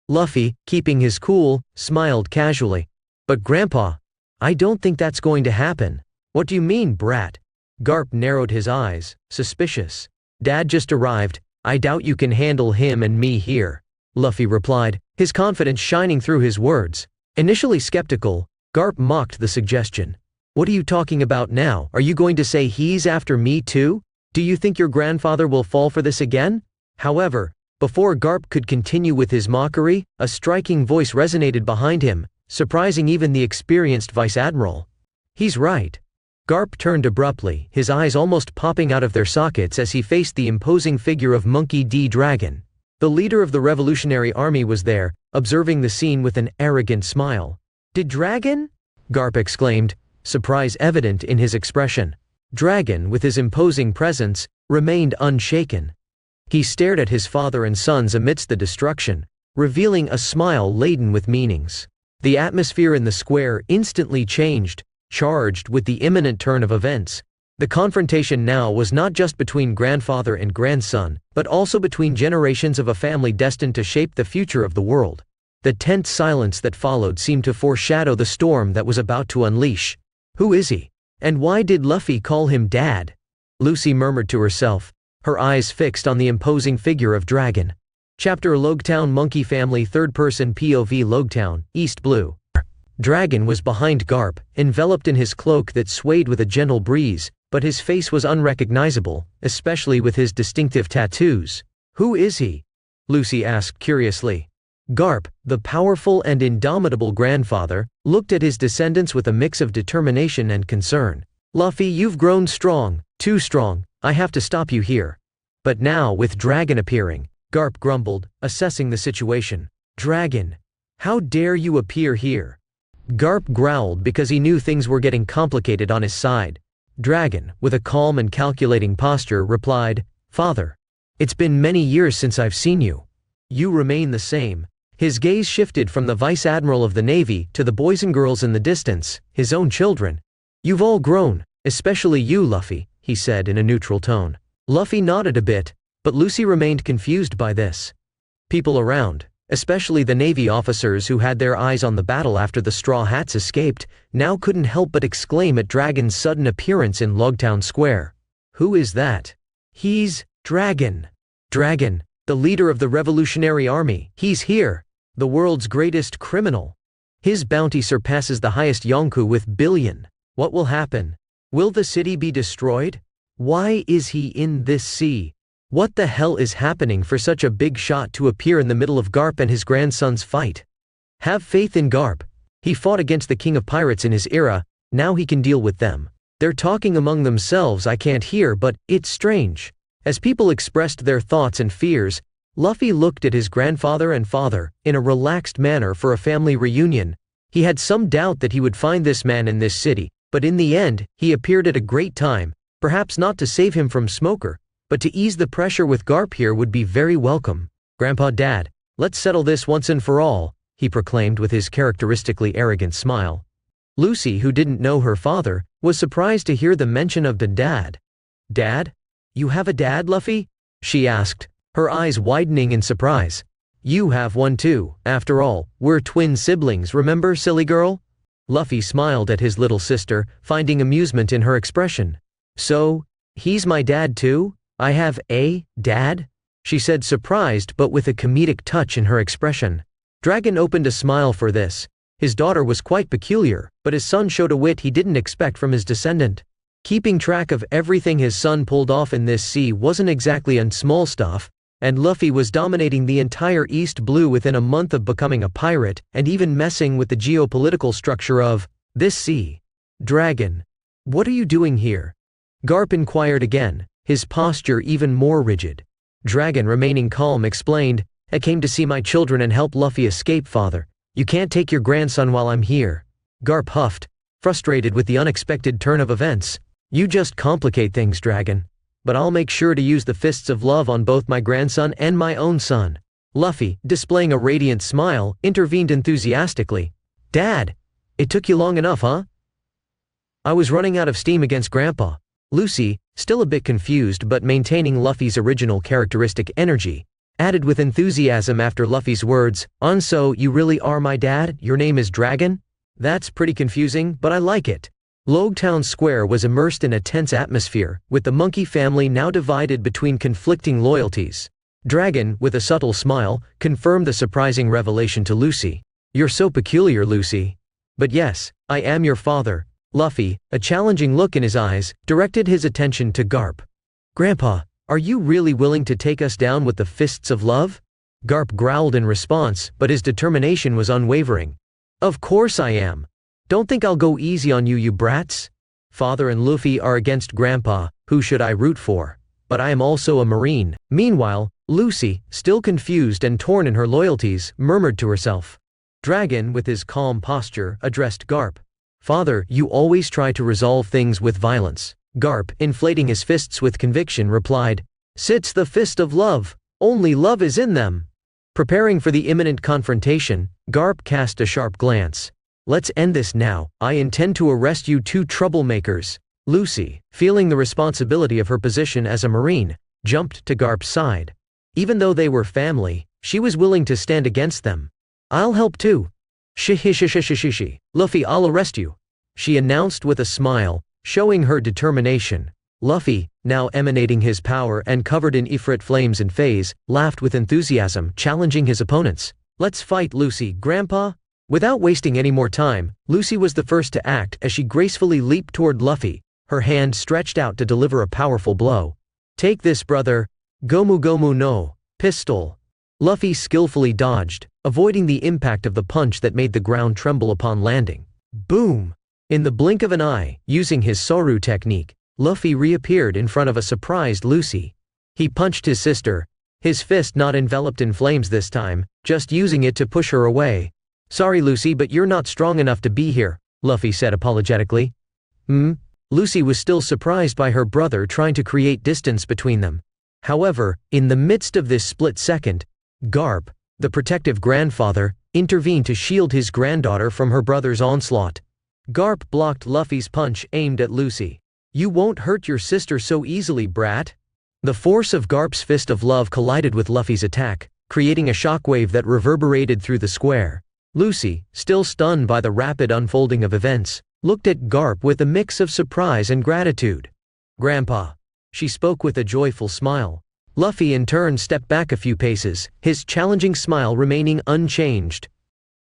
Luffy, keeping his cool, smiled casually. "But Grandpa, I don't think that's going to happen." "What do you mean, brat?" Garp narrowed his eyes, suspicious. "Dad just arrived, I doubt you can handle him and me here," Luffy replied, his confidence shining through his words. Initially skeptical, Garp mocked the suggestion. "What are you talking about now? Are you going to say he's after me too? Do you think your grandfather will fall for this again?" However, before Garp could continue with his mockery, a striking voice resonated behind him, surprising even the experienced Vice Admiral. "He's right." Garp turned abruptly, his eyes almost popping out of their sockets as he faced the imposing figure of Monkey D. Dragon. The leader of the Revolutionary Army was there, observing the scene with an arrogant smile. "Did Dragon?" Garp exclaimed, surprise evident in his expression. Dragon, with his imposing presence, remained unshaken. He stared at his father and sons amidst the destruction, revealing a smile laden with meanings. The atmosphere in the square instantly changed, charged with the imminent turn of events. The confrontation now was not just between grandfather and grandson, but also between generations of a family destined to shape the future of the world. The tense silence that followed seemed to foreshadow the storm that was about to unleash. "Who is he? And why did Luffy call him Dad?" Lucy murmured to herself, her eyes fixed on the imposing figure of Dragon. Chapter Logtown Monkey Family, third-person POV. Logtown, East Blue. Dragon was behind Garp, enveloped in his cloak that swayed with a gentle breeze, but his face was unrecognizable, especially with his distinctive tattoos. "Who is he?" Lucy asked curiously. Garp, the powerful and indomitable grandfather, looked at his descendants with a mix of determination and concern. "Luffy, you've grown strong, too strong, I have to stop you here." But now, with Dragon appearing, Garp grumbled, assessing the situation. "Dragon, how dare you appear here?" Garp growled because he knew things were getting complicated on his side. Dragon, with a calm and calculating posture, replied, "Father, it's been many years since I've seen you. You remain the same." His gaze shifted from the Vice Admiral of the Navy to the boys and girls in the distance, his own children. "You've all grown, especially you, Luffy," he said in a neutral tone. Luffy nodded a bit, but Lucy remained confused by this. People around, especially the Navy officers who had their eyes on the battle after the Straw Hats escaped, now couldn't help but exclaim at Dragon's sudden appearance in Logtown Square. "Who is that?" "He's Dragon. Dragon, the leader of the Revolutionary Army. He's here. The world's greatest criminal. His bounty surpasses the highest Yonkou with billion. What will happen? Will the city be destroyed? Why is he in this sea? What the hell is happening for such a big shot to appear in the middle of Garp and his grandson's fight? Have faith in Garp. He fought against the King of Pirates in his era, now he can deal with them. They're talking among themselves, I can't hear, but it's strange." As people expressed their thoughts and fears, Luffy looked at his grandfather and father, in a relaxed manner for a family reunion. He had some doubt that he would find this man in this city, but in the end, he appeared at a great time, perhaps not to save him from Smoker, but to ease the pressure with Garp here would be very welcome. "Grandpa, Dad, let's settle this once and for all," he proclaimed with his characteristically arrogant smile. Lucy, who didn't know her father, was surprised to hear the mention of the dad. "Dad? You have a dad, Luffy?" she asked, her eyes widening in surprise. "You have one too, after all, we're twin siblings, remember, silly girl?" Luffy smiled at his little sister, finding amusement in her expression. "So, he's my dad too? I have a dad?" she said, surprised but with a comedic touch in her expression. Dragon opened a smile for this. His daughter was quite peculiar, but his son showed a wit he didn't expect from his descendant. Keeping track of everything his son pulled off in this sea wasn't exactly small stuff, and Luffy was dominating the entire East Blue within a month of becoming a pirate and even messing with the geopolitical structure of this sea. "Dragon, what are you doing here?" Garp inquired again, his posture even more rigid. Dragon, remaining calm, explained, "I came to see my children and help Luffy escape, father. You can't take your grandson while I'm here." Garp huffed, frustrated with the unexpected turn of events. "You just complicate things, Dragon. But I'll make sure to use the fists of love on both my grandson and my own son." Luffy, displaying a radiant smile, intervened enthusiastically. "Dad, it took you long enough, huh?" "I was running out of steam against Grandpa." Lucy, still a bit confused but maintaining Luffy's original characteristic energy, added with enthusiasm after Luffy's words, "So you really are my dad? Your name is Dragon? That's pretty confusing, but I like it." Logtown Square was immersed in a tense atmosphere, with the monkey family now divided between conflicting loyalties. Dragon, with a subtle smile, confirmed the surprising revelation to Lucy. "You're so peculiar, Lucy. But yes, I am your father." Luffy, a challenging look in his eyes, directed his attention to Garp. "Grandpa, are you really willing to take us down with the fists of love?" Garp growled in response, but his determination was unwavering. "Of course I am. Don't think I'll go easy on you, you brats. Father and Luffy are against Grandpa, who should I root for? But I am also a Marine." Meanwhile, Lucy, still confused and torn in her loyalties, murmured to herself. Dragon, with his calm posture, addressed Garp. "Father, you always try to resolve things with violence." Garp, inflating his fists with conviction, replied, "Sits the fist of love. Only love is in them." Preparing for the imminent confrontation, Garp cast a sharp glance. "Let's end this now. I intend to arrest you two troublemakers." Lucy, feeling the responsibility of her position as a Marine, jumped to Garp's side. Even though they were family, she was willing to stand against them. "I'll help too. Shihishishishishi. Luffy, I'll arrest you," she announced with a smile, showing her determination. Luffy, now emanating his power and covered in Ifrit flames and phase, laughed with enthusiasm, challenging his opponents. "Let's fight, Lucy, Grandpa." Without wasting any more time, Lucy was the first to act as she gracefully leaped toward Luffy, her hand stretched out to deliver a powerful blow. "Take this, brother. Gomu Gomu no pistol." Luffy skillfully dodged, avoiding the impact of the punch that made the ground tremble upon landing. Boom! In the blink of an eye, using his Soru technique, Luffy reappeared in front of a surprised Lucy. He punched his sister, his fist not enveloped in flames this time, just using it to push her away. "Sorry Lucy, but you're not strong enough to be here," Luffy said apologetically. Lucy was still surprised by her brother trying to create distance between them. However, in the midst of this split second, Garp, the protective grandfather, intervened to shield his granddaughter from her brother's onslaught. Garp blocked Luffy's punch aimed at Lucy. "You won't hurt your sister so easily, brat." The force of Garp's fist of love collided with Luffy's attack, creating a shockwave that reverberated through the square. Lucy, still stunned by the rapid unfolding of events, looked at Garp with a mix of surprise and gratitude. "Grandpa," she spoke with a joyful smile. Luffy in turn stepped back a few paces, his challenging smile remaining unchanged.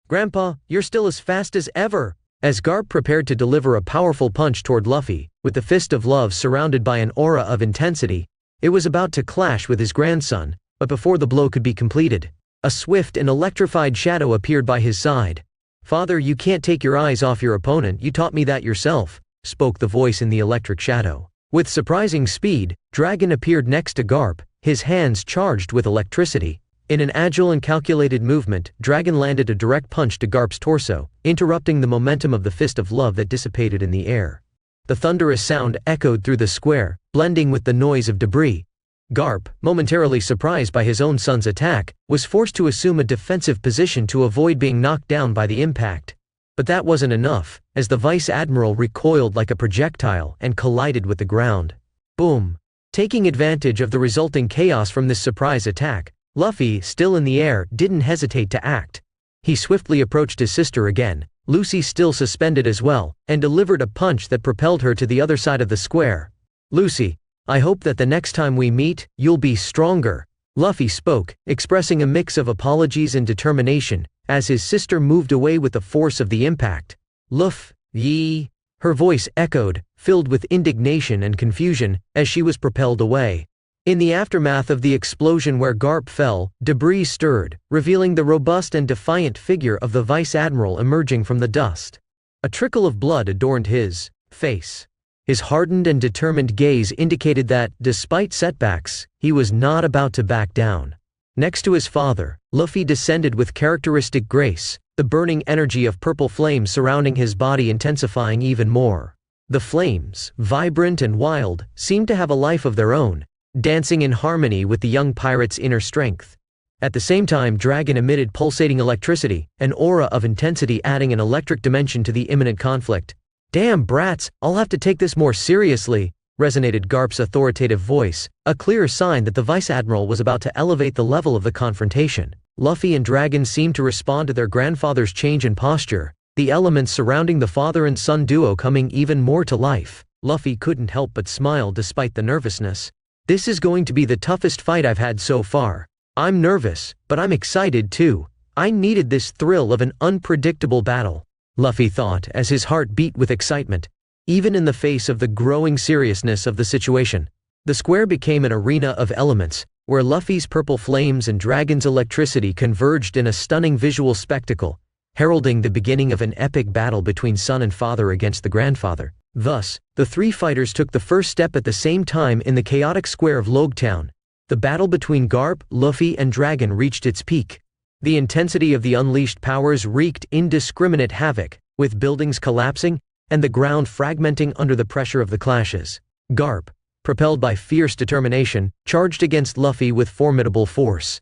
"Grandpa, you're still as fast as ever." As Garp prepared to deliver a powerful punch toward Luffy, with the fist of love surrounded by an aura of intensity, it was about to clash with his grandson, but before the blow could be completed, a swift and electrified shadow appeared by his side. "Father, you can't take your eyes off your opponent, you taught me that yourself," spoke the voice in the electric shadow. With surprising speed, Dragon appeared next to Garp, his hands charged with electricity. In an agile and calculated movement, Dragon landed a direct punch to Garp's torso, interrupting the momentum of the fist of love that dissipated in the air. The thunderous sound echoed through the square, blending with the noise of debris. Garp, momentarily surprised by his own son's attack, was forced to assume a defensive position to avoid being knocked down by the impact. But that wasn't enough, as the Vice Admiral recoiled like a projectile and collided with the ground. Boom! Taking advantage of the resulting chaos from this surprise attack, Luffy, still in the air, didn't hesitate to act. He swiftly approached his sister again, Lucy still suspended as well, and delivered a punch that propelled her to the other side of the square. "Lucy, I hope that the next time we meet, you'll be stronger," Luffy spoke, expressing a mix of apologies and determination, as his sister moved away with the force of the impact. "Luffy," her voice echoed, filled with indignation and confusion, as she was propelled away. In the aftermath of the explosion where Garp fell, debris stirred, revealing the robust and defiant figure of the Vice Admiral emerging from the dust. A trickle of blood adorned his face. His hardened and determined gaze indicated that, despite setbacks, he was not about to back down. Next to his father, Luffy descended with characteristic grace, the burning energy of purple flames surrounding his body intensifying even more. The flames, vibrant and wild, seemed to have a life of their own, dancing in harmony with the young pirate's inner strength. At the same time, Dragon emitted pulsating electricity, an aura of intensity adding an electric dimension to the imminent conflict. "Damn brats, I'll have to take this more seriously," resonated Garp's authoritative voice, a clear sign that the Vice Admiral was about to elevate the level of the confrontation. Luffy and Dragon seemed to respond to their grandfather's change in posture, the elements surrounding the father and son duo coming even more to life. Luffy couldn't help but smile despite the nervousness. "This is going to be the toughest fight I've had so far. I'm nervous, but I'm excited too. I needed this thrill of an unpredictable battle," Luffy thought as his heart beat with excitement. Even in the face of the growing seriousness of the situation, the square became an arena of elements, where Luffy's purple flames and Dragon's electricity converged in a stunning visual spectacle, heralding the beginning of an epic battle between son and father against the grandfather. Thus, the three fighters took the first step at the same time in the chaotic square of Logtown. The battle between Garp, Luffy, and Dragon reached its peak. The intensity of the unleashed powers wreaked indiscriminate havoc, with buildings collapsing and the ground fragmenting under the pressure of the clashes. Garp, propelled by fierce determination, charged against Luffy with formidable force.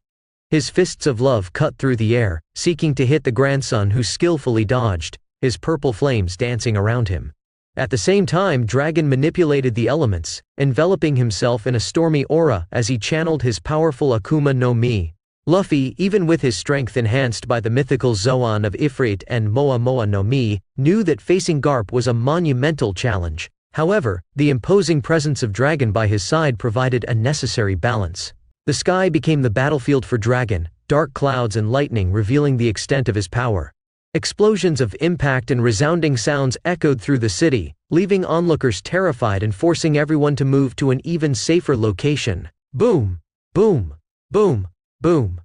His fists of love cut through the air, seeking to hit the grandson who skillfully dodged, his purple flames dancing around him. At the same time, Dragon manipulated the elements, enveloping himself in a stormy aura as he channeled his powerful Akuma no Mi. Luffy, even with his strength enhanced by the mythical Zoan of Ifrit and Moa Moa no Mi, knew that facing Garp was a monumental challenge. However, the imposing presence of Dragon by his side provided a necessary balance. The sky became the battlefield for Dragon, dark clouds and lightning revealing the extent of his power. Explosions of impact and resounding sounds echoed through the city, leaving onlookers terrified and forcing everyone to move to an even safer location. Boom! Boom! Boom! Boom!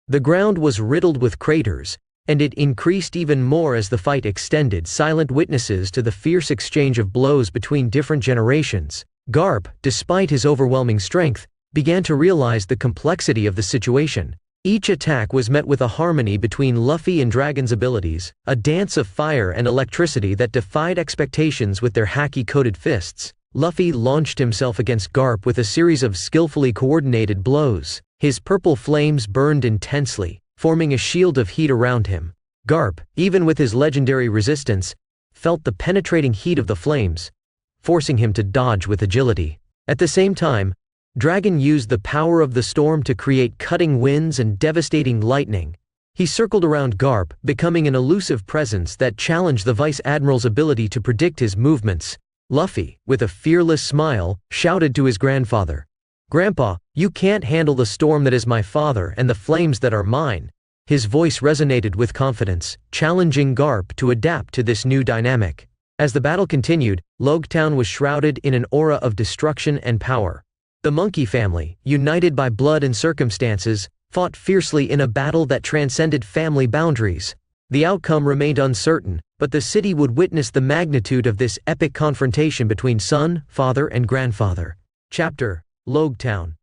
The ground was riddled with craters, and it increased even more as the fight extended, silent witnesses to the fierce exchange of blows between different generations. Garp, despite his overwhelming strength, began to realize the complexity of the situation. Each attack was met with a harmony between Luffy and Dragon's abilities, a dance of fire and electricity that defied expectations with their haki-coated fists. Luffy launched himself against Garp with a series of skillfully coordinated blows. His purple flames burned intensely, forming a shield of heat around him. Garp, even with his legendary resistance, felt the penetrating heat of the flames, forcing him to dodge with agility. At the same time, Dragon used the power of the storm to create cutting winds and devastating lightning. He circled around Garp, becoming an elusive presence that challenged the Vice Admiral's ability to predict his movements. Luffy, with a fearless smile, shouted to his grandfather, "Grandpa, you can't handle the storm that is my father and the flames that are mine." His voice resonated with confidence, challenging Garp to adapt to this new dynamic. As the battle continued, Logtown was shrouded in an aura of destruction and power. The monkey family, united by blood and circumstances, fought fiercely in a battle that transcended family boundaries. The outcome remained uncertain, but the city would witness the magnitude of this epic confrontation between son, father, and grandfather. Chapter: Logtown.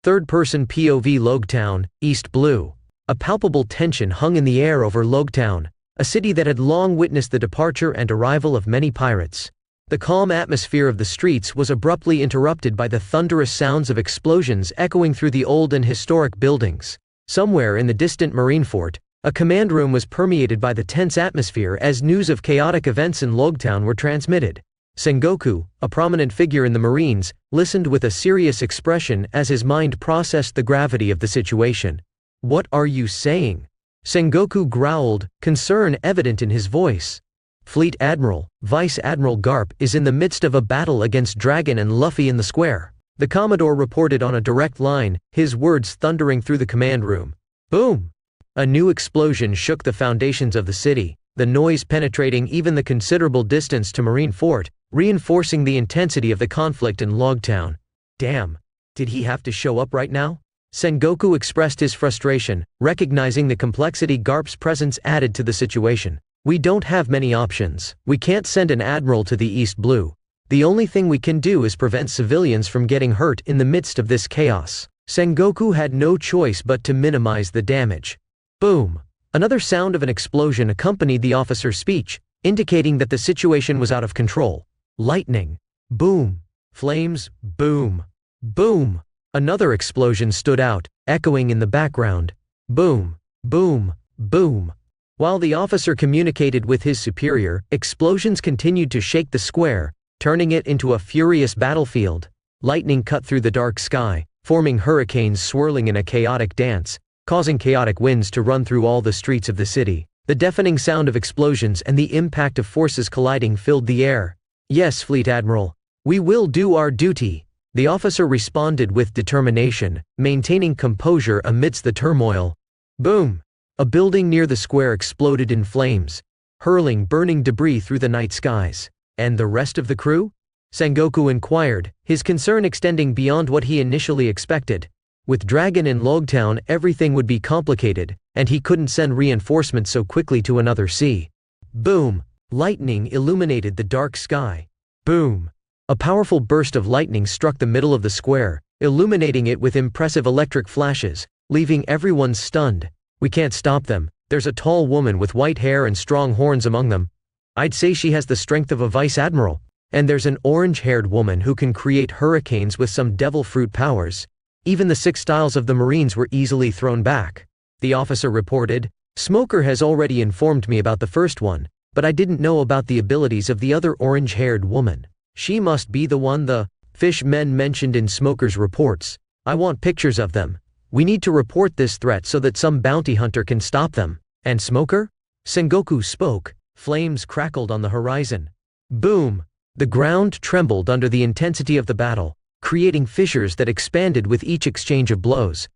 Third-person POV. Logtown, East Blue. A palpable tension hung in the air over Logtown, a city that had long witnessed the departure and arrival of many pirates. The calm atmosphere of the streets was abruptly interrupted by the thunderous sounds of explosions echoing through the old and historic buildings. Somewhere in the distant marine fort, a command room was permeated by the tense atmosphere as news of chaotic events in Logtown were transmitted. Sengoku, a prominent figure in the Marines, listened with a serious expression as his mind processed the gravity of the situation. "What are you saying?" Sengoku growled, concern evident in his voice. "Fleet Admiral, Vice Admiral Garp is in the midst of a battle against Dragon and Luffy in the square," the Commodore reported on a direct line, his words thundering through the command room. Boom! A new explosion shook the foundations of the city, the noise penetrating even the considerable distance to Marine Fort, reinforcing the intensity of the conflict in Logtown. Damn, did he have to show up right now? Sengoku expressed his frustration, recognizing the complexity Garp's presence added to the situation. "We don't have many options. We can't send an admiral to the East Blue. The only thing we can do is prevent civilians from getting hurt in the midst of this chaos." Sengoku had no choice but to minimize the damage. Boom! Another sound of an explosion accompanied the officer's speech, indicating that the situation was out of control. Lightning. Boom! Flames. Boom! Boom! Another explosion stood out, echoing in the background. Boom! Boom! Boom! While the officer communicated with his superior, explosions continued to shake the square, turning it into a furious battlefield. Lightning cut through the dark sky, forming hurricanes swirling in a chaotic dance, causing chaotic winds to run through all the streets of the city. The deafening sound of explosions and the impact of forces colliding filled the air. "Yes, Fleet Admiral. We will do our duty," the officer responded with determination, maintaining composure amidst the turmoil. Boom! A building near the square exploded in flames, hurling burning debris through the night skies. "And the rest of the crew?" Sengoku inquired, his concern extending beyond what he initially expected. With Dragon in Logtown, everything would be complicated, and he couldn't send reinforcements so quickly to another sea. Boom! Lightning illuminated the dark sky. Boom! A powerful burst of lightning struck the middle of the square, illuminating it with impressive electric flashes, leaving everyone stunned. "We can't stop them. There's a tall woman with white hair and strong horns among them. I'd say she has the strength of a vice admiral. And there's an orange-haired woman who can create hurricanes with some devil fruit powers. Even the 6 styles of the Marines were easily thrown back," the officer reported. "Smoker has already informed me about the first one, but I didn't know about the abilities of the other orange-haired woman. She must be the one the fish men mentioned in Smoker's reports. I want pictures of them. We need to report this threat so that some bounty hunter can stop them." "And Smoker?" Sengoku spoke. Flames crackled on the horizon. Boom! The ground trembled under the intensity of the battle, creating fissures that expanded with each exchange of blows.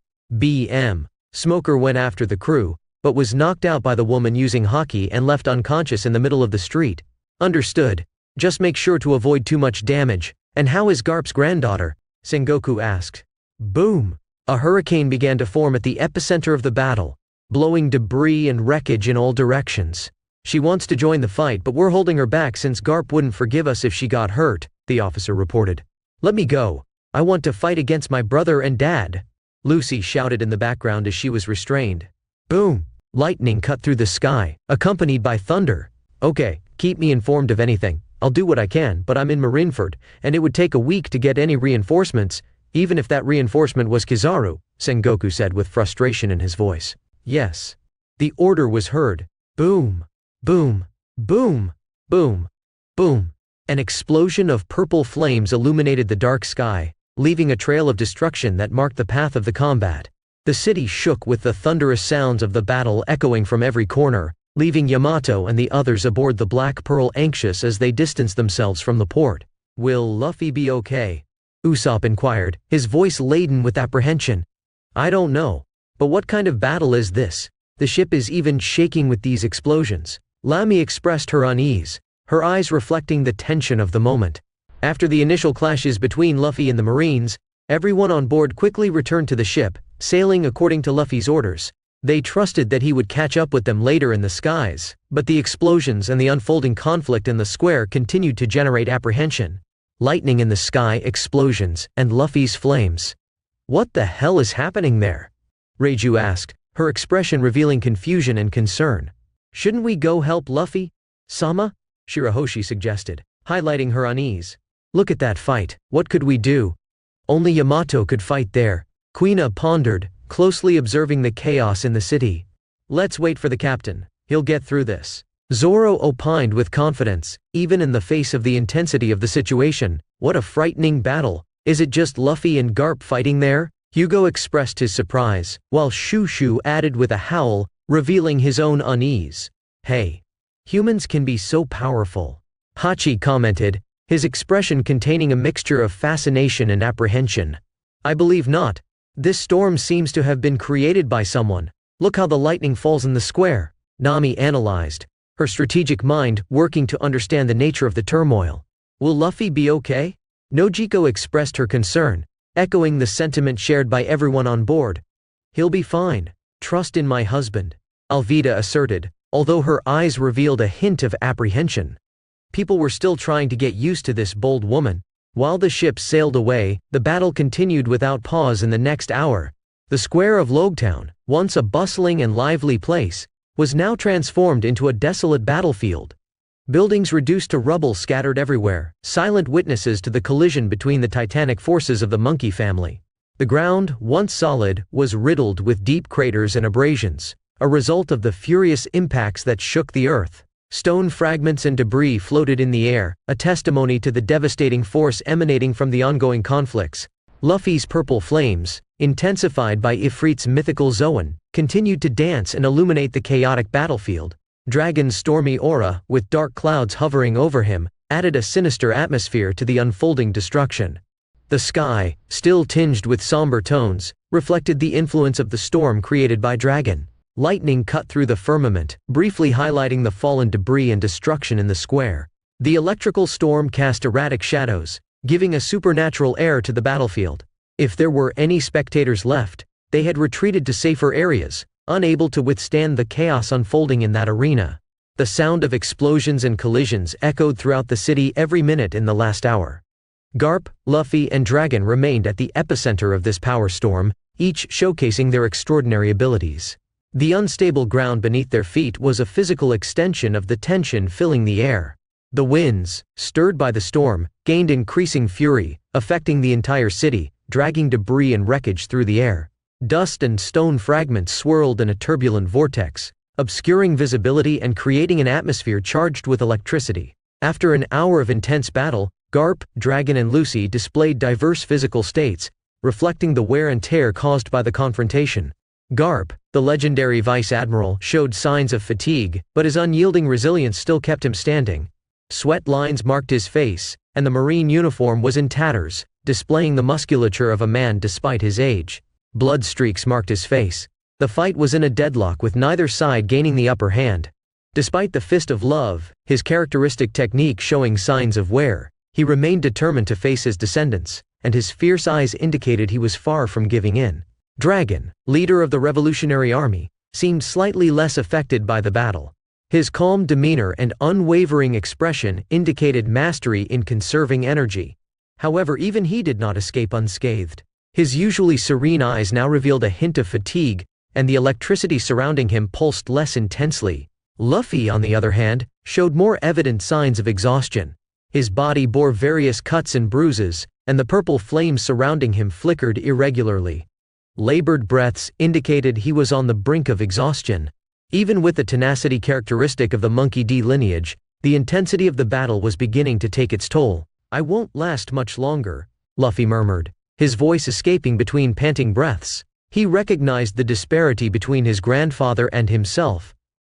Smoker went after the crew, but was knocked out by the woman using haki and left unconscious in the middle of the street. Understood. Just make sure to avoid too much damage. And how is Garp's granddaughter? Sengoku asked. Boom! A hurricane began to form at the epicenter of the battle, blowing debris and wreckage in all directions. She wants to join the fight, but we're holding her back since Garp wouldn't forgive us if she got hurt, the officer reported. Let me go. I want to fight against my brother and dad, Lucy shouted in the background as she was restrained. Boom! Lightning cut through the sky, accompanied by thunder. Okay, keep me informed of anything. I'll do what I can, but I'm in Marineford, and it would take a week to get any reinforcements, even if that reinforcement was Kizaru, Sengoku said with frustration in his voice. Yes. The order was heard. Boom! Boom! Boom! Boom! Boom! An explosion of purple flames illuminated the dark sky, leaving a trail of destruction that marked the path of the combat. The city shook with the thunderous sounds of the battle echoing from every corner, leaving Yamato and the others aboard the Black Pearl anxious as they distanced themselves from the port. Will Luffy be okay? Usopp inquired, his voice laden with apprehension. I don't know. But what kind of battle is this? The ship is even shaking with these explosions. Lamy expressed her unease, her eyes reflecting the tension of the moment. After the initial clashes between Luffy and the Marines, everyone on board quickly returned to the ship, sailing according to Luffy's orders. They trusted that he would catch up with them later in the skies, but the explosions and the unfolding conflict in the square continued to generate apprehension. Lightning in the sky, explosions, and Luffy's flames. What the hell is happening there? Reiju asked, her expression revealing confusion and concern. Shouldn't we go help Luffy? Sama? Shirahoshi suggested, highlighting her unease. Look at that fight, what could we do? Only Yamato could fight there, Kuina pondered, closely observing the chaos in the city. Let's wait for the captain, he'll get through this. Zoro opined with confidence, even in the face of the intensity of the situation. What a frightening battle. Is it just Luffy and Garp fighting there? Hugo expressed his surprise, while Shushu added with a howl, revealing his own unease. Hey. Humans can be so powerful. Hachi commented, his expression containing a mixture of fascination and apprehension. I believe not. This storm seems to have been created by someone. Look how the lightning falls in the square, Nami analyzed, her strategic mind working to understand the nature of the turmoil. Will Luffy be okay? Nojiko expressed her concern, echoing the sentiment shared by everyone on board. He'll be fine. Trust in my husband, Alvida asserted, although her eyes revealed a hint of apprehension. People were still trying to get used to this bold woman. While the ship sailed away, the battle continued without pause in the next hour. The square of Logtown, once a bustling and lively place, was now transformed into a desolate battlefield. Buildings reduced to rubble scattered everywhere, silent witnesses to the collision between the titanic forces of the monkey family. The ground, once solid, was riddled with deep craters and abrasions, a result of the furious impacts that shook the earth. Stone fragments and debris floated in the air, a testimony to the devastating force emanating from the ongoing conflicts. Luffy's purple flames, intensified by Ifrit's mythical Zoan, continued to dance and illuminate the chaotic battlefield. Dragon's stormy aura, with dark clouds hovering over him, added a sinister atmosphere to the unfolding destruction. The sky, still tinged with somber tones, reflected the influence of the storm created by Dragon. Lightning cut through the firmament, briefly highlighting the fallen debris and destruction in the square. The electrical storm cast erratic shadows, giving a supernatural air to the battlefield. If there were any spectators left, they had retreated to safer areas, unable to withstand the chaos unfolding in that arena. The sound of explosions and collisions echoed throughout the city every minute in the last hour. Garp, Luffy, and Dragon remained at the epicenter of this power storm, each showcasing their extraordinary abilities. The unstable ground beneath their feet was a physical extension of the tension filling the air. The winds, stirred by the storm, gained increasing fury, affecting the entire city, dragging debris and wreckage through the air. Dust and stone fragments swirled in a turbulent vortex, obscuring visibility and creating an atmosphere charged with electricity. After an hour of intense battle, Garp, Dragon, and Lucy displayed diverse physical states, reflecting the wear and tear caused by the confrontation. Garp, the legendary vice admiral, showed signs of fatigue, but his unyielding resilience still kept him standing. Sweat lines marked his face, and the marine uniform was in tatters, displaying the musculature of a man despite his age. Blood streaks marked his face, The fight was in a deadlock with neither side gaining the upper hand. Despite the Fist of Love, his characteristic technique showing signs of wear, he remained determined to face his descendants, and his fierce eyes indicated he was far from giving in. Dragon, leader of the Revolutionary Army, seemed slightly less affected by the battle. His calm demeanor and unwavering expression indicated mastery in conserving energy. However, even he did not escape unscathed. His usually serene eyes now revealed a hint of fatigue, and the electricity surrounding him pulsed less intensely. Luffy, on the other hand, showed more evident signs of exhaustion. His body bore various cuts and bruises, and the purple flames surrounding him flickered irregularly. Labored breaths indicated he was on the brink of exhaustion. Even with the tenacity characteristic of the Monkey D lineage, the intensity of the battle was beginning to take its toll. "I won't last much longer," Luffy murmured, his voice escaping between panting breaths. He recognized the disparity between his grandfather and himself.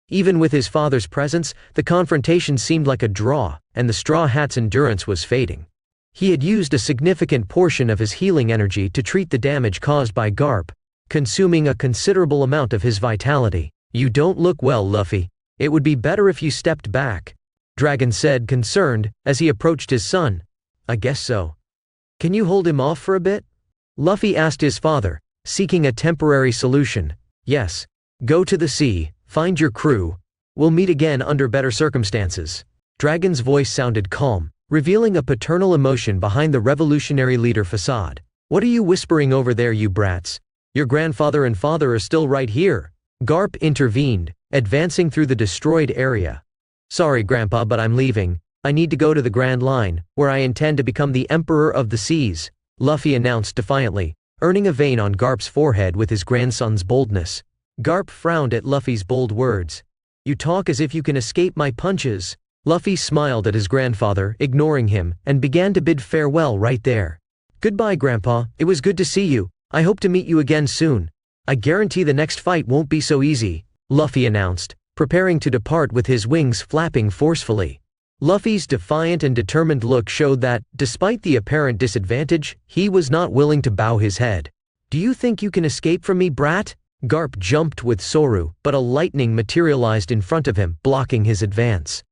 Even with his father's presence, the confrontation seemed like a draw, and the Straw Hat's endurance was fading. He had used a significant portion of his healing energy to treat the damage caused by Garp, consuming a considerable amount of his vitality. "You don't look well, Luffy. It would be better if you stepped back," Dragon said, concerned, as he approached his son. "I guess so. Can you hold him off for a bit?" Luffy asked his father, seeking a temporary solution. "Yes. Go to the sea, find your crew. We'll meet again under better circumstances." Dragon's voice sounded calm, revealing a paternal emotion behind the revolutionary leader facade. "What are you whispering over there, you brats? Your grandfather and father are still right here," Garp intervened, advancing through the destroyed area. "Sorry, Grandpa, but I'm leaving. I need to go to the Grand Line, where I intend to become the Emperor of the Seas," Luffy announced defiantly, earning a vein on Garp's forehead with his grandson's boldness. Garp frowned at Luffy's bold words. "You talk as if you can escape my punches." Luffy smiled at his grandfather, ignoring him, and began to bid farewell right there. "Goodbye, Grandpa. It was good to see you. I hope to meet you again soon. I guarantee the next fight won't be so easy," Luffy announced, preparing to depart with his wings flapping forcefully. Luffy's defiant and determined look showed that, despite the apparent disadvantage, he was not willing to bow his head. "Do you think you can escape from me, brat?" Garp jumped with Soru, but a lightning materialized in front of him, blocking his advance.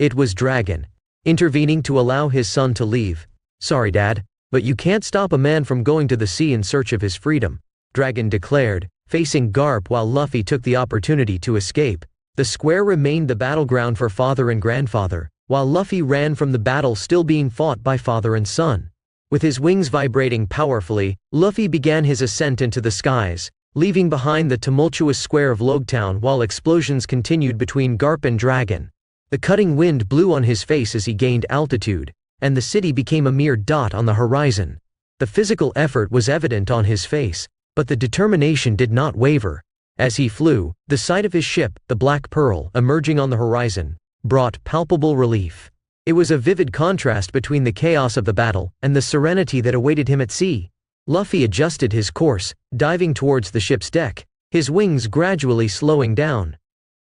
It was Dragon, intervening to allow his son to leave. "Sorry, Dad, but you can't stop a man from going to the sea in search of his freedom," Dragon declared, facing Garp while Luffy took the opportunity to escape. The square remained the battleground for father and grandfather, while Luffy ran from the battle still being fought by father and son. With his wings vibrating powerfully, Luffy began his ascent into the skies, leaving behind the tumultuous square of Logtown while explosions continued between Garp and Dragon. The cutting wind blew on his face as he gained altitude, and the city became a mere dot on the horizon. The physical effort was evident on his face, but the determination did not waver. As he flew, the sight of his ship, the Black Pearl, emerging on the horizon, brought palpable relief. It was a vivid contrast between the chaos of the battle and the serenity that awaited him at sea. Luffy adjusted his course, diving towards the ship's deck, his wings gradually slowing down.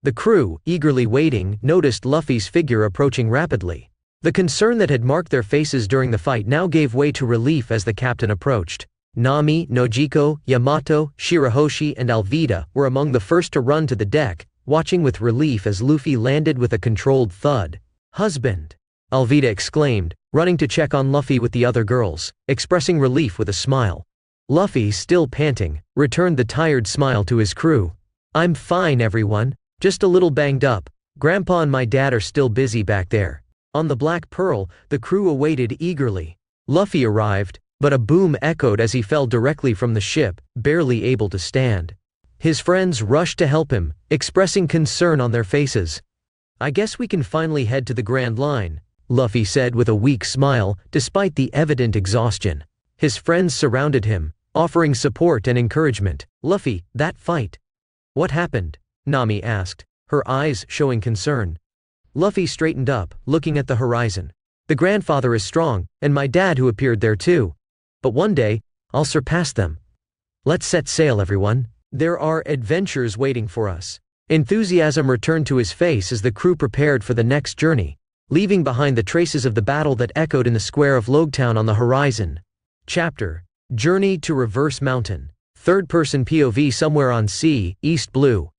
The crew, eagerly waiting, noticed Luffy's figure approaching rapidly. The concern that had marked their faces during the fight now gave way to relief as the captain approached. Nami, Nojiko, Yamato, Shirahoshi, and Alvida were among the first to run to the deck, watching with relief as Luffy landed with a controlled thud. "Husband!" Alvida exclaimed, running to check on Luffy with the other girls, expressing relief with a smile. Luffy, still panting, returned the tired smile to his crew. "I'm fine, everyone. Just a little banged up. Grandpa and my dad are still busy back there." On the Black Pearl, the crew awaited eagerly. Luffy arrived, but a boom echoed as he fell directly from the ship, barely able to stand. His friends rushed to help him, expressing concern on their faces. "I guess we can finally head to the Grand Line," Luffy said with a weak smile, despite the evident exhaustion. His friends surrounded him, offering support and encouragement. "Luffy, that fight. What happened?" Nami asked, her eyes showing concern. Luffy straightened up, looking at the horizon. "The grandfather is strong, and my dad who appeared there too. But one day, I'll surpass them. Let's set sail, everyone. There are adventures waiting for us." Enthusiasm returned to his face as the crew prepared for the next journey, leaving behind the traces of the battle that echoed in the square of Logtown on the horizon. Chapter: Journey to Reverse Mountain. Third-person POV somewhere on sea, East Blue.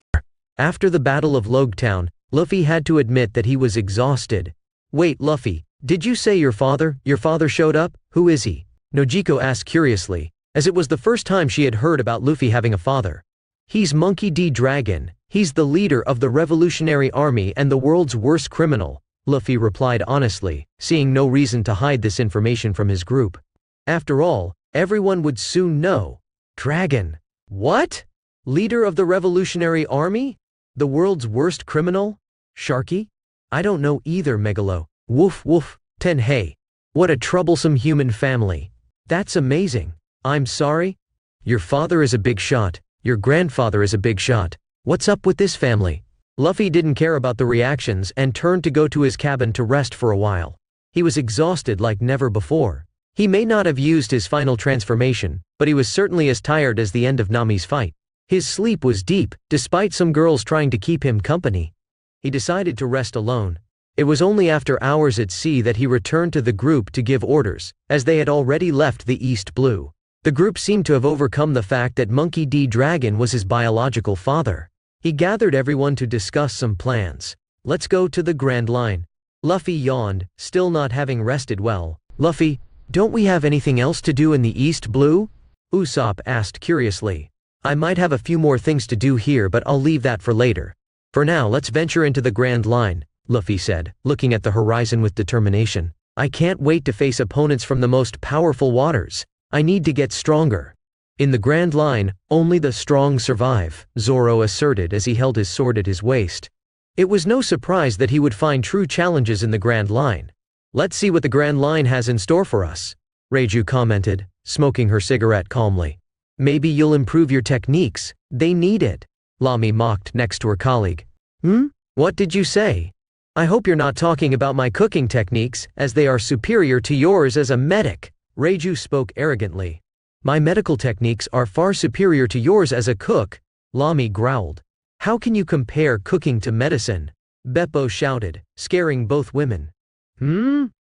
After the Battle of Logtown, Luffy had to admit that he was exhausted. Wait, Luffy, did you say your father showed up? Who is he? Nojiko asked curiously, as it was the first time she had heard about Luffy having a father. He's Monkey D. Dragon. He's the leader of the Revolutionary Army and the world's worst criminal, Luffy replied honestly, seeing no reason to hide this information from his group. After all, everyone would soon know. Dragon. What? Leader of the Revolutionary Army? The world's worst criminal? Sharky? I don't know either, Megalo. Woof woof. Tenhei. What a troublesome human family. That's amazing. I'm sorry? Your father is a big shot. Your grandfather is a big shot. What's up with this family? Luffy didn't care about the reactions and turned to go to his cabin to rest for a while. He was exhausted like never before. He may not have used his final transformation, but he was certainly as tired as the end of Nami's fight. His sleep was deep, despite some girls trying to keep him company. He decided to rest alone. It was only after hours at sea that he returned to the group to give orders, as they had already left the East Blue. The group seemed to have overcome the fact that Monkey D. Dragon was his biological father. He gathered everyone to discuss some plans. Let's go to the Grand Line. Luffy yawned, still not having rested well. Luffy, don't we have anything else to do in the East Blue? Usopp asked curiously. I might have a few more things to do here, but I'll leave that for later. For now, let's venture into the Grand Line, Luffy said, looking at the horizon with determination. I can't wait to face opponents from the most powerful waters. I need to get stronger. In the Grand Line, only the strong survive, Zoro asserted as he held his sword at his waist. It was no surprise that he would find true challenges in the Grand Line. Let's see what the Grand Line has in store for us, Reiju commented, smoking her cigarette calmly. Maybe you'll improve your techniques, they need it, Lami mocked next to her colleague. What did you say? I hope you're not talking about my cooking techniques, as they are superior to yours as a medic, Reiju spoke arrogantly. My medical techniques are far superior to yours as a cook, Lami growled. How can you compare cooking to medicine? Beppo shouted, scaring both women.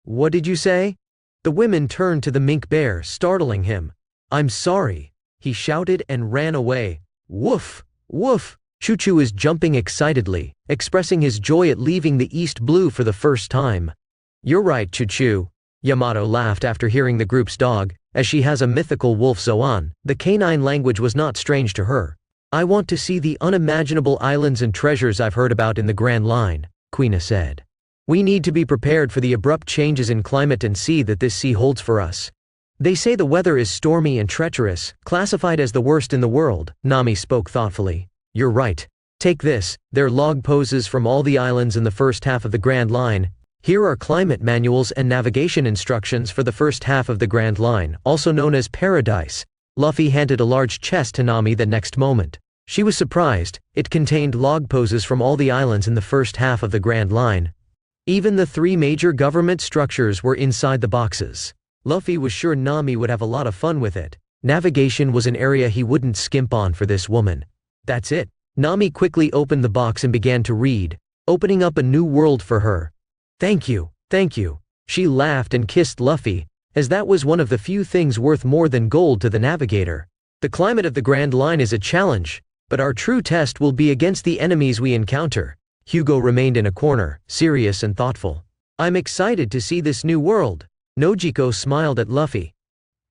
What did you say? The women turned to the mink bear, startling him. I'm sorry, he shouted and ran away. Woof, woof. Choo-Choo is jumping excitedly, expressing his joy at leaving the East Blue for the first time. You're right, Choo-Choo. Yamato laughed after hearing the group's dog, as she has a mythical wolf Zoan. The canine language was not strange to her. I want to see the unimaginable islands and treasures I've heard about in the Grand Line, Quina said. We need to be prepared for the abrupt changes in climate and sea that this sea holds for us. They say the weather is stormy and treacherous, classified as the worst in the world, Nami spoke thoughtfully. You're right. Take this, they're log poses from all the islands in the first half of the Grand Line. Here are climate manuals and navigation instructions for the first half of the Grand Line, also known as Paradise. Luffy handed a large chest to Nami the next moment. She was surprised. It contained log poses from all the islands in the first half of the Grand Line. Even the 3 major government structures were inside the boxes. Luffy was sure Nami would have a lot of fun with it. Navigation was an area he wouldn't skimp on for this woman. That's it. Nami quickly opened the box and began to read, opening up a new world for her. Thank you, thank you. She laughed and kissed Luffy, as that was one of the few things worth more than gold to the navigator. The climate of the Grand Line is a challenge, but our true test will be against the enemies we encounter. Hugo remained in a corner, serious and thoughtful. I'm excited to see this new world. Nojiko smiled at Luffy.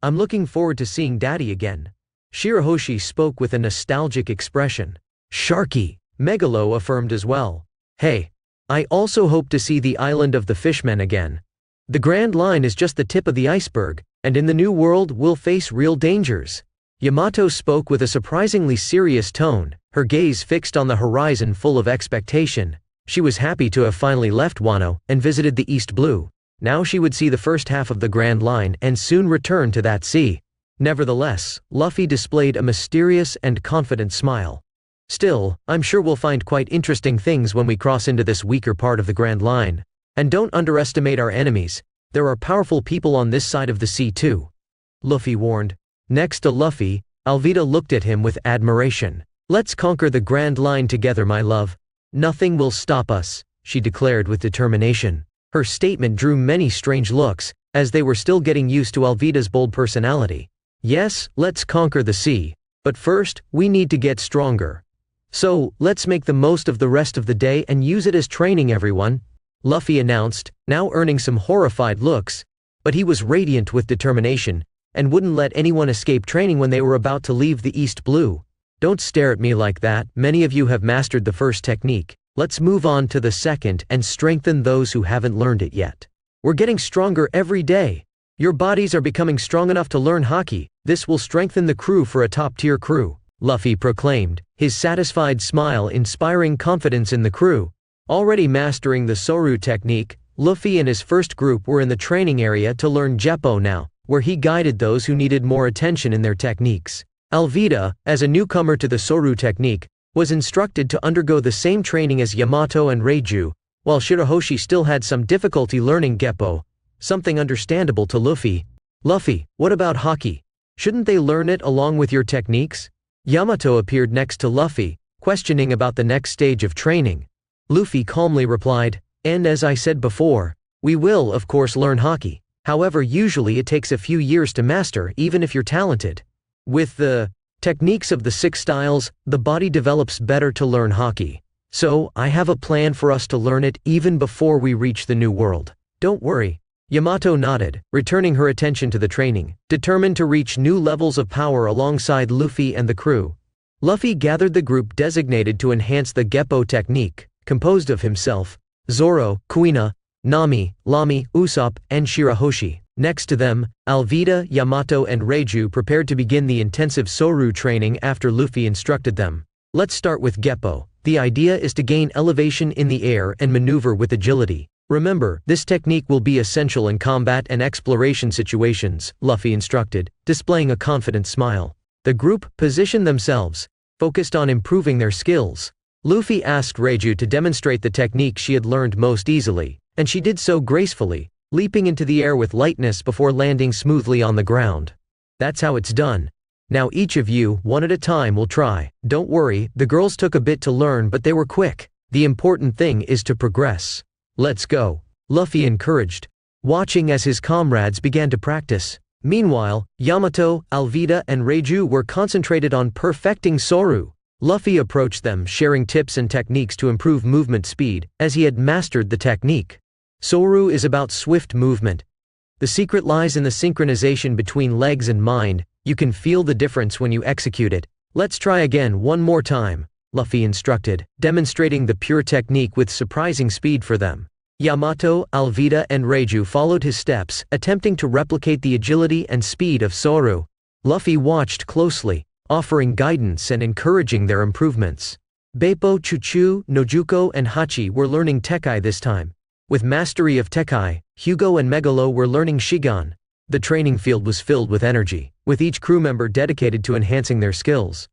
I'm looking forward to seeing Daddy again. Shirahoshi spoke with a nostalgic expression. Sharky, Megalo affirmed as well. Hey, I also hope to see the island of the fishmen again. The Grand Line is just the tip of the iceberg, and in the new world we'll face real dangers. Yamato spoke with a surprisingly serious tone, her gaze fixed on the horizon full of expectation. She was happy to have finally left Wano and visited the East Blue. Now she would see the first half of the Grand Line and soon return to that sea. Nevertheless, Luffy displayed a mysterious and confident smile. Still, I'm sure we'll find quite interesting things when we cross into this weaker part of the Grand Line. And don't underestimate our enemies. There are powerful people on this side of the sea too. Luffy warned. Next to Luffy, Alvida looked at him with admiration. Let's conquer the Grand Line together, my love. Nothing will stop us, she declared with determination. Her statement drew many strange looks, as they were still getting used to Alvida's bold personality. Yes, let's conquer the sea. But first, we need to get stronger. So, let's make the most of the rest of the day and use it as training, everyone," Luffy announced, now earning some horrified looks, but he was radiant with determination, and wouldn't let anyone escape training when they were about to leave the East Blue. "Don't stare at me like that, many of you have mastered the first technique. Let's move on to the second and strengthen those who haven't learned it yet. We're getting stronger every day. Your bodies are becoming strong enough to learn haki. This will strengthen the crew for a top-tier crew," Luffy proclaimed, his satisfied smile inspiring confidence in the crew. Already mastering the Soru technique, Luffy and his first group were in the training area to learn Geppo now, where he guided those who needed more attention in their techniques. Alvida, as a newcomer to the Soru technique, was instructed to undergo the same training as Yamato and Reiju, while Shirahoshi still had some difficulty learning Geppo, something understandable to Luffy. "Luffy, what about haki? Shouldn't they learn it along with your techniques?" Yamato appeared next to Luffy, questioning about the next stage of training. Luffy calmly replied, "And as I said before, we will of course learn haki. However, usually it takes a few years to master even if you're talented. With the techniques of the 6 styles, the body develops better to learn haki. So, I have a plan for us to learn it even before we reach the new world. Don't worry." Yamato nodded, returning her attention to the training, determined to reach new levels of power alongside Luffy and the crew. Luffy gathered the group designated to enhance the Geppo technique, composed of himself, Zoro, Kuina, Nami, Lamy, Usopp, and Shirahoshi. Next to them, Alvida, Yamato and Reiju prepared to begin the intensive Soru training after Luffy instructed them. "Let's start with Geppo. The idea is to gain elevation in the air and maneuver with agility. Remember, this technique will be essential in combat and exploration situations," Luffy instructed, displaying a confident smile. The group positioned themselves, focused on improving their skills. Luffy asked Reiju to demonstrate the technique she had learned most easily, and she did so gracefully, leaping into the air with lightness before landing smoothly on the ground. "That's how it's done. Now each of you, one at a time, will try. Don't worry, the girls took a bit to learn but they were quick. The important thing is to progress. Let's go," Luffy encouraged, watching as his comrades began to practice. Meanwhile, Yamato, Alvida and Reiju were concentrated on perfecting Soru. Luffy approached them, sharing tips and techniques to improve movement speed, as he had mastered the technique. Soru is about swift movement. The secret lies in the synchronization between legs and mind. You can feel the difference when you execute it. "Let's try again one more time," Luffy instructed, demonstrating the pure technique with surprising speed for them. Yamato, Alvida and Reiju followed his steps, attempting to replicate the agility and speed of Soru. Luffy watched closely, offering guidance and encouraging their improvements. Beppo, Chuchu, Nojuko and Hachi were learning Tekai this time. With mastery of Tekai, Hugo and Megalo were learning Shigan. The training field was filled with energy, with each crew member dedicated to enhancing their skills.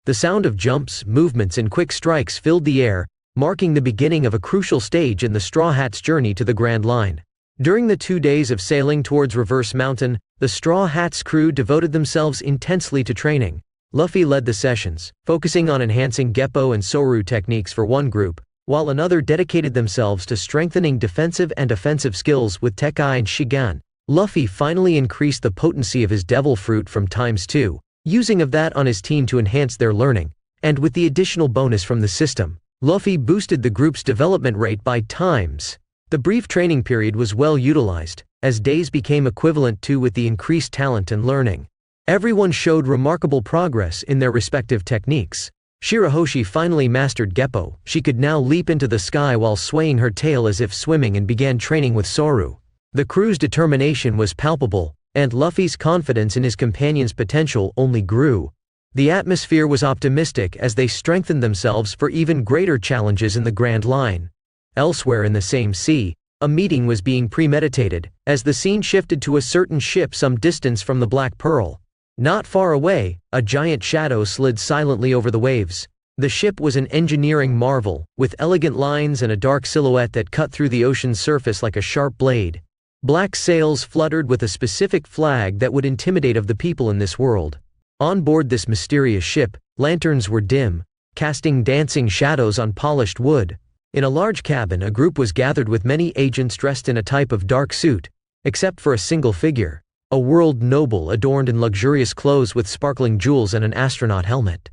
The sound of jumps, movements and quick strikes filled the air, marking the beginning of a crucial stage in the Straw Hats' journey to the Grand Line. During the 2 days of sailing towards Reverse Mountain, the Straw Hats crew devoted themselves intensely to training. Luffy led the sessions, focusing on enhancing Geppo and Soru techniques for one group, while another dedicated themselves to strengthening defensive and offensive skills with Tekai and Shigan. Luffy finally increased the potency of his Devil Fruit from ×2, using of that on his team to enhance their learning, and with the additional bonus from the system, Luffy boosted the group's development rate by times. The brief training period was well utilized, as days became equivalent to with the increased talent and learning. Everyone showed remarkable progress in their respective techniques. Shirahoshi finally mastered Geppo. She could now leap into the sky while swaying her tail as if swimming and began training with Soru. The crew's determination was palpable, and Luffy's confidence in his companion's potential only grew. The atmosphere was optimistic as they strengthened themselves for even greater challenges in the Grand Line. Elsewhere in the same sea, a meeting was being premeditated, as the scene shifted to a certain ship some distance from the Black Pearl. Not far away, a giant shadow slid silently over the waves. The ship was an engineering marvel, with elegant lines and a dark silhouette that cut through the ocean's surface like a sharp blade. Black sails fluttered with a specific flag that would intimidate of the people in this world. On board this mysterious ship, lanterns were dim, casting dancing shadows on polished wood. In a large cabin, a group was gathered with many agents dressed in a type of dark suit, except for a single figure. a world noble adorned in luxurious clothes with sparkling jewels and an astronaut helmet.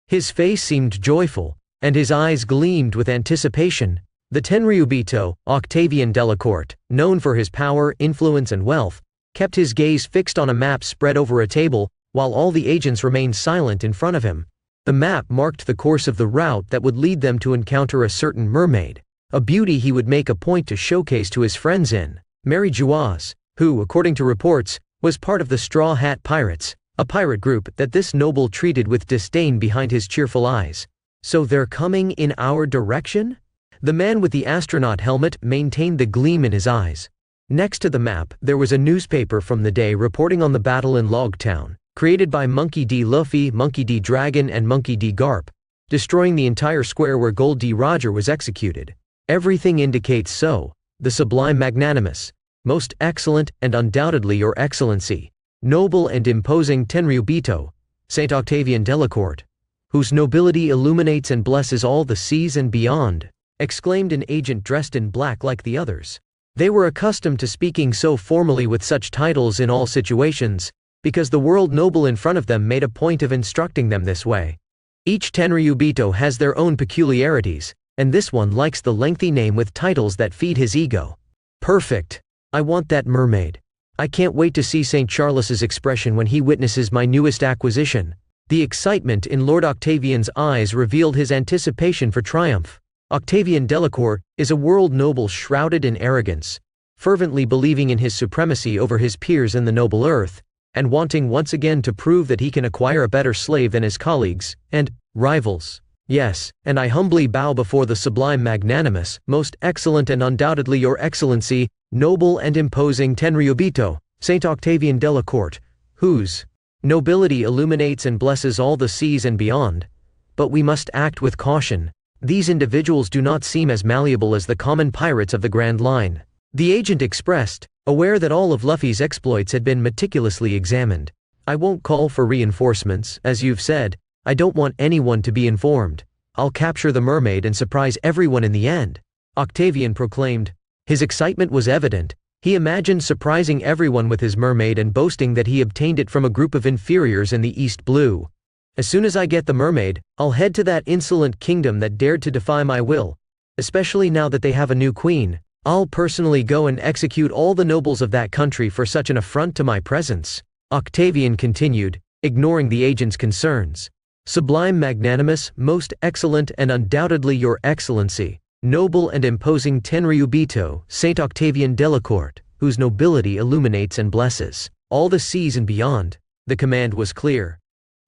His face seemed joyful, and his eyes gleamed with anticipation. The Tenryubito, Octavian Delacourt, known for his power, influence and wealth, kept his gaze fixed on a map spread over a table, while all the agents remained silent in front of him. The map marked the course of the route that would lead them to encounter a certain mermaid, a beauty he would make a point to showcase to his friends in Mary Juaz, who, according to reports, was part of the Straw Hat Pirates, a pirate group that this noble treated with disdain behind his cheerful eyes. So they're coming in our direction? The man with the astronaut helmet maintained the gleam in his eyes. Next to the map, there was a newspaper from the day reporting on the battle in Log Town, created by Monkey D. Luffy, Monkey D. Dragon and Monkey D. Garp, destroying the entire square where Gold D. Roger was executed. Everything indicates so. The sublime magnanimous, most excellent and undoubtedly your excellency, noble and imposing Tenryubito, Saint Octavian Delacourt, whose nobility illuminates and blesses all the seas and beyond, exclaimed an agent dressed in black like the others. They were accustomed to speaking so formally with such titles in all situations, because the world noble in front of them made a point of instructing them this way. Each Tenryubito has their own peculiarities, and this one likes the lengthy name with titles that feed his ego. Perfect. I want that mermaid. I can't wait to see St. Charles's expression when he witnesses my newest acquisition. The excitement in Lord Octavian's eyes revealed his anticipation for triumph. Octavian Delacourt is a world noble shrouded in arrogance, fervently believing in his supremacy over his peers in the noble earth, and wanting once again to prove that he can acquire a better slave than his colleagues and rivals. Yes, and I humbly bow before the sublime magnanimous, most excellent and undoubtedly your excellency, noble and imposing Tenryubito, Saint Octavian Delacourt, whose nobility illuminates and blesses all the seas and beyond. But we must act with caution. These individuals do not seem as malleable as the common pirates of the Grand Line. The agent expressed, aware that all of Luffy's exploits had been meticulously examined. I won't call for reinforcements, as you've said. I don't want anyone to be informed. I'll capture the mermaid and surprise everyone in the end, Octavian proclaimed. His excitement was evident. He imagined surprising everyone with his mermaid and boasting that he obtained it from a group of inferiors in the East Blue. As soon as I get the mermaid, I'll head to that insolent kingdom that dared to defy my will. Especially now that they have a new queen, I'll personally go and execute all the nobles of that country for such an affront to my presence, Octavian continued, ignoring the agent's concerns. Sublime magnanimous, most excellent and undoubtedly your excellency, noble and imposing Tenryubito, Saint Octavian Delacourt, whose nobility illuminates and blesses all the seas and beyond. The command was clear.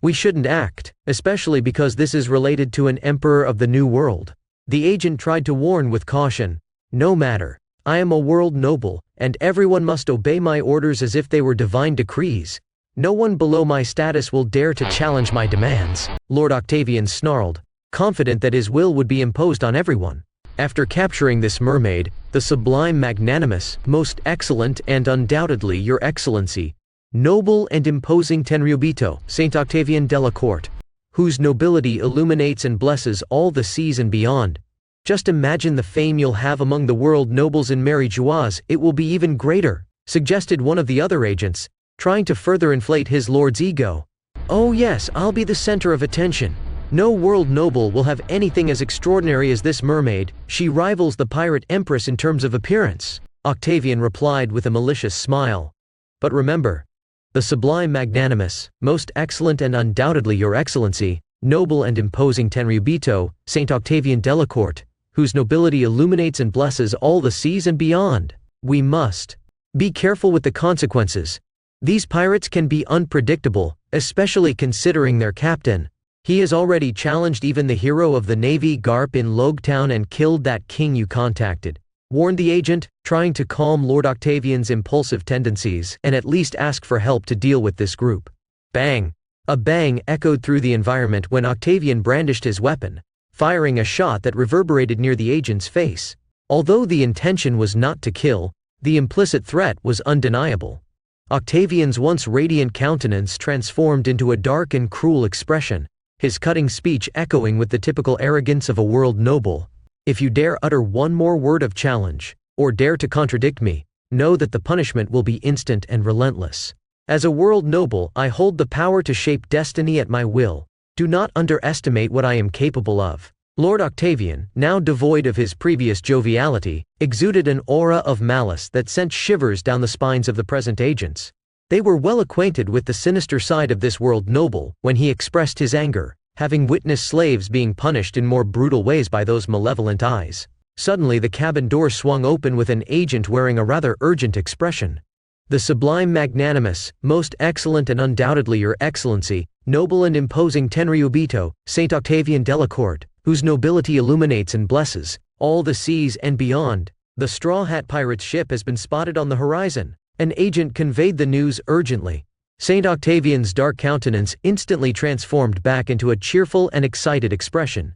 We shouldn't act, especially because this is related to an emperor of the New World. The agent tried to warn with caution. No matter. I am a world noble, and everyone must obey my orders as if they were divine decrees. No one below my status will dare to challenge my demands, Lord Octavian snarled, confident that his will would be imposed on everyone. After capturing this mermaid, the sublime magnanimous, most excellent and undoubtedly your excellency, noble and imposing Tenryubito, Saint Octavian Delacourt, whose nobility illuminates and blesses all the seas and beyond. Just imagine the fame you'll have among the world nobles in Mary Juaz. It will be even greater, suggested one of the other agents, trying to further inflate his lord's ego. Oh yes, I'll be the center of attention. No world noble will have anything as extraordinary as this mermaid. She rivals the pirate empress in terms of appearance, Octavian replied with a malicious smile. But remember, the sublime magnanimous, most excellent and undoubtedly your excellency, noble and imposing Tenryubito, Saint Octavian Delacourt, whose nobility illuminates and blesses all the seas and beyond. We must be careful with the consequences. These pirates can be unpredictable, especially considering their captain. He has already challenged even the hero of the Navy Garp in Logtown and killed that king you contacted, warned the agent, trying to calm Lord Octavian's impulsive tendencies and at least ask for help to deal with this group. Bang! A bang echoed through the environment when Octavian brandished his weapon, firing a shot that reverberated near the agent's face. Although the intention was not to kill, the implicit threat was undeniable. Octavian's once radiant countenance transformed into a dark and cruel expression, his cutting speech echoing with the typical arrogance of a world noble. If you dare utter one more word of challenge, or dare to contradict me, know that the punishment will be instant and relentless. As a world noble, I hold the power to shape destiny at my will. Do not underestimate what I am capable of." Lord Octavian, now devoid of his previous joviality, exuded an aura of malice that sent shivers down the spines of the present agents. They were well acquainted with the sinister side of this world noble when he expressed his anger, having witnessed slaves being punished in more brutal ways by those malevolent eyes. Suddenly the cabin door swung open with an agent wearing a rather urgent expression. "The sublime magnanimous, most excellent and undoubtedly your excellency, noble and imposing Tenryubito, Saint Octavian Delacourt, whose nobility illuminates and blesses all the seas and beyond. The Straw Hat Pirate's ship has been spotted on the horizon." An agent conveyed the news urgently. Saint Octavian's dark countenance instantly transformed back into a cheerful and excited expression.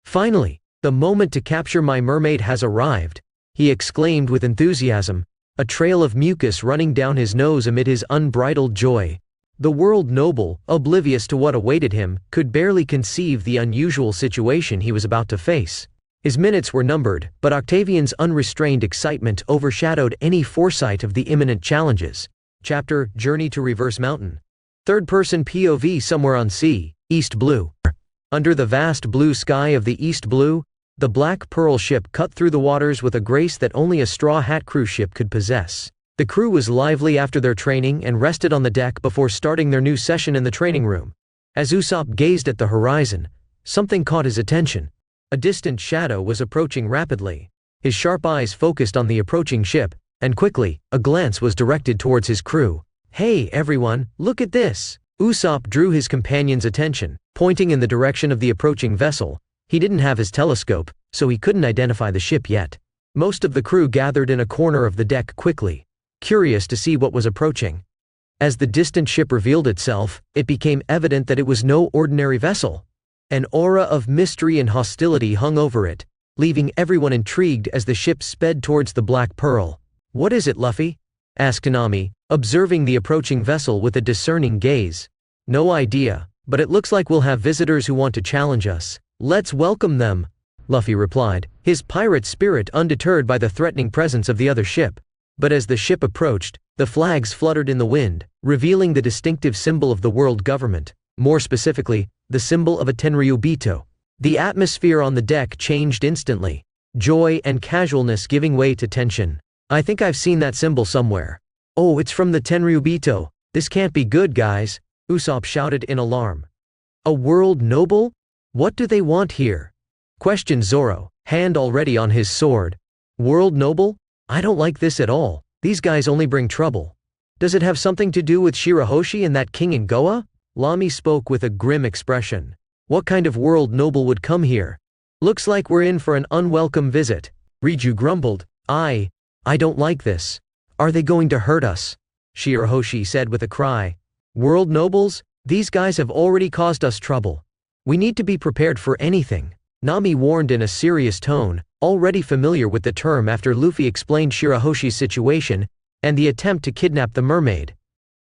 "Finally, the moment to capture my mermaid has arrived," he exclaimed with enthusiasm, a trail of mucus running down his nose amid his unbridled joy. The world noble, oblivious to what awaited him, could barely conceive the unusual situation he was about to face. His minutes were numbered, but Octavian's unrestrained excitement overshadowed any foresight of the imminent challenges. Chapter: Journey to Reverse Mountain. Third-person POV. Somewhere on sea, East Blue. Under the vast blue sky of the East Blue, the Black Pearl ship cut through the waters with a grace that only a Straw Hat cruise ship could possess. The crew was lively after their training and rested on the deck before starting their new session in the training room. As Usopp gazed at the horizon, something caught his attention. A distant shadow was approaching rapidly. His sharp eyes focused on the approaching ship, and quickly, a glance was directed towards his crew. "Hey everyone, look at this!" Usopp drew his companion's attention, pointing in the direction of the approaching vessel. He didn't have his telescope, so he couldn't identify the ship yet. Most of the crew gathered in a corner of the deck quickly, curious to see what was approaching. As the distant ship revealed itself, it became evident that it was no ordinary vessel. An aura of mystery and hostility hung over it, leaving everyone intrigued as the ship sped towards the Black Pearl. "What is it, Luffy?" asked Nami, observing the approaching vessel with a discerning gaze. "No idea, but it looks like we'll have visitors who want to challenge us. Let's welcome them," Luffy replied, his pirate spirit undeterred by the threatening presence of the other ship. But as the ship approached, the flags fluttered in the wind, revealing the distinctive symbol of the world government, more specifically, the symbol of a Tenryubito. The atmosphere on the deck changed instantly, joy and casualness giving way to tension. "I think I've seen that symbol somewhere. Oh, it's from the Tenryubito. This can't be good, guys," Usopp shouted in alarm. "A world noble? What do they want here?" questioned Zoro, hand already on his sword. "World noble? I don't like this at all. These guys only bring trouble. Does it have something to do with Shirahoshi and that king in Goa?" Lami spoke with a grim expression. "What kind of world noble would come here? Looks like we're in for an unwelcome visit." Riju grumbled. I don't like this. Are they going to hurt us?" Shirahoshi said with a cry. "World nobles? These guys have already caused us trouble. We need to be prepared for anything," Nami warned in a serious tone, already familiar with the term after Luffy explained Shirahoshi's situation and the attempt to kidnap the mermaid.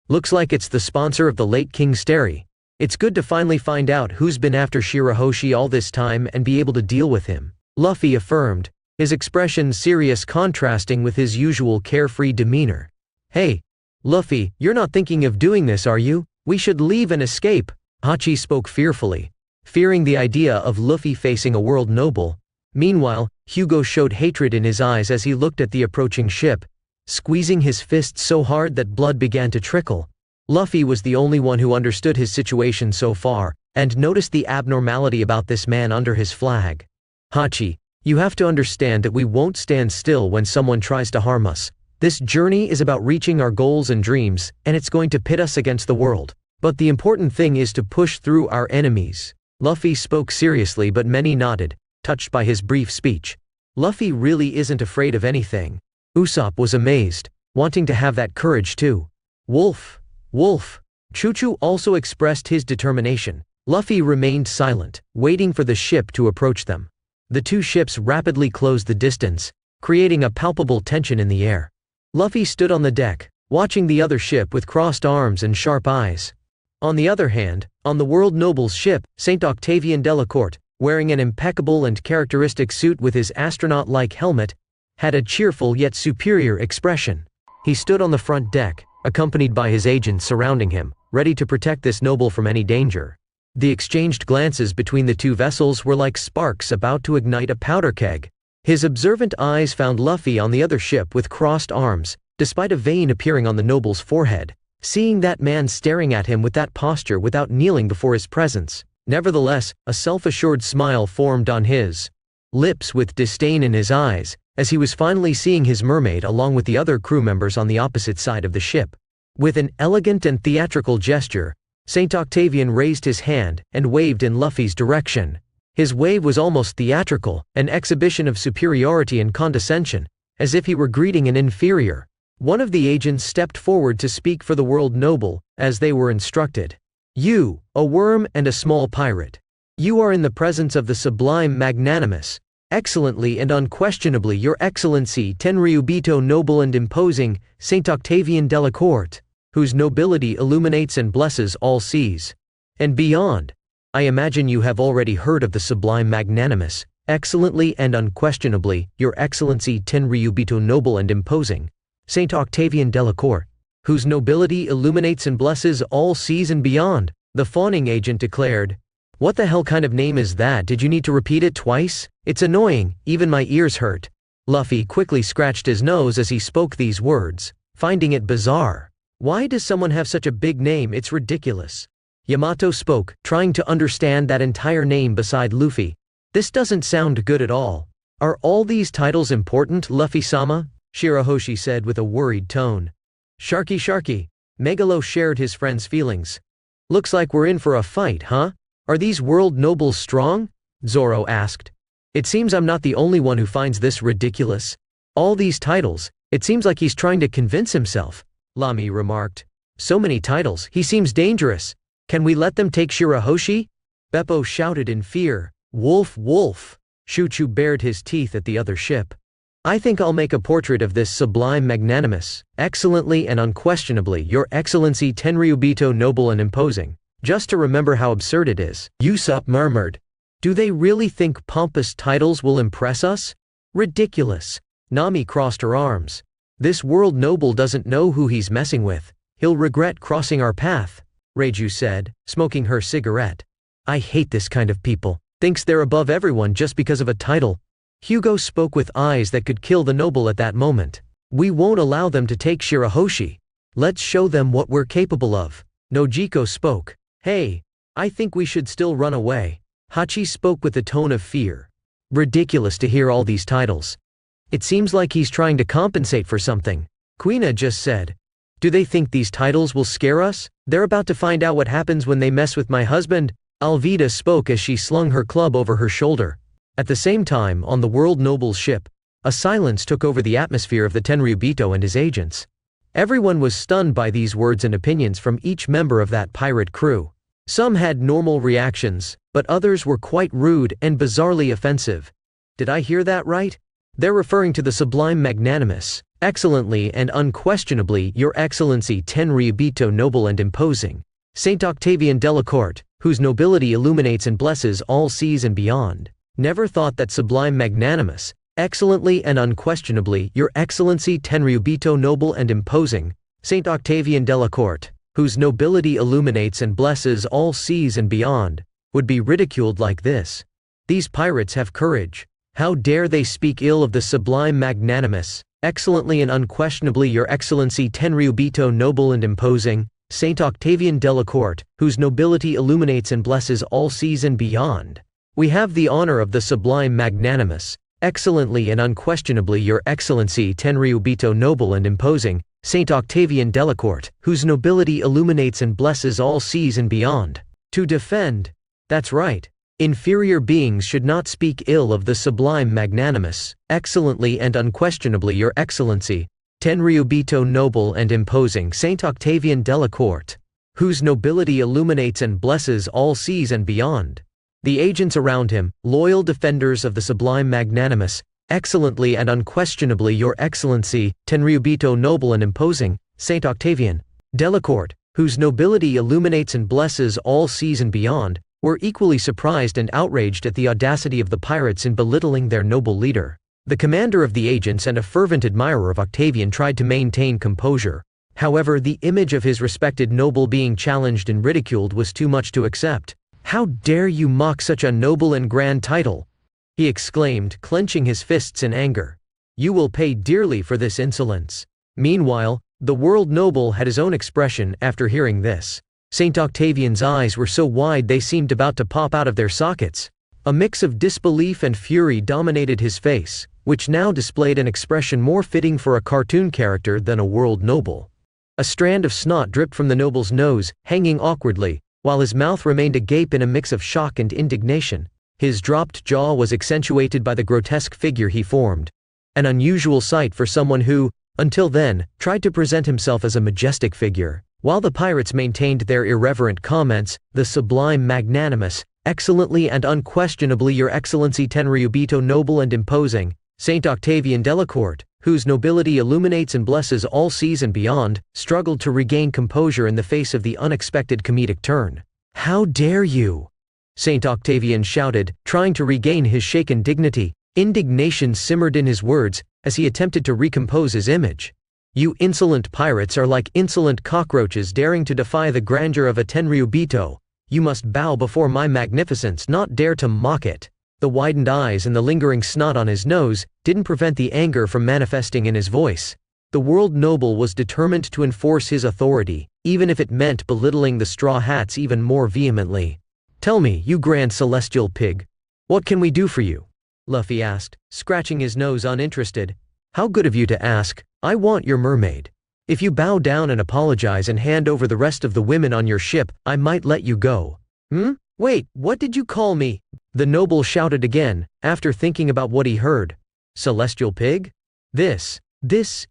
"Looks like it's the sponsor of the late King Starry. It's good to finally find out who's been after Shirahoshi all this time and be able to deal with him," Luffy affirmed, his expression serious contrasting with his usual carefree demeanor. "Hey, Luffy, you're not thinking of doing this, are you? We should leave and escape," Hachi spoke fearfully, fearing the idea of Luffy facing a world noble. Meanwhile, Hugo showed hatred in his eyes as he looked at the approaching ship, squeezing his fists so hard that blood began to trickle. Luffy was the only one who understood his situation so far, and noticed the abnormality about this man under his flag. "Hachi, you have to understand that we won't stand still when someone tries to harm us. This journey is about reaching our goals and dreams, and it's going to pit us against the world. But the important thing is to push through our enemies." Luffy spoke seriously, but many nodded, touched by his brief speech. Luffy really isn't afraid of anything. Usopp was amazed, wanting to have that courage too. "Wolf! Wolf!" Chuchu also expressed his determination. Luffy remained silent, waiting for the ship to approach them. The two ships rapidly closed the distance, creating a palpable tension in the air. Luffy stood on the deck, watching the other ship with crossed arms and sharp eyes. On the other hand, on the world noble's ship, Saint Octavian Delacourt, wearing an impeccable and characteristic suit with his astronaut-like helmet, had a cheerful yet superior expression. He stood on the front deck, accompanied by his agents surrounding him, ready to protect this noble from any danger. The exchanged glances between the two vessels were like sparks about to ignite a powder keg. His observant eyes found Luffy on the other ship with crossed arms, despite a vein appearing on the noble's forehead. Seeing that man staring at him with that posture without kneeling before his presence, nevertheless, a self-assured smile formed on his lips with disdain in his eyes, as he was finally seeing his mermaid along with the other crew members on the opposite side of the ship. With an elegant and theatrical gesture, Saint Octavian raised his hand and waved in Luffy's direction. His wave was almost theatrical, an exhibition of superiority and condescension, as if he were greeting an inferior. One of the agents stepped forward to speak for the world noble, as they were instructed. You, a worm and a small pirate. You are in the presence of the sublime magnanimous, excellently and unquestionably your excellency Tenryubito noble and imposing, Saint Octavian Delacourt, whose nobility illuminates and blesses all seas and beyond. I imagine you have already heard of the sublime magnanimous, excellently and unquestionably your excellency Tenryubito noble and imposing, Saint Octavian Delacourt, whose nobility illuminates and blesses all seas and beyond, the fawning agent declared. What the hell kind of name is that? Did you need to repeat it twice? It's annoying, even my ears hurt. Luffy quickly scratched his nose as he spoke these words, finding it bizarre. Why does someone have such a big name? It's ridiculous. Yamato spoke, trying to understand that entire name beside Luffy. This doesn't sound good at all. Are all these titles important, Luffy-sama? Shirahoshi said with a worried tone. Sharky. Megalo shared his friend's feelings. Looks like we're in for a fight, huh? Are these world nobles strong? Zoro asked. It seems I'm not the only one who finds this ridiculous. All these titles, it seems like he's trying to convince himself, Lami remarked. So many titles, he seems dangerous. Can we let them take Shirahoshi? Beppo shouted in fear. Wolf! Shuchu bared his teeth at the other ship. I think I'll make a portrait of this sublime magnanimous, excellently and unquestionably your excellency Tenryubito noble and imposing, just to remember how absurd it is. Usopp murmured. Do they really think pompous titles will impress us? Ridiculous. Nami crossed her arms. This world noble doesn't know who he's messing with. He'll regret crossing our path, Reiju said, smoking her cigarette. I hate this kind of people. Thinks they're above everyone just because of a title. Hugo spoke with eyes that could kill the noble at that moment. We won't allow them to take Shirahoshi. Let's show them what we're capable of. Nojiko spoke. Hey, I think we should still run away. Hachi spoke with a tone of fear. Ridiculous to hear all these titles. It seems like he's trying to compensate for something. Kuina just said. Do they think these titles will scare us? They're about to find out what happens when they mess with my husband. Alvida spoke as she slung her club over her shoulder. At the same time, on the world noble's ship, a silence took over the atmosphere of the Tenryubito and his agents. Everyone was stunned by these words and opinions from each member of that pirate crew. Some had normal reactions, but others were quite rude and bizarrely offensive. Did I hear that right? They're referring to the sublime magnanimous, excellently and unquestionably your excellency Tenryubito noble and imposing, Saint Octavian Delacourt, whose nobility illuminates and blesses all seas and beyond. Never thought that sublime magnanimous, excellently and unquestionably your excellency Tenryubito noble and imposing, Saint Octavian Delacourt, whose nobility illuminates and blesses all seas and beyond, would be ridiculed like this. These pirates have courage. How dare they speak ill of the sublime magnanimous, excellently and unquestionably your excellency Tenryubito noble and imposing, Saint Octavian Delacourt, whose nobility illuminates and blesses all seas and beyond. We have the honor of the sublime magnanimous, excellently and unquestionably your excellency Tenryubito noble and imposing, Saint Octavian Delacourt, whose nobility illuminates and blesses all seas and beyond. To defend. That's right. Inferior beings should not speak ill of the sublime magnanimous, excellently and unquestionably your excellency, Tenryubito noble and imposing Saint Octavian Delacourt, whose nobility illuminates and blesses all seas and beyond. The agents around him, loyal defenders of the sublime magnanimous, excellently and unquestionably your excellency, Tenryubito noble and imposing, Saint Octavian Delacourt, whose nobility illuminates and blesses all seas and beyond, were equally surprised and outraged at the audacity of the pirates in belittling their noble leader. The commander of the agents and a fervent admirer of Octavian tried to maintain composure, However, the image of his respected noble being challenged and ridiculed was too much to accept. "How dare you mock such a noble and grand title?" he exclaimed, clenching his fists in anger. "You will pay dearly for this insolence." Meanwhile, the world noble had his own expression after hearing this. Saint Octavian's eyes were so wide they seemed about to pop out of their sockets. A mix of disbelief and fury dominated his face, which now displayed an expression more fitting for a cartoon character than a world noble. A strand of snot dripped from the noble's nose, hanging awkwardly, while his mouth remained agape in a mix of shock and indignation. His dropped jaw was accentuated by the grotesque figure he formed. An unusual sight for someone who, until then, tried to present himself as a majestic figure. While the pirates maintained their irreverent comments, the sublime magnanimous, "Excellently and unquestionably your excellency Tenryubito noble and imposing, Saint Octavian Delacourt, whose nobility illuminates and blesses all seas and beyond," struggled to regain composure in the face of the unexpected comedic turn. "How dare you!" Saint Octavian shouted, trying to regain his shaken dignity. Indignation simmered in his words, as he attempted to recompose his image. "You insolent pirates are like insolent cockroaches daring to defy the grandeur of a Tenryubito. You must bow before my magnificence, not dare to mock it." The widened eyes and the lingering snot on his nose didn't prevent the anger from manifesting in his voice. The world noble was determined to enforce his authority, even if it meant belittling the Straw Hats even more vehemently. "Tell me, you grand celestial pig, what can we do for you?" Luffy asked, scratching his nose uninterested. "How good of you to ask. I want your mermaid. If you bow down and apologize and hand over the rest of the women on your ship, I might let you go." Wait, what did you call me?" the noble shouted again, after thinking about what he heard. "Celestial pig? This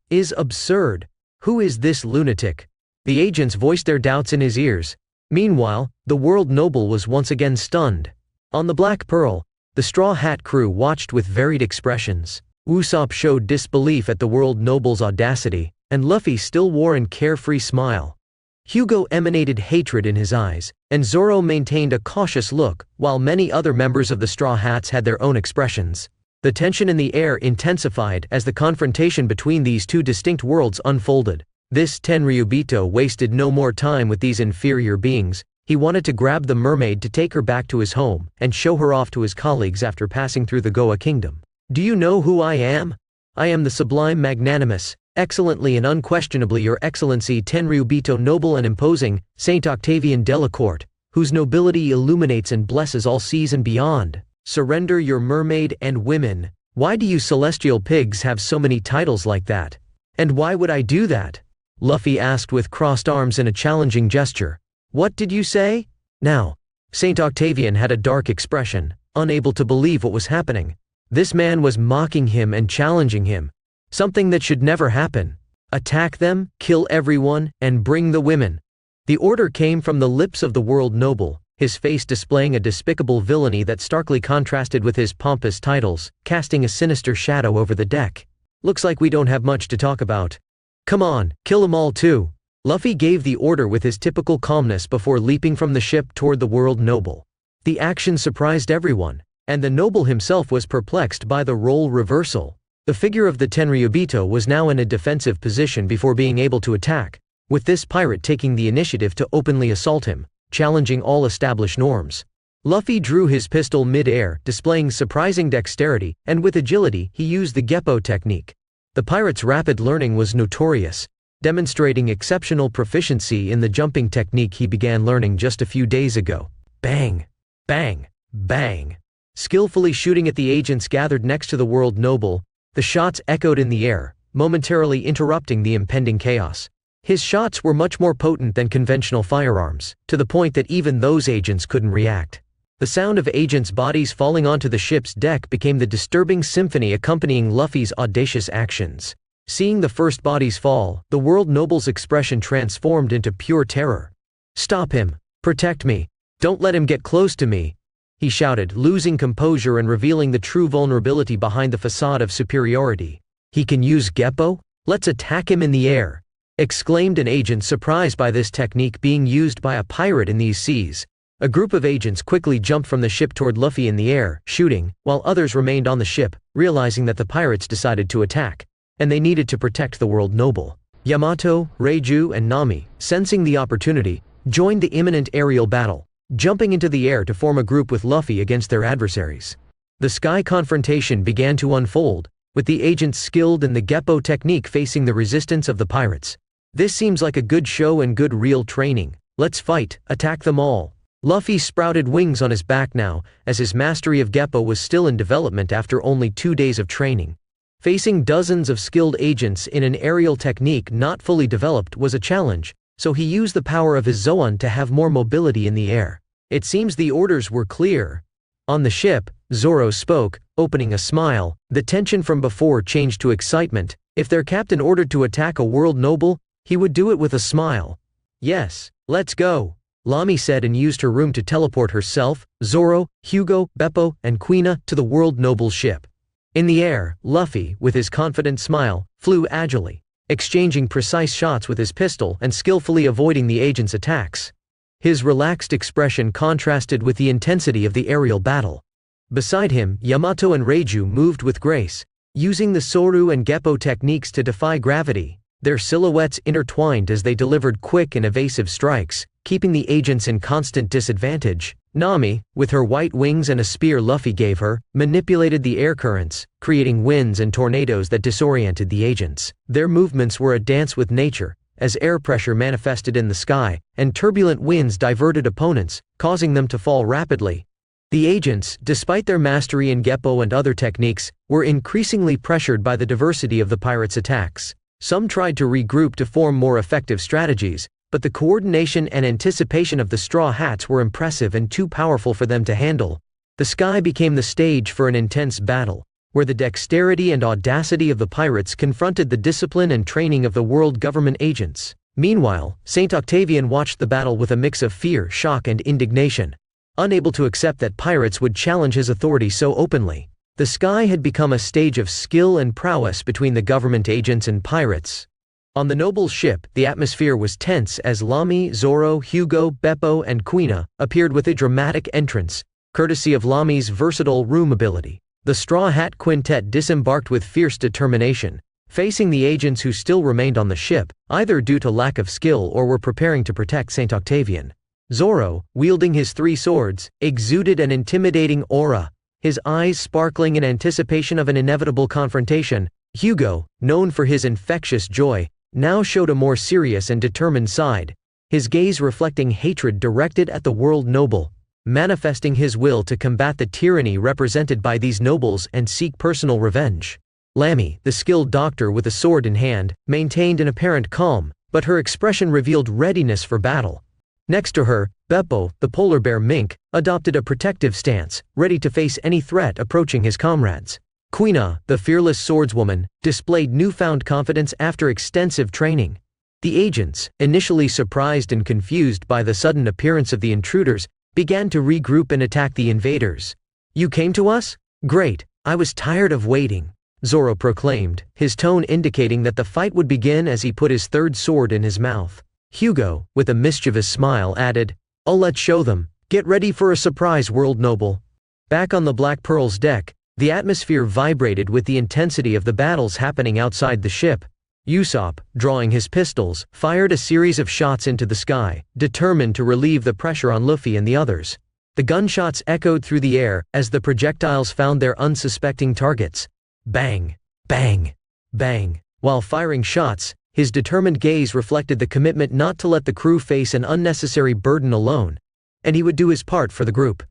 is absurd. Who is this lunatic?" The agents voiced their doubts in his ears. Meanwhile, the world noble was once again stunned. On the Black Pearl, the Straw Hat crew watched with varied expressions. Usopp showed disbelief at the world noble's audacity, and Luffy still wore a carefree smile. Hugo emanated hatred in his eyes, and Zoro maintained a cautious look, while many other members of the Straw Hats had their own expressions. The tension in the air intensified as the confrontation between these two distinct worlds unfolded. This Tenryubito wasted no more time with these inferior beings. He wanted to grab the mermaid to take her back to his home and show her off to his colleagues after passing through the Goa Kingdom. "Do you know who I am? I am the sublime magnanimous, excellently and unquestionably your excellency Tenryubito noble and imposing, Saint Octavian Delacourt, whose nobility illuminates and blesses all seas and beyond. Surrender your mermaid and women." "Why do you celestial pigs have so many titles like that? And why would I do that?" Luffy asked with crossed arms in a challenging gesture. "What did you say?" Now, Saint Octavian had a dark expression, unable to believe what was happening. This man was mocking him and challenging him. Something that should never happen. Attack them, kill everyone, and bring the women. The order came from the lips of the world noble, his face displaying a despicable villainy that starkly contrasted with his pompous titles, casting a sinister shadow over the deck. "Looks like we don't have much to talk about. Come on, kill them all too." Luffy gave the order with his typical calmness before leaping from the ship toward the world noble. The action surprised everyone, and the noble himself was perplexed by the role reversal. The figure of the Tenryubito was now in a defensive position before being able to attack, with this pirate taking the initiative to openly assault him, challenging all established norms. Luffy drew his pistol mid-air, displaying surprising dexterity, and with agility he used the Geppo technique. The pirate's rapid learning was notorious, demonstrating exceptional proficiency in the jumping technique he began learning just a few days ago. Bang! Bang! Bang! Skillfully shooting at the agents gathered next to the world noble, the shots echoed in the air, momentarily interrupting the impending chaos. His shots were much more potent than conventional firearms, to the point that even those agents couldn't react. The sound of agents' bodies falling onto the ship's deck became the disturbing symphony accompanying Luffy's audacious actions. Seeing the first bodies fall, the world noble's expression transformed into pure terror. "Stop him! Protect me! Don't let him get close to me!" he shouted, losing composure and revealing the true vulnerability behind the facade of superiority. "He can use Geppo? Let's attack him in the air!" exclaimed an agent surprised by this technique being used by a pirate in these seas. A group of agents quickly jumped from the ship toward Luffy in the air, shooting, while others remained on the ship, realizing that the pirates decided to attack, and they needed to protect the world noble. Yamato, Reiju, and Nami, sensing the opportunity, joined the imminent aerial battle, jumping into the air to form a group with Luffy against their adversaries. The sky confrontation began to unfold, with the agents skilled in the Geppo technique facing the resistance of the pirates. This seems like a good show and good real training. Let's fight, attack them all. Luffy sprouted wings on his back now, as his mastery of Geppo was still in development after only 2 days of training. Facing dozens of skilled agents in an aerial technique not fully developed was a challenge, so he used the power of his Zoan to have more mobility in the air. It seems the orders were clear. On the ship, Zoro spoke, opening a smile. The tension from before changed to excitement. If their captain ordered to attack a world noble, he would do it with a smile. Yes, let's go, Lami said and used her room to teleport herself, Zoro, Hugo, Beppo, and Quina to the world noble ship. In the air, Luffy, with his confident smile, flew agilely, exchanging precise shots with his pistol and skillfully avoiding the agents' attacks. His relaxed expression contrasted with the intensity of the aerial battle. Beside him, Yamato and Reiju moved with grace, using the Soru and Geppo techniques to defy gravity. Their silhouettes intertwined as they delivered quick and evasive strikes, keeping the agents in constant disadvantage. Nami, with her white wings and a spear Luffy gave her, manipulated the air currents, creating winds and tornadoes that disoriented the agents. Their movements were a dance with nature, as air pressure manifested in the sky, and turbulent winds diverted opponents, causing them to fall rapidly. The agents, despite their mastery in Geppo and other techniques, were increasingly pressured by the diversity of the pirates' attacks. Some tried to regroup to form more effective strategies, but the coordination and anticipation of the Straw Hats were impressive and too powerful for them to handle. The sky became the stage for an intense battle, where the dexterity and audacity of the pirates confronted the discipline and training of the world government agents. Meanwhile, Saint Octavian watched the battle with a mix of fear, shock, and indignation, unable to accept that pirates would challenge his authority so openly. The sky had become a stage of skill and prowess between the government agents and pirates. On the noble ship, the atmosphere was tense as Lami, Zoro, Hugo, Beppo, and Quina appeared with a dramatic entrance, courtesy of Lami's versatile room ability. The Straw Hat Quintet disembarked with fierce determination, facing the agents who still remained on the ship, either due to lack of skill or were preparing to protect Saint Octavian. Zoro, wielding his 3 swords, exuded an intimidating aura, his eyes sparkling in anticipation of an inevitable confrontation. Hugo, known for his infectious joy, now showed a more serious and determined side, his gaze reflecting hatred directed at the world noble, manifesting his will to combat the tyranny represented by these nobles and seek personal revenge. Lami, the skilled doctor with a sword in hand, maintained an apparent calm, but her expression revealed readiness for battle. Next to her, Beppo, the polar bear mink, adopted a protective stance, ready to face any threat approaching his comrades. Quina, the fearless swordswoman, displayed newfound confidence after extensive training. The agents, initially surprised and confused by the sudden appearance of the intruders, began to regroup and attack the invaders. "You came to us? Great, I was tired of waiting," Zoro proclaimed, his tone indicating that the fight would begin as he put his 3rd sword in his mouth. Hugo, with a mischievous smile, added, "Oh, let's show them. Get ready for a surprise, world noble." Back on the Black Pearl's deck, the atmosphere vibrated with the intensity of the battles happening outside the ship. Usopp, drawing his pistols, fired a series of shots into the sky, determined to relieve the pressure on Luffy and the others. The gunshots echoed through the air as the projectiles found their unsuspecting targets. Bang, bang, bang. While firing shots, his determined gaze reflected the commitment not to let the crew face an unnecessary burden alone, and he would do his part for the group.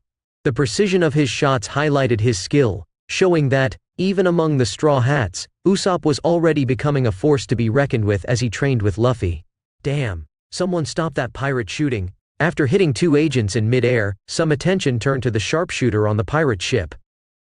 The precision of his shots highlighted his skill, showing that, even among the Straw Hats, Usopp was already becoming a force to be reckoned with as he trained with Luffy. Damn, someone stop that pirate shooting. After hitting 2 agents in mid-air, some attention turned to the sharpshooter on the pirate ship.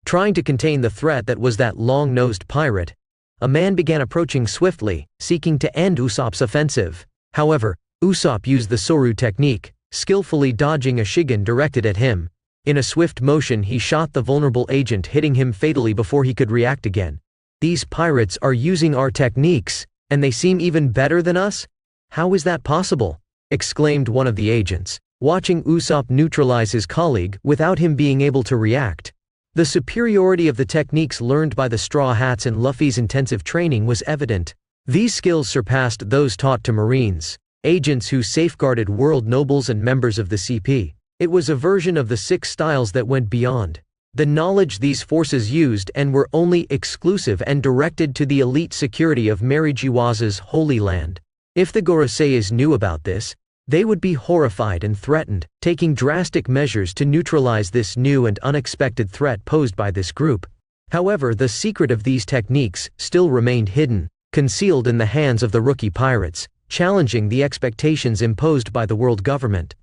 Trying to contain the threat that was that long-nosed pirate, a man began approaching swiftly, seeking to end Usopp's offensive. However, Usopp used the Soru technique, skillfully dodging a Shigen directed at him. In a swift motion he shot the vulnerable agent, hitting him fatally before he could react again. "These pirates are using our techniques, and they seem even better than us? How is that possible?" exclaimed one of the agents, watching Usopp neutralize his colleague without him being able to react. The superiority of the techniques learned by the Straw Hats and Luffy's intensive training was evident. These skills surpassed those taught to Marines, agents who safeguarded world nobles and members of the CP. It was a version of the 6 styles that went beyond the knowledge these forces used and were only exclusive and directed to the elite security of Marijiwaza's Holy Land. If the Goroseis knew about this, they would be horrified and threatened, taking drastic measures to neutralize this new and unexpected threat posed by this group. However, the secret of these techniques still remained hidden, concealed in the hands of the rookie pirates, challenging the expectations imposed by the world government.